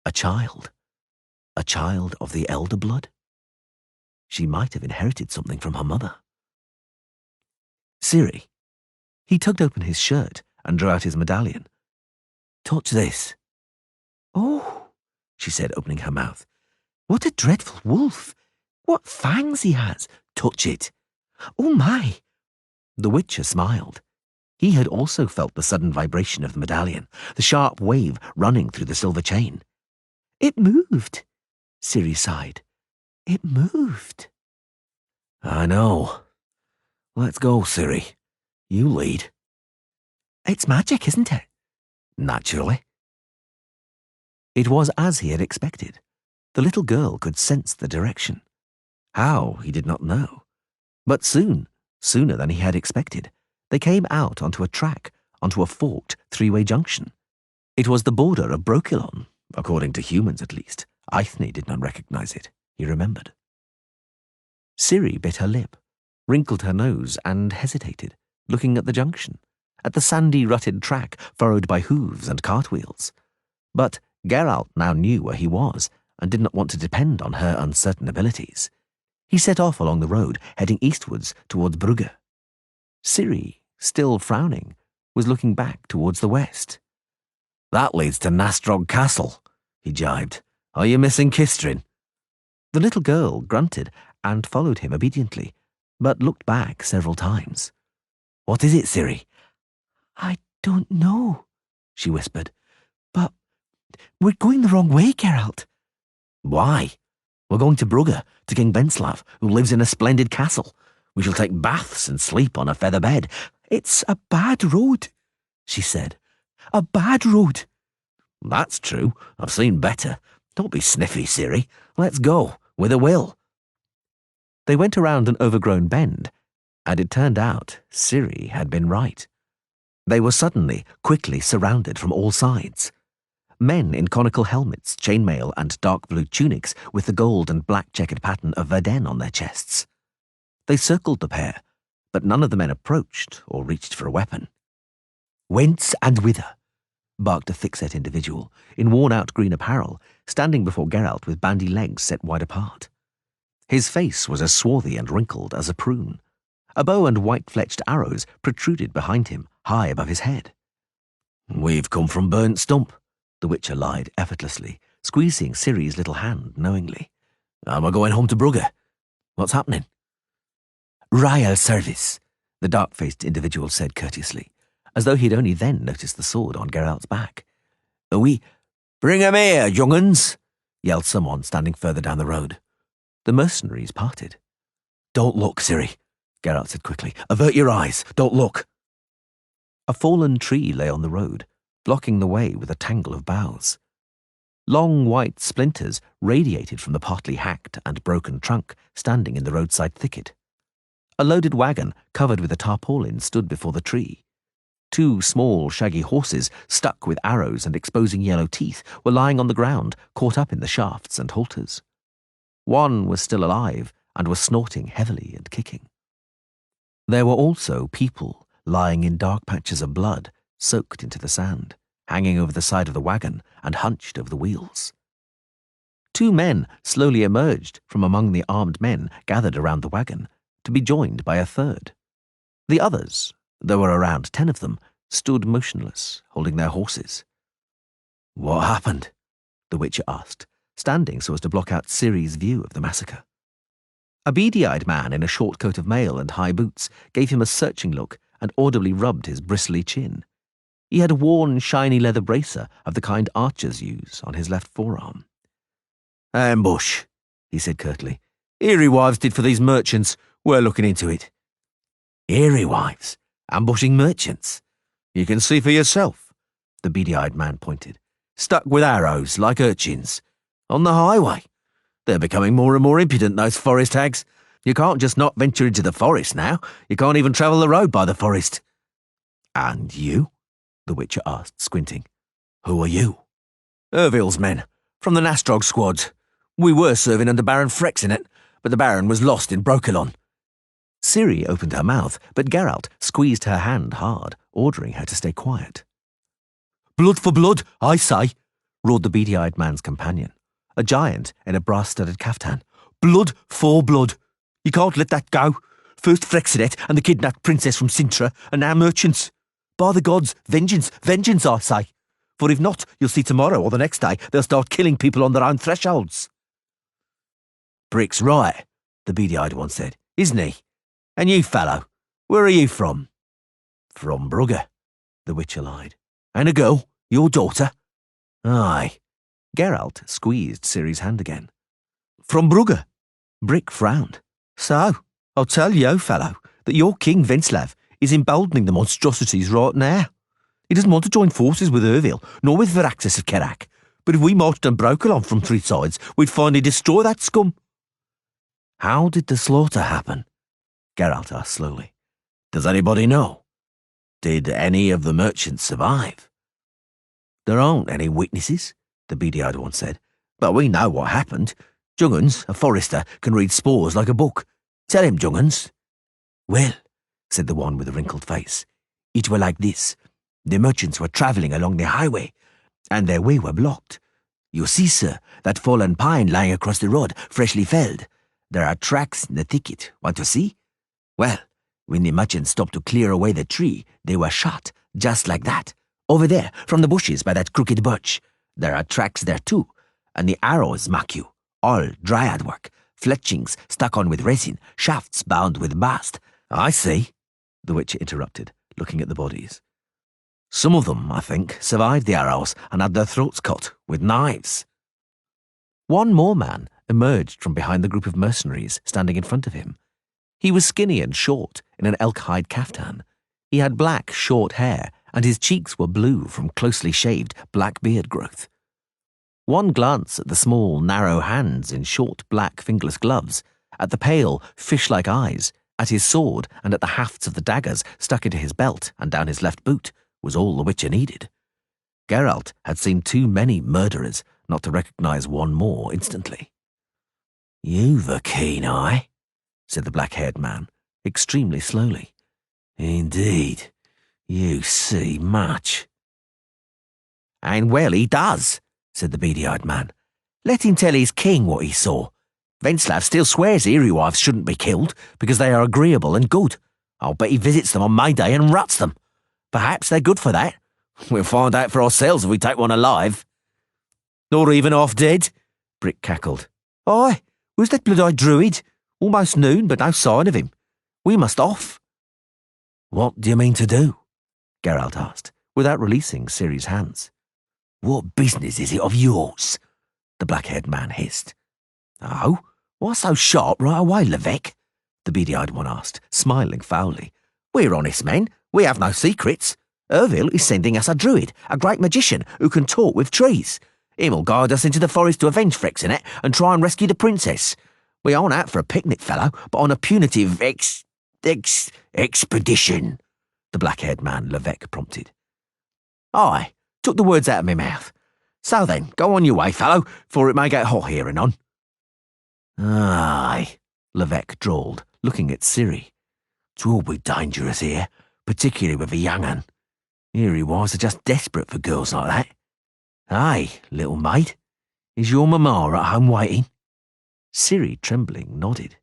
A child of the elder blood. She might have inherited something from her mother. Ciri. He tugged open his shirt and drew out his medallion. Touch this. Oh, she said, opening her mouth. What a dreadful wolf. What fangs he has. Touch it. Oh my. The Witcher smiled. He had also felt the sudden vibration of the medallion, the sharp wave running through the silver chain. It moved, Ciri sighed. It moved. I know. Let's go, Ciri. You lead. It's magic, isn't it? Naturally. It was as he had expected. The little girl could sense the direction. How, he did not know. But soon, sooner than he had expected, they came out onto a track, onto a forked three-way junction. It was the border of Brokilon, according to humans at least. Eithne did not recognize it, he remembered. Ciri bit her lip, wrinkled her nose, and hesitated, looking at the junction, at the sandy rutted track furrowed by hooves and cartwheels. But Geralt now knew where he was, and did not want to depend on her uncertain abilities. He set off along the road, heading eastwards towards Brugge. Ciri, still frowning, was looking back towards the west. That leads to Nastrog Castle, he jibed. Are you missing Kistrin? The little girl grunted and followed him obediently, but looked back several times. What is it, Ciri? I don't know, she whispered. But we're going the wrong way, Geralt. Why? We're going to Brugge, to King Venslav, who lives in a splendid castle. We shall take baths and sleep on a feather bed. It's a bad road, she said. A bad road. That's true. I've seen better. Don't be sniffy, Ciri. Let's go, with a will. They went around an overgrown bend, and it turned out Ciri had been right. They were suddenly, quickly surrounded from all sides. Men in conical helmets, chainmail, and dark blue tunics with the gold and black checkered pattern of Verden on their chests. They circled the pair, but none of the men approached or reached for a weapon. Whence and whither? Barked a thick-set individual, in worn-out green apparel, standing before Geralt with bandy legs set wide apart. His face was as swarthy and wrinkled as a prune. A bow and white-fletched arrows protruded behind him, high above his head. We've come from Burnt Stump, the Witcher lied effortlessly, squeezing Ciri's little hand knowingly. And we're going home to Brugge. What's happening? Royal service, the dark-faced individual said courteously, as though he'd only then noticed the sword on Geralt's back. Bring 'em here, young uns, yelled someone standing further down the road. The mercenaries parted. Don't look, Ciri, Geralt said quickly. Avert your eyes. Don't look. A fallen tree lay on the road, blocking the way with a tangle of boughs. Long white splinters radiated from the partly hacked and broken trunk standing in the roadside thicket. A loaded wagon covered with a tarpaulin stood before the tree. 2 small, shaggy horses, stuck with arrows and exposing yellow teeth, were lying on the ground, caught up in the shafts and halters. One was still alive and was snorting heavily and kicking. There were also people lying in dark patches of blood, soaked into the sand, hanging over the side of the wagon and hunched over the wheels. 2 men slowly emerged from among the armed men gathered around the wagon, to be joined by a third. The others, there were around 10 of them, stood motionless, holding their horses. What happened? The Witcher asked, standing so as to block out Ciri's view of the massacre. A beady-eyed man in a short coat of mail and high boots gave him a searching look and audibly rubbed his bristly chin. He had a worn, shiny leather bracer of the kind archers use on his left forearm. Ambush, he said curtly. Eerie wives did for these merchants. We're looking into it. Eerie wives? Ambushing merchants? You can see for yourself, the beady-eyed man pointed. Stuck with arrows like urchins. On the highway. They're becoming more and more impudent, those forest hags. You can't just not venture into the forest now. You can't even travel the road by the forest. And you? The Witcher asked, squinting. Who are you? Ervil's men, from the Nastrog squads. We were serving under Baron Frexenet, but the Baron was lost in Brokilon. Ciri opened her mouth, but Geralt squeezed her hand hard, ordering her to stay quiet. Blood for blood, I say, roared the beady-eyed man's companion, a giant in a brass-studded caftan. Blood for blood. You can't let that go. First Frexenet and the kidnapped princess from Sintra, and now merchants. By the gods, vengeance, vengeance, I say. For if not, you'll see tomorrow or the next day they'll start killing people on their own thresholds. Brick's right, the beady-eyed one said, isn't he? And you, fellow, where are you from? From Brugge, the Witcher lied. And a girl, your daughter? Aye. Geralt squeezed Ciri's hand again. From Brugge? Brick frowned. So, I'll tell you, fellow, that your King Venslav is emboldening the monstrosities right now. He doesn't want to join forces with Ervil, nor with Varaxis of Kerak. But if we marched and broke along from 3 sides, we'd finally destroy that scum. How did the slaughter happen? Geralt asked slowly. Does anybody know? Did any of the merchants survive? There aren't any witnesses, the beady-eyed one said, but we know what happened. Jungens, a forester, can read spores like a book. Tell him, Jungens. Well, said the one with the wrinkled face, it were like this. The merchants were travelling along the highway, and their way were blocked. You see, sir, that fallen pine lying across the road, freshly felled. There are tracks in the thicket. Want to see? Well, when the merchants stopped to clear away the tree, they were shot, just like that. Over there, from the bushes by that crooked birch. There are tracks there too, and the arrows mark you. All dryad work, fletchings stuck on with resin, shafts bound with bast. I see, the Witcher interrupted, looking at the bodies. Some of them, I think, survived the arrows and had their throats cut with knives. One more man emerged from behind the group of mercenaries standing in front of him. He was skinny and short in an elk-hide caftan. He had black, short hair, and his cheeks were blue from closely shaved black beard growth. One glance at the small, narrow hands in short, black, fingerless gloves, at the pale, fish-like eyes, at his sword, and at the hafts of the daggers stuck into his belt and down his left boot, was all the Witcher needed. Geralt had seen too many murderers not to recognise one more instantly. "You've a keen eye," said the black-haired man, extremely slowly. "Indeed, you see much." "And well he does," said the beady-eyed man. "Let him tell his king what he saw. Venslav still swears Ciri wives shouldn't be killed because they are agreeable and good. I'll bet he visits them on May Day and ruts them. Perhaps they're good for that. We'll find out for ourselves if we take one alive." "Or even half dead," Brick cackled. "Aye, where's that blood-eyed druid? Almost noon, but no sign of him. We must off." "What do you mean to do?" Geralt asked, without releasing Ciri's hands. "What business is it of yours?" the black-haired man hissed. "Oh, why so sharp right away, Levesque?" the beady-eyed one asked, smiling foully. "We're honest men. We have no secrets. Ervil is sending us a druid, a great magician who can talk with trees. Him'll guide us into the forest to avenge Frexinet and try and rescue the princess. We aren't out for a picnic, fellow, but on a punitive expedition," the black-haired man Levesque prompted. "Aye, took the words out of my mouth. So then, go on your way, fellow, for it may get hot here anon." "Aye," Levesque drawled, looking at Ciri. "'Twill be dangerous here, particularly with a young un. Ciri wives are just desperate for girls like that. Aye, little maid, is your mamma at home waiting?" Ciri, trembling, nodded.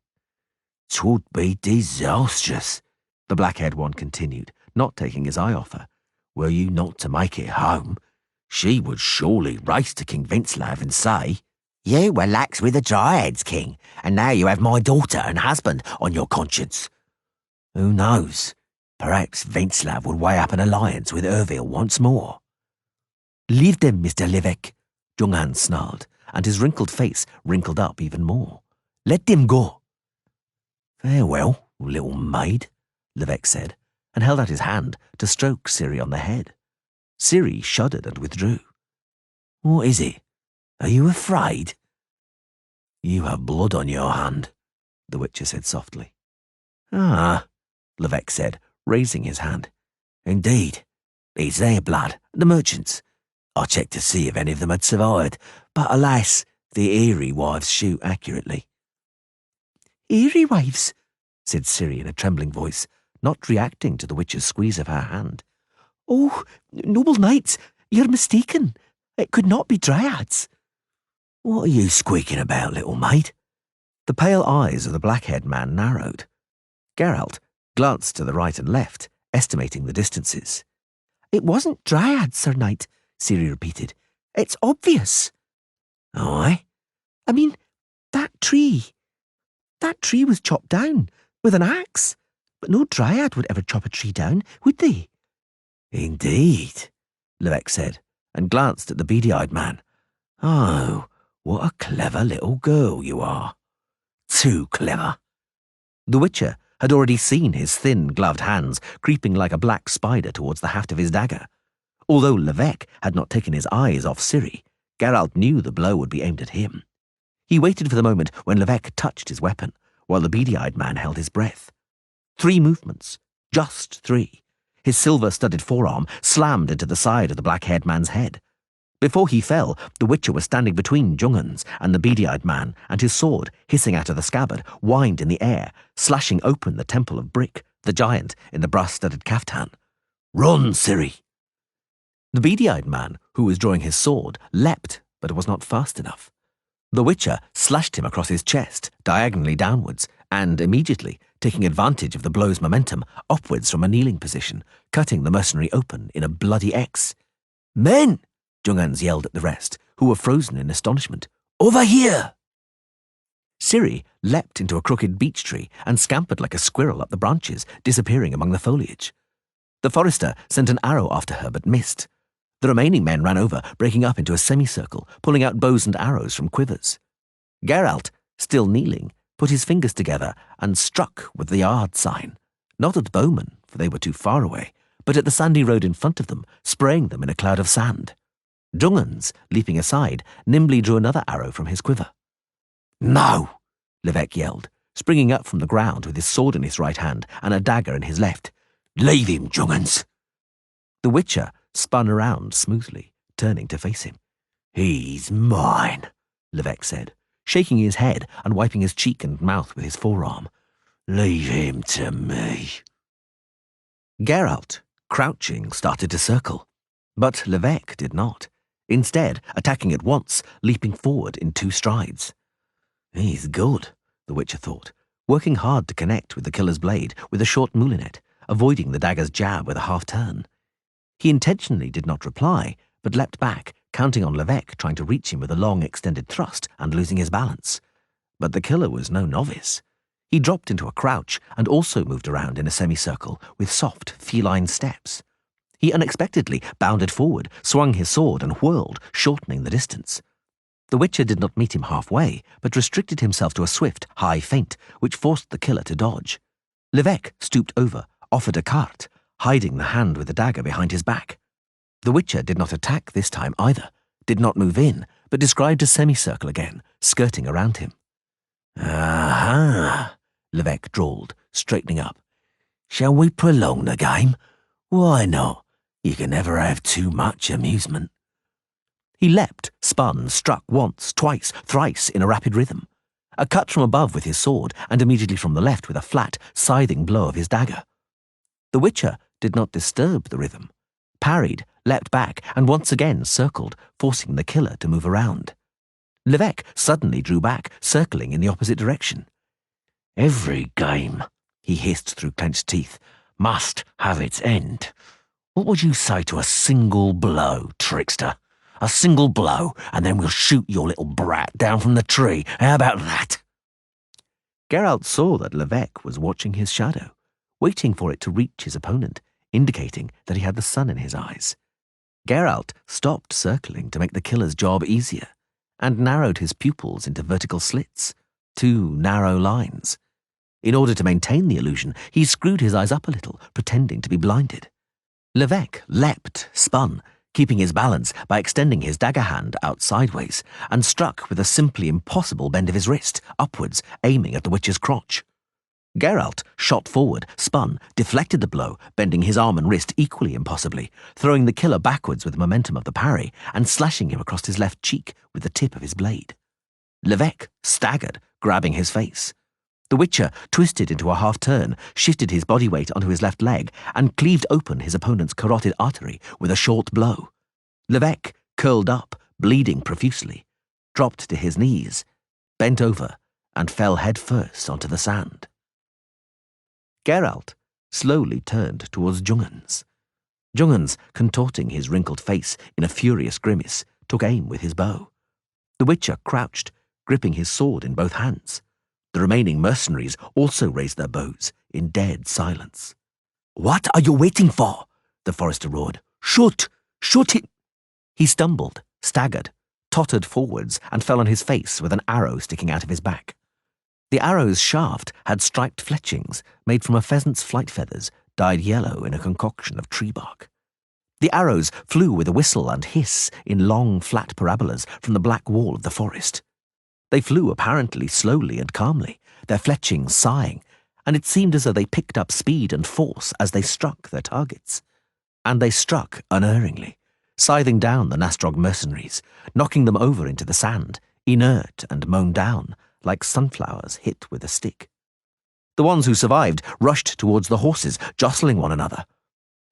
"'Twould be disastrous," the black-haired one continued, not taking his eye off her. "Were you not to make it home, she would surely race to King Venslav and say, 'You were lax with the Dryads, King, and now you have my daughter and husband on your conscience.' Who knows? Perhaps Venslav would weigh up an alliance with Ervil once more." "Leave them, Mr. Levesque," Junghan snarled, and his wrinkled face wrinkled up even more. "Let them go." "Farewell, little maid," Levesque said, and held out his hand to stroke Ciri on the head. Ciri shuddered and withdrew. "What is it? Are you afraid?" "You have blood on your hand," the Witcher said softly. "Ah," Levesque said, raising his hand. "Indeed, it's their blood, the merchants. I checked to see if any of them had survived, but alas, the Ciri wives shoot accurately." "Ciri wives," said Ciri in a trembling voice, not reacting to the Witcher's squeeze of her hand. "Oh, noble knights, you're mistaken. It could not be dryads." "What are you squeaking about, little maid?" The pale eyes of the black-haired man narrowed. Geralt glanced to the right and left, estimating the distances. "It wasn't dryads, Sir Knight," Ciri repeated. "It's obvious." "Aye?" "I mean, that tree. That tree was chopped down with an axe, but no dryad would ever chop a tree down, would they?" "Indeed," Levesque said, and glanced at the beady-eyed man. "Oh, what a clever little girl you are. Too clever." The Witcher had already seen his thin, gloved hands creeping like a black spider towards the haft of his dagger. Although Levesque had not taken his eyes off Ciri, Geralt knew the blow would be aimed at him. He waited for the moment when Levesque touched his weapon, while the beady-eyed man held his breath. 3 movements, just 3. His silver-studded forearm slammed into the side of the black-haired man's head. Before he fell, the Witcher was standing between Junghan's and the beady-eyed man, and his sword, hissing out of the scabbard, whined in the air, slashing open the temple of Brick, the giant in the brass-studded caftan. "Run, Ciri!" The beady-eyed man, who was drawing his sword, leapt, but was not fast enough. The Witcher slashed him across his chest, diagonally downwards, and immediately, taking advantage of the blow's momentum, upwards from a kneeling position, cutting the mercenary open in a bloody X. "Men!" Jungans yelled at the rest, who were frozen in astonishment. Over here! Ciri leapt into a crooked beech tree and scampered like a squirrel up the branches, disappearing among the foliage. The forester sent an arrow after her but missed. The remaining men ran over, breaking up into a semicircle, pulling out bows and arrows from quivers. Geralt, still kneeling, put his fingers together and struck with the yard sign, not at the bowmen, for they were too far away, but at the sandy road in front of them, spraying them in a cloud of sand. Jungans, leaping aside, nimbly drew another arrow from his quiver. No! Levesque yelled, springing up from the ground with his sword in his right hand and a dagger in his left. Leave him, Jungans! The Witcher spun around smoothly, turning to face him. He's mine, Levesque said, shaking his head and wiping his cheek and mouth with his forearm. Leave him to me. Geralt, crouching, started to circle, but Levesque did not, instead attacking at once, leaping forward in 2 strides. He's good, the Witcher thought, working hard to connect with the killer's blade with a short moulinet, avoiding the dagger's jab with a half-turn. He intentionally did not reply, but leapt back, counting on Levesque trying to reach him with a long extended thrust and losing his balance. But the killer was no novice. He dropped into a crouch and also moved around in a semicircle with soft, feline steps. He unexpectedly bounded forward, swung his sword and whirled, shortening the distance. The Witcher did not meet him halfway, but restricted himself to a swift, high feint, which forced the killer to dodge. Levesque stooped over, offered a carte, hiding the hand with the dagger behind his back. The Witcher did not attack this time either, did not move in, but described a semicircle again, skirting around him. Aha, Levesque drawled, straightening up. Shall we prolong the game? Why not? You can never have too much amusement. He leapt, spun, struck once, twice, thrice in a rapid rhythm. A cut from above with his sword, and immediately from the left with a flat, scything blow of his dagger. The Witcher did not disturb the rhythm, parried, leapt back, and once again circled, forcing the killer to move around. Levesque suddenly drew back, circling in the opposite direction. Every game, he hissed through clenched teeth, must have its end. What would you say to a single blow, trickster? A single blow, and then we'll shoot your little brat down from the tree. How about that? Geralt saw that Levesque was watching his shadow, waiting for it to reach his opponent, indicating that he had the sun in his eyes. Geralt stopped circling to make the killer's job easier, and narrowed his pupils into vertical slits, 2 narrow lines. In order to maintain the illusion, he screwed his eyes up a little, pretending to be blinded. Levesque leapt, spun, keeping his balance by extending his dagger hand out sideways, and struck with a simply impossible bend of his wrist, upwards, aiming at the Witcher's crotch. Geralt shot forward, spun, deflected the blow, bending his arm and wrist equally impossibly, throwing the killer backwards with the momentum of the parry, and slashing him across his left cheek with the tip of his blade. Levesque staggered, grabbing his face. The Witcher twisted into a half-turn, shifted his body weight onto his left leg, and cleaved open his opponent's carotid artery with a short blow. Levesque curled up, bleeding profusely, dropped to his knees, bent over, and fell head-first onto the sand. Geralt slowly turned towards Jungans. Jungans, contorting his wrinkled face in a furious grimace, took aim with his bow. The Witcher crouched, gripping his sword in both hands. The remaining mercenaries also raised their bows in dead silence. "What are you waiting for?" the forester roared. "Shoot! Shoot him!" He stumbled, staggered, tottered forwards, and fell on his face with an arrow sticking out of his back. The arrow's shaft had striped fletchings made from a pheasant's flight feathers dyed yellow in a concoction of tree bark. The arrows flew with a whistle and hiss in long, flat parabolas from the black wall of the forest. They flew apparently slowly and calmly, their fletchings sighing, and it seemed as though they picked up speed and force as they struck their targets. And they struck unerringly, scything down the Nastrog mercenaries, knocking them over into the sand, inert and mown down, like sunflowers hit with a stick. The ones who survived rushed towards the horses, jostling one another.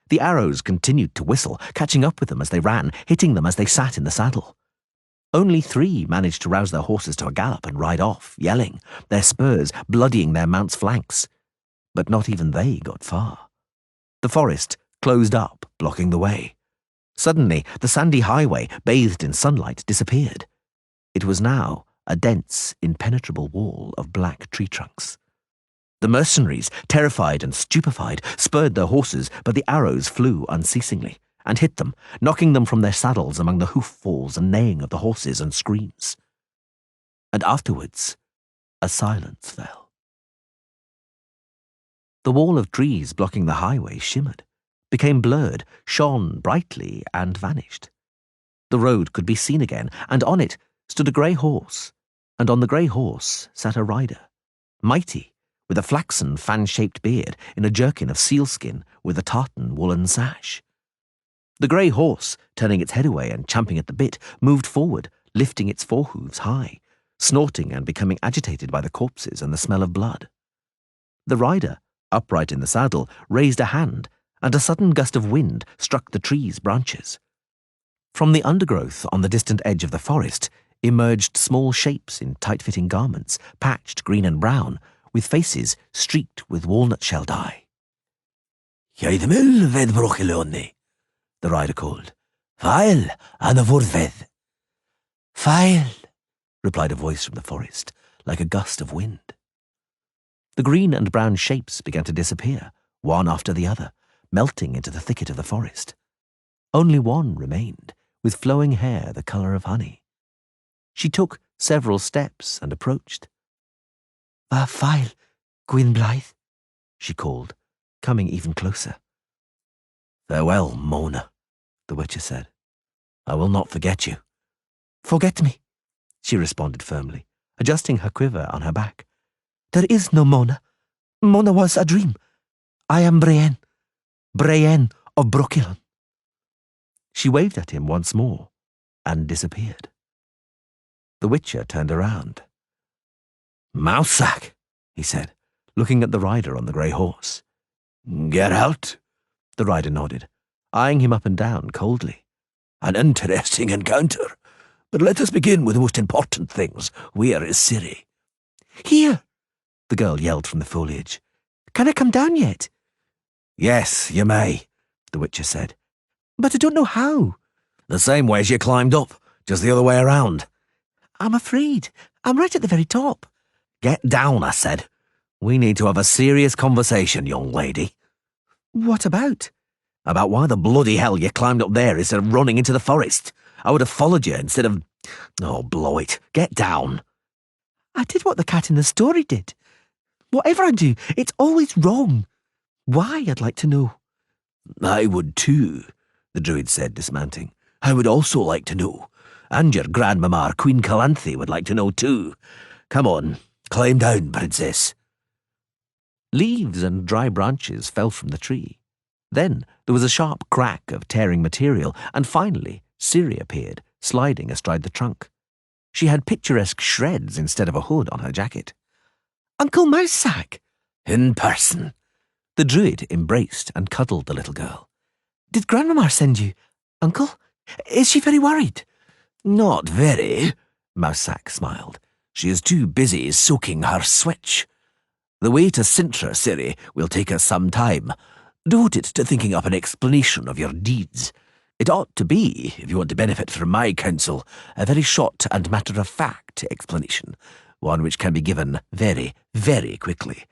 The arrows continued to whistle, catching up with them as they ran, hitting them as they sat in the saddle. Only 3 managed to rouse their horses to a gallop and ride off, yelling, their spurs bloodying their mounts' flanks. But not even they got far. The forest closed up, blocking the way. Suddenly, the sandy highway, bathed in sunlight, disappeared. It was now a dense, impenetrable wall of black tree trunks. The mercenaries, terrified and stupefied, spurred their horses, but the arrows flew unceasingly and hit them, knocking them from their saddles among the hoof falls and neighing of the horses and screams. And afterwards, a silence fell. The wall of trees blocking the highway shimmered, became blurred, shone brightly, and vanished. The road could be seen again, and on it stood a grey horse, and on the grey horse sat a rider, mighty, with a flaxen, fan-shaped beard, in a jerkin of sealskin with a tartan woolen sash. The grey horse, turning its head away and champing at the bit, moved forward, lifting its forehoofs high, snorting and becoming agitated by the corpses and the smell of blood. The rider, upright in the saddle, raised a hand, and a sudden gust of wind struck the tree's branches. From the undergrowth on the distant edge of the forest emerged small shapes in tight-fitting garments, patched green and brown, with faces streaked with walnut-shell dye. Jaidmil ved brochiloni, the rider called. File and a vorved. File, replied a voice from the forest, like a gust of wind. The green and brown shapes began to disappear, one after the other, melting into the thicket of the forest. Only one remained, with flowing hair the colour of honey. She took several steps and approached. File, Gwyn Blythe, she called, coming even closer. Farewell, Mona, the Witcher said. I will not forget you. Forget me, she responded firmly, adjusting her quiver on her back. There is no Mona. Mona was a dream. I am Brienne of Brokilon. She waved at him once more and disappeared. The Witcher turned around. Mousesack, he said, looking at the rider on the grey horse. Geralt? The rider nodded, eyeing him up and down coldly. An interesting encounter, but let us begin with the most important things. Where is Ciri? Here, the girl yelled from the foliage. Can I come down yet? Yes, you may, the Witcher said. But I don't know how. The same way as you climbed up, just the other way around. I'm afraid. I'm right at the very top. Get down, I said. We need to have a serious conversation, young lady. What about? About why the bloody hell you climbed up there instead of running into the forest. I would have followed you instead of... Oh, blow it. Get down. I did what the cat in the story did. Whatever I do, it's always wrong. Why, I'd like to know. I would too, the druid said, dismounting. I would also like to know. And your grandmamma, Queen Calanthe, would like to know too. Come on, climb down, princess. Leaves and dry branches fell from the tree. Then there was a sharp crack of tearing material, and finally Ciri appeared, sliding astride the trunk. She had picturesque shreds instead of a hood on her jacket. Uncle Mousesack! In person. The druid embraced and cuddled the little girl. Did Grandmamma send you, Uncle? Is she very worried? Not very, Mousesack smiled. She is too busy soaking her switch. The way to Sintra, Ciri, will take us some time. Devote it to thinking up an explanation of your deeds. It ought to be, if you want to benefit from my counsel, a very short and matter-of-fact explanation, one which can be given very, very quickly.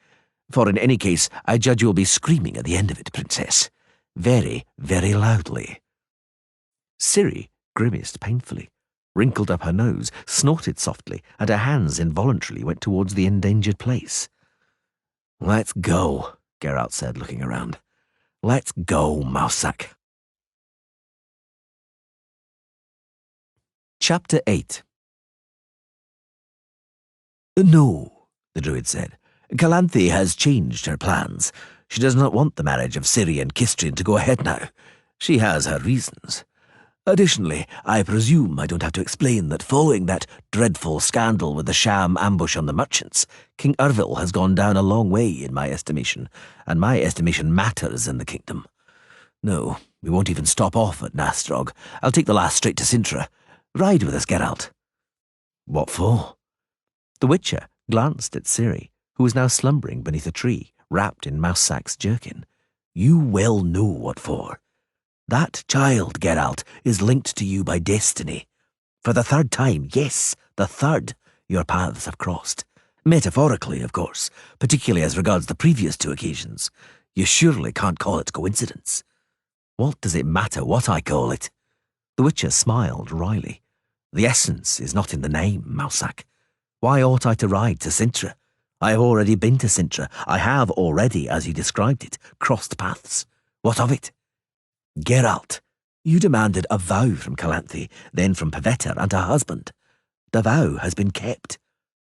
For in any case, I judge you will be screaming at the end of it, Princess. Very, very loudly. Ciri grimaced painfully, wrinkled up her nose, snorted softly, and her hands involuntarily went towards the endangered place. Let's go, Geralt said, looking around. Let's go, Mousesack. Chapter 8. No, the druid said. Calanthe has changed her plans. She does not want the marriage of Ciri and Kistrian to go ahead now. She has her reasons. Additionally, I presume I don't have to explain that following that dreadful scandal with the sham ambush on the merchants, King Ervil has gone down a long way in my estimation, and my estimation matters in the kingdom. No, we won't even stop off at Nastrog. I'll take the last straight to Sintra. Ride with us, Geralt. What for? The Witcher glanced at Ciri, who was now slumbering beneath a tree, wrapped in Mousesack's jerkin. You well know what for. That child, Geralt, is linked to you by destiny. For the third time, yes, the third, your paths have crossed. Metaphorically, of course, particularly as regards the previous two occasions. You surely can't call it coincidence. What does it matter what I call it? The Witcher smiled wryly. The essence is not in the name, Mousesack. Why ought I to ride to Cintra? I have already been to Cintra. I have already, as you described it, crossed paths. What of it? Geralt, you demanded a vow from Calanthe, then from Pavetta and her husband. The vow has been kept.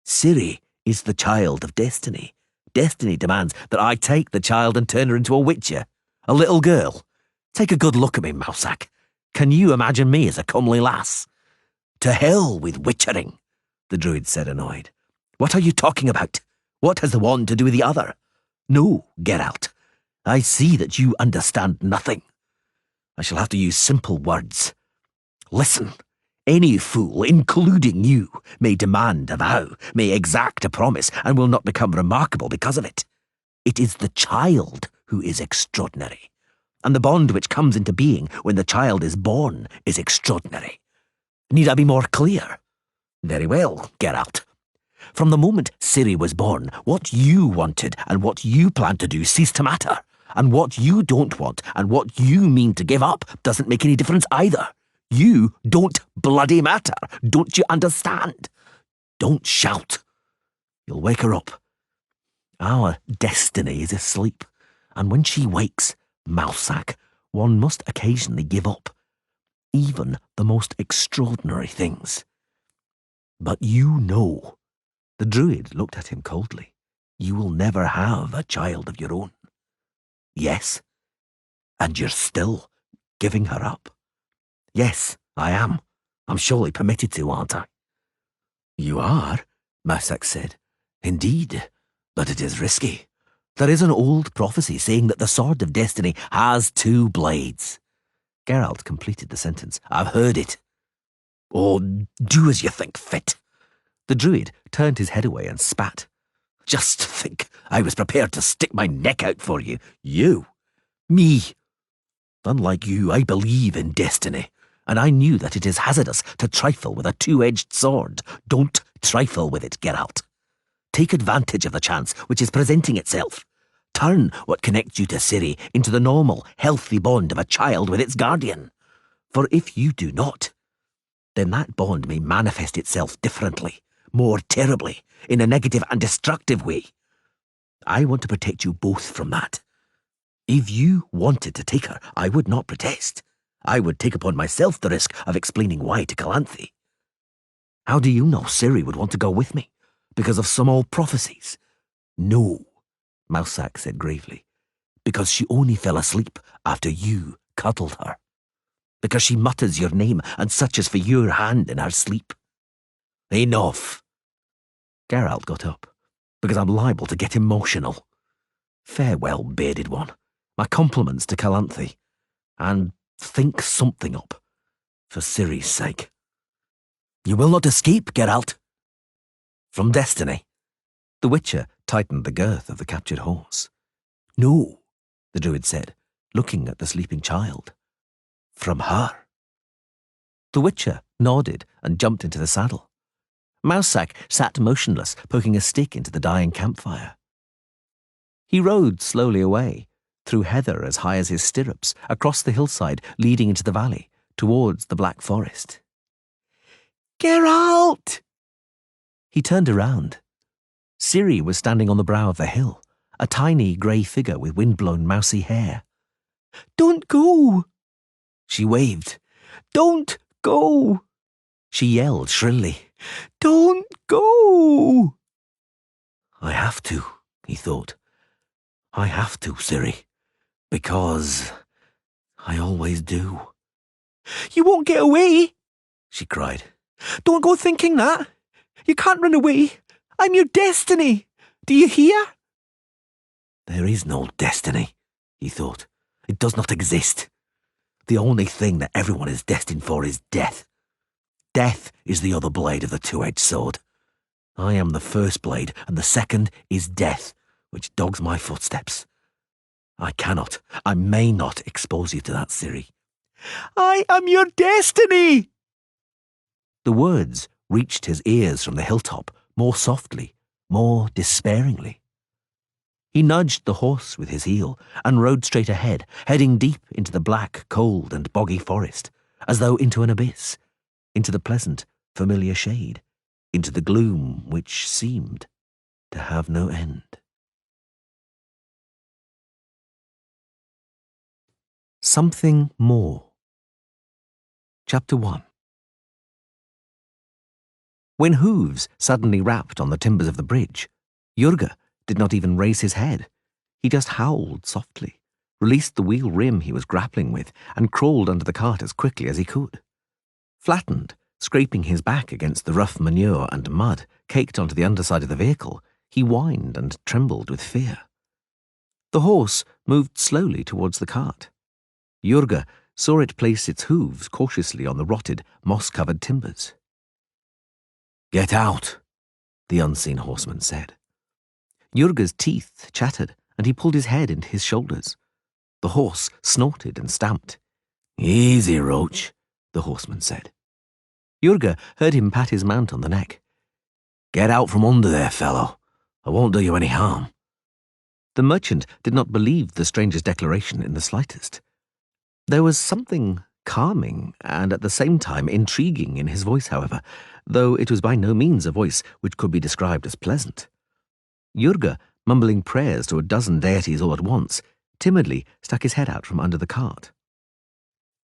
Ciri is the child of destiny. Destiny demands that I take the child and turn her into a witcher, a little girl. Take a good look at me, Mousesack. Can you imagine me as a comely lass? To hell with witchering, the druid said, annoyed. What are you talking about? What has the one to do with the other? No, Geralt. I see that you understand nothing. I shall have to use simple words. Listen. Any fool, including you, may demand a vow, may exact a promise, and will not become remarkable because of it. It is the child who is extraordinary. And the bond which comes into being when the child is born is extraordinary. Need I be more clear? Very well, Geralt. From the moment Ciri was born, what you wanted and what you plan to do cease to matter. And what you don't want and what you mean to give up doesn't make any difference either. You don't bloody matter. Don't you understand? Don't shout. You'll wake her up. Our destiny is asleep, and when she wakes, Mousesack, one must occasionally give up, even the most extraordinary things. But you know, the druid looked at him coldly, you will never have a child of your own. Yes, and you're still giving her up. Yes, I am. I'm surely permitted to, aren't I? You are, Mousesack said. Indeed, but it is risky. There is an old prophecy saying that the sword of destiny has two blades. Geralt completed the sentence. I've heard it. Oh, do as you think fit. The druid turned his head away and spat. Just think, I was prepared to stick my neck out for you. You. Me. Unlike you, I believe in destiny, and I knew that it is hazardous to trifle with a two-edged sword. Don't trifle with it, Geralt. Take advantage of the chance which is presenting itself. Turn what connects you to Ciri into the normal, healthy bond of a child with its guardian. For if you do not, then that bond may manifest itself differently, more terribly, in a negative and destructive way. I want to protect you both from that. If you wanted to take her, I would not protest. I would take upon myself the risk of explaining why to Calanthe. How do you know Ciri would want to go with me? Because of some old prophecies? No, Mousesack said gravely. Because she only fell asleep after you cuddled her. Because she mutters your name and searches for your hand in her sleep. Enough. Geralt got up, because I'm liable to get emotional. Farewell, bearded one. My compliments to Calanthe. And think something up, for Ciri's sake. You will not escape, Geralt. From destiny. The Witcher tightened the girth of the captured horse. No, the druid said, looking at the sleeping child. From her. The Witcher nodded and jumped into the saddle. Mousesack sat motionless, poking a stick into the dying campfire. He rode slowly away, through heather as high as his stirrups, across the hillside leading into the valley, towards the Black Forest. Geralt! He turned around. Ciri was standing on the brow of the hill, a tiny grey figure with wind-blown mousy hair. Don't go! She waved. Don't go! She yelled shrilly. Don't go! I have to, he thought. I have to, Ciri, because I always do. You won't get away, she cried. Don't go thinking that. You can't run away. I'm your destiny. Do you hear? There is no destiny, he thought. It does not exist. The only thing that everyone is destined for is death. Death is the other blade of the two-edged sword. I am the first blade, and the second is death, which dogs my footsteps. I cannot, I may not expose you to that, Ciri. I am your destiny! The words reached his ears from the hilltop more softly, more despairingly. He nudged the horse with his heel and rode straight ahead, heading deep into the black, cold, and boggy forest, as though into an abyss, into the pleasant, familiar shade, into the gloom which seemed to have no end. Something more. Chapter 1. When hooves suddenly rapped on the timbers of the bridge, Jurga did not even raise his head. He just howled softly, released the wheel rim he was grappling with, and crawled under the cart as quickly as he could. Flattened, scraping his back against the rough manure and mud caked onto the underside of the vehicle, he whined and trembled with fear. The horse moved slowly towards the cart. Jurga saw it place its hooves cautiously on the rotted, moss-covered timbers. "Get out," the unseen horseman said. Jurga's teeth chattered, and he pulled his head into his shoulders. The horse snorted and stamped. "Easy, Roach," the horseman said. Jurga heard him pat his mount on the neck. "Get out from under there, fellow. I won't do you any harm." The merchant did not believe the stranger's declaration in the slightest. There was something calming and at the same time intriguing in his voice, however, though it was by no means a voice which could be described as pleasant. Jurga, mumbling prayers to a dozen deities all at once, timidly stuck his head out from under the cart.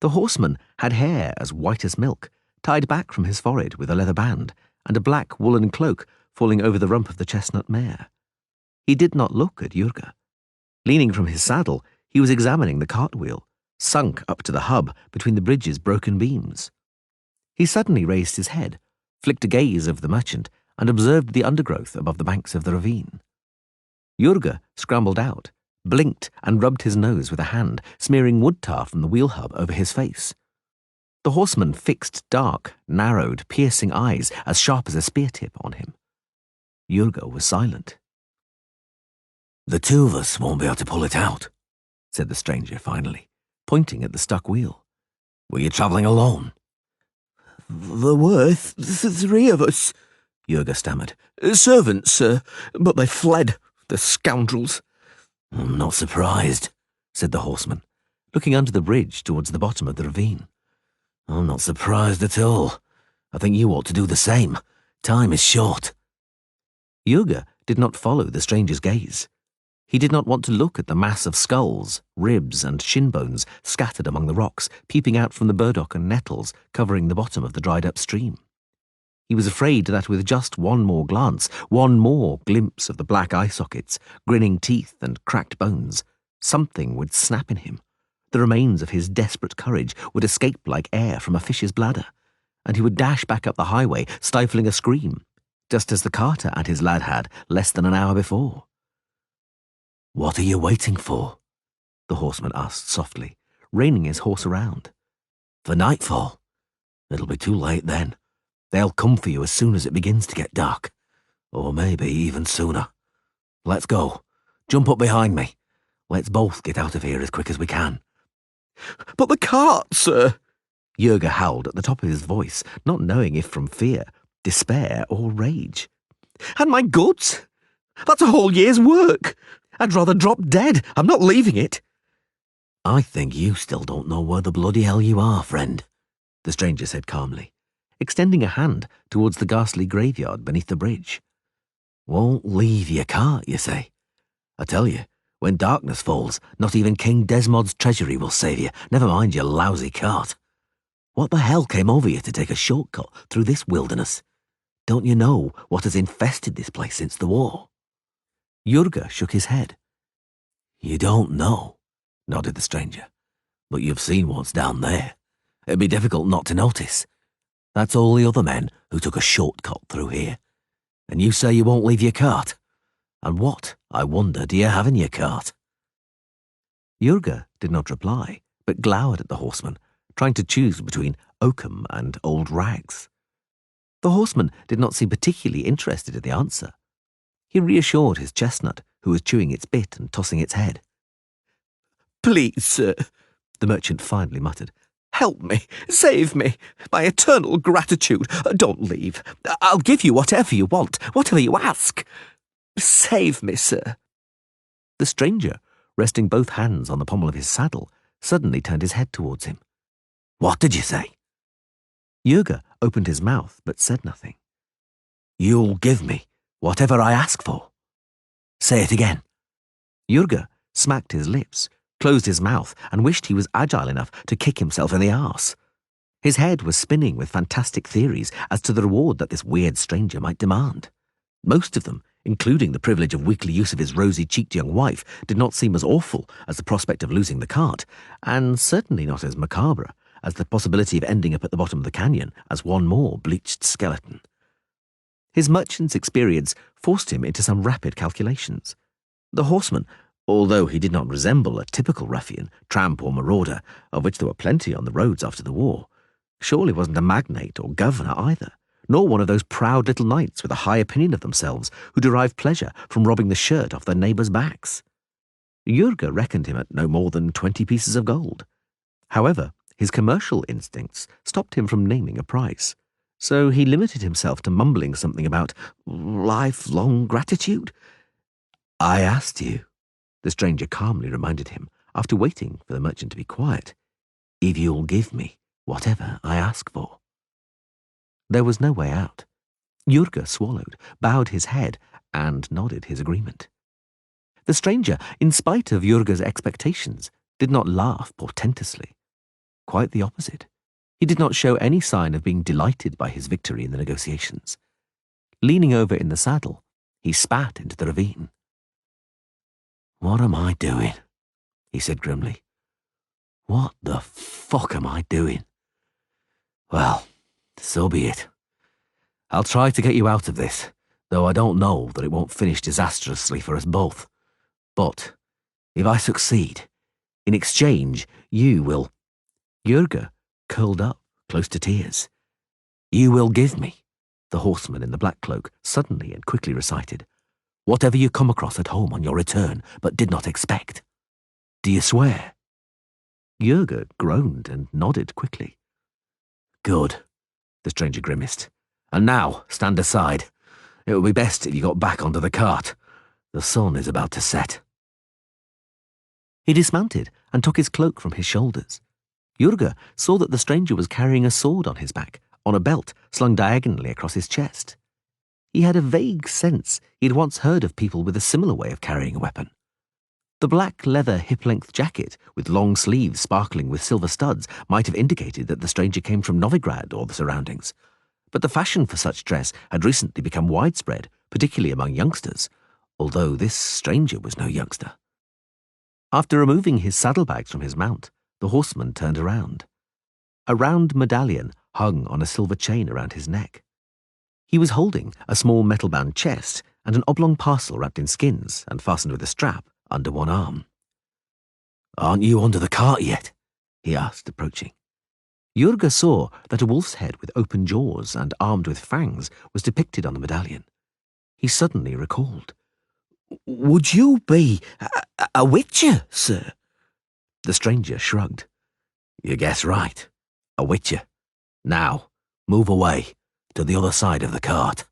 The horseman had hair as white as milk, tied back from his forehead with a leather band, and a black woolen cloak falling over the rump of the chestnut mare. He did not look at Jurga. Leaning from his saddle, he was examining the cartwheel, sunk up to the hub between the bridge's broken beams. He suddenly raised his head, flicked a gaze over the merchant, and observed the undergrowth above the banks of the ravine. Jurga scrambled out, blinked, and rubbed his nose with a hand, smearing wood tar from the wheel hub over his face. The horseman fixed dark, narrowed, piercing eyes as sharp as a spear tip on him. Jurga was silent. "The two of us won't be able to pull it out," said the stranger finally, pointing at the stuck wheel. "Were you travelling alone?" "There were three of us," Jurga stammered. "Servants, sir, but they fled, the scoundrels." "I'm not surprised," said the horseman, looking under the bridge towards the bottom of the ravine. "I'm not surprised at all. I think you ought to do the same. Time is short." Jurga did not follow the stranger's gaze. He did not want to look at the mass of skulls, ribs, and shin bones scattered among the rocks, peeping out from the burdock and nettles covering the bottom of the dried-up stream. He was afraid that with just one more glance, one more glimpse of the black eye sockets, grinning teeth, and cracked bones, something would snap in him. The remains of his desperate courage would escape like air from a fish's bladder, and he would dash back up the highway, stifling a scream, just as the carter and his lad had less than an hour before. "What are you waiting for?" the horseman asked softly, reining his horse around. "For nightfall? It'll be too late then. They'll come for you as soon as it begins to get dark, or maybe even sooner. Let's go. Jump up behind me. Let's both get out of here as quick as we can." "But the cart, sir!" Jurga howled at the top of his voice, not knowing if from fear, despair, or rage. "And my goods? That's a whole year's work. I'd rather drop dead. I'm not leaving it." "I think you still don't know where the bloody hell you are, friend," the stranger said calmly, extending a hand towards the ghastly graveyard beneath the bridge. "Won't leave your cart, you say? I tell you, when darkness falls, not even King Desmod's treasury will save you, never mind your lousy cart. What the hell came over you to take a shortcut through this wilderness? Don't you know what has infested this place since the war?" Jurga shook his head. "You don't know," nodded the stranger, "but you've seen what's down there. It'd be difficult not to notice. That's all the other men who took a shortcut through here. And you say you won't leave your cart? And what, I wonder, do you have in your cart?" Jurga did not reply, but glowered at the horseman, trying to choose between oakum and old rags. The horseman did not seem particularly interested in the answer. He reassured his chestnut, who was chewing its bit and tossing its head. "Please, sir," the merchant finally muttered, Help me, save me, my eternal gratitude. Don't leave. I'll give you whatever you want, whatever you ask. Save me, sir. The stranger, resting both hands on the pommel of his saddle, suddenly turned his head towards him. What did you say? Jurga opened his mouth but said nothing. You'll give me whatever I ask for. Say it again. Jurga smacked his lips, closed his mouth, and wished he was agile enough to kick himself in the arse. His head was spinning with fantastic theories as to the reward that this weird stranger might demand. Most of them, including the privilege of weekly use of his rosy-cheeked young wife, did not seem as awful as the prospect of losing the cart, and certainly not as macabre as the possibility of ending up at the bottom of the canyon as one more bleached skeleton. His merchant's experience forced him into some rapid calculations. The horseman, although he did not resemble a typical ruffian, tramp or marauder, of which there were plenty on the roads after the war, surely wasn't a magnate or governor either, nor one of those proud little knights with a high opinion of themselves who derive pleasure from robbing the shirt off their neighbours' backs. Jurga reckoned him at no more than 20 pieces of gold. However, his commercial instincts stopped him from naming a price, so he limited himself to mumbling something about lifelong gratitude. I asked you, the stranger calmly reminded him, after waiting for the merchant to be quiet, if you'll give me whatever I ask for. There was no way out. Jurga swallowed, bowed his head, and nodded his agreement. The stranger, in spite of Jurga's expectations, did not laugh portentously. Quite the opposite. He did not show any sign of being delighted by his victory in the negotiations. Leaning over in the saddle, he spat into the ravine. What am I doing? He said grimly. What the fuck am I doing? Well, so be it. I'll try to get you out of this, though I don't know that it won't finish disastrously for us both. But if I succeed, in exchange, you will... Jurga curled up, close to tears. You will give me, the horseman in the black cloak suddenly and quickly recited, whatever you come across at home on your return, but did not expect. Do you swear? Jurga groaned and nodded quickly. Good, the stranger grimaced. And now, stand aside. It would be best if you got back onto the cart. The sun is about to set. He dismounted and took his cloak from his shoulders. Jurga saw that the stranger was carrying a sword on his back, on a belt slung diagonally across his chest. He had a vague sense he had once heard of people with a similar way of carrying a weapon. The black leather hip-length jacket, with long sleeves sparkling with silver studs, might have indicated that the stranger came from Novigrad or the surroundings. But the fashion for such dress had recently become widespread, particularly among youngsters, although this stranger was no youngster. After removing his saddlebags from his mount, the horseman turned around. A round medallion hung on a silver chain around his neck. He was holding a small metal-bound chest and an oblong parcel wrapped in skins and fastened with a strap under one arm. Aren't you under the cart yet? He asked, approaching. Jurga saw that a wolf's head with open jaws and armed with fangs was depicted on the medallion. He suddenly recalled. Would you be a witcher, sir? The stranger shrugged. You guess right. A witcher. Now, move away to the other side of the cart.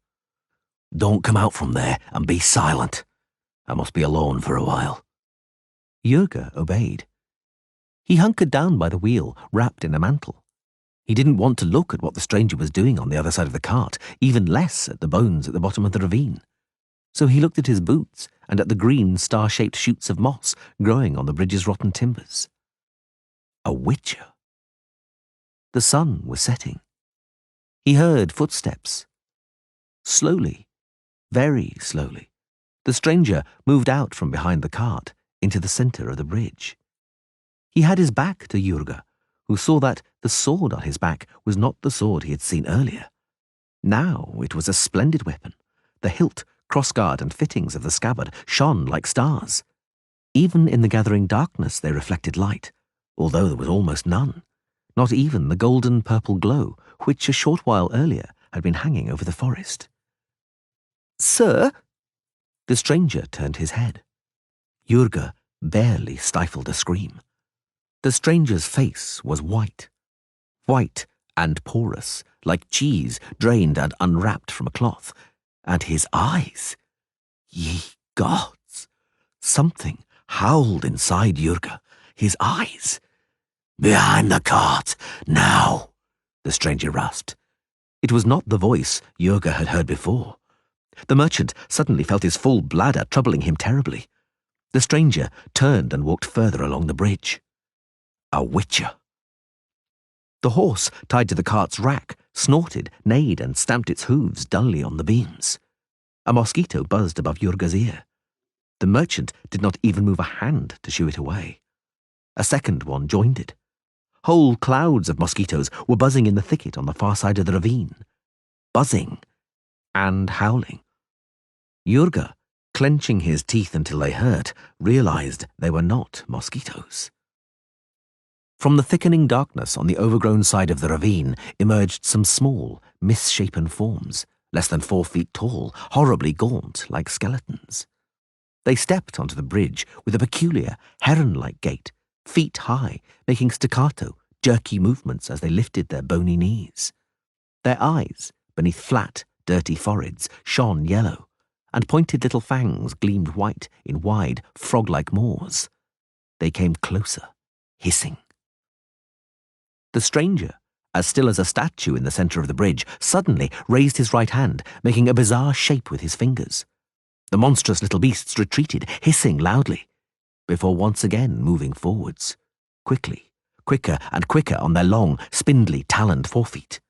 Don't come out from there and be silent. I must be alone for a while. Jurga obeyed. He hunkered down by the wheel, wrapped in a mantle. He didn't want to look at what the stranger was doing on the other side of the cart, even less at the bones at the bottom of the ravine. So he looked at his boots and at the green, star-shaped shoots of moss growing on the bridge's rotten timbers. A witcher. The sun was setting. He heard footsteps. Slowly, very slowly, the stranger moved out from behind the cart into the centre of the bridge. He had his back to Jurga, who saw that the sword on his back was not the sword he had seen earlier. Now it was a splendid weapon. The hilt, crossguard and fittings of the scabbard shone like stars. Even in the gathering darkness they reflected light, although there was almost none, not even the golden-purple glow which a short while earlier had been hanging over the forest. "Sir?" The stranger turned his head. Jurga barely stifled a scream. The stranger's face was white, white and porous, like cheese drained and unwrapped from a cloth. And his eyes! Ye gods! Something howled inside Jurga. His eyes! "Behind the cart, now!" the stranger rasped. It was not the voice Jurga had heard before. The merchant suddenly felt his full bladder troubling him terribly. The stranger turned and walked further along the bridge. A witcher. The horse tied to the cart's rack snorted, neighed, and stamped its hooves dully on the beams. A mosquito buzzed above Jurga's ear. The merchant did not even move a hand to shoo it away. A second one joined it. Whole clouds of mosquitoes were buzzing in the thicket on the far side of the ravine. Buzzing and howling. Jurga, clenching his teeth until they hurt, realized they were not mosquitoes. From the thickening darkness on the overgrown side of the ravine emerged some small, misshapen forms, less than 4 feet tall, horribly gaunt like skeletons. They stepped onto the bridge with a peculiar, heron-like gait, feet high, making staccato, jerky movements as they lifted their bony knees. Their eyes, beneath flat, dirty foreheads, shone yellow, and pointed little fangs gleamed white in wide, frog-like maws. They came closer, hissing. The stranger, as still as a statue in the centre of the bridge, suddenly raised his right hand, making a bizarre shape with his fingers. The monstrous little beasts retreated, hissing loudly, before once again moving forwards, quickly, quicker and quicker on their long, spindly, taloned forefeet.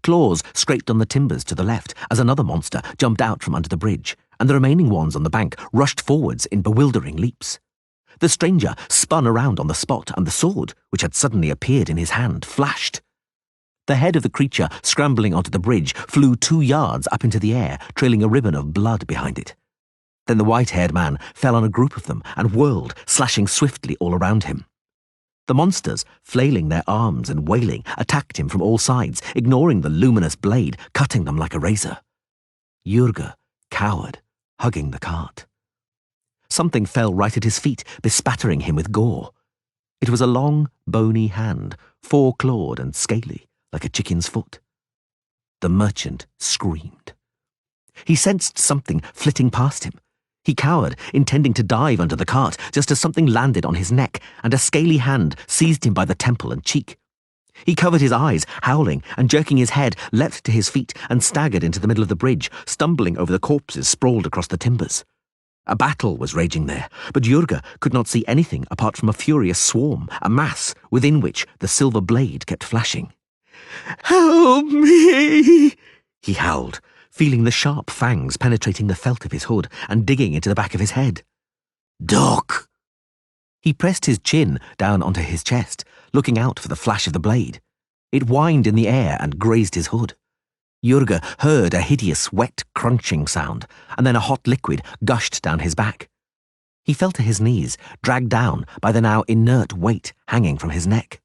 Claws scraped on the timbers to the left as another monster jumped out from under the bridge, and the remaining ones on the bank rushed forwards in bewildering leaps. The stranger spun around on the spot, and the sword, which had suddenly appeared in his hand, flashed. The head of the creature, scrambling onto the bridge, flew 2 yards up into the air, trailing a ribbon of blood behind it. Then the white-haired man fell on a group of them and whirled, slashing swiftly all around him. The monsters, flailing their arms and wailing, attacked him from all sides, ignoring the luminous blade, cutting them like a razor. Jurga cowered, hugging the cart. Something fell right at his feet, bespattering him with gore. It was a long, bony hand, 4-clawed and scaly, like a chicken's foot. The merchant screamed. He sensed something flitting past him. He cowered, intending to dive under the cart, just as something landed on his neck, and a scaly hand seized him by the temple and cheek. He covered his eyes, howling, and jerking his head, leapt to his feet and staggered into the middle of the bridge, stumbling over the corpses sprawled across the timbers. A battle was raging there, but Jurga could not see anything apart from a furious swarm, a mass within which the silver blade kept flashing. "Help me!" he howled, feeling the sharp fangs penetrating the felt of his hood and digging into the back of his head. "Duck!" He pressed his chin down onto his chest, looking out for the flash of the blade. It whined in the air and grazed his hood. Jurga heard a hideous, wet, crunching sound, and then a hot liquid gushed down his back. He fell to his knees, dragged down by the now inert weight hanging from his neck.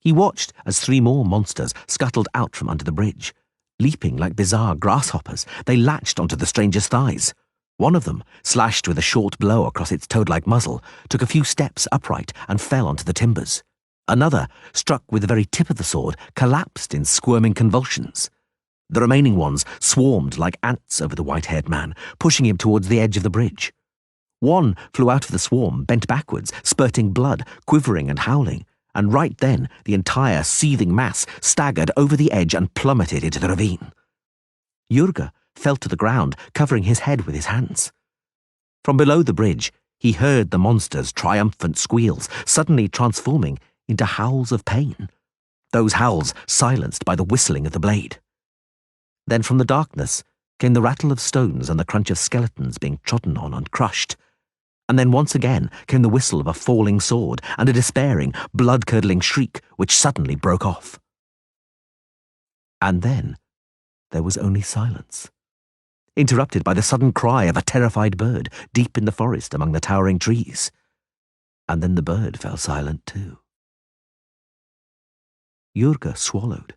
He watched as 3 more monsters scuttled out from under the bridge. Leaping like bizarre grasshoppers, they latched onto the stranger's thighs. One of them, slashed with a short blow across its toad-like muzzle, took a few steps upright and fell onto the timbers. Another, struck with the very tip of the sword, collapsed in squirming convulsions. The remaining ones swarmed like ants over the white-haired man, pushing him towards the edge of the bridge. One flew out of the swarm, bent backwards, spurting blood, quivering and howling, and right then the entire seething mass staggered over the edge and plummeted into the ravine. Jurga fell to the ground, covering his head with his hands. From below the bridge, he heard the monster's triumphant squeals, suddenly transforming into howls of pain, those howls silenced by the whistling of the blade. Then from the darkness came the rattle of stones and the crunch of skeletons being trodden on and crushed. And then once again came the whistle of a falling sword and a despairing, blood-curdling shriek which suddenly broke off. And then there was only silence, interrupted by the sudden cry of a terrified bird deep in the forest among the towering trees. And then the bird fell silent too. Jurga swallowed,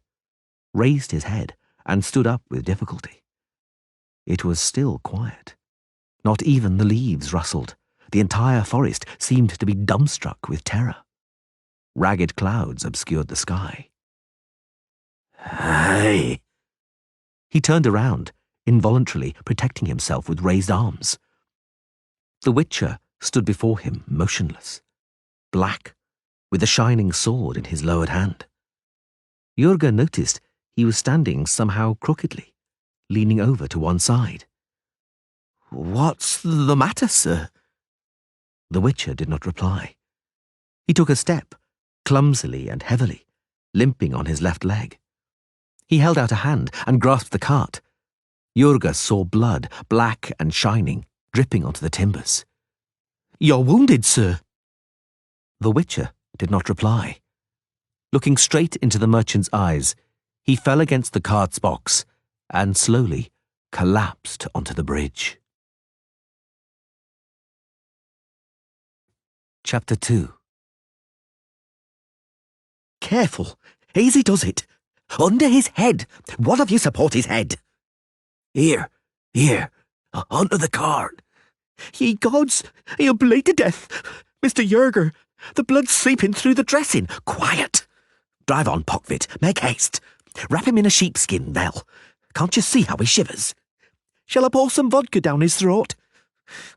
raised his head, and stood up with difficulty. It was still quiet. Not even the leaves rustled. The entire forest seemed to be dumbstruck with terror. Ragged clouds obscured the sky. Hey! He turned around, involuntarily protecting himself with raised arms. The Witcher stood before him, motionless, black, with a shining sword in his lowered hand. Jurga noticed he was standing somehow crookedly, leaning over to one side. What's the matter, sir? The Witcher did not reply. He took a step, clumsily and heavily, limping on his left leg. He held out a hand and grasped the cart. Jurga saw blood, black and shining, dripping onto the timbers. You're wounded, sir. The Witcher did not reply. Looking straight into the merchant's eyes, he fell against the cart's box and slowly collapsed onto the bridge. Chapter 2. Careful. Easy does it. Under his head. One of you support his head. Here. Under the cart. Ye gods, he'll bleed to death. Mr. Jurger, the blood's seeping through the dressing. Quiet. Drive on, Pockvit. Make haste. Wrap him in a sheepskin, Vel. Can't you see how he shivers? Shall I pour some vodka down his throat?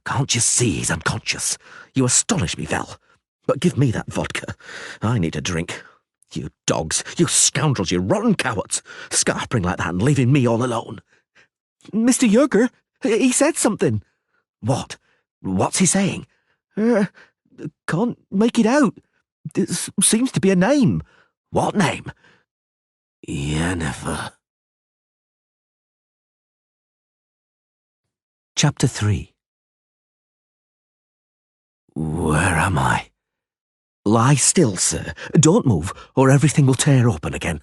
Can't you see he's unconscious? You astonish me, Vel. But give me that vodka. I need a drink. You dogs, you scoundrels, you rotten cowards, scarpering like that and leaving me all alone. Mr. Jurger, he said something. What? What's he saying? Can't make it out. This seems to be a name. What name? Yennefer. Chapter 3. Where am I? Lie still, sir. Don't move, or everything will tear open again.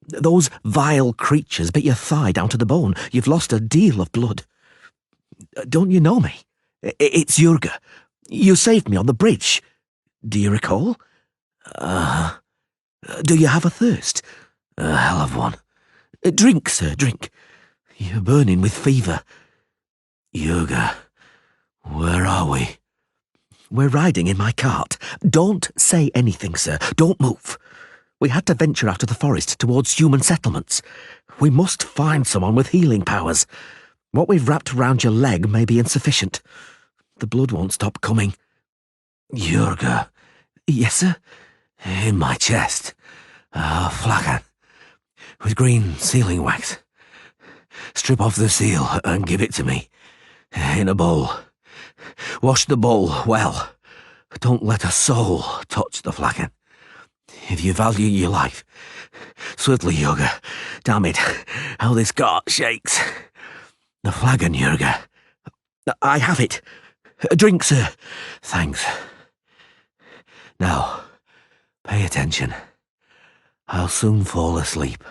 Those vile creatures bit your thigh down to the bone. You've lost a deal of blood. Don't you know me? It's Jurga. You saved me on the bridge. Do you recall? Do you have a thirst? A hell of one. Drink, sir, drink. You're burning with fever. Jurga, where are we? We're riding in my cart. Don't say anything, sir. Don't move. We had to venture out of the forest towards human settlements. We must find someone with healing powers. What we've wrapped around your leg may be insufficient. The blood won't stop coming. Jurga. Yes, sir? In my chest. A flagon. With green sealing wax. Strip off the seal and give it to me. In a bowl. Wash the bowl well. Don't let a soul touch the flagon. If you value your life. Swiftly, Jurga. Damn it, how this cart shakes. The flagon, Jurga. I have it. Drink, sir. Thanks. Now, pay attention. I'll soon fall asleep.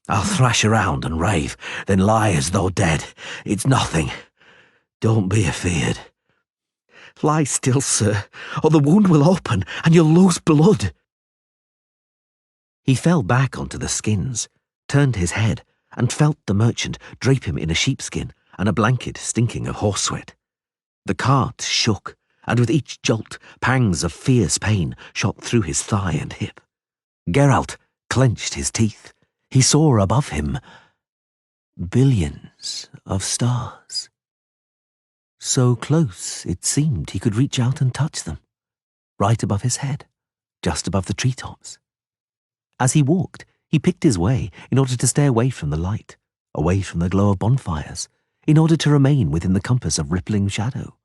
I'll thrash around and rave, then lie as though dead. It's nothing. Don't be afeard. Lie still, sir, or the wound will open and you'll lose blood. He fell back onto the skins, turned his head, and felt the merchant drape him in a sheepskin and a blanket stinking of horse sweat. The cart shook, and with each jolt, pangs of fierce pain shot through his thigh and hip. Geralt clenched his teeth. He saw above him billions of stars. So close it seemed he could reach out and touch them, right above his head, just above the treetops. As he walked, he picked his way in order to stay away from the light, away from the glow of bonfires, in order to remain within the compass of rippling shadow.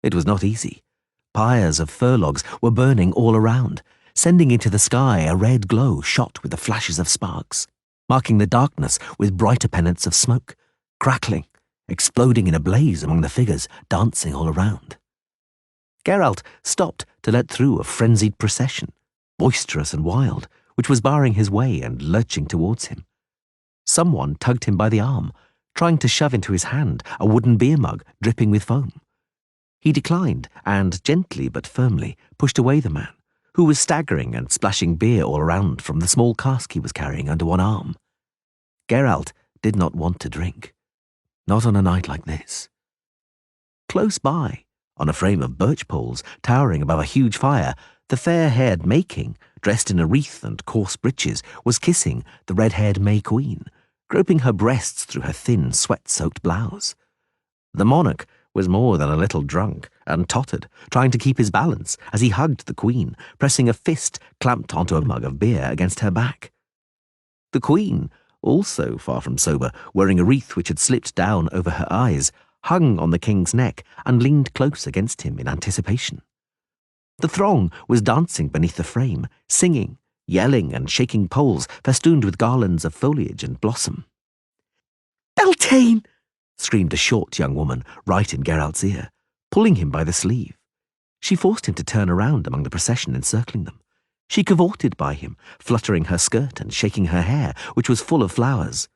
It was not easy. Pyres of fir logs were burning all around, sending into the sky a red glow shot with the flashes of sparks, marking the darkness with brighter pennants of smoke, crackling, exploding in a blaze among the figures dancing all around. Geralt stopped to let through a frenzied procession, boisterous and wild, which was barring his way and lurching towards him. Someone tugged him by the arm, trying to shove into his hand a wooden beer mug dripping with foam. He declined and, gently but firmly, pushed away the man, who was staggering and splashing beer all around from the small cask he was carrying under one arm. Geralt did not want to drink. Not on a night like this. Close by, on a frame of birch poles towering above a huge fire, The fair-haired May-King, dressed in a wreath and coarse breeches, was kissing the red-haired May-Queen, groping her breasts through her thin, sweat-soaked blouse. The monarch was more than a little drunk and tottered, trying to keep his balance as he hugged the Queen, pressing a fist clamped onto a mug of beer against her back. The Queen, also far from sober, wearing a wreath which had slipped down over her eyes, hung on the King's neck and leaned close against him in anticipation. The throng was dancing beneath the frame, singing, yelling and shaking poles festooned with garlands of foliage and blossom. "Beltane!" screamed a short young woman right in Geralt's ear, pulling him by the sleeve. She forced him to turn around among the procession encircling them. She cavorted by him, fluttering her skirt and shaking her hair, which was full of flowers.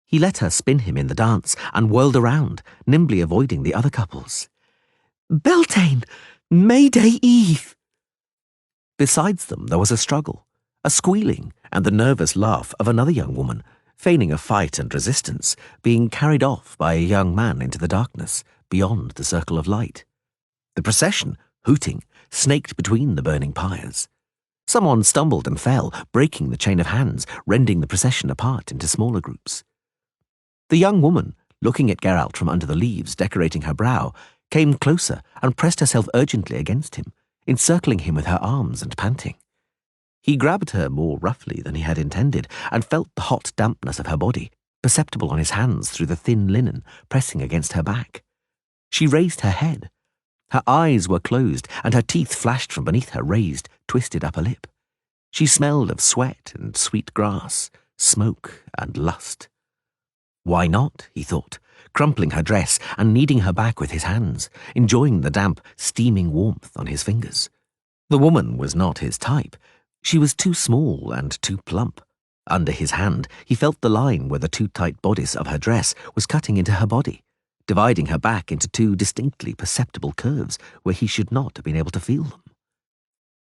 He let her spin him in the dance and whirled around, nimbly avoiding the other couples. "Beltane! Mayday Eve!" Besides them there was a struggle, a squealing, and the nervous laugh of another young woman, feigning a fight and resistance, being carried off by a young man into the darkness, beyond the circle of light. The procession, hooting, snaked between the burning pyres. Someone stumbled and fell, breaking the chain of hands, rending the procession apart into smaller groups. The young woman, looking at Geralt from under the leaves decorating her brow, came closer and pressed herself urgently against him, encircling him with her arms and panting. He grabbed her more roughly than he had intended and felt the hot dampness of her body, perceptible on his hands through the thin linen, pressing against her back. She raised her head. Her eyes were closed and her teeth flashed from beneath her raised, twisted upper lip. She smelled of sweat and sweet grass, smoke and lust. Why not, he thought, crumpling her dress and kneading her back with his hands, enjoying the damp, steaming warmth on his fingers. The woman was not his type. She was too small and too plump. Under his hand, he felt the line where the too tight bodice of her dress was cutting into her body, dividing her back into two distinctly perceptible curves where he should not have been able to feel them.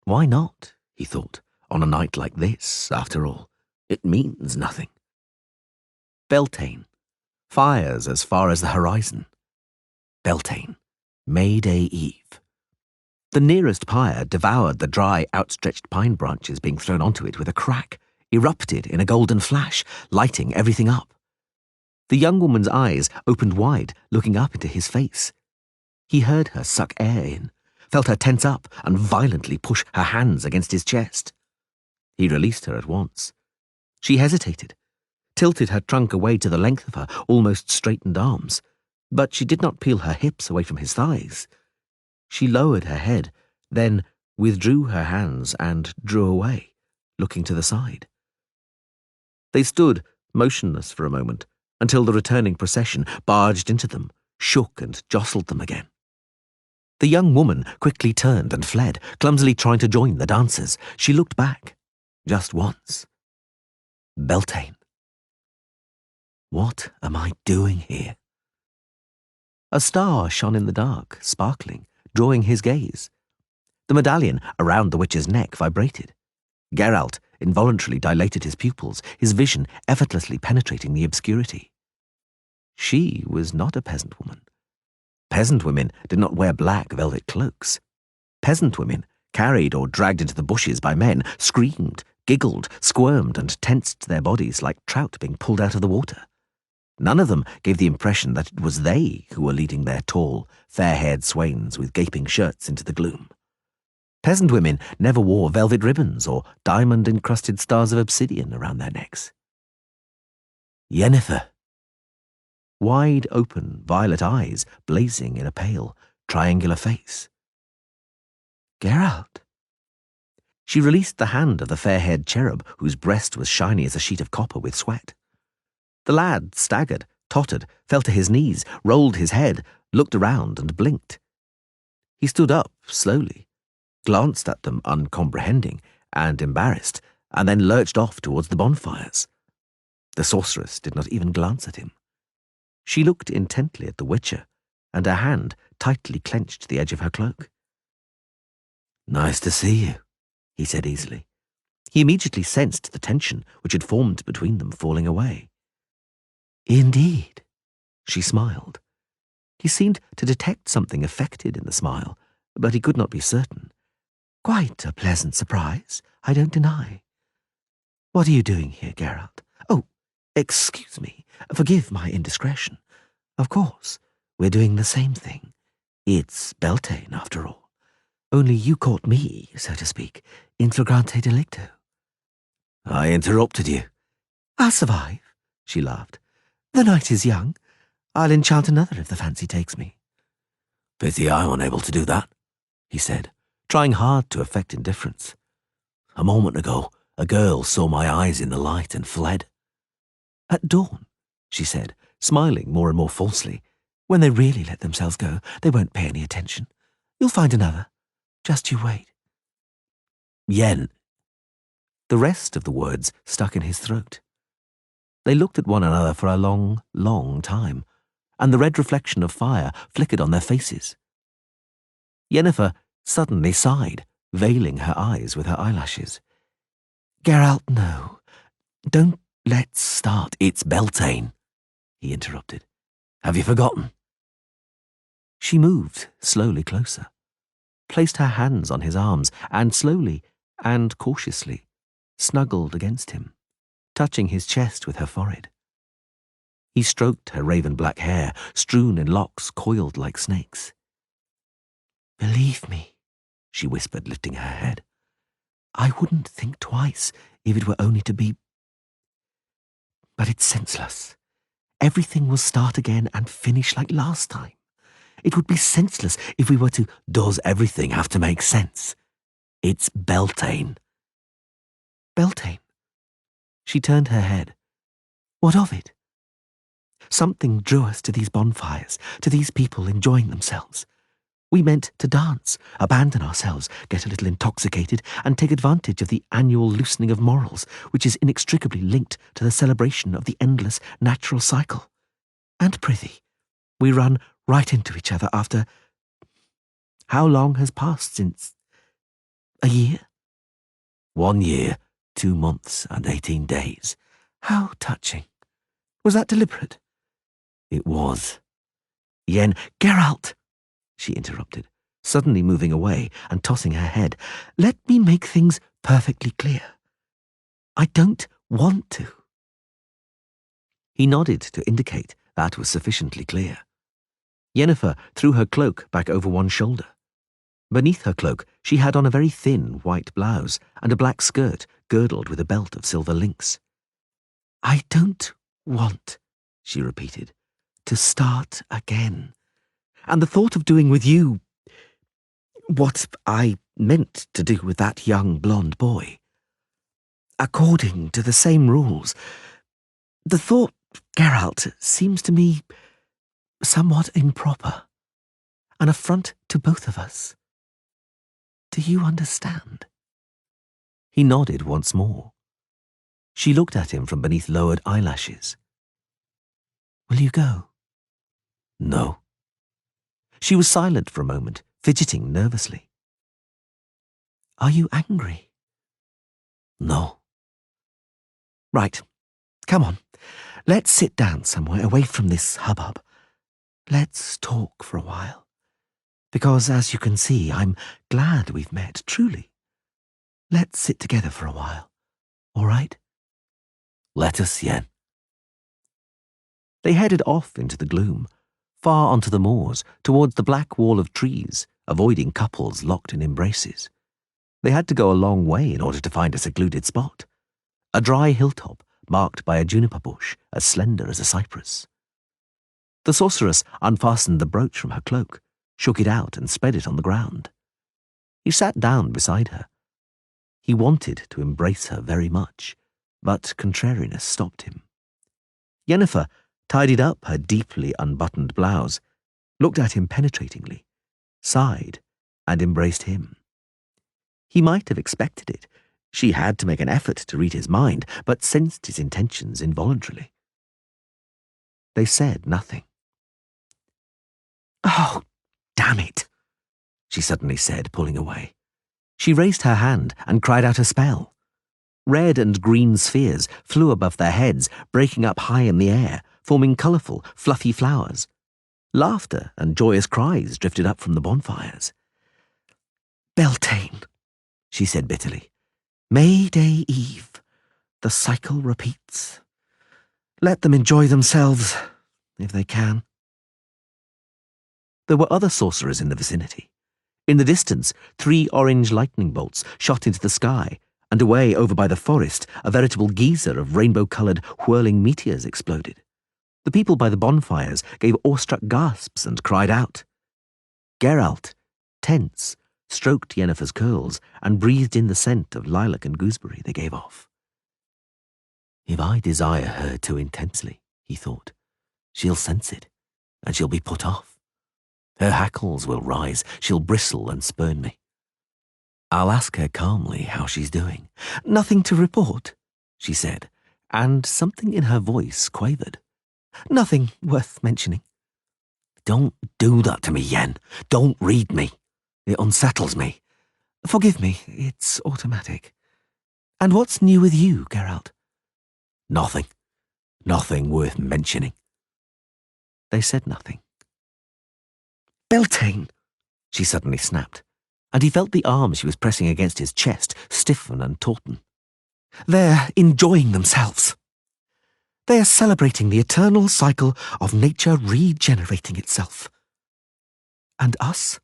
Why not, he thought, on a night like this, after all? It means nothing. Beltane. Fires as far as the horizon. Beltane. Mayday Eve. The nearest pyre devoured the dry, outstretched pine branches being thrown onto it with a crack, erupted in a golden flash, lighting everything up. The young woman's eyes opened wide, looking up into his face. He heard her suck air in, felt her tense up and violently push her hands against his chest. He released her at once. She hesitated, tilted her trunk away to the length of her almost straightened arms, but she did not peel her hips away from his thighs. She lowered her head, then withdrew her hands and drew away, looking to the side. They stood motionless for a moment, until the returning procession barged into them, shook and jostled them again. The young woman quickly turned and fled, clumsily trying to join the dancers. She looked back, just once. Beltane. What am I doing here? A star shone in the dark, sparkling, drawing his gaze. The medallion around the witch's neck vibrated. Geralt involuntarily dilated his pupils, his vision effortlessly penetrating the obscurity. She was not a peasant woman. Peasant women did not wear black velvet cloaks. Peasant women, carried or dragged into the bushes by men, screamed, giggled, squirmed, and tensed their bodies like trout being pulled out of the water. None of them gave the impression that it was they who were leading their tall, fair-haired swains with gaping shirts into the gloom. Peasant women never wore velvet ribbons or diamond-encrusted stars of obsidian around their necks. Yennefer. Wide-open, violet eyes blazing in a pale, triangular face. Geralt. She released the hand of the fair-haired cherub whose breast was shiny as a sheet of copper with sweat. The lad staggered, tottered, fell to his knees, rolled his head, looked around and blinked. He stood up slowly, glanced at them uncomprehending and embarrassed, and then lurched off towards the bonfires. The sorceress did not even glance at him. She looked intently at the witcher, and her hand tightly clenched the edge of her cloak. "Nice to see you," he said easily. He immediately sensed the tension which had formed between them falling away. "Indeed," she smiled. He seemed to detect something affected in the smile, but he could not be certain. Quite a pleasant surprise, I don't deny. What are you doing here, Geralt? Oh, excuse me. Forgive my indiscretion. Of course, we're doing the same thing. It's Beltane, after all. Only you caught me, so to speak, in flagrante delicto. I interrupted you. I'll survive, she laughed. The night is young. I'll enchant another if the fancy takes me. Pity I'm unable to do that, he said, trying hard to affect indifference. A moment ago, a girl saw my eyes in the light and fled. At dawn, she said, smiling more and more falsely. When they really let themselves go, they won't pay any attention. You'll find another. Just you wait. Yen. The rest of the words stuck in his throat. They looked at one another for a long, long time, and the red reflection of fire flickered on their faces. Yennefer suddenly sighed, veiling her eyes with her eyelashes. Geralt, no. Don't let's start. It's Beltane, he interrupted. Have you forgotten? She moved slowly closer, placed her hands on his arms, and slowly and cautiously snuggled against him, touching his chest with her forehead. He stroked her raven-black hair, strewn in locks coiled like snakes. Believe me, she whispered, lifting her head. I wouldn't think twice if it were only to be. But it's senseless. Everything will start again and finish like last time. It would be senseless if we were to. Does everything have to make sense? It's Beltane. Beltane? She turned her head. What of it? Something drew us to these bonfires, to these people enjoying themselves. We meant to dance, abandon ourselves, get a little intoxicated, and take advantage of the annual loosening of morals, which is inextricably linked to the celebration of the endless natural cycle. And prithee, we run right into each other after. How long has passed since? A year? 1 year, 2 months, and 18 days. How touching. Was that deliberate? It was. Yen, Geralt, she interrupted, suddenly moving away and tossing her head. Let me make things perfectly clear. I don't want to. He nodded to indicate that was sufficiently clear. Yennefer threw her cloak back over one shoulder. Beneath her cloak, she had on a very thin white blouse and a black skirt girdled with a belt of silver links. I don't want, she repeated, to start again. And the thought of doing with you what I meant to do with that young blonde boy, according to the same rules, the thought, Geralt, seems to me somewhat improper, an affront to both of us. Do you understand? He nodded once more. She looked at him from beneath lowered eyelashes. Will you go? No. She was silent for a moment, fidgeting nervously. Are you angry? No. Right. Come on. Let's sit down somewhere away from this hubbub. Let's talk for a while. Because, as you can see, I'm glad we've met, truly. Let's sit together for a while. All right? Let us, Yen. They headed off into the gloom, far onto the moors, towards the black wall of trees, avoiding couples locked in embraces. They had to go a long way in order to find a secluded spot, a dry hilltop marked by a juniper bush as slender as a cypress. The sorceress unfastened the brooch from her cloak, shook it out and spread it on the ground. He sat down beside her. He wanted to embrace her very much, but contrariness stopped him. Yennefer tidied up her deeply unbuttoned blouse, looked at him penetratingly, sighed, and embraced him. He might have expected it. She had to make an effort to read his mind, but sensed his intentions involuntarily. They said nothing. Oh, damn it, she suddenly said, pulling away. She raised her hand and cried out a spell. Red and green spheres flew above their heads, breaking up high in the air, forming colourful, fluffy flowers. Laughter and joyous cries drifted up from the bonfires. Beltane, she said bitterly. May Day Eve. The cycle repeats. Let them enjoy themselves, if they can. There were other sorcerers in the vicinity. In the distance, 3 orange lightning bolts shot into the sky, and away over by the forest, a veritable geyser of rainbow-coloured, whirling meteors exploded. The people by the bonfires gave awestruck gasps and cried out. Geralt, tense, stroked Yennefer's curls and breathed in the scent of lilac and gooseberry they gave off. If I desire her too intensely, he thought, she'll sense it, and she'll be put off. Her hackles will rise, she'll bristle and spurn me. I'll ask her calmly how she's doing. Nothing to report, she said, and something in her voice quavered. Nothing worth mentioning. Don't do that to me, Yen. Don't read me. It unsettles me. Forgive me, it's automatic. And what's new with you, Geralt? Nothing. Nothing worth mentioning. They said nothing. Beltane, she suddenly snapped, and he felt the arm she was pressing against his chest stiffen and tauten. They're enjoying themselves. They are celebrating the eternal cycle of nature regenerating itself. And us?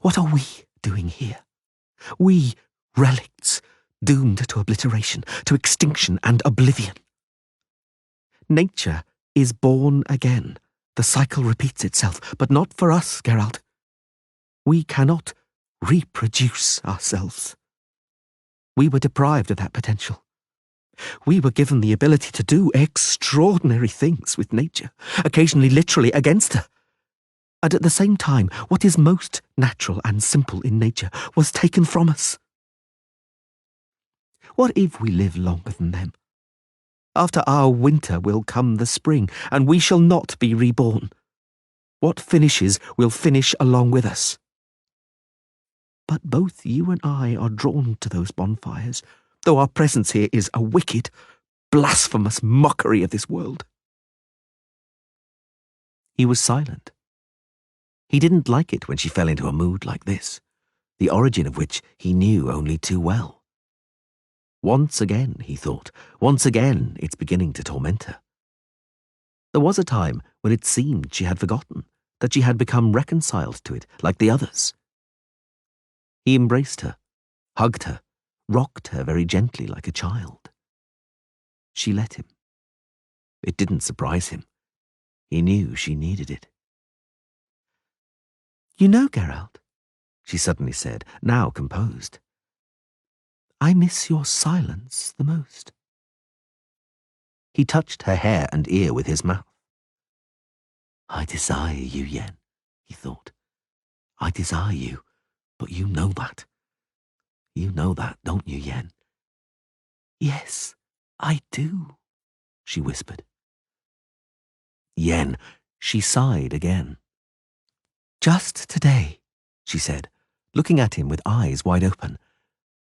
What are we doing here? We, relicts, doomed to obliteration, to extinction and oblivion. Nature is born again. The cycle repeats itself, but not for us, Geralt. We cannot reproduce ourselves. We were deprived of that potential. We were given the ability to do extraordinary things with nature, occasionally literally against her. And at the same time, what is most natural and simple in nature was taken from us. What if we live longer than them? After our winter will come the spring, and we shall not be reborn. What finishes will finish along with us. But both you and I are drawn to those bonfires, though our presence here is a wicked, blasphemous mockery of this world. He was silent. He didn't like it when she fell into a mood like this, the origin of which he knew only too well. Once again, he thought, once again it's beginning to torment her. There was a time when it seemed she had forgotten, that she had become reconciled to it like the others. He embraced her, hugged her, rocked her very gently like a child. She let him. It didn't surprise him. He knew she needed it. You know, Geralt, she suddenly said, now composed, I miss your silence the most. He touched her hair and ear with his mouth. I desire you, Yen, he thought. I desire you, but you know that. You know that, don't you, Yen? Yes, I do, she whispered. Yen, she sighed again. Just today, she said, looking at him with eyes wide open.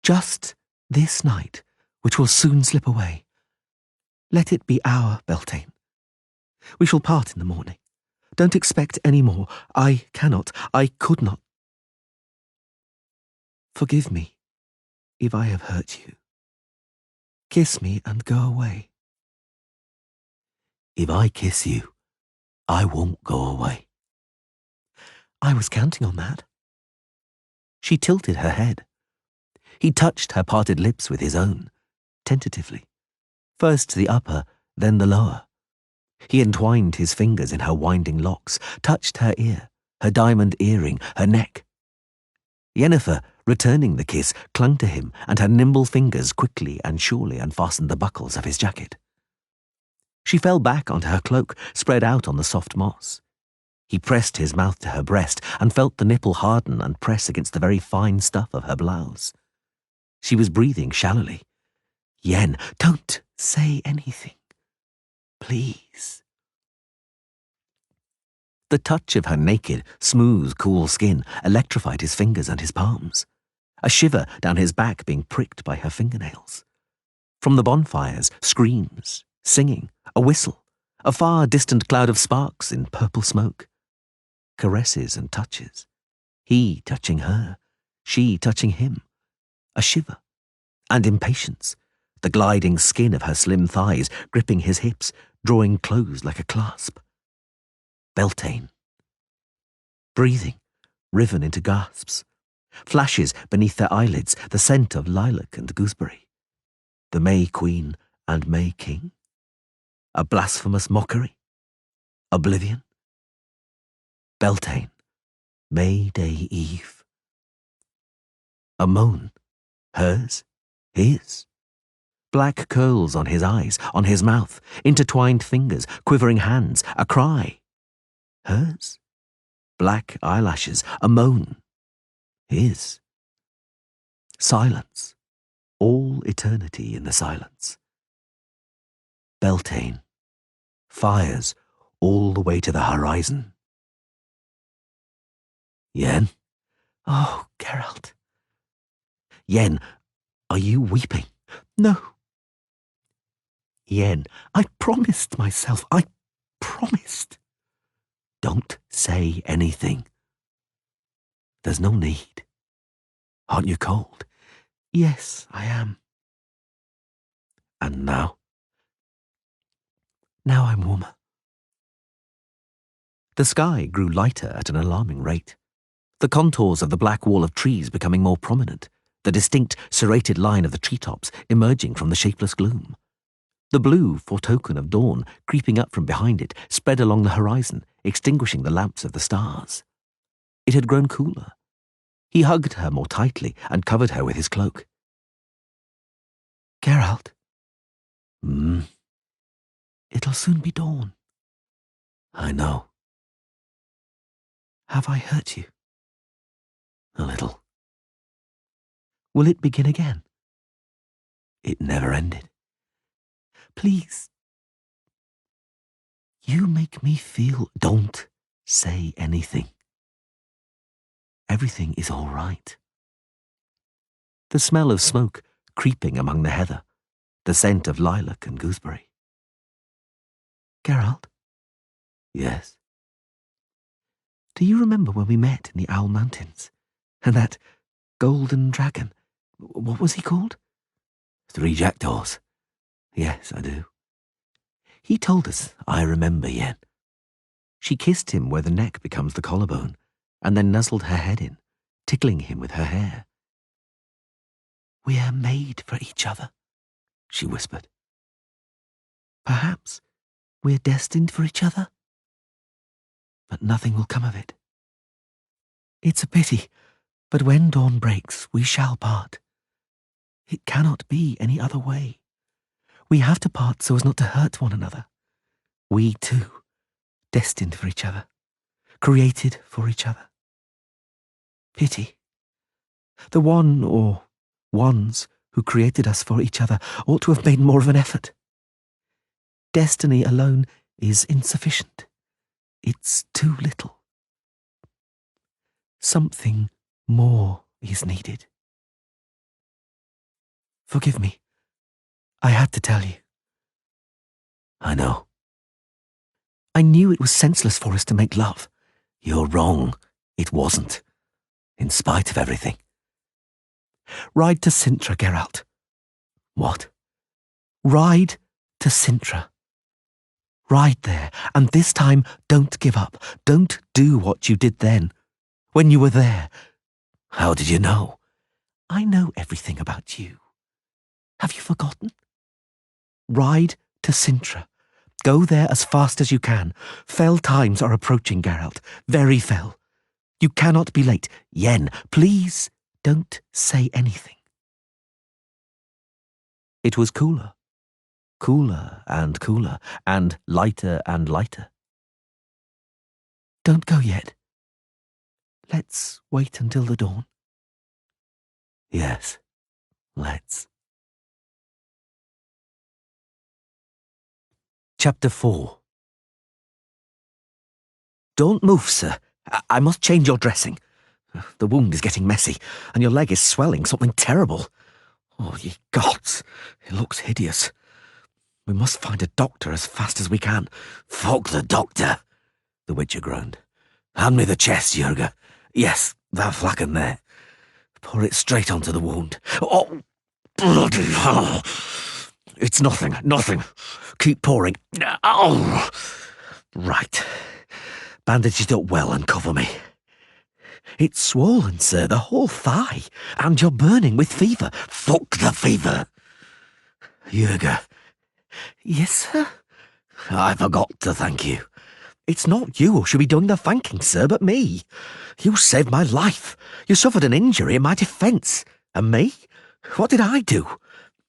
Just this night, which will soon slip away. Let it be our Beltane. We shall part in the morning. Don't expect any more. I could not. Forgive me if I have hurt you. Kiss me and go away. If I kiss you, I won't go away. I was counting on that. She tilted her head. He touched her parted lips with his own, tentatively. First the upper, then the lower. He entwined his fingers in her winding locks, touched her ear, her diamond earring, her neck. Yennefer, returning the kiss, clung to him, and her nimble fingers quickly and surely unfastened the buckles of his jacket. She fell back onto her cloak, spread out on the soft moss. He pressed his mouth to her breast and felt the nipple harden and press against the very fine stuff of her blouse. She was breathing shallowly. Yen, don't say anything. Please. The touch of her naked, smooth, cool skin electrified his fingers and his palms, a shiver down his back being pricked by her fingernails. From the bonfires, screams, singing, a whistle, a far distant cloud of sparks in purple smoke. Caresses and touches. He touching her, she touching him, a shiver, and impatience, the gliding skin of her slim thighs gripping his hips, drawing close like a clasp. Beltane. Breathing, riven into gasps. Flashes beneath their eyelids, the scent of lilac and gooseberry. The May Queen and May King? A blasphemous mockery? Oblivion? Beltane. May Day Eve. A moan. Hers? His? Black curls on his eyes, on his mouth, intertwined fingers, quivering hands, a cry. Hers? Black eyelashes, a moan. His? Silence. All eternity in the silence. Beltane. Fires all the way to the horizon. Yen? Oh, Geralt. Yen, are you weeping? No. Yen, I promised myself. I promised. Don't say anything. There's no need. Aren't you cold? Yes, I am. And now? Now I'm warmer. The sky grew lighter at an alarming rate. The contours of the black wall of trees becoming more prominent, the distinct serrated line of the treetops emerging from the shapeless gloom. The blue foretoken of dawn, creeping up from behind it, spread along the horizon, extinguishing the lamps of the stars. It had grown cooler. He hugged her more tightly and covered her with his cloak. Geralt. Hmm? It'll soon be dawn. I know. Have I hurt you? A little. Will it begin again? It never ended. Please. You make me feel... Don't say anything. Everything is all right. The smell of smoke creeping among the heather, the scent of lilac and gooseberry. Geralt? Yes. Do you remember when we met in the Owl Mountains? And that golden dragon, what was he called? 3 jackdaws. Yes, I do. He told us. I remember, Yen. She kissed him where the neck becomes the collarbone, and then nuzzled her head in, tickling him with her hair. We're made for each other, she whispered. Perhaps we're destined for each other, but nothing will come of it. It's a pity, but when dawn breaks, we shall part. It cannot be any other way. We have to part so as not to hurt one another. We too, destined for each other, created for each other. Pity. The one or ones who created us for each other ought to have made more of an effort. Destiny alone is insufficient. It's too little. Something more is needed. Forgive me. I had to tell you. I know. I knew it was senseless for us to make love. You're wrong. It wasn't. In spite of everything. Ride to Cintra, Geralt. What? Ride to Cintra. Ride there, and this time don't give up. Don't do what you did then, when you were there. How did you know? I know everything about you. Have you forgotten? Ride to Cintra. Go there as fast as you can. Fell times are approaching, Geralt. Very fell. You cannot be late. Yen, please don't say anything. It was cooler. Cooler and cooler, and lighter and lighter. Don't go yet. Let's wait until the dawn. Yes, let's. Chapter 4. Don't move, sir. I must change your dressing. The wound is getting messy, and your leg is swelling something terrible. Oh, ye gods, it looks hideous. We must find a doctor as fast as we can. Fuck the doctor, the Witcher groaned. Hand me the chest, Jurga. Yes, that flagon there. Pour it straight onto the wound. Oh, bloody hell. It's nothing. Keep pouring. Oh. Right. Bandage it up well and cover me. It's swollen, sir, the whole thigh, and you're burning with fever. Fuck the fever. Jurga. Yes, sir? I forgot to thank you. It's not you who should be doing the thanking, sir, but me. You saved my life. You suffered an injury in my defence. And me? What did I do?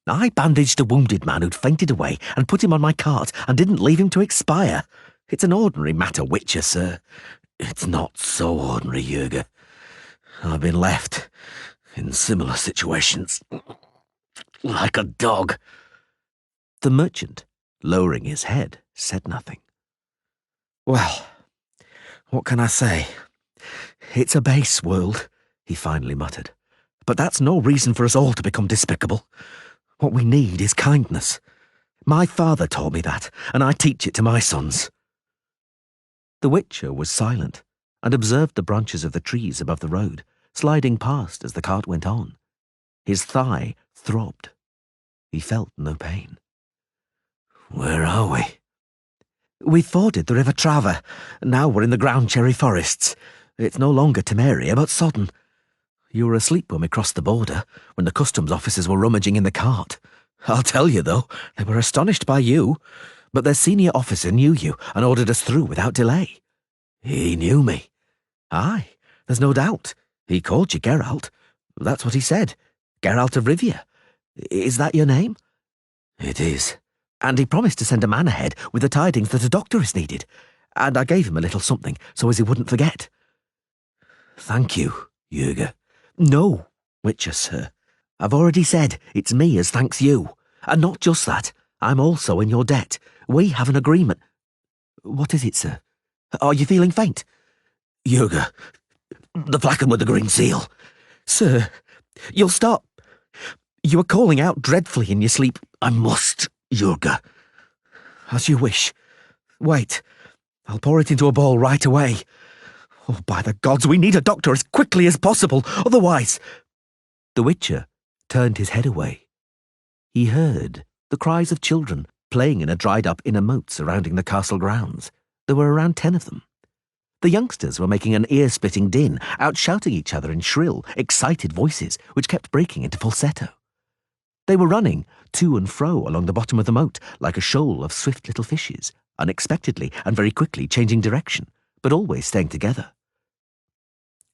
I bandaged a wounded man who'd fainted away and put him on my cart and didn't leave him to expire. It's an ordinary matter, Witcher, sir. It's not so ordinary, Jurga. I've been left in similar situations. Like a dog. The merchant, lowering his head, said nothing. Well, what can I say? It's a base world, he finally muttered. But that's no reason for us all to become despicable. What we need is kindness. My father taught me that, and I teach it to my sons. The Witcher was silent and observed the branches of the trees above the road, sliding past as the cart went on. His thigh throbbed. He felt no pain. Where are we? We forded the River Trava. Now we're in the ground cherry forests. It's no longer Temeria, but sodden. You were asleep when we crossed the border, when the customs officers were rummaging in the cart. I'll tell you, though, they were astonished by you, but their senior officer knew you and ordered us through without delay. He knew me. Aye, there's no doubt. He called you Geralt. That's what he said. Geralt of Rivia. Is that your name? It is. And he promised to send a man ahead with the tidings that a doctor is needed. And I gave him a little something so as he wouldn't forget. Thank you, Jurga. No, Witcher, sir. I've already said it's me as thanks you. And not just that, I'm also in your debt. We have an agreement. What is it, sir? Are you feeling faint? Jurga, the flagon with the green seal. Sir, you'll stop. You were calling out dreadfully in your sleep. I must, Jurga. As you wish. Wait, I'll pour it into a bowl right away. Oh, by the gods, we need a doctor as quickly as possible, otherwise... The Witcher turned his head away. He heard the cries of children playing in a dried-up inner moat surrounding the castle grounds. There were around 10 of them. The youngsters were making an ear-splitting din, out-shouting each other in shrill, excited voices, which kept breaking into falsetto. They were running to and fro along the bottom of the moat like a shoal of swift little fishes, unexpectedly and very quickly changing direction, but always staying together.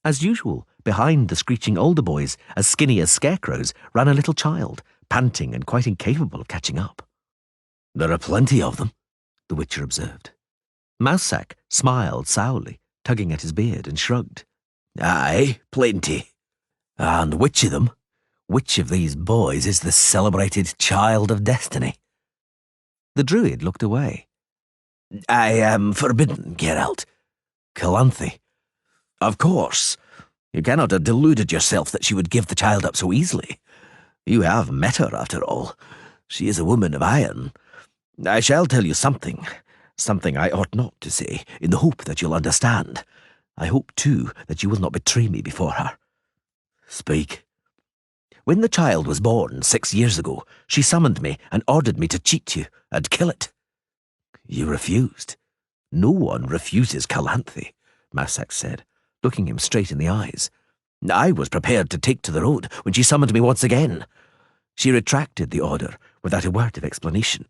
As usual, behind the screeching older boys, as skinny as scarecrows, ran a little child, panting and quite incapable of catching up. There are plenty of them, the Witcher observed. Mousesack smiled sourly, tugging at his beard, and shrugged. Aye, plenty. And which of them, which of these boys is the celebrated child of destiny? The druid looked away. I am forbidden, Geralt. Calanthe. Of course. You cannot have deluded yourself that she would give the child up so easily. You have met her, after all. She is a woman of iron. I shall tell you something I ought not to say, in the hope that you'll understand. I hope, too, that you will not betray me before her. Speak. When the child was born 6 years ago, she summoned me and ordered me to cheat you and kill it. You refused. No one refuses Calanthe, Mousesack said, looking him straight in the eyes. I was prepared to take to the road when she summoned me once again. She retracted the order without a word of explanation.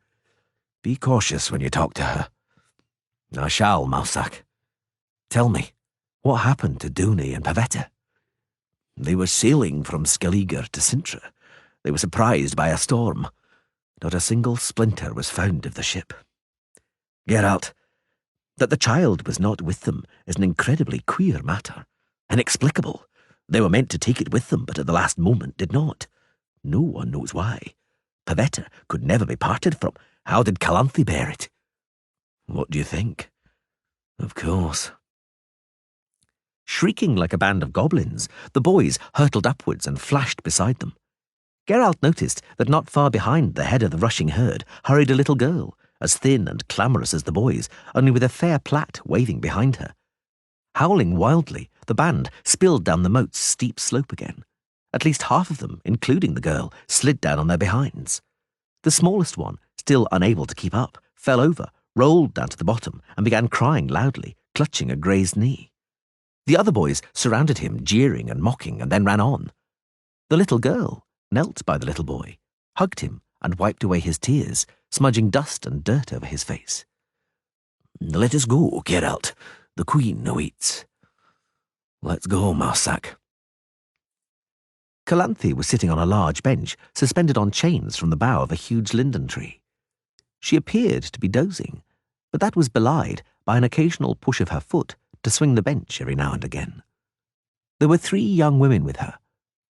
Be cautious when you talk to her. I shall, Mousesack. Tell me, what happened to Dooney and Pavetta? They were sailing from Skelliger to Sintra. They were surprised by a storm. Not a single splinter was found of the ship. Geralt, that the child was not with them is an incredibly queer matter. Inexplicable. They were meant to take it with them, but at the last moment did not. No one knows why. Pavetta could never be parted from. How did Calanthe bear it? What do you think? Of course. Shrieking like a band of goblins, the boys hurtled upwards and flashed beside them. Geralt noticed that not far behind the head of the rushing herd hurried a little girl, as thin and clamorous as the boys, only with a fair plait waving behind her. Howling wildly, the band spilled down the moat's steep slope again. At least half of them, including the girl, slid down on their behinds. The smallest one, still unable to keep up, fell over, rolled down to the bottom, and began crying loudly, clutching a grazed knee. The other boys surrounded him, jeering and mocking, and then ran on. The little girl knelt by the little boy, hugged him, and wiped away his tears, smudging dust and dirt over his face. Let us go, Geralt. The Queen awaits. Let's go, Marsac. Calanthe was sitting on a large bench, suspended on chains from the bough of a huge linden tree. She appeared to be dozing, but that was belied by an occasional push of her foot to swing the bench every now and again. There were 3 young women with her.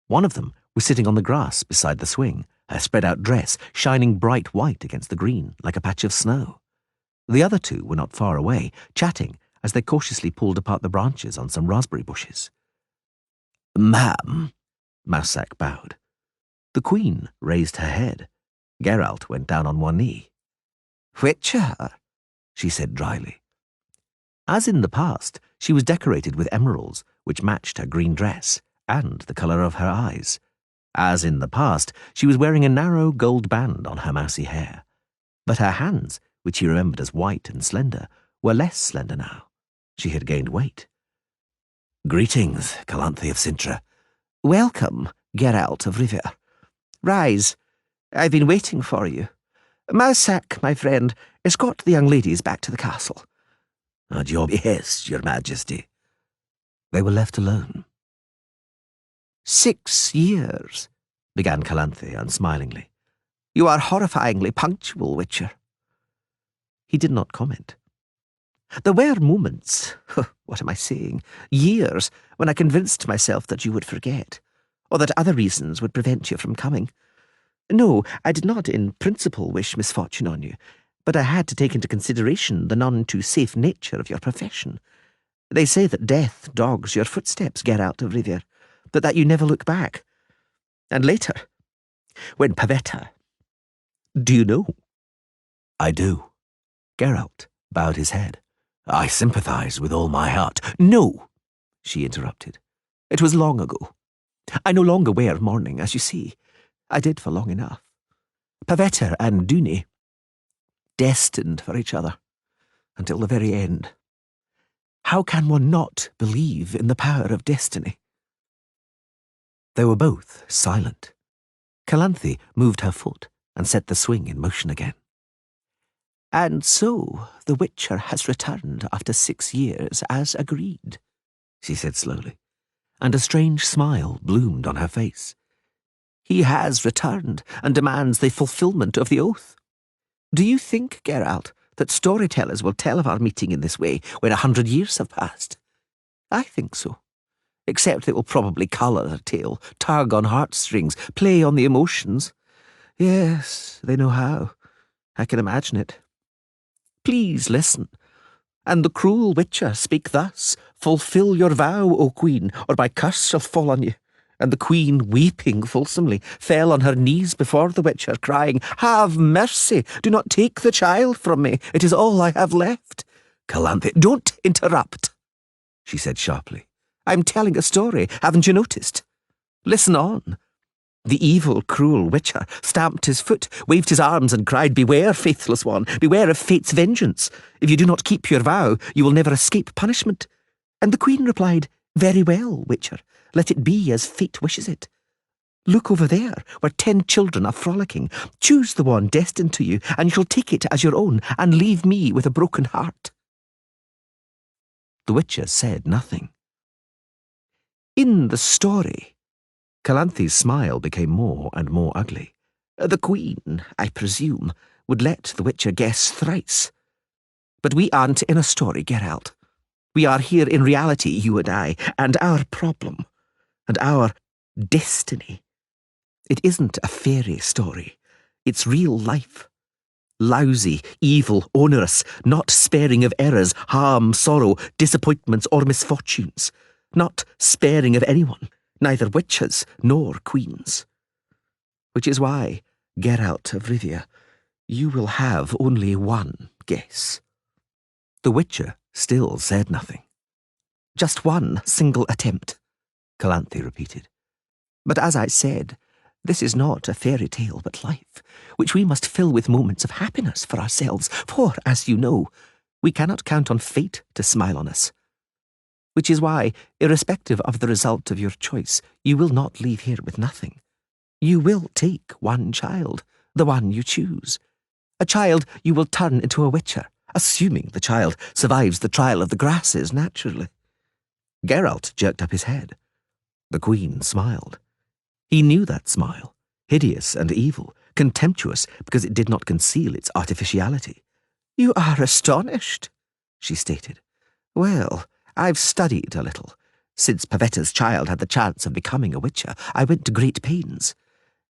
One of them was sitting on the grass beside the swing, her spread-out dress shining bright white against the green like a patch of snow. The other 2 were not far away, chatting as they cautiously pulled apart the branches on some raspberry bushes. Ma'am, Marsac bowed. The Queen raised her head. Geralt went down on one knee. Witcher, she said dryly. As in the past, she was decorated with emeralds, which matched her green dress and the colour of her eyes. As in the past, she was wearing a narrow gold band on her mousy hair. But her hands, which he remembered as white and slender, were less slender now. She had gained weight. Greetings, Calanthe of Cintra. Welcome, Geralt of Rivia. Rise, I've been waiting for you. Marsac, my friend, escort the young ladies back to the castle. At your behest, your majesty. They were left alone. 6 years, began Calanthe unsmilingly. You are horrifyingly punctual, Witcher. He did not comment. There were moments, what am I saying, years, when I convinced myself that you would forget, or that other reasons would prevent you from coming. No, I did not in principle wish misfortune on you, but I had to take into consideration the none-too-safe nature of your profession. They say that death dogs your footsteps, Geralt of Rivia, but that you never look back. And later, when Pavetta... Do you know? I do. Geralt bowed his head. I sympathise with all my heart. No, she interrupted. It was long ago. I no longer wear mourning, as you see. I did for long enough. Pavetta and Dune, destined for each other, until the very end. How can one not believe in the power of destiny? They were both silent. Calanthe moved her foot and set the swing in motion again. And so the Witcher has returned after 6 years, as agreed, she said slowly, and a strange smile bloomed on her face. He has returned and demands the fulfillment of the oath. Do you think, Geralt, that storytellers will tell of our meeting in this way when 100 years have passed? I think so. Except they will probably colour the tale, tug on heartstrings, play on the emotions. Yes, they know how. I can imagine it. Please listen. And the cruel Witcher speak thus, Fulfil your vow, O Queen, or my curse shall fall on you. And the Queen, weeping fulsomely, fell on her knees before the Witcher, crying, Have mercy, do not take the child from me, it is all I have left. Calanthe, don't interrupt, she said sharply. I'm telling a story, haven't you noticed? Listen on. The evil, cruel Witcher stamped his foot, waved his arms, and cried, Beware, faithless one, beware of fate's vengeance. If you do not keep your vow, you will never escape punishment. And the Queen replied, Very well, Witcher, let it be as fate wishes it. Look over there, where 10 children are frolicking. Choose the one destined to you, and you shall take it as your own, and leave me with a broken heart. The Witcher said nothing. In the story, Calanthe's smile became more and more ugly. The Queen, I presume, would let the Witcher guess thrice. But we aren't in a story, Geralt. We are here in reality, you and I, and our problem, and our destiny. It isn't a fairy story. It's real life. Lousy, evil, onerous, not sparing of errors, harm, sorrow, disappointments, or misfortunes. Not sparing of anyone, neither witches nor queens. Which is why, Geralt of Rivia, you will have only one guess. The Witcher still said nothing. Just one single attempt, Calanthe repeated. But as I said, this is not a fairy tale but life, which we must fill with moments of happiness for ourselves, for, as you know, we cannot count on fate to smile on us. Which is why, irrespective of the result of your choice, you will not leave here with nothing. You will take one child, the one you choose. A child you will turn into a witcher, assuming the child survives the trial of the grasses naturally. Geralt jerked up his head. The Queen smiled. He knew that smile, hideous and evil, contemptuous because it did not conceal its artificiality. "You are astonished," she stated. "Well, I've studied a little. Since Pavetta's child had the chance of becoming a witcher, I went to great pains.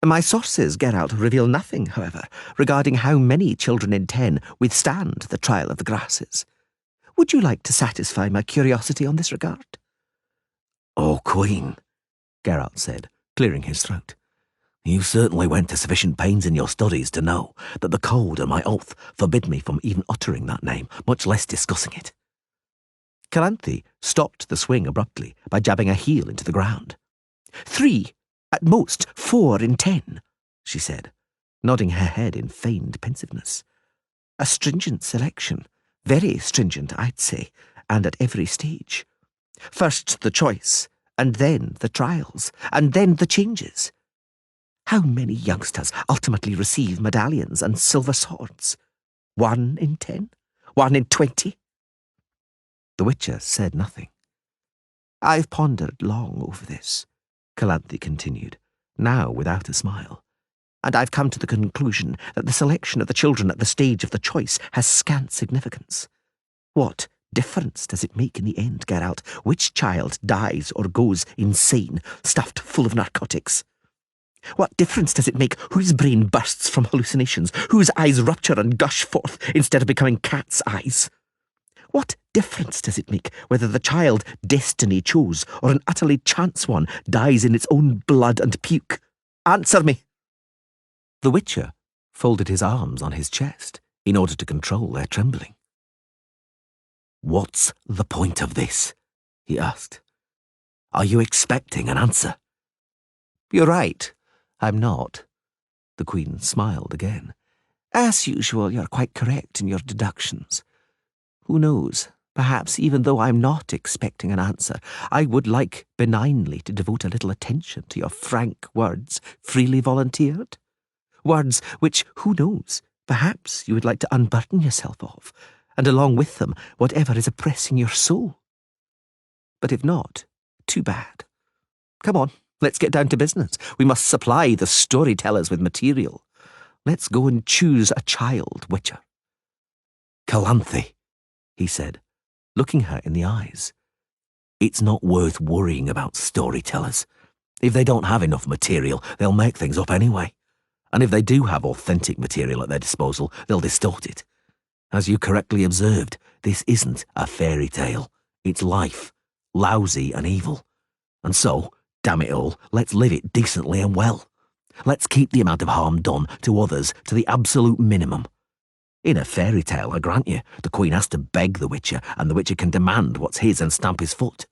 My sources, Geralt, reveal nothing, however, regarding how many children in 10 withstand the trial of the grasses. Would you like to satisfy my curiosity on this regard?" "Oh, Queen," Geralt said, clearing his throat. "You certainly went to sufficient pains in your studies to know that the code and my oath forbid me from even uttering that name, much less discussing it." Calanthe stopped the swing abruptly by jabbing a heel into the ground. 3, at most 4 in 10, she said, nodding her head in feigned pensiveness. A stringent selection, very stringent, I'd say, and at every stage. First the choice, and then the trials, and then the changes. How many youngsters ultimately receive medallions and silver swords? 1 in 10? 1 in 20? The Witcher said nothing. "I've pondered long over this," Calanthe continued, now without a smile, "and I've come to the conclusion that the selection of the children at the stage of the choice has scant significance. What difference does it make in the end, Geralt, which child dies or goes insane, stuffed full of narcotics? What difference does it make whose brain bursts from hallucinations, whose eyes rupture and gush forth instead of becoming cat's eyes? What difference does it make whether the child destiny chose or an utterly chance one dies in its own blood and puke? Answer me!" The Witcher folded his arms on his chest in order to control their trembling. "What's the point of this?" he asked. "Are you expecting an answer?" "You're right. I'm not." The Queen smiled again. "As usual, you're quite correct in your deductions. Who knows, perhaps even though I'm not expecting an answer, I would like benignly to devote a little attention to your frank words freely volunteered. Words which, who knows, perhaps you would like to unburden yourself of, and along with them whatever is oppressing your soul. But if not, too bad. Come on, let's get down to business. We must supply the storytellers with material. Let's go and choose a child, Witcher." "Calanthe," he said, looking her in the eyes. "It's not worth worrying about storytellers. If they don't have enough material, they'll make things up anyway. And if they do have authentic material at their disposal, they'll distort it. As you correctly observed, this isn't a fairy tale. It's life, lousy and evil. And so, damn it all, let's live it decently and well. Let's keep the amount of harm done to others to the absolute minimum. In a fairy tale, I grant you, the Queen has to beg the Witcher, and the Witcher can demand what's his and stamp his foot.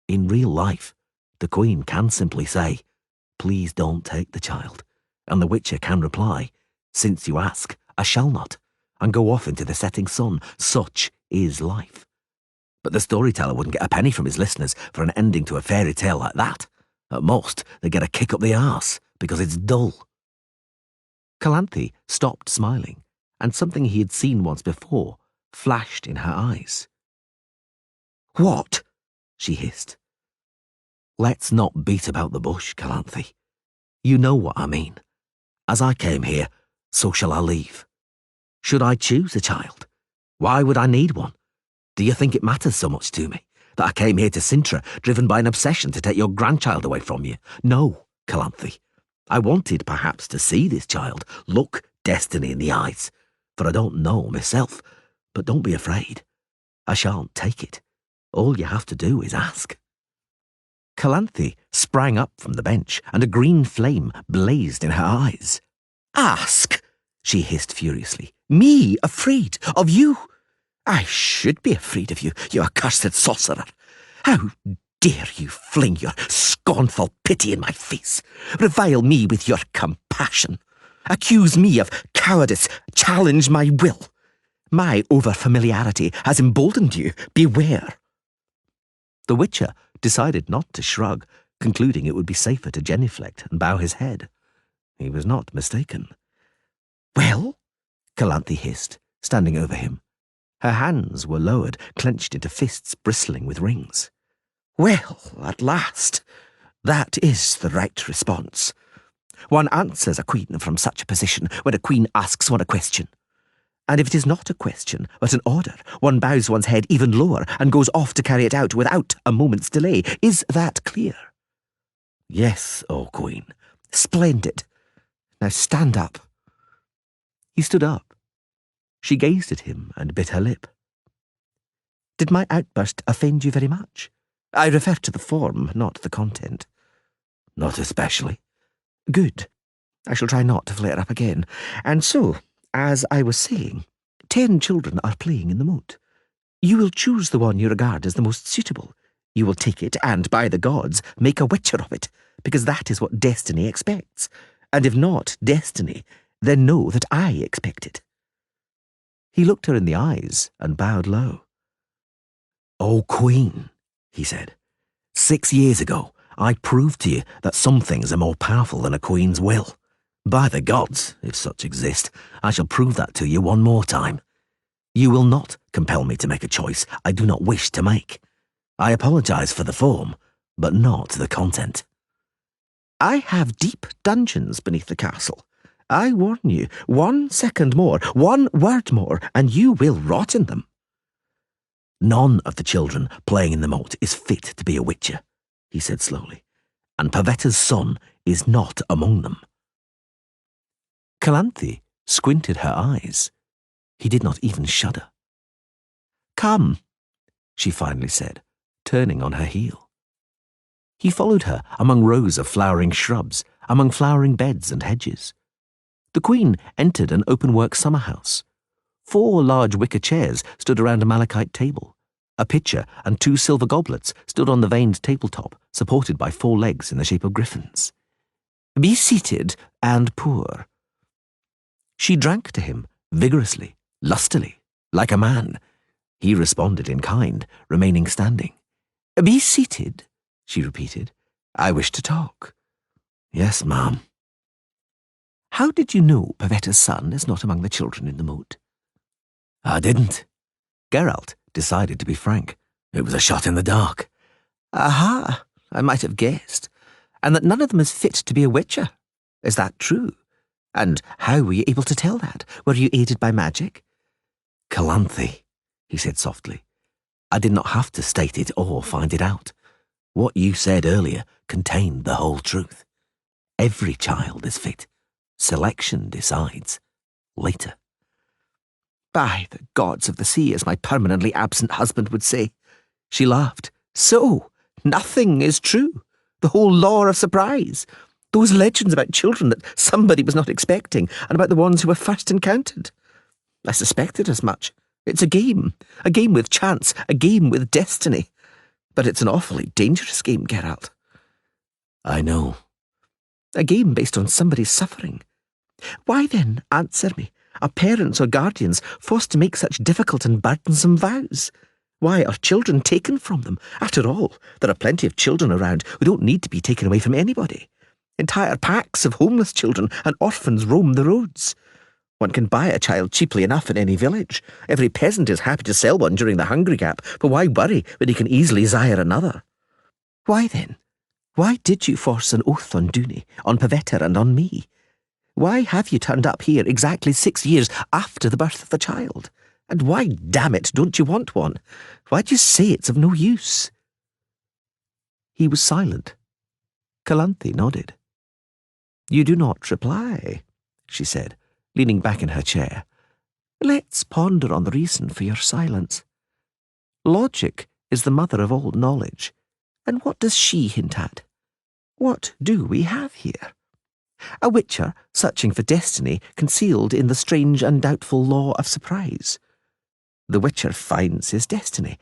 In real life, the Queen can simply say, 'Please don't take the child,' and the Witcher can reply, 'Since you ask, I shall not,' and go off into the setting sun. Such is life. But the storyteller wouldn't get a penny from his listeners for an ending to a fairy tale like that. At most, they get a kick up the arse, because it's dull." Calanthe stopped smiling, and something he had seen once before flashed in her eyes. "What?" she hissed. "Let's not beat about the bush, Calanthe. You know what I mean. As I came here, so shall I leave. Should I choose a child? Why would I need one? Do you think it matters so much to me that I came here to Cintra driven by an obsession to take your grandchild away from you? No, Calanthe. I wanted perhaps to see this child, look destiny in the eyes, for I don't know myself, but don't be afraid. I shan't take it. All you have to do is ask." Calanthe sprang up from the bench, and a green flame blazed in her eyes. "Ask!" she hissed furiously. "Me afraid of you? I should be afraid of you, you accursed sorcerer. How dare you fling your scornful pity in my face? Revile me with your compassion? Accuse me of cowardice? Challenge my will? My over-familiarity has emboldened you. Beware. The Witcher decided not to shrug, concluding it would be safer to genuflect and bow his head. He was not mistaken. Well? Calanthe hissed, standing over him. Her hands were lowered, clenched into fists bristling with rings. Well, at last. That is the right response. One answers a queen from such a position when a queen asks one a question. And if it is not a question, but an order, one bows one's head even lower and goes off to carry it out without a moment's delay. Is that clear? Yes, O Queen. Splendid. Now stand up. He stood up. She gazed at him and bit her lip. Did my outburst offend you very much? I refer to the form, not the content. Not especially. Good. I shall try not to flare up again. And so, as I was saying, 10 children are playing in the moat. You will choose the one you regard as the most suitable. You will take it and, by the gods, make a witcher of it, because that is what destiny expects. And if not destiny, then know that I expect it. He looked her in the eyes and bowed low. O Queen, he said, 6 years ago, I proved to you that some things are more powerful than a queen's will. By the gods, if such exist, I shall prove that to you one more time. You will not compel me to make a choice I do not wish to make. I apologize for the form, but not the content. I have deep dungeons beneath the castle. I warn you, 1 second more, 1 word more, and you will rot in them. None of the children playing in the moat is fit to be a witcher, he said slowly, and Pavetta's son is not among them. Calanthe squinted her eyes. He did not even shudder. Come, she finally said, turning on her heel. He followed her among rows of flowering shrubs, among flowering beds and hedges. The Queen entered an open-work summer house. 4 large wicker chairs stood around a malachite table. A pitcher and 2 silver goblets stood on the veined tabletop, supported by 4 legs in the shape of griffins. Be seated and pour. She drank to him, vigorously, lustily, like a man. He responded in kind, remaining standing. Be seated, she repeated. I wish to talk. Yes, ma'am. How did you know Pavetta's son is not among the children in the moat? I didn't. Geralt decided to be frank. It was a shot in the dark. Aha, I might have guessed. And that none of them is fit to be a witcher. Is that true? And how were you able to tell that? Were you aided by magic? Calanthe, he said softly. I did not have to state it or find it out. What you said earlier contained the whole truth. Every child is fit. Selection decides. Later. By the gods of the sea, as my permanently absent husband would say. She laughed. So, nothing is true. The whole lore of surprise. Those legends about children that somebody was not expecting, and about the ones who were first encountered. I suspected as much. It's a game with chance, a game with destiny. But it's an awfully dangerous game, Geralt. I know. A game based on somebody's suffering. Why then, answer me, are parents or guardians forced to make such difficult and burdensome vows? Why are children taken from them? After all, there are plenty of children around who don't need to be taken away from anybody. Entire packs of homeless children and orphans roam the roads. One can buy a child cheaply enough in any village. Every peasant is happy to sell one during the hungry gap, but why worry when he can easily sire another? Why then? Why did you force an oath on Dooney, on Pavetta and on me? Why have you turned up here exactly 6 years after the birth of the child? And why, damn it, don't you want one? Why do you say it's of no use? He was silent. Calanthe nodded. You do not reply, she said, leaning back in her chair. Let's ponder on the reason for your silence. Logic is the mother of all knowledge. And what does she hint at? What do we have here? A witcher searching for destiny concealed in the strange and doubtful law of surprise. The witcher finds his destiny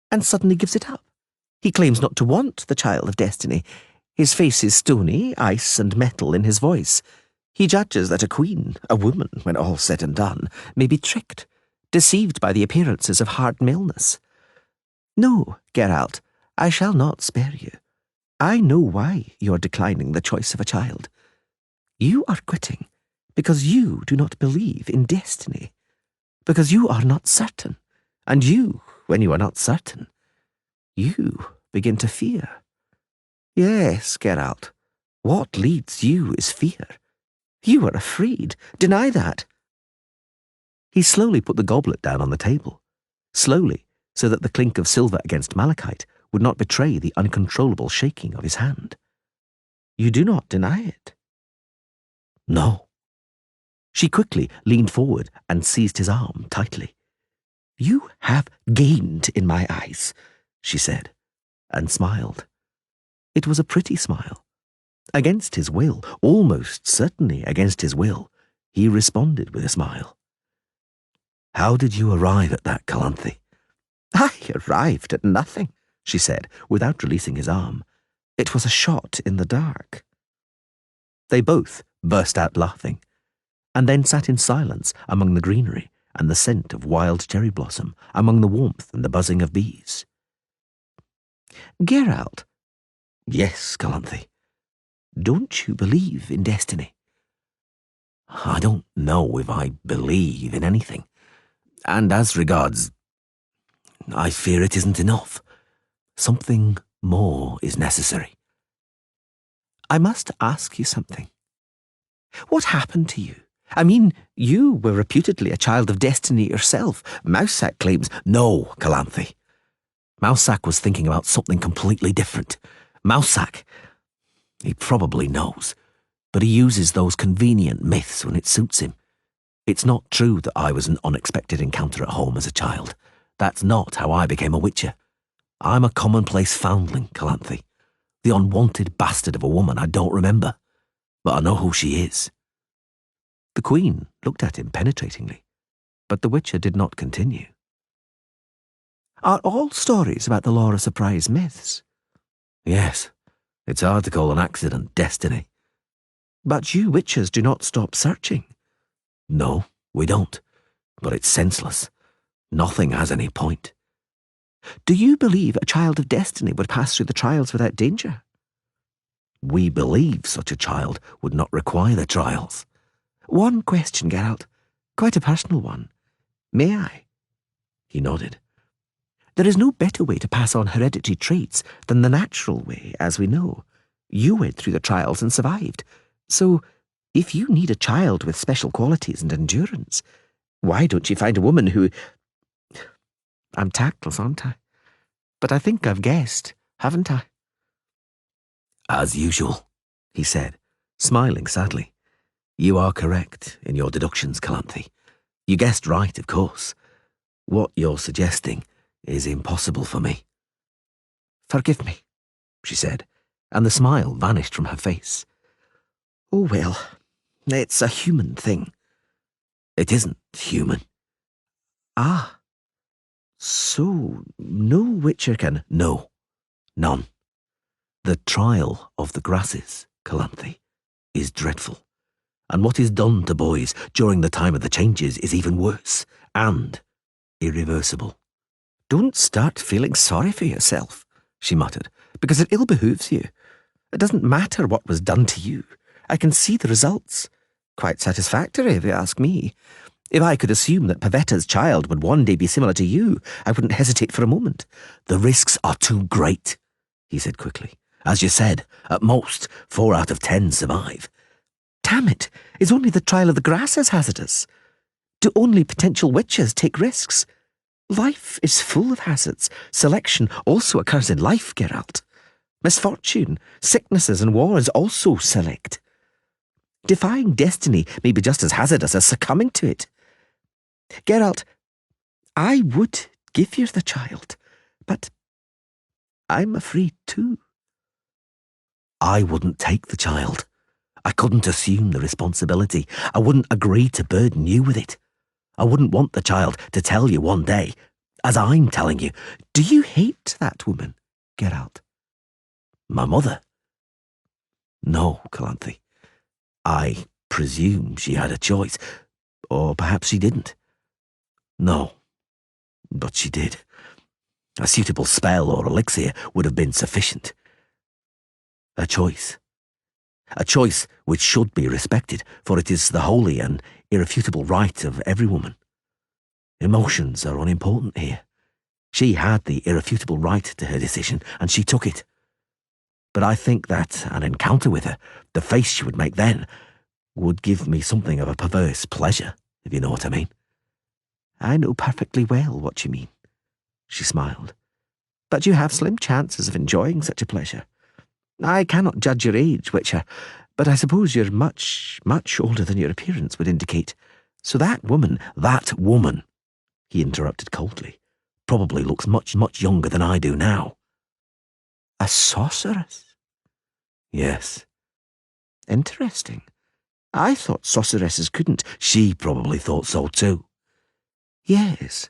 and suddenly gives it up. He claims not to want the child of destiny. His face is stony, ice and metal in his voice. He judges that a queen, a woman, when all's said and done, may be tricked, deceived by the appearances of hard maleness. No, Geralt, I shall not spare you. I know why you are declining the choice of a child. You are quitting because you do not believe in destiny, because you are not certain, and you, when you are not certain, you begin to fear. Yes, Geralt, what leads you is fear. You are afraid. Deny that. He slowly put the goblet down on the table, slowly, so that the clink of silver against malachite would not betray the uncontrollable shaking of his hand. You do not deny it? No. She quickly leaned forward and seized his arm tightly. You have gained in my eyes, she said, and smiled. It was a pretty smile. Against his will, almost certainly against his will, he responded with a smile. How did you arrive at that, Calanthe? I arrived at nothing, she said, without releasing his arm. It was a shot in the dark. They both burst out laughing, and then sat in silence among the greenery and the scent of wild cherry blossom, among the warmth and the buzzing of bees. Geralt. Yes, Calanthe. Don't you believe in destiny? I don't know if I believe in anything. And as regards, I fear it isn't enough. Something more is necessary. I must ask you something. What happened to you? I mean, you were reputedly a child of destiny yourself. Mousesack claims... No, Calanthe. Mousesack was thinking about something completely different. Mousesack, he probably knows, but he uses those convenient myths when it suits him. It's not true that I was an unexpected encounter at home as a child. That's not how I became a witcher. I'm a commonplace foundling, Calanthe, the unwanted bastard of a woman I don't remember, but I know who she is. The Queen looked at him penetratingly, but the witcher did not continue. Are all stories about the law of surprise myths? Yes, it's hard to call an accident destiny. But you witches do not stop searching. No, we don't, but it's senseless. Nothing has any point. Do you believe a child of destiny would pass through the trials without danger? We believe such a child would not require the trials. One question, Geralt, quite a personal one. May I? He nodded. There is no better way to pass on hereditary traits than the natural way, as we know. You went through the trials and survived. So, if you need a child with special qualities and endurance, why don't you find a woman who... I'm tactless, aren't I? But I think I've guessed, haven't I? As usual, he said, smiling sadly. You are correct in your deductions, Calanthe. You guessed right, of course. What you're suggesting is impossible for me. Forgive me, she said, and the smile vanished from her face. Oh well, it's a human thing. It isn't human. Ah, so no witcher can... No, none. The trial of the grasses, Calanthe, is dreadful. And what is done to boys during the time of the changes is even worse, and irreversible. Don't start feeling sorry for yourself, she muttered, because it ill behooves you. It doesn't matter what was done to you. I can see the results. Quite satisfactory, if you ask me. If I could assume that Pavetta's child would one day be similar to you, I wouldn't hesitate for a moment. The risks are too great, he said quickly. As you said, at most, 4 out of 10 survive. Damn it, is only the trial of the grasses hazardous? Do only potential witches take risks? Life is full of hazards. Selection also occurs in life, Geralt. Misfortune, sicknesses and wars also select. Defying destiny may be just as hazardous as succumbing to it. Geralt, I would give you the child, but I'm afraid too. I wouldn't take the child. I couldn't assume the responsibility. I wouldn't agree to burden you with it. I wouldn't want the child to tell you one day, as I'm telling you, do you hate that woman? Geralt? My mother? No, Calanthe. I presume she had a choice, or perhaps she didn't. No, but she did. A suitable spell or elixir would have been sufficient. A choice. A choice which should be respected, for it is the holy and irrefutable right of every woman. Emotions are unimportant here. She had the irrefutable right to her decision, and she took it. But I think that an encounter with her, the face she would make then, would give me something of a perverse pleasure, if you know what I mean. I know perfectly well what you mean, she smiled. But you have slim chances of enjoying such a pleasure. I cannot judge your age, Witcher, but I suppose you're much, much older than your appearance would indicate. So that woman, he interrupted coldly, probably looks much, much younger than I do now. A sorceress? Yes. Interesting. I thought sorceresses couldn't. She probably thought so too. Yes,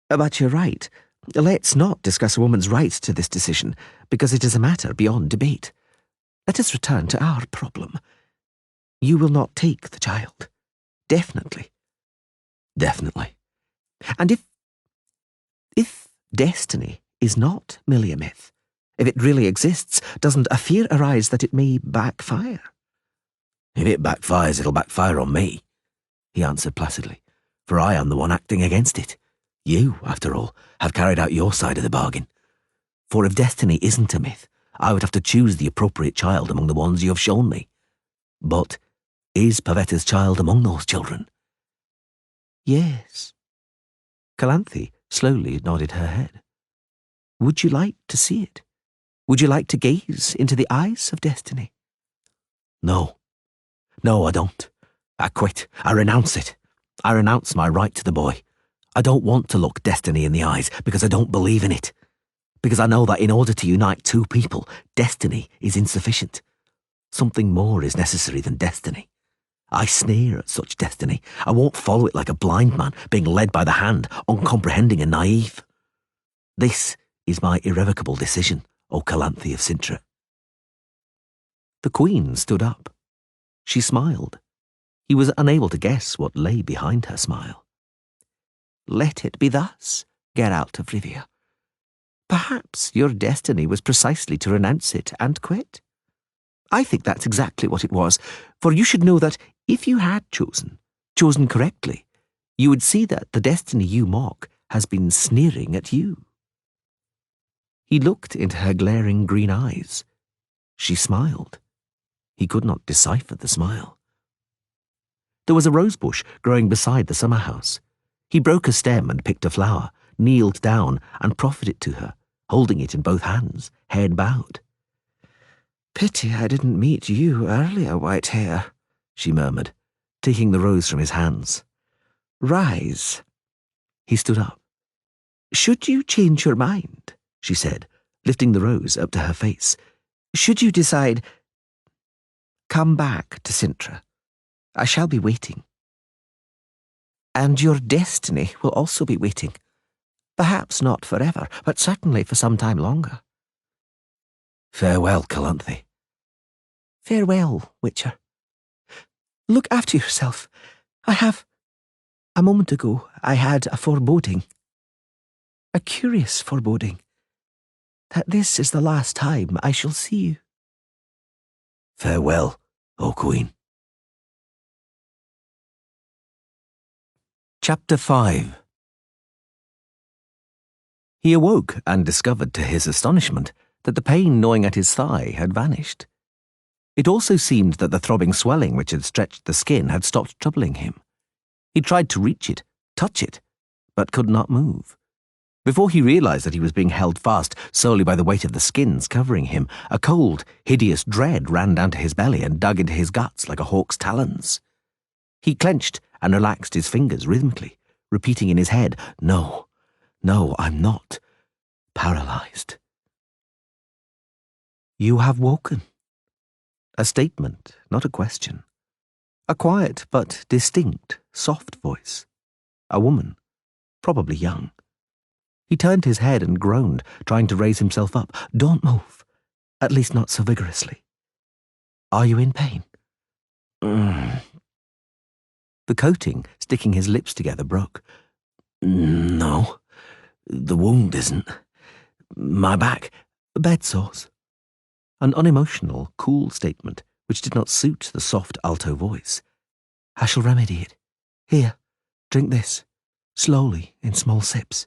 but you're right. Let's not discuss a woman's right to this decision, because it is a matter beyond debate. Let us return to our problem. You will not take the child. Definitely. Definitely. And if destiny is not merely a myth, if it really exists, doesn't a fear arise that it may backfire? If it backfires, it'll backfire on me, he answered placidly, for I am the one acting against it. You, after all, have carried out your side of the bargain. For if destiny isn't a myth, I would have to choose the appropriate child among the ones you have shown me. But is Pavetta's child among those children? Yes. Calanthe slowly nodded her head. Would you like to see it? Would you like to gaze into the eyes of destiny? No. No, I don't. I quit. I renounce it. I renounce my right to the boy. I don't want to look destiny in the eyes because I don't believe in it. Because I know that in order to unite two people, destiny is insufficient. Something more is necessary than destiny. I sneer at such destiny. I won't follow it like a blind man, being led by the hand, uncomprehending and naive. This is my irrevocable decision, O Calanthe of Cintra. The Queen stood up. She smiled. He was unable to guess what lay behind her smile. Let it be thus, Geralt of Rivia. Perhaps your destiny was precisely to renounce it and quit. I think that's exactly what it was, for you should know that if you had chosen correctly, you would see that the destiny you mock has been sneering at you. He looked into her glaring green eyes. She smiled. He could not decipher the smile. There was a rosebush growing beside the summer house. He broke a stem and picked a flower, kneeled down and proffered it to her, holding it in both hands, head bowed. Pity I didn't meet you earlier, Whitehair, she murmured, taking the rose from his hands. Rise. He stood up. Should you change your mind, she said, lifting the rose up to her face, should you decide, come back to Cintra. I shall be waiting. And your destiny will also be waiting. Perhaps not forever, but certainly for some time longer. Farewell, Calanthe. Farewell, Witcher. Look after yourself. A moment ago, I had a foreboding. A curious foreboding. That this is the last time I shall see you. Farewell, O Queen. Chapter 5. He awoke and discovered to his astonishment that the pain gnawing at his thigh had vanished. It also seemed that the throbbing swelling which had stretched the skin had stopped troubling him. He tried to reach it, touch it, but could not move. Before he realized that he was being held fast solely by the weight of the skins covering him, a cold, hideous dread ran down to his belly and dug into his guts like a hawk's talons. He clenched and relaxed his fingers rhythmically, repeating in his head, No, no, I'm not paralyzed. You have woken. A statement, not a question. A quiet but distinct, soft voice. A woman, probably young. He turned his head and groaned, trying to raise himself up. "Don't move. At least not so vigorously. Are you in pain?" The coating, sticking his lips together, broke. "No, the wound isn't. My back, bed sores." An unemotional, cool statement which did not suit the soft alto voice. "I shall remedy it. Here, drink this, slowly, in small sips."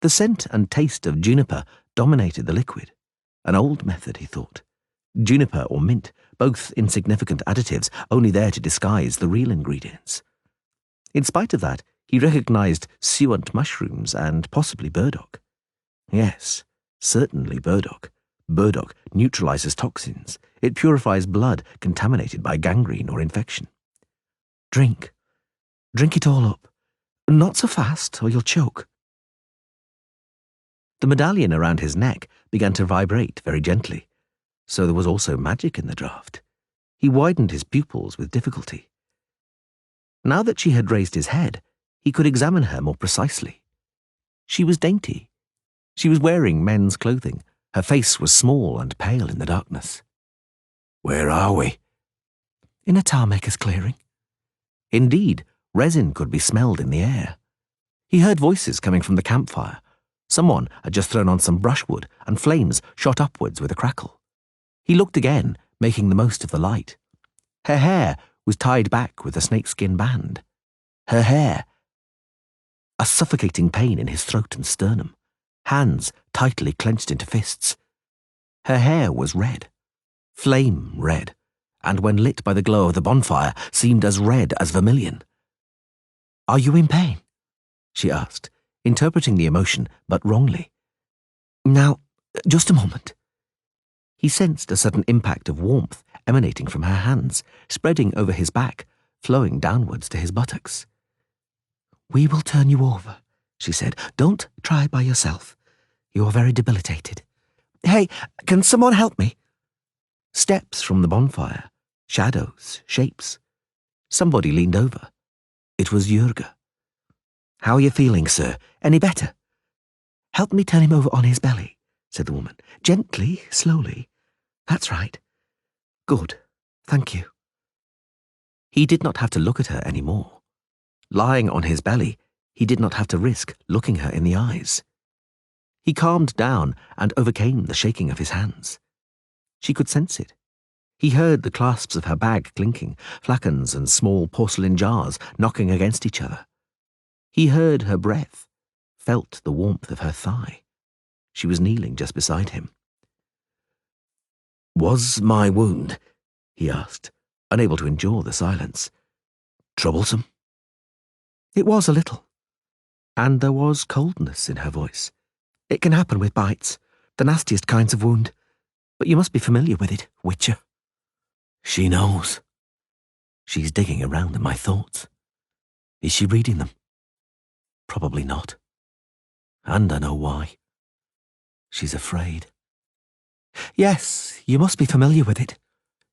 The scent and taste of juniper dominated the liquid. An old method, he thought. Juniper or mint, both insignificant additives, only there to disguise the real ingredients. In spite of that, he recognized suant mushrooms and possibly burdock. Yes, certainly burdock. Burdock neutralizes toxins. It purifies blood contaminated by gangrene or infection. "Drink. Drink it all up. Not so fast, or you'll choke." The medallion around his neck began to vibrate very gently, so there was also magic in the draught. He widened his pupils with difficulty. Now that she had raised his head, he could examine her more precisely. She was dainty. She was wearing men's clothing. Her face was small and pale in the darkness. "Where are we?" "In a tar-maker's clearing." Indeed, resin could be smelled in the air. He heard voices coming from the campfire. Someone had just thrown on some brushwood, and flames shot upwards with a crackle. He looked again, making the most of the light. Her hair was tied back with a snakeskin band. Her hair. A suffocating pain in his throat and sternum. Hands tightly clenched into fists. Her hair was red. Flame red, and when lit by the glow of the bonfire, seemed as red as vermilion. "Are you in pain?" she asked, interpreting the emotion, but wrongly. "Now, just a moment." He sensed a sudden impact of warmth emanating from her hands, spreading over his back, flowing downwards to his buttocks. "We will turn you over," she said. "Don't try by yourself. You are very debilitated. Hey, can someone help me?" Steps from the bonfire, shadows, shapes. Somebody leaned over. It was Jurga. "How are you feeling, sir? Any better?" "Help me turn him over on his belly," said the woman. "Gently, slowly. That's right. Good. Thank you." He did not have to look at her any more. Lying on his belly, he did not have to risk looking her in the eyes. He calmed down and overcame the shaking of his hands. She could sense it. He heard the clasps of her bag clinking, flacons and small porcelain jars knocking against each other. He heard her breath, felt the warmth of her thigh. She was kneeling just beside him. "Was my wound," he asked, unable to endure the silence, "troublesome?" It was a little, and there was coldness in her voice. "It can happen with bites, the nastiest kinds of wound, but you must be familiar with it, Witcher." "She knows." She's digging around in my thoughts. Is she reading them? Probably not. And I know why. She's afraid. "Yes, you must be familiar with it,"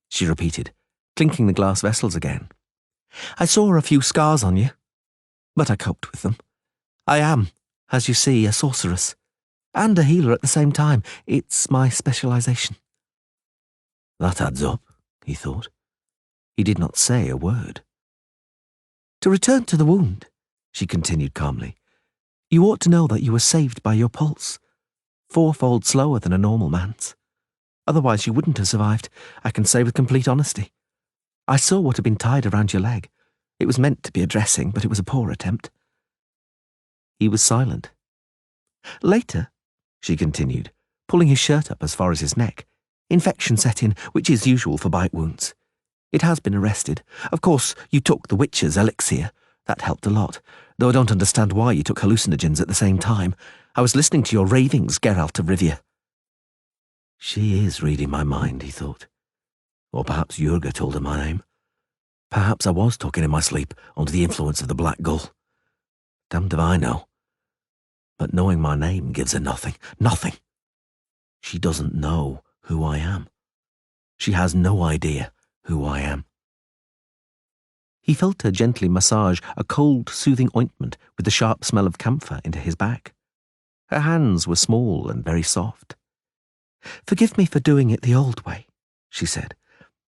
she repeated, clinking the glass vessels again. "I saw a few scars on you, but I coped with them. I am, as you see, a sorceress, and a healer at the same time. It's my specialization." That adds up, he thought. He did not say a word. "To return to the wound," she continued calmly, "you ought to know that you were saved by your pulse, 4-fold slower than a normal man's. Otherwise you wouldn't have survived, I can say with complete honesty. I saw what had been tied around your leg. It was meant to be a dressing, but it was a poor attempt." He was silent. "Later," she continued, pulling his shirt up as far as his neck, "infection set in, which is usual for bite wounds. It has been arrested. Of course, you took the Witcher's elixir. That helped a lot, though I don't understand why you took hallucinogens at the same time. I was listening to your ravings, Geralt of Rivia." She is reading my mind, he thought. Or perhaps Jurga told her my name. Perhaps I was talking in my sleep under the influence of the Black Gull. Damned if I know. But knowing my name gives her nothing. Nothing. She doesn't know who I am. She has no idea who I am. He felt her gently massage a cold, soothing ointment with the sharp smell of camphor into his back. Her hands were small and very soft. "Forgive me for doing it the old way," she said.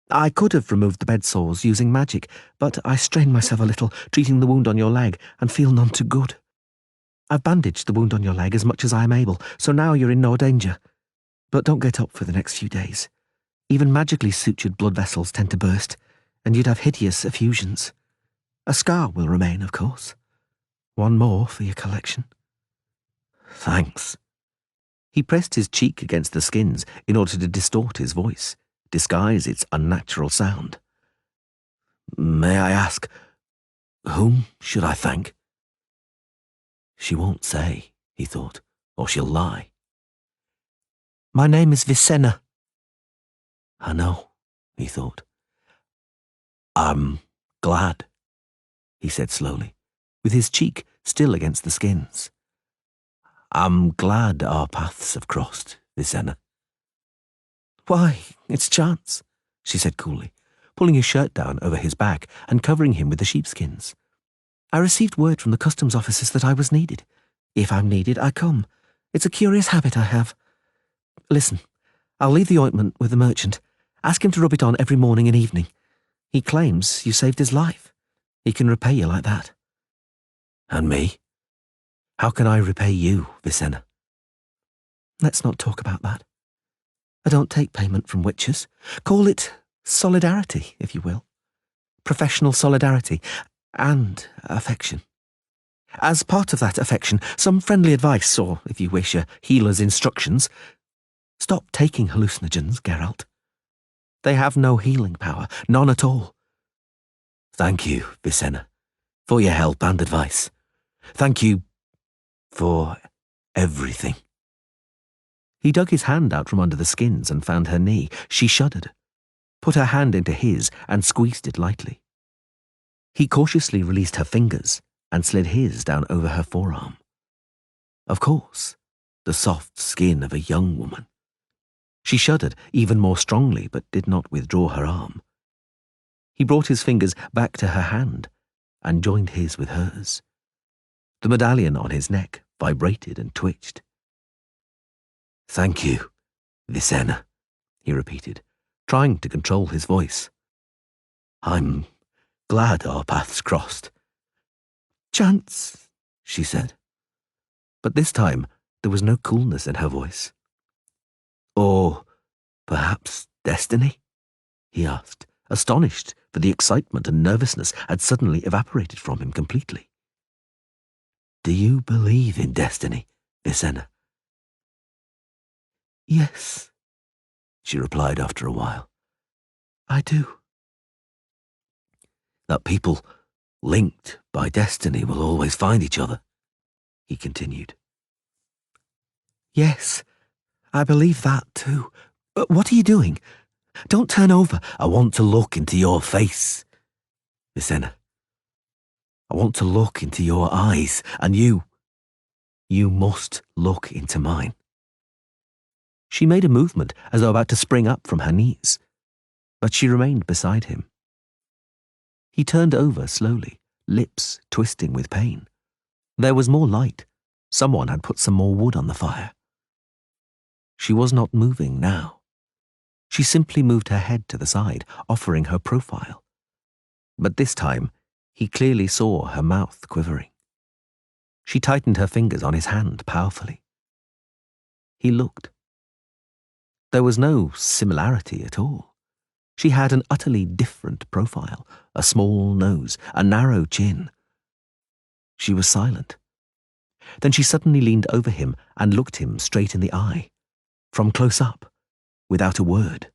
"I could have removed the bed sores using magic, but I strained myself a little treating the wound on your leg and feel none too good. I've bandaged the wound on your leg as much as I am able, so now you're in no danger. But don't get up for the next few days. Even magically sutured blood vessels tend to burst, and you'd have hideous effusions. A scar will remain, of course. One more for your collection." "Thanks." He pressed his cheek against the skins in order to distort his voice, disguise its unnatural sound. "May I ask, whom should I thank?" She won't say, he thought, or she'll lie. "My name is Vicenna." I know, he thought. "I'm glad," he said slowly, with his cheek still against the skins. "I'm glad our paths have crossed, Vicenna." "Why, it's chance," she said coolly, pulling his shirt down over his back and covering him with the sheepskins. "I received word from the customs officers that I was needed. If I'm needed, I come. It's a curious habit I have. Listen, I'll leave the ointment with the merchant. Ask him to rub it on every morning and evening. He claims you saved his life. He can repay you like that." "And me? How can I repay you, Vicenna?" "Let's not talk about that. I don't take payment from witches. Call it solidarity, if you will. Professional solidarity and affection. As part of that affection, some friendly advice, or, if you wish, a healer's instructions. Stop taking hallucinogens, Geralt. They have no healing power, none at all." "Thank you, Vicenna, for your help and advice. Thank you for everything." He dug his hand out from under the skins and found her knee. She shuddered, put her hand into his and squeezed it lightly. He cautiously released her fingers and slid his down over her forearm. Of course, the soft skin of a young woman. She shuddered even more strongly, but did not withdraw her arm. He brought his fingers back to her hand and joined his with hers. The medallion on his neck vibrated and twitched. "Thank you, Vicenna," he repeated, trying to control his voice. "I'm glad our paths crossed." "Chance," she said. But this time there was no coolness in her voice. "Or perhaps destiny?" he asked, astonished, for the excitement and nervousness had suddenly evaporated from him completely. "Do you believe in destiny, Vicenna?" "Yes," she replied after a while. "I do." "That people linked by destiny will always find each other," he continued. "Yes, I believe that too. What are you doing? Don't turn over." "I want to look into your face, Vicenna. I want to look into your eyes, and you must look into mine." She made a movement as though about to spring up from her knees, but she remained beside him. He turned over slowly, lips twisting with pain. There was more light. Someone had put some more wood on the fire. She was not moving now. She simply moved her head to the side, offering her profile. But this time, he clearly saw her mouth quivering. She tightened her fingers on his hand powerfully. He looked. There was no similarity at all. She had an utterly different profile, a small nose, a narrow chin. She was silent. Then she suddenly leaned over him and looked him straight in the eye, from close up, without a word.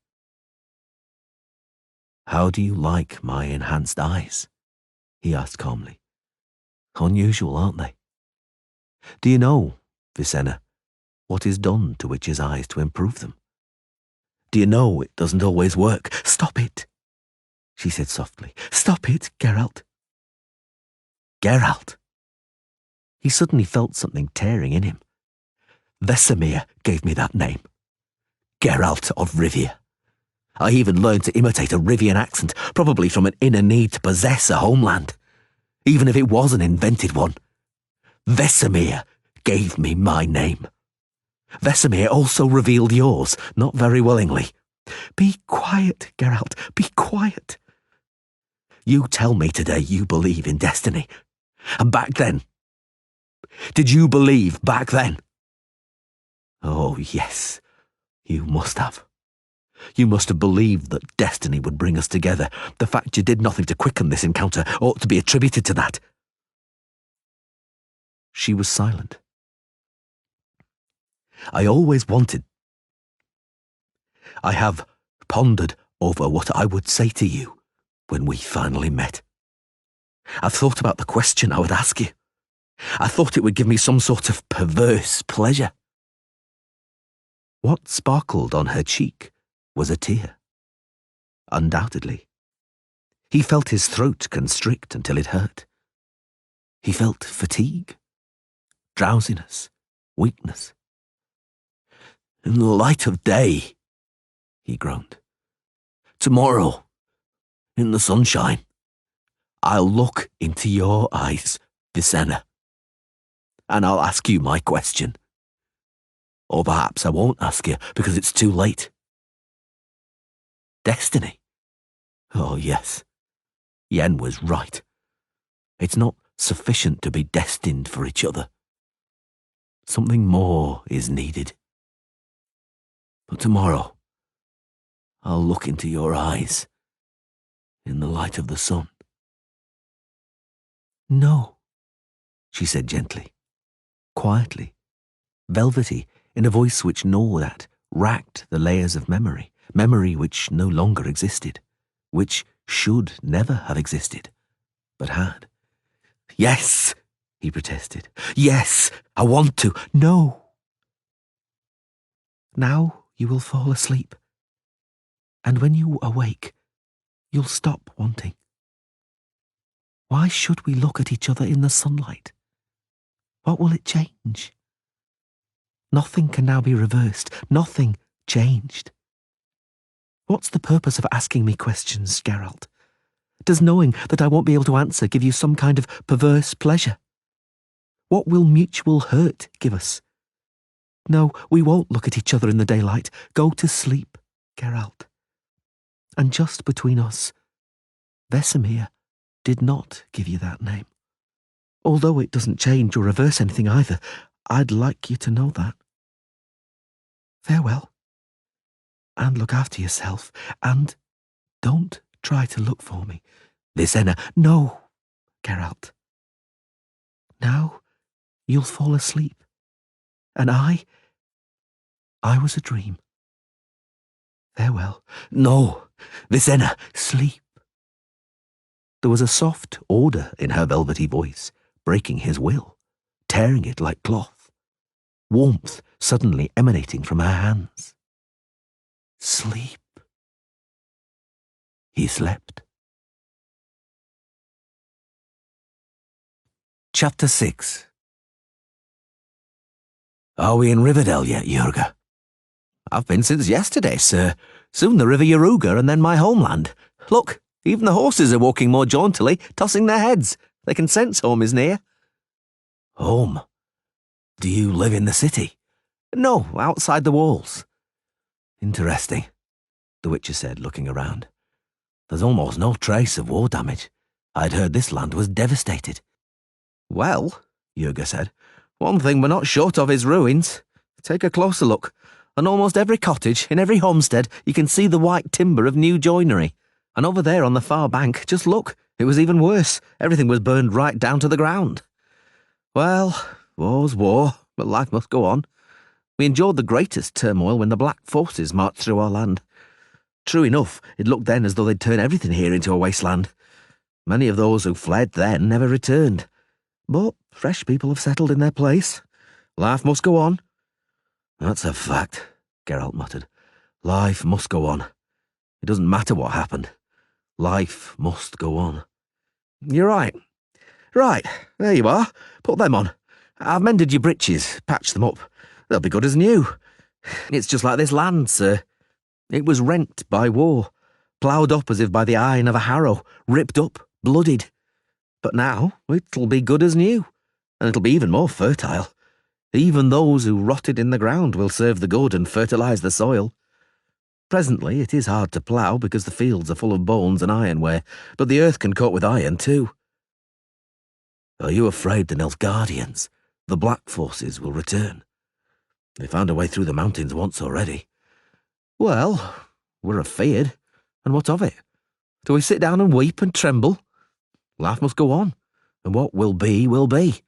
"How do you like my enhanced eyes?" he asked calmly. "Unusual, aren't they? Do you know, Vicenna, what is done to witches' eyes to improve them? Do you know it doesn't always work?" "Stop it," she said softly. "Stop it, Geralt." "Geralt?" He suddenly felt something tearing in him. "Vesemir gave me that name. Geralt of Rivia. I even learned to imitate a Rivian accent, probably from an inner need to possess a homeland, even if it was an invented one. Vesemir gave me my name. Vesemir also revealed yours, not very willingly. Be quiet, Geralt, be quiet. You tell me today you believe in destiny. And back then? Did you believe back then? Oh, yes, you must have. You must have believed that destiny would bring us together. The fact you did nothing to quicken this encounter ought to be attributed to that. She was silent. I always wanted. I have pondered over what I would say to you when we finally met. I've thought about the question I would ask you. I thought it would give me some sort of perverse pleasure. What sparkled on her cheek was a tear. Undoubtedly. He felt his throat constrict until it hurt. He felt fatigue, drowsiness, weakness. In the light of day, he groaned. Tomorrow, in the sunshine, I'll look into your eyes, Vicenna, and I'll ask you my question. Or perhaps I won't ask you because it's too late. Destiny? Oh, yes. Yen was right. It's not sufficient to be destined for each other. Something more is needed. But tomorrow, I'll look into your eyes in the light of the sun. No, she said gently, quietly, velvety, in a voice which gnawed at, racked the layers of memory, memory which no longer existed, which should never have existed, but had. Yes, he protested. Yes, I want to. No. Now you will fall asleep, and when you awake, you'll stop wanting. Why should we look at each other in the sunlight? What will it change? Nothing can now be reversed, nothing changed. What's the purpose of asking me questions, Geralt? Does knowing that I won't be able to answer give you some kind of perverse pleasure? What will mutual hurt give us? No, we won't look at each other in the daylight. Go to sleep, Geralt. And just between us, Vesemir did not give you that name. Although it doesn't change or reverse anything either, I'd like you to know that. Farewell. And look after yourself, and don't try to look for me. Vicenna, no, Geralt. Now you'll fall asleep, and I was a dream. Farewell. No, Vicenna, Sleep. There was a soft order in her velvety voice, breaking his will, tearing it like cloth, warmth suddenly emanating from her hands. Sleep. He slept. Chapter 6. Are we in Riverdale yet, Jurga? I've been since yesterday, sir. Soon the River Yaruga and then my homeland. Look, even the horses are walking more jauntily, tossing their heads. They can sense home is near. Home? Do you live in the city? No, outside the walls. Interesting, the Witcher said, looking around. There's almost no trace of war damage. I'd heard this land was devastated. Well, Jurga said, one thing we're not short of is ruins. Take a closer look. On almost every cottage, in every homestead, you can see the white timber of new joinery. And over there on the far bank, just look, it was even worse. Everything was burned right down to the ground. Well, war's war, but life must go on. We endured the greatest turmoil when the Black Forces marched through our land. True enough, it looked then as though they'd turn everything here into a wasteland. Many of those who fled then never returned. But fresh people have settled in their place. Life must go on. That's a fact, Geralt muttered. Life must go on. It doesn't matter what happened. Life must go on. You're right. Right, there you are. Put them on. I've mended your breeches, patched them up. They'll be good as new. It's just like this land, sir. It was rent by war, ploughed up as if by the iron of a harrow, ripped up, bloodied. But now it'll be good as new, and it'll be even more fertile. Even those who rotted in the ground will serve the good and fertilize the soil. Presently it is hard to plough because the fields are full of bones and ironware, but the earth can cope with iron too. Are you afraid the Nilfgaardians, the Black Forces, will return? They found a way through the mountains once already. Well, we're afeard, and what of it? Do we sit down and weep and tremble? Life must go on, and what will be, will be.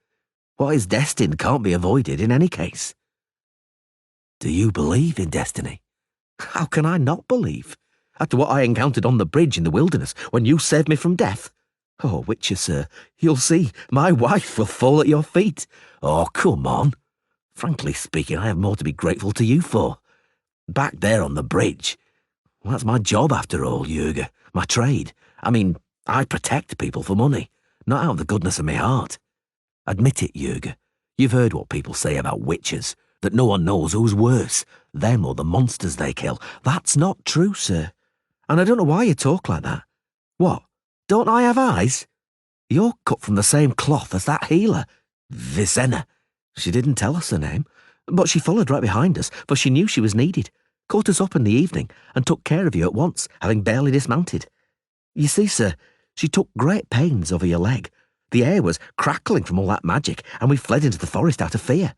What is destined can't be avoided in any case. Do you believe in destiny? How can I not believe? After what I encountered on the bridge in the wilderness when you saved me from death? Oh, Witcher, sir, you'll see, my wife will fall at your feet. Oh, come on. Frankly speaking, I have more to be grateful to you for. Back there on the bridge. Well, that's my job after all, Jurga. My trade. I mean, I protect people for money, not out of the goodness of my heart. Admit it, Jurga. You've heard what people say about witches, that no one knows who's worse, them or the monsters they kill. That's not true, sir. And I don't know why you talk like that. What? Don't I have eyes? You're cut from the same cloth as that healer, Vicenna. She didn't tell us her name, but she followed right behind us, for she knew she was needed, caught us up in the evening, and took care of you at once, having barely dismounted. You see, sir, she took great pains over your leg. The air was crackling from all that magic, and we fled into the forest out of fear.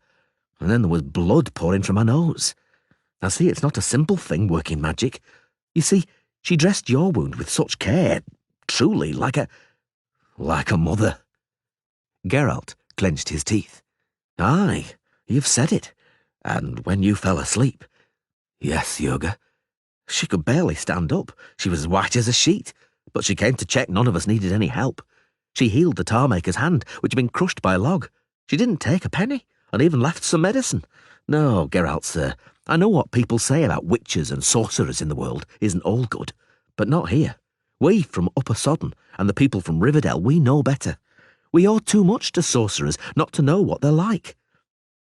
And then there was blood pouring from her nose. Now see, it's not a simple thing, working magic. You see, she dressed your wound with such care, truly like a mother. Geralt clenched his teeth. Aye, you've said it. And when you fell asleep. Yes, Jurga. She could barely stand up. She was as white as a sheet. But she came to check none of us needed any help. She healed the tar maker's hand, which had been crushed by a log. She didn't take a penny, and even left some medicine. No, Geralt, sir, I know what people say about witches and sorcerers in the world isn't all good, but not here. We from Upper Sodden, and the people from Riverdale, we know better. We owe too much to sorcerers not to know what they're like.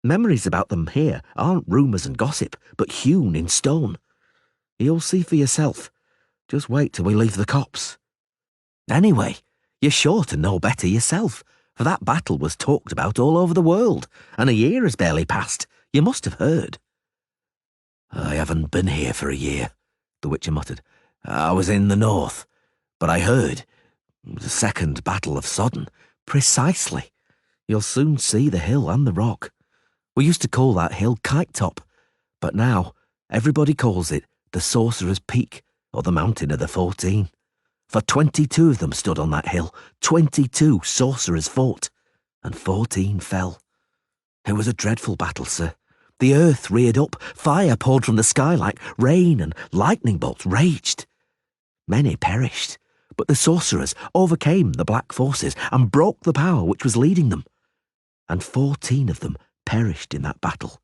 Memories about them here aren't rumours and gossip, but hewn in stone. You'll see for yourself. Just wait till we leave the copse. Anyway, you're sure to know better yourself, for that battle was talked about all over the world, and a year has barely passed. You must have heard. I haven't been here for a year, the Witcher muttered. I was in the north, but I heard. The second battle of Sodden. Precisely. You'll soon see the hill and the rock. We used to call that hill Kite Top, but now everybody calls it the Sorcerer's Peak, or the Mountain of the 14. For 22 of them stood on that hill. 22 sorcerers fought, and 14 fell. It was a dreadful battle, sir. The earth reared up, fire poured from the sky like rain, and lightning bolts raged. Many perished, but the sorcerers overcame the Black Forces and broke the power which was leading them. And 14 of them perished in that battle.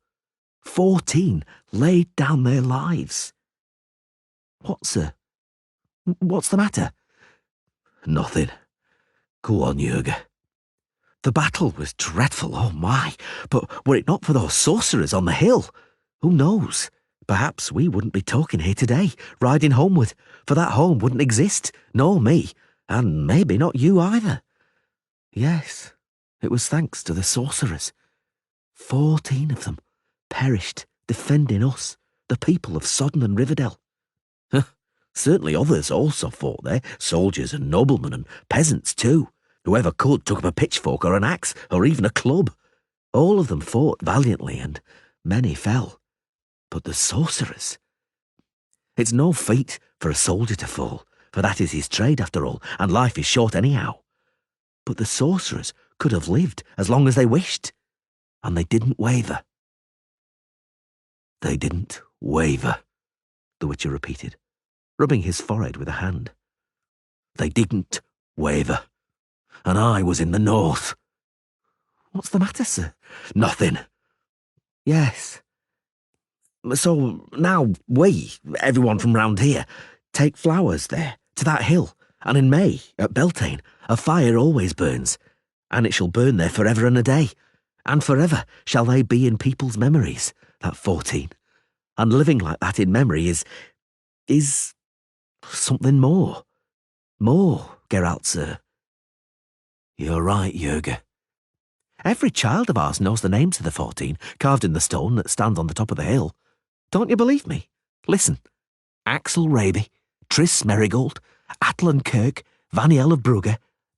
14 laid down their lives. What, sir? What's the matter? Nothing. Go on, Jurga. The battle was dreadful, oh my, but were it not for those sorcerers on the hill, who knows? Perhaps we wouldn't be talking here today, riding homeward, for that home wouldn't exist, nor me, and maybe not you either. Yes, it was thanks to the sorcerers. 14 of them perished defending us, the people of Sodden and Riverdale. Certainly others also fought there, soldiers and noblemen and peasants too. Whoever could took up a pitchfork or an axe or even a club. All of them fought valiantly and many fell. But the sorcerers... It's no feat for a soldier to fall, for that is his trade after all, and life is short anyhow. But the sorcerers could have lived as long as they wished, and they didn't waver. They didn't waver, the Witcher repeated, rubbing his forehead with a hand. They didn't waver. And I was in the north. What's the matter, sir? Nothing. Yes. So now we, everyone from round here, take flowers there, to that hill, and in May, at Beltane, a fire always burns, and it shall burn there forever and a day, and forever shall they be in people's memories, that 14. And living like that in memory is something more. More, Geralt, sir. You're right, Jurga. Every child of ours knows the names of the 14 carved in the stone that stands on the top of the hill. Don't you believe me? Listen. Axel Raby, Tris Merigold, Atlan Kirk, Vaniel of Brugge,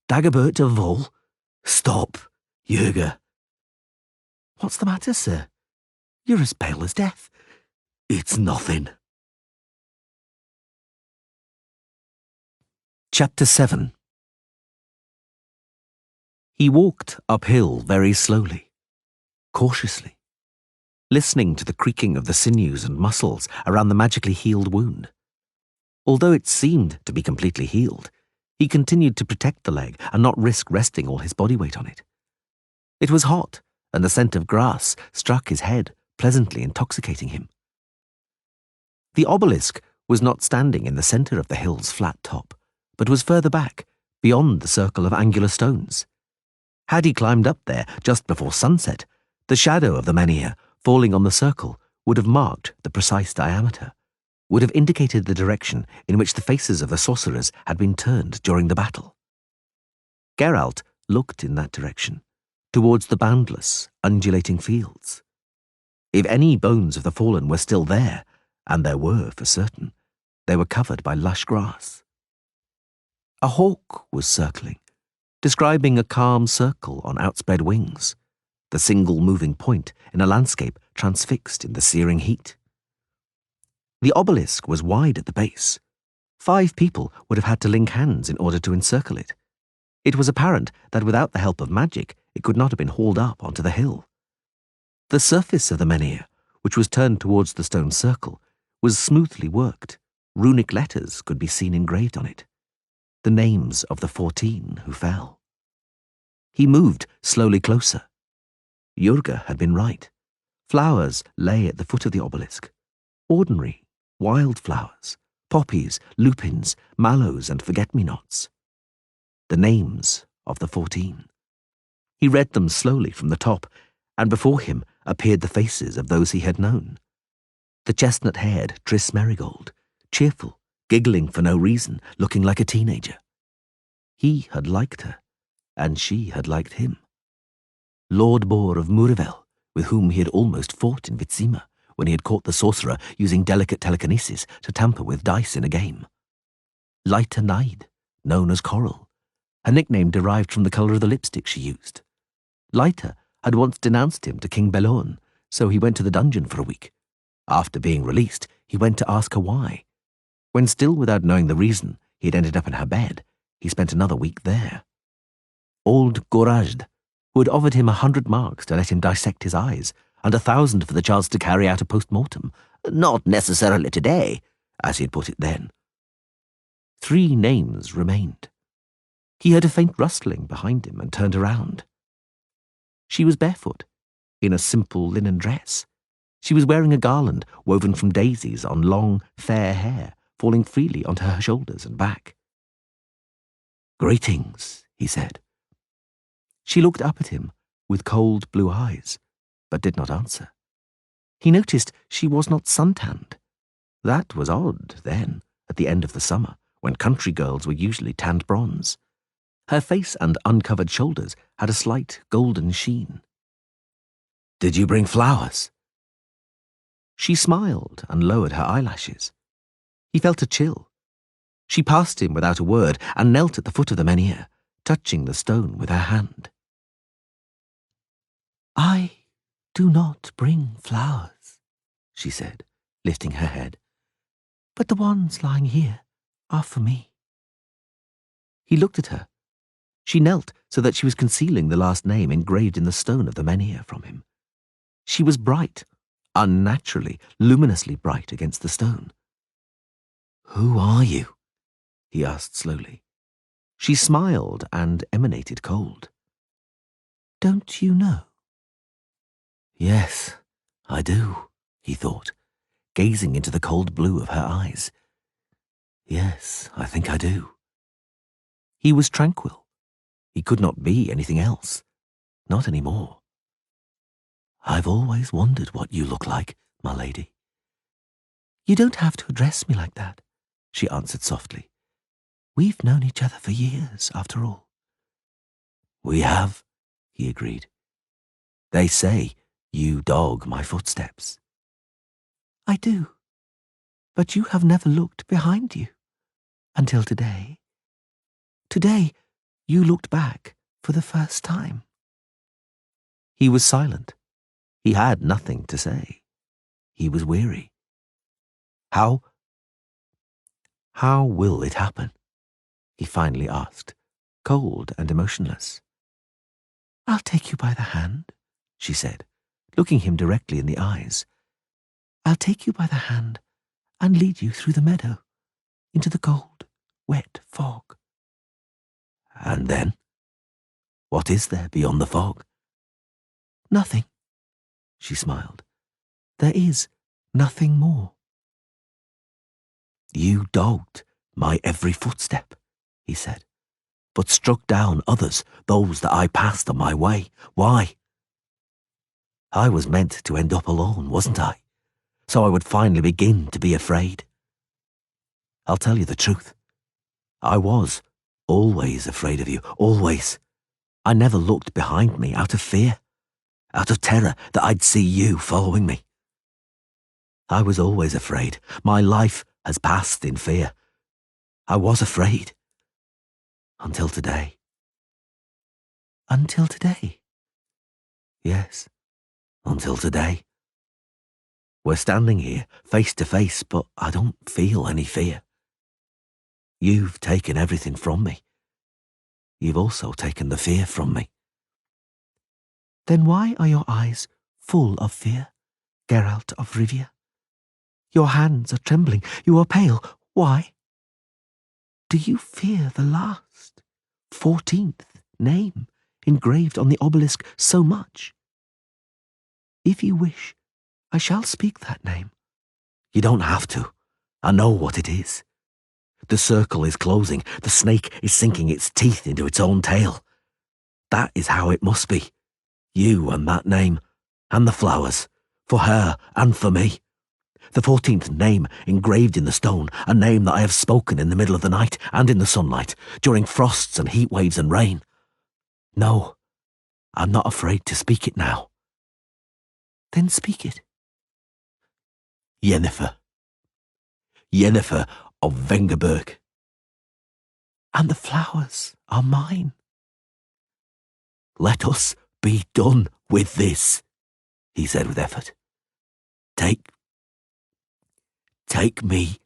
Dagobert of Vol. Stop, Jurga. What's the matter, sir? You're as pale as death. It's nothing. Chapter 7. He walked uphill very slowly, cautiously, listening to the creaking of the sinews and muscles around the magically healed wound. Although it seemed to be completely healed, he continued to protect the leg and not risk resting all his body weight on it. It was hot, and the scent of grass struck his head, pleasantly intoxicating him. The obelisk was not standing in the centre of the hill's flat top, but was further back, beyond the circle of angular stones. Had he climbed up there just before sunset, the shadow of the menhir falling on the circle would have marked the precise diameter, would have indicated the direction in which the faces of the sorcerers had been turned during the battle. Geralt looked in that direction, towards the boundless, undulating fields. If any bones of the fallen were still there, and there were for certain, they were covered by lush grass. A hawk was circling, describing a calm circle on outspread wings, the single moving point in a landscape transfixed in the searing heat. The obelisk was wide at the base. 5 people would have had to link hands in order to encircle it. It was apparent that without the help of magic, it could not have been hauled up onto the hill. The surface of the menhir, which was turned towards the stone circle, was smoothly worked. Runic letters could be seen engraved on it, the names of the 14 who fell. He moved slowly closer. Jurga had been right. Flowers lay at the foot of the obelisk. Ordinary, wild flowers, poppies, lupins, mallows, and forget-me-nots. The names of the 14. He read them slowly from the top, and before him appeared the faces of those he had known. The chestnut-haired Tris Merigold, cheerful, giggling for no reason, looking like a teenager. He had liked her, and she had liked him. Lord Boar of Murivel, with whom he had almost fought in Vitsima, when he had caught the sorcerer using delicate telekinesis to tamper with dice in a game. Lyta Naid, known as Coral, her nickname derived from the colour of the lipstick she used. Lyta had once denounced him to King Belorn, so he went to the dungeon for a week. After being released, he went to ask her why. When still without knowing the reason he had ended up in her bed, he spent another week there. Old Gorajd, who had offered him 100 marks to let him dissect his eyes, and 1,000 for the chance to carry out a post-mortem. Not necessarily today, as he had put it then. 3 names remained. He heard a faint rustling behind him and turned around. She was barefoot, in a simple linen dress. She was wearing a garland woven from daisies on long, fair hair, falling freely onto her shoulders and back. "Greetings," he said. She looked up at him with cold blue eyes, but did not answer. He noticed she was not suntanned. That was odd, then, at the end of the summer, when country girls were usually tanned bronze. Her face and uncovered shoulders had a slight golden sheen. "Did you bring flowers?" She smiled and lowered her eyelashes. He felt a chill. She passed him without a word and knelt at the foot of the menhir, touching the stone with her hand. "I do not bring flowers," she said, lifting her head, "but the ones lying here are for me." He looked at her. She knelt so that she was concealing the last name engraved in the stone of the menhir from him. She was bright, unnaturally, luminously bright against the stone. "Who are you?" he asked slowly. She smiled and emanated cold. "Don't you know?" "Yes, I do," he thought, gazing into the cold blue of her eyes. "Yes, I think I do." He was tranquil. He could not be anything else. Not any more. "I've always wondered what you look like, my lady." "You don't have to address me like that," she answered softly. "We've known each other for years, after all." "We have," he agreed. They say you dog my footsteps. I do, but you have never looked behind you, until today. Today, you looked back for the first time. He was silent. He had nothing to say. He was weary. How will it happen? He finally asked, cold and emotionless. I'll take you by the hand, she said, looking him directly in the eyes. I'll take you by the hand and lead you through the meadow, into the cold, wet fog. And then? What is there beyond the fog? Nothing, she smiled. There is nothing more. You dogged my every footstep, he said, but struck down others, those that I passed on my way. Why? I was meant to end up alone, wasn't I? So I would finally begin to be afraid. I'll tell you the truth. I was always afraid of you, always. I never looked behind me out of fear, out of terror that I'd see you following me. I was always afraid. My life has passed in fear. I was afraid. Until today. Until today? Yes, until today. We're standing here, face to face, but I don't feel any fear. You've taken everything from me. You've also taken the fear from me. Then why are your eyes full of fear, Geralt of Rivia? Your hands are trembling. You are pale. Why? Do you fear the last, 14th name engraved on the obelisk so much? If you wish, I shall speak that name. You don't have to. I know what it is. The circle is closing. The snake is sinking its teeth into its own tail. That is how it must be. You and that name, and the flowers, for her and for me. The 14th name engraved in the stone, a name that I have spoken in the middle of the night and in the sunlight, during frosts and heat waves and rain. No, I'm not afraid to speak it now. Then speak it. Yennefer. Yennefer of Vengerberg. And the flowers are mine. Let us be done with this, he said with effort. Take me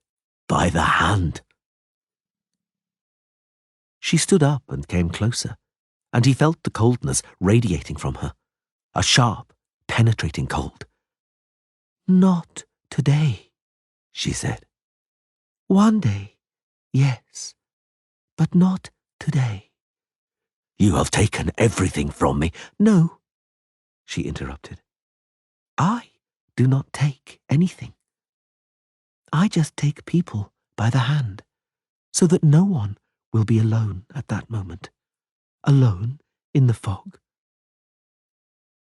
by the hand. She stood up and came closer, and he felt the coldness radiating from her, a sharp, penetrating cold. Not today, she said. One day, yes, but not today. You have taken everything from me. No, she interrupted. I do not take anything. I just take people by the hand, so that no one will be alone at that moment, alone in the fog.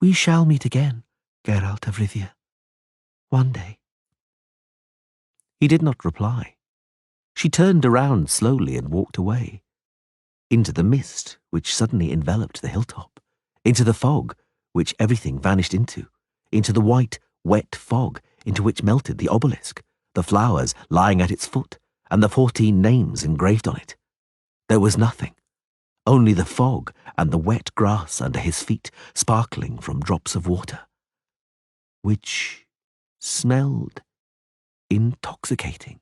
We shall meet again, Geralt of Rivia, one day. He did not reply. She turned around slowly and walked away, into the mist which suddenly enveloped the hilltop, into the fog which everything vanished into the white, wet fog into which melted the obelisk, the flowers lying at its foot, and the 14 names engraved on it. There was nothing, only the fog and the wet grass under his feet, sparkling from drops of water, which smelled intoxicating,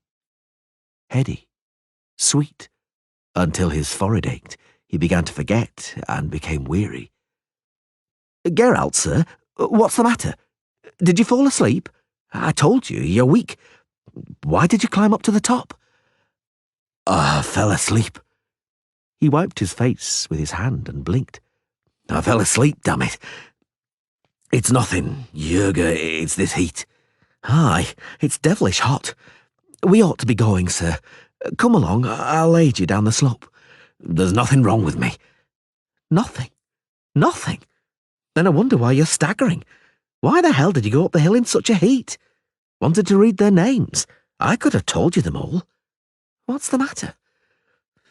heady, sweet, until his forehead ached. He began to forget and became weary. Geralt, sir, what's the matter? Did you fall asleep? I told you, you're weak. Why did you climb up to the top? I fell asleep. He wiped his face with his hand and blinked. I fell asleep, damn it. It's nothing, Jurga, it's this heat. Aye, it's devilish hot. We ought to be going, sir. Come along, I'll aid you down the slope. There's nothing wrong with me. Nothing? Nothing? Then I wonder why you're staggering. Why the hell did you go up the hill in such a heat? Wanted to read their names. I could have told you them all. What's the matter?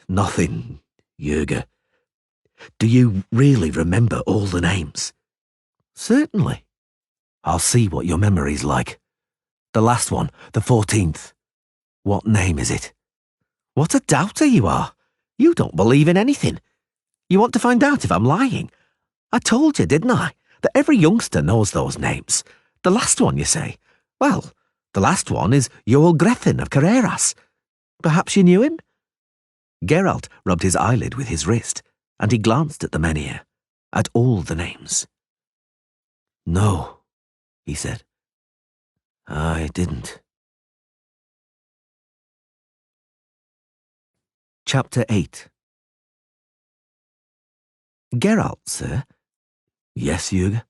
Nothing, Jurga. Do you really remember all the names? Certainly. I'll see what your memory's like. The last one, the 14th. What name is it? What a doubter you are. You don't believe in anything. You want to find out if I'm lying? I told you, didn't I, that every youngster knows those names. The last one, you say? Well, the last one is Joel Greffin of Carreras. Perhaps you knew him? Geralt rubbed his eyelid with his wrist, and he glanced at the menhir, at all the names. No, he said. I didn't. Chapter 8. Geralt, sir? Yes, Jurga?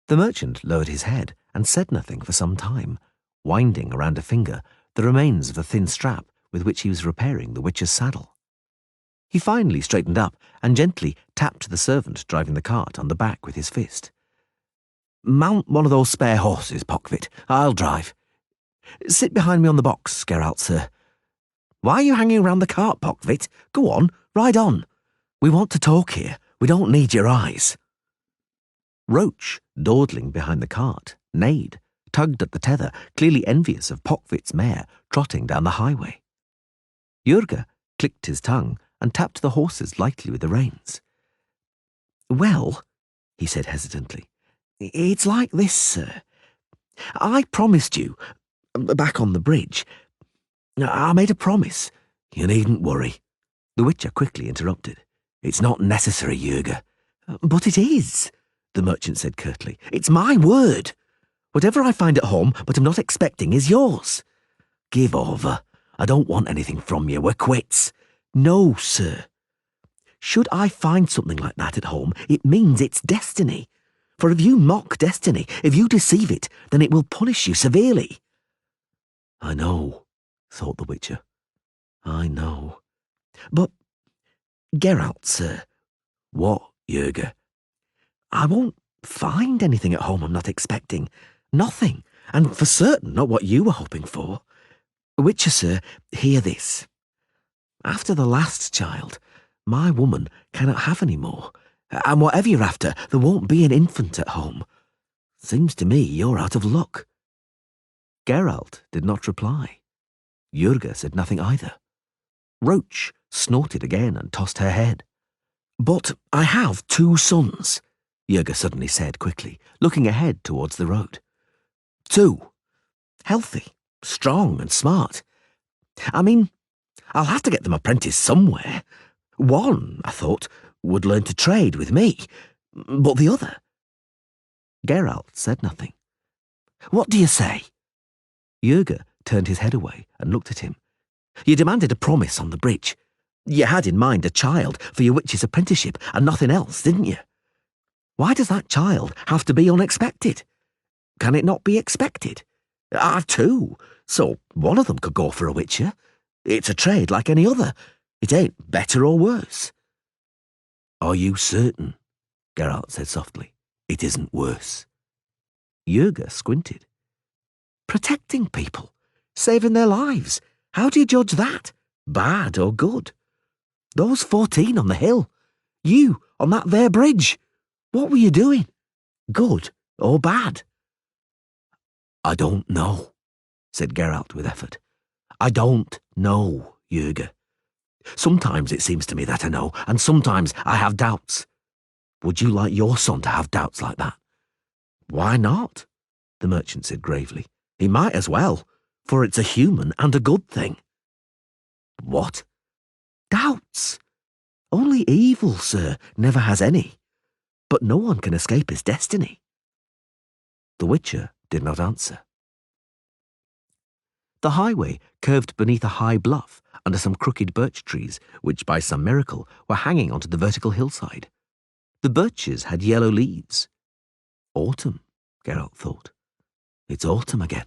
The merchant lowered his head and said nothing for some time, winding around a finger the remains of the thin strap with which he was repairing the witcher's saddle. He finally straightened up and gently tapped the servant driving the cart on the back with his fist. Mount one of those spare horses, Pockfit. I'll drive. Sit behind me on the box, Geralt, sir. Why are you hanging around the cart, Pockfit? Go on, ride on. We want to talk here. We don't need your eyes. Roach, dawdling behind the cart, neighed, tugged at the tether, clearly envious of Pockfit's mare trotting down the highway. Jurga clicked his tongue and tapped the horses lightly with the reins. Well, he said hesitantly, it's like this, sir. I promised you, back on the bridge. I made a promise. You needn't worry. The Witcher quickly interrupted. It's not necessary, Jurga. But it is, the merchant said curtly. It's my word. Whatever I find at home but am not expecting is yours. Give over. I don't want anything from you. We're quits. No, sir. Should I find something like that at home, it means it's destiny. For if you mock destiny, if you deceive it, then it will punish you severely. I know, thought the Witcher. I know. But, Geralt, sir. What, Jurga? I won't find anything at home I'm not expecting. Nothing, and for certain not what you were hoping for. Witcher, sir, hear this. After the last child, my woman cannot have any more, and whatever you're after, there won't be an infant at home. Seems to me you're out of luck. Geralt did not reply. Jurga said nothing either. Roach snorted again and tossed her head. But I have 2 sons, Jurga suddenly said quickly, looking ahead towards the road. 2. Healthy, strong and smart. I mean, I'll have to get them apprenticed somewhere. One, I thought, would learn to trade with me, but the other... Geralt said nothing. What do you say? Jurga turned his head away and looked at him. You demanded a promise on the bridge. You had in mind a child for your witch's apprenticeship and nothing else, didn't you? Why does that child have to be unexpected? Can it not be expected? I've 2, so one of them could go for a witcher. It's a trade like any other. It ain't better or worse. Are you certain? Geralt said softly. It isn't worse. Jurga squinted. Protecting people, saving their lives. How do you judge that? Bad or good? Those 14 on the hill. You on that there bridge. What were you doing? Good or bad? I don't know, said Geralt with effort. I don't know, Jurga. Sometimes it seems to me that I know, and sometimes I have doubts. Would you like your son to have doubts like that? Why not? The merchant said gravely. He might as well, for it's a human and a good thing. What? Doubts. Only evil, sir, never has any. But no one can escape his destiny. The Witcher did not answer. The highway curved beneath a high bluff under some crooked birch trees, which by some miracle were hanging onto the vertical hillside. The birches had yellow leaves. Autumn, Geralt thought. It's autumn again.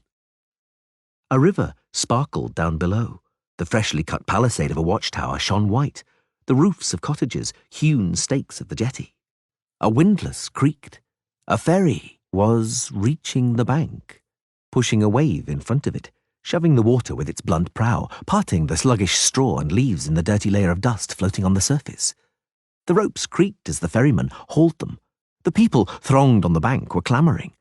A river sparkled down below. The freshly cut palisade of a watchtower shone white, the roofs of cottages hewn stakes of the jetty. A windlass creaked. A ferry was reaching the bank, pushing a wave in front of it, shoving the water with its blunt prow, parting the sluggish straw and leaves in the dirty layer of dust floating on the surface. The ropes creaked as the ferryman hauled them. The people thronged on the bank were clamouring.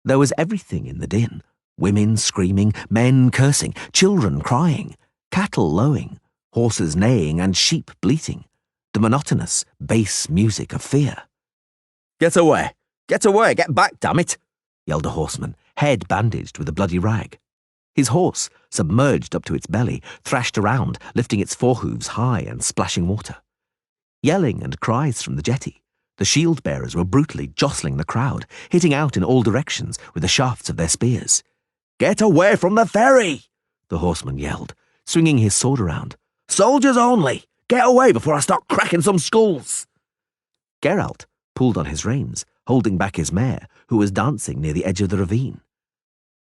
There was everything in the din. Women screaming, men cursing, children crying, cattle lowing, horses neighing and sheep bleating. The monotonous bass music of fear. Get away! Get away! Get back, damn it! Yelled a horseman, head bandaged with a bloody rag. His horse, submerged up to its belly, thrashed around, lifting its forehooves high and splashing water. Yelling and cries from the jetty, the shield-bearers were brutally jostling the crowd, hitting out in all directions with the shafts of their spears. Get away from the ferry! The horseman yelled, swinging his sword around. Soldiers only! Get away before I start cracking some skulls! Geralt pulled on his reins, holding back his mare, who was dancing near the edge of the ravine.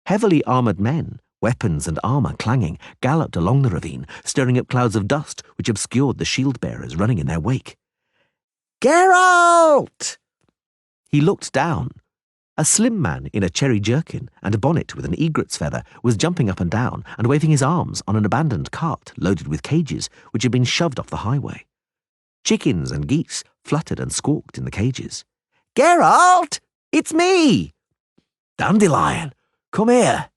Heavily armoured men, weapons and armour clanging, galloped along the ravine, stirring up clouds of dust which obscured the shield-bearers running in their wake. Geralt! He looked down. A slim man in a cherry jerkin and a bonnet with an egret's feather was jumping up and down and waving his arms on an abandoned cart loaded with cages which had been shoved off the highway. Chickens and geese fluttered and squawked in the cages. Geralt! It's me! Dandelion, come here!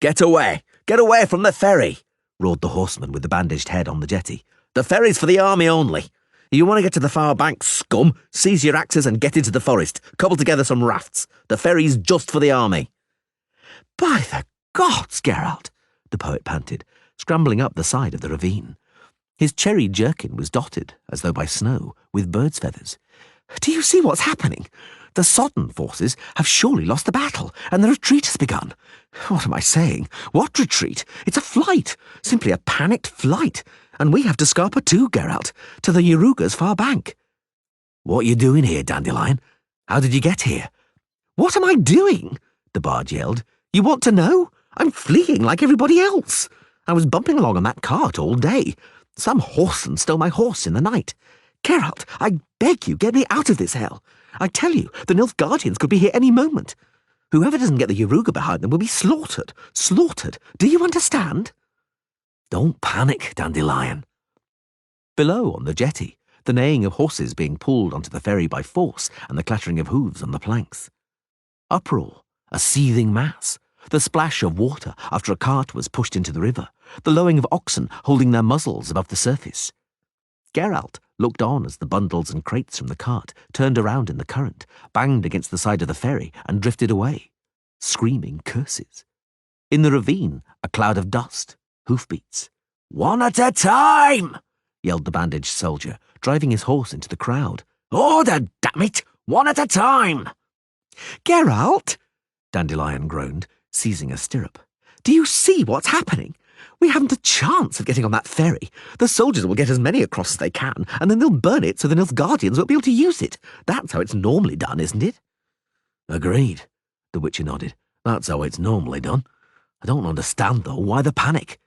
Get away! Get away from the ferry! Roared the horseman with the bandaged head on the jetty. The ferry's for the army only. You want to get to the far bank, scum? Seize your axes and get into the forest. Cobble together some rafts. The ferry's just for the army. By the gods, Geralt, the poet panted, scrambling up the side of the ravine. His cherry jerkin was dotted, as though by snow, with birds' feathers. Do you see what's happening? The sodden forces have surely lost the battle, and the retreat has begun. What am I saying? What retreat? It's a flight, simply a panicked flight. And we have to scarper too, Geralt, to the Yaruga's far bank. What are you doing here, Dandelion? How did you get here? What am I doing? The bard yelled. You want to know? I'm fleeing like everybody else. I was bumping along on that cart all day. Some whoreson stole my horse in the night. Geralt, I beg you, get me out of this hell. I tell you, the Nilfgaardians could be here any moment. Whoever doesn't get the Yaruga behind them will be slaughtered. Slaughtered. Do you understand? Don't panic, Dandelion. Below on the jetty, the neighing of horses being pulled onto the ferry by force and the clattering of hooves on the planks. Uproar, a seething mass, the splash of water after a cart was pushed into the river, the lowing of oxen holding their muzzles above the surface. Geralt looked on as the bundles and crates from the cart turned around in the current, banged against the side of the ferry and drifted away, screaming curses. In the ravine, a cloud of dust, hoofbeats. One at a time! Yelled the bandaged soldier, driving his horse into the crowd. Order, damn it! One at a time! Geralt! Dandelion groaned, seizing a stirrup. Do you see what's happening? We haven't a chance of getting on that ferry. The soldiers will get as many across as they can, and then they'll burn it so the Nilfgaardians won't be able to use it. That's how it's normally done, isn't it? Agreed, the Witcher nodded. That's how it's normally done. I don't understand, though, why the panic?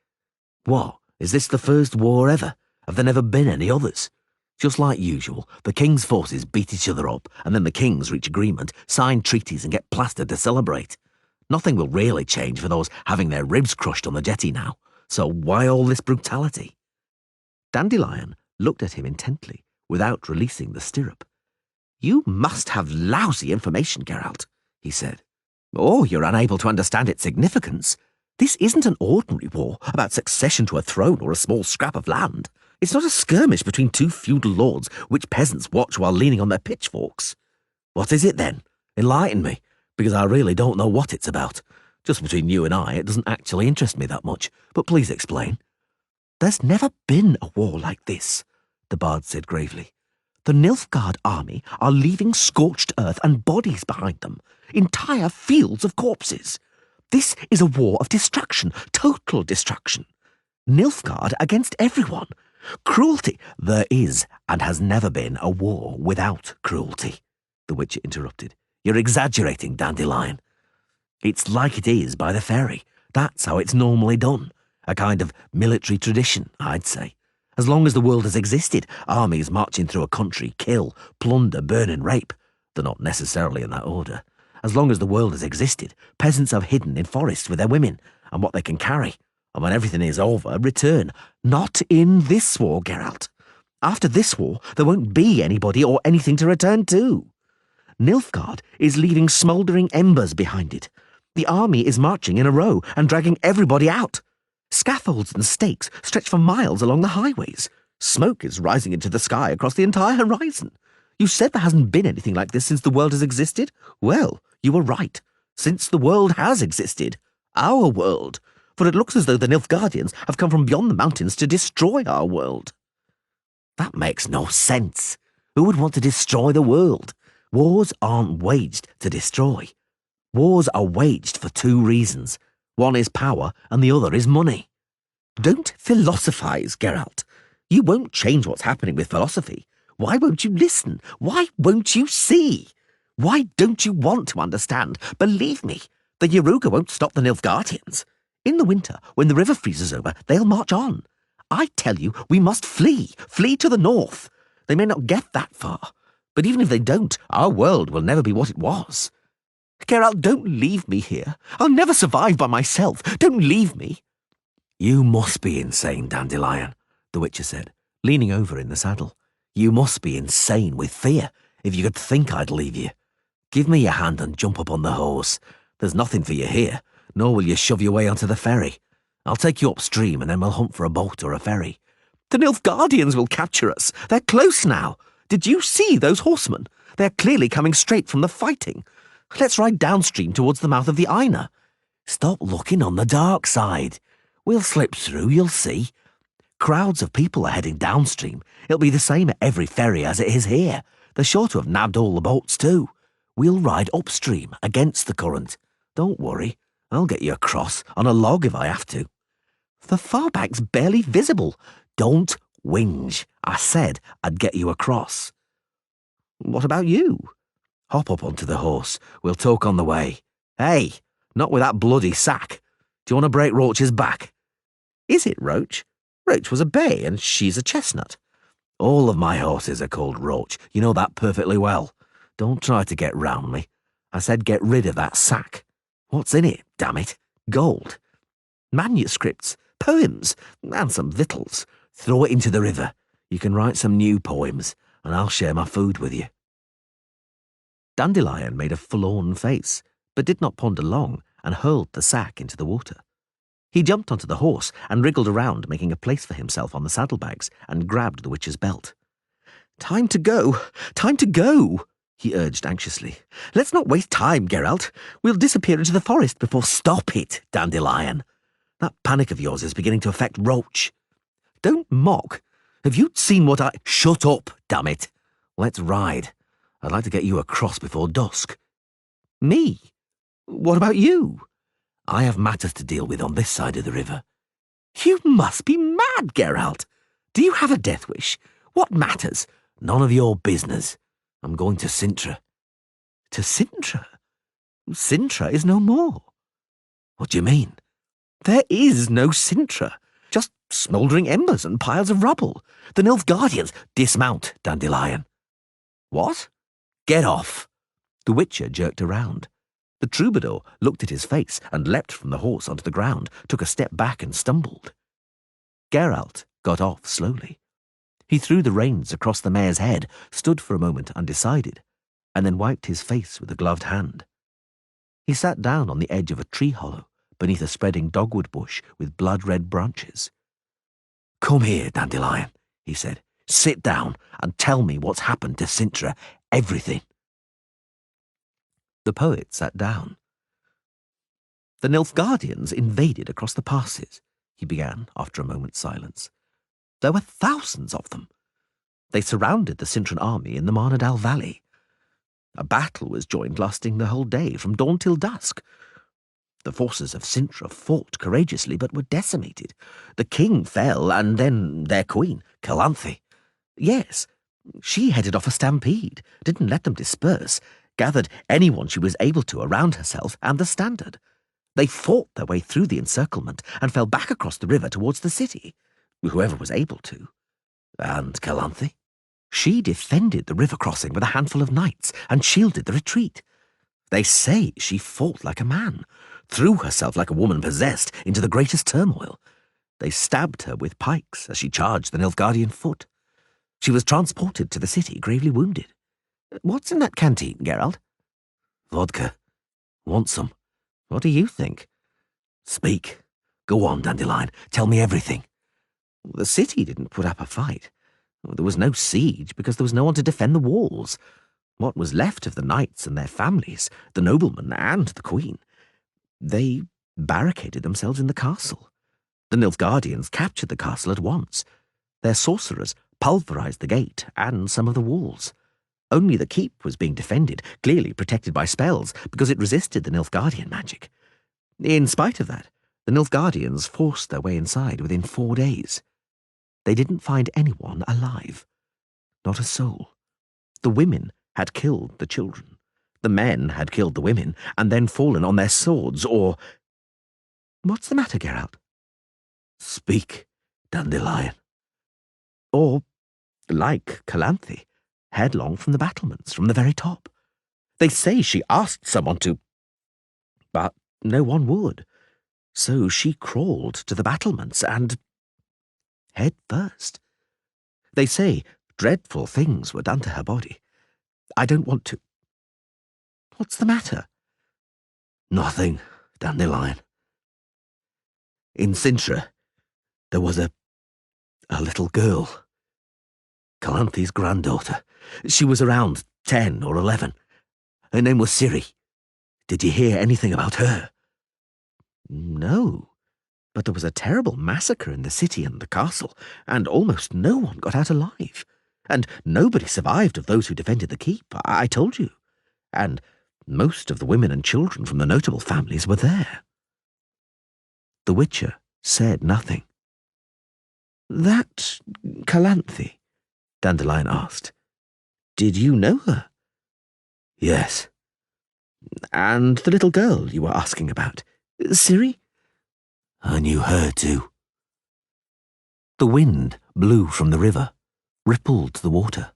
What, is this the first war ever? Have there never been any others? Just like usual, the king's forces beat each other up, and then the kings reach agreement, sign treaties and get plastered to celebrate. Nothing will really change for those having their ribs crushed on the jetty now. So why all this brutality? Dandelion looked at him intently, without releasing the stirrup. You must have lousy information, Geralt, he said. Or you're unable to understand its significance. This isn't an ordinary war about succession to a throne or a small scrap of land. It's not a skirmish between two feudal lords which peasants watch while leaning on their pitchforks. What is it then? Enlighten me, because I really don't know what it's about. Just between you and I, it doesn't actually interest me that much, but please explain. There's never been a war like this, the bard said gravely. The Nilfgaard army are leaving scorched earth and bodies behind them, entire fields of corpses. This is a war of destruction, total destruction. Nilfgaard against everyone. Cruelty. There is and has never been a war without cruelty, the Witcher interrupted. You're exaggerating, Dandelion. It's like it is by the ferry. That's how it's normally done. A kind of military tradition, I'd say. As long as the world has existed, armies marching through a country kill, plunder, burn and rape. They're not necessarily in that order. As long as the world has existed, peasants have hidden in forests with their women and what they can carry. And when everything is over, return. Not in this war, Geralt. After this war, there won't be anybody or anything to return to. Nilfgaard is leaving smouldering embers behind it. The army is marching in a row and dragging everybody out. Scaffolds and stakes stretch for miles along the highways. Smoke is rising into the sky across the entire horizon. You said there hasn't been anything like this since the world has existed? Well, you were right. Since the world has existed. Our world. For it looks as though the Nilfgaardians have come from beyond the mountains to destroy our world. That makes no sense. Who would want to destroy the world? Wars aren't waged to destroy. Wars are waged for two reasons. One is power and the other is money. Don't philosophize, Geralt. You won't change what's happening with philosophy. Why won't you listen? Why won't you see? Why don't you want to understand? Believe me, the Yaruga won't stop the Nilfgaardians. In the winter, when the river freezes over, they'll march on. I tell you, we must flee. Flee to the north. They may not get that far, but even if they don't, our world will never be what it was. Geralt, don't leave me here. I'll never survive by myself. Don't leave me. You must be insane, Dandelion, the Witcher said, leaning over in the saddle. You must be insane with fear, if you could think I'd leave you. Give me your hand and jump up on the horse. There's nothing for you here, nor will you shove your way onto the ferry. I'll take you upstream and then we'll hunt for a boat or a ferry. The Nilfgaardians will capture us. They're close now. Did you see those horsemen? They're clearly coming straight from the fighting. Let's ride downstream towards the mouth of the Aina. Stop looking on the dark side. We'll slip through, you'll see. Crowds of people are heading downstream. It'll be the same at every ferry as it is here. They're sure to have nabbed all the boats too. We'll ride upstream against the current. Don't worry, I'll get you across on a log if I have to. The far back's barely visible. Don't whinge. I said I'd get you across. What about you? Hop up onto the horse. We'll talk on the way. Hey, not with that bloody sack. Do you want to break Roach's back? Is it Roach? Roach was a bay and she's a chestnut. All of my horses are called Roach. You know that perfectly well. Don't try to get round me. I said get rid of that sack. What's in it, damn it? Gold. Manuscripts, poems, and some victuals. Throw it into the river. You can write some new poems, and I'll share my food with you. Dandelion made a forlorn face, but did not ponder long, and hurled the sack into the water. He jumped onto the horse and wriggled around, making a place for himself on the saddlebags, and grabbed the witch's belt. Time to go! Time to go! He urged anxiously. Let's not waste time, Geralt. We'll disappear into the forest before— Stop it, Dandelion. That panic of yours is beginning to affect Roach. Don't mock. Have you seen what I— Shut up, damn it. Let's ride. I'd like to get you across before dusk. Me? What about you? I have matters to deal with on this side of the river. You must be mad, Geralt. Do you have a death wish? What matters? None of your business. I'm going to Cintra. To Cintra? Cintra is no more. What do you mean? There is no Cintra. Just smouldering embers and piles of rubble. The Nilfgaardians— Dismount, Dandelion. What? Get off. The Witcher jerked around. The troubadour looked at his face and leapt from the horse onto the ground, took a step back and stumbled. Geralt got off slowly. He threw the reins across the mare's head, stood for a moment undecided, and then wiped his face with a gloved hand. He sat down on the edge of a tree hollow, beneath a spreading dogwood bush with blood-red branches. Come here, Dandelion, he said. Sit down and tell me what's happened to Cintra. Everything. The poet sat down. The Nilfgaardians invaded across the passes, he began after a moment's silence. There were thousands of them. They surrounded the Cintran army in the Marnadal Valley. A battle was joined lasting the whole day, from dawn till dusk. The forces of Cintra fought courageously, but were decimated. The king fell, and then their queen, Calanthe. Yes, she headed off a stampede, didn't let them disperse, gathered anyone she was able to around herself and the standard. They fought their way through the encirclement and fell back across the river towards the city, whoever was able to. And Calanthe? She defended the river crossing with a handful of knights and shielded the retreat. They say she fought like a man, threw herself like a woman possessed into the greatest turmoil. They stabbed her with pikes as she charged the Nilfgaardian foot. She was transported to the city, gravely wounded. What's in that canteen, Geralt? Vodka. Want some? What do you think? Speak. Go on, Dandelion. Tell me everything. The city didn't put up a fight. There was no siege because there was no one to defend the walls. What was left of the knights and their families, the noblemen and the queen, they barricaded themselves in the castle. The Nilfgaardians captured the castle at once. Their sorcerers pulverized the gate and some of the walls. Only the keep was being defended, clearly protected by spells, because it resisted the Nilfgaardian magic. In spite of that, the Nilfgaardians forced their way inside within 4 days. They didn't find anyone alive. Not a soul. The women had killed the children. The men had killed the women and then fallen on their swords, or... What's the matter, Geralt? Speak, Dandelion. Or, like Calanthe, headlong from the battlements, from the very top. They say she asked someone to... But no one would. So she crawled to the battlements and... head first. They say dreadful things were done to her body. I don't want to... What's the matter? Nothing, Dandelion. In Cintra, there was a little girl. Calanthe's granddaughter. She was around 10 or 11. Her name was Ciri. Did you hear anything about her? No, but there was a terrible massacre in the city and the castle, and almost no one got out alive. And nobody survived of those who defended the keep, I told you. And most of the women and children from the notable families were there. The Witcher said nothing. That Calanthe? Dandelion asked. Did you know her? Yes. And the little girl you were asking about, Ciri? I knew her too. The wind blew from the river, rippled the water,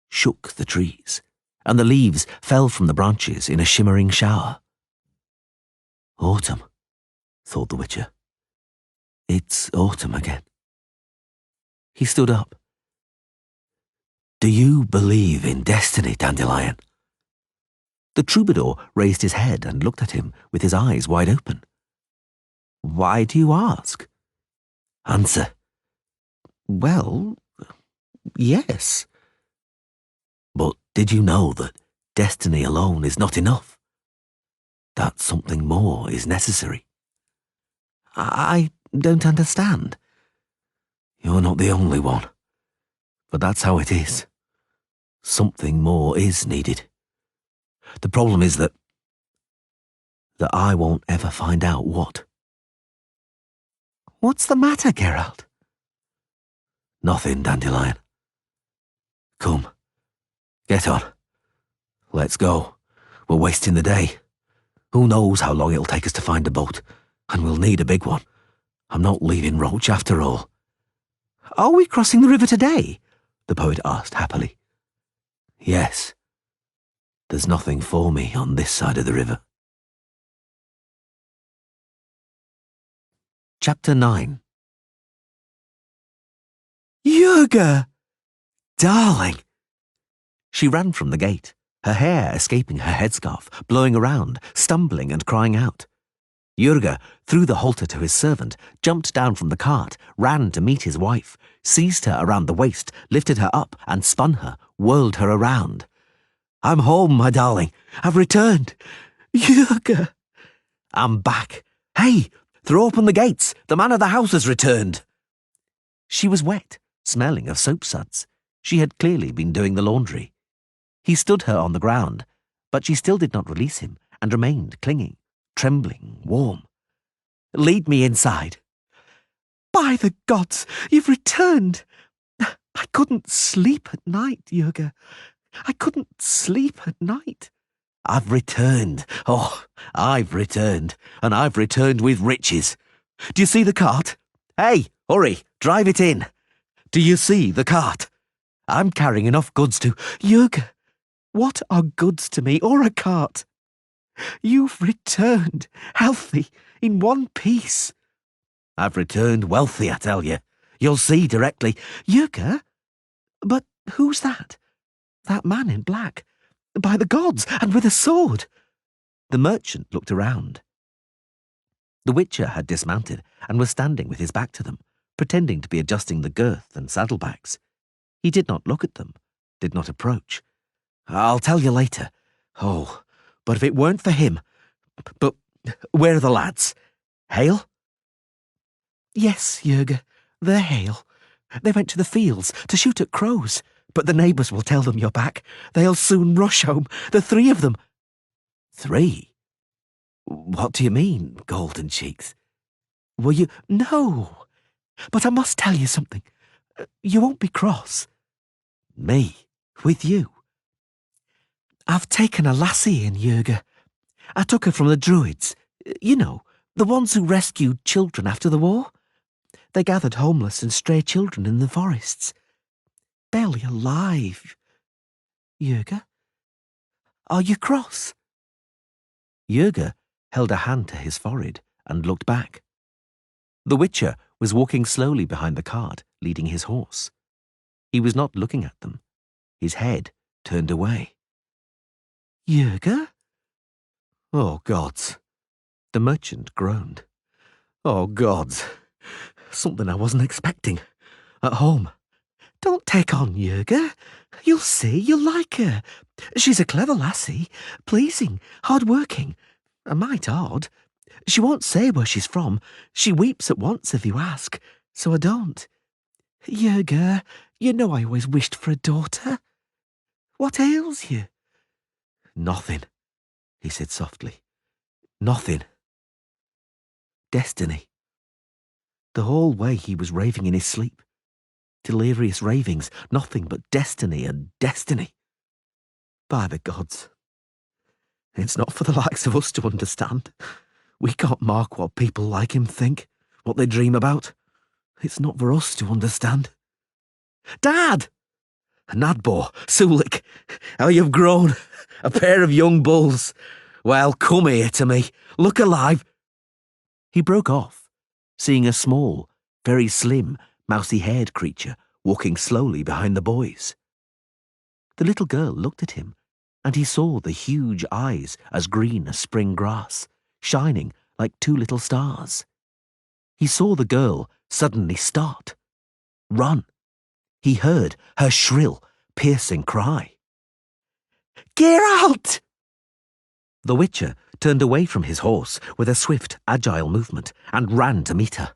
shook the trees, and the leaves fell from the branches in a shimmering shower. Autumn, thought the Witcher. It's autumn again. He stood up. Do you believe in destiny, Dandelion? The troubadour raised his head and looked at him with his eyes wide open. Why do you ask? Answer. Well, yes. But did you know that destiny alone is not enough? That something more is necessary? I don't understand. You're not the only one. But that's how it is. Something more is needed. The problem is that I won't ever find out what. What's the matter, Geralt? Nothing, Dandelion. Come, get on. Let's go. We're wasting the day. Who knows how long it'll take us to find a boat, and we'll need a big one. I'm not leaving Roach after all. Are we crossing the river today? The poet asked happily. Yes. There's nothing for me on this side of the river. Chapter 9. Yurga! Darling! She ran from the gate, her hair escaping her headscarf, blowing around, stumbling and crying out. Jurga threw the halter to his servant, jumped down from the cart, ran to meet his wife, seized her around the waist, lifted her up and spun her, whirled her around. I'm home, my darling. I've returned. Jurga! I'm back. Hey, throw open the gates. The man of the house has returned. She was wet, smelling of soap suds. She had clearly been doing the laundry. He stood her on the ground, but she still did not release him and remained clinging, trembling, warm. Lead me inside. By the gods, you've returned. I couldn't sleep at night, Jurga. I couldn't sleep at night. I've returned. Oh, I've returned. And I've returned with riches. Do you see the cart? Hey, hurry, drive it in. Do you see the cart? I'm carrying enough goods to... Jurga, what are goods to me or a cart? You've returned, healthy, in one piece. I've returned wealthy, I tell you. You'll see directly. Jurga? But who's that? That man in black. By the gods, and with a sword. The merchant looked around. The Witcher had dismounted and was standing with his back to them, pretending to be adjusting the girth and saddlebags. He did not look at them, did not approach. "I'll tell you later. Oh, but if it weren't for him. But where are the lads? Hale?" "Yes, Jurga, they're hale. They went to the fields to shoot at crows, but the neighbours will tell them you're back. They'll soon rush home, the 3 of them." "3? What do you mean, Golden Cheeks? Were you—" "No, but I must tell you something. You won't be cross." "Me? With you?" "I've taken a lassie in, Jurga. I took her from the Druids. You know, the ones who rescued children after the war. They gathered homeless and stray children in the forests. Barely alive. Jurga, are you cross?" Jurga held a hand to his forehead and looked back. The Witcher was walking slowly behind the cart, leading his horse. He was not looking at them, his head turned away. "Jurga?" "Oh, gods!" The merchant groaned. "Oh, gods! Something I wasn't expecting. At home." "Don't take on, Jurga. You'll see, you'll like her. She's a clever lassie, pleasing, hard-working, a mite odd. She won't say where she's from. She weeps at once if you ask, so I don't. Jurga, you know I always wished for a daughter. What ails you?" "Nothing," he said softly. "Nothing. Destiny." The whole way he was raving in his sleep. Delirious ravings, nothing but destiny and destiny. By the gods. It's not for the likes of us to understand. We can't mark what people like him think, what they dream about. It's not for us to understand. "Dad! Nadbor, Sulik, how you've grown. A pair of young bulls. Well, come here to me. Look alive." He broke off, seeing a small, very slim, mousy-haired creature walking slowly behind the boys. The little girl looked at him, and he saw the huge eyes as green as spring grass, shining like 2 little stars. He saw the girl suddenly start, run. He heard her shrill, piercing cry. "Geralt!" The Witcher turned away from his horse with a swift, agile movement and ran to meet her.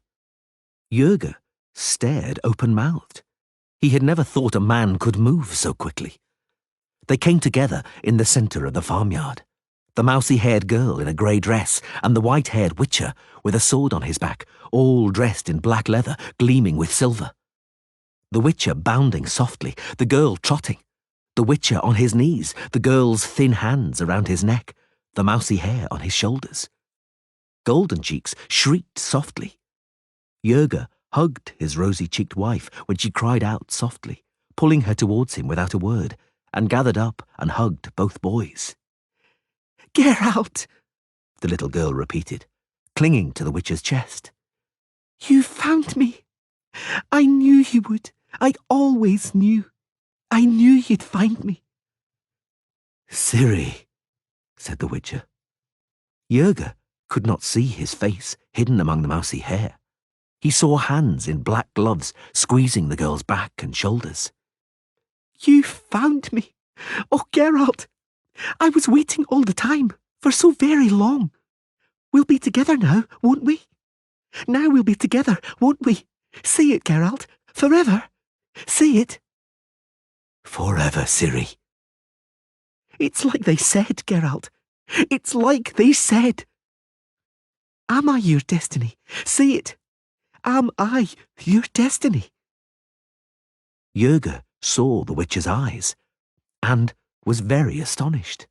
Jurga stared open-mouthed. He had never thought a man could move so quickly. They came together in the centre of the farmyard, the mousy-haired girl in a grey dress and the white-haired Witcher with a sword on his back, all dressed in black leather gleaming with silver. The Witcher bounding softly, the girl trotting, the Witcher on his knees, the girl's thin hands around his neck, the mousy hair on his shoulders. Golden Cheeks shrieked softly. Jurga hugged his rosy-cheeked wife when she cried out softly, pulling her towards him without a word, and gathered up and hugged both boys. "Geralt!" the little girl repeated, clinging to the Witcher's chest. "You found me. I knew you would. I always knew. I knew you'd find me." "Ciri," said the Witcher. Jurga could not see his face hidden among the mousy hair. He saw hands in black gloves squeezing the girl's back and shoulders. "You found me. Oh, Geralt, I was waiting all the time, for so very long. We'll be together now, won't we? Now we'll be together, won't we? Say it, Geralt, forever. Say it." "Forever, Ciri." "It's like they said, Geralt. It's like they said. Am I your destiny? Say it. Am I your destiny?" Jurga saw the Witcher's eyes, and was very astonished.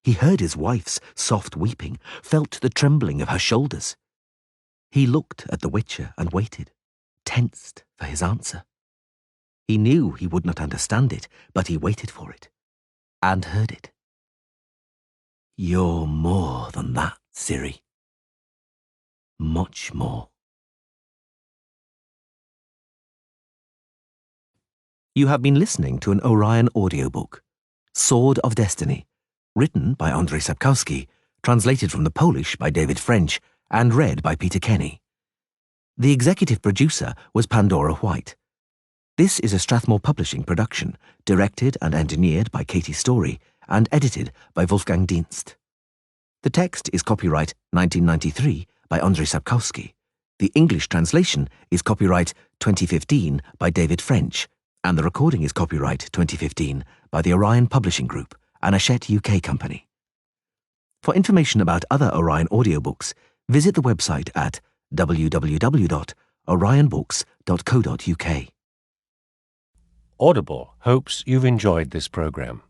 He heard his wife's soft weeping, felt the trembling of her shoulders. He looked at the Witcher and waited, tensed for his answer. He knew he would not understand it, but he waited for it, and heard it. "You're more than that, Ciri. Much more." You have been listening to an Orion audiobook, Sword of Destiny, written by Andrzej Sapkowski, translated from the Polish by David French, and read by Peter Kenny. The executive producer was Pandora White. This is a Strathmore Publishing production, directed and engineered by Katie Story, and edited by Wolfgang Dienst. The text is copyright 1993 by Andrzej Sapkowski. The English translation is copyright 2015 by David French, and the recording is copyright 2015 by the Orion Publishing Group, an Hachette UK company. For information about other Orion audiobooks, visit the website at www.orionbooks.co.uk. Audible hopes you've enjoyed this program.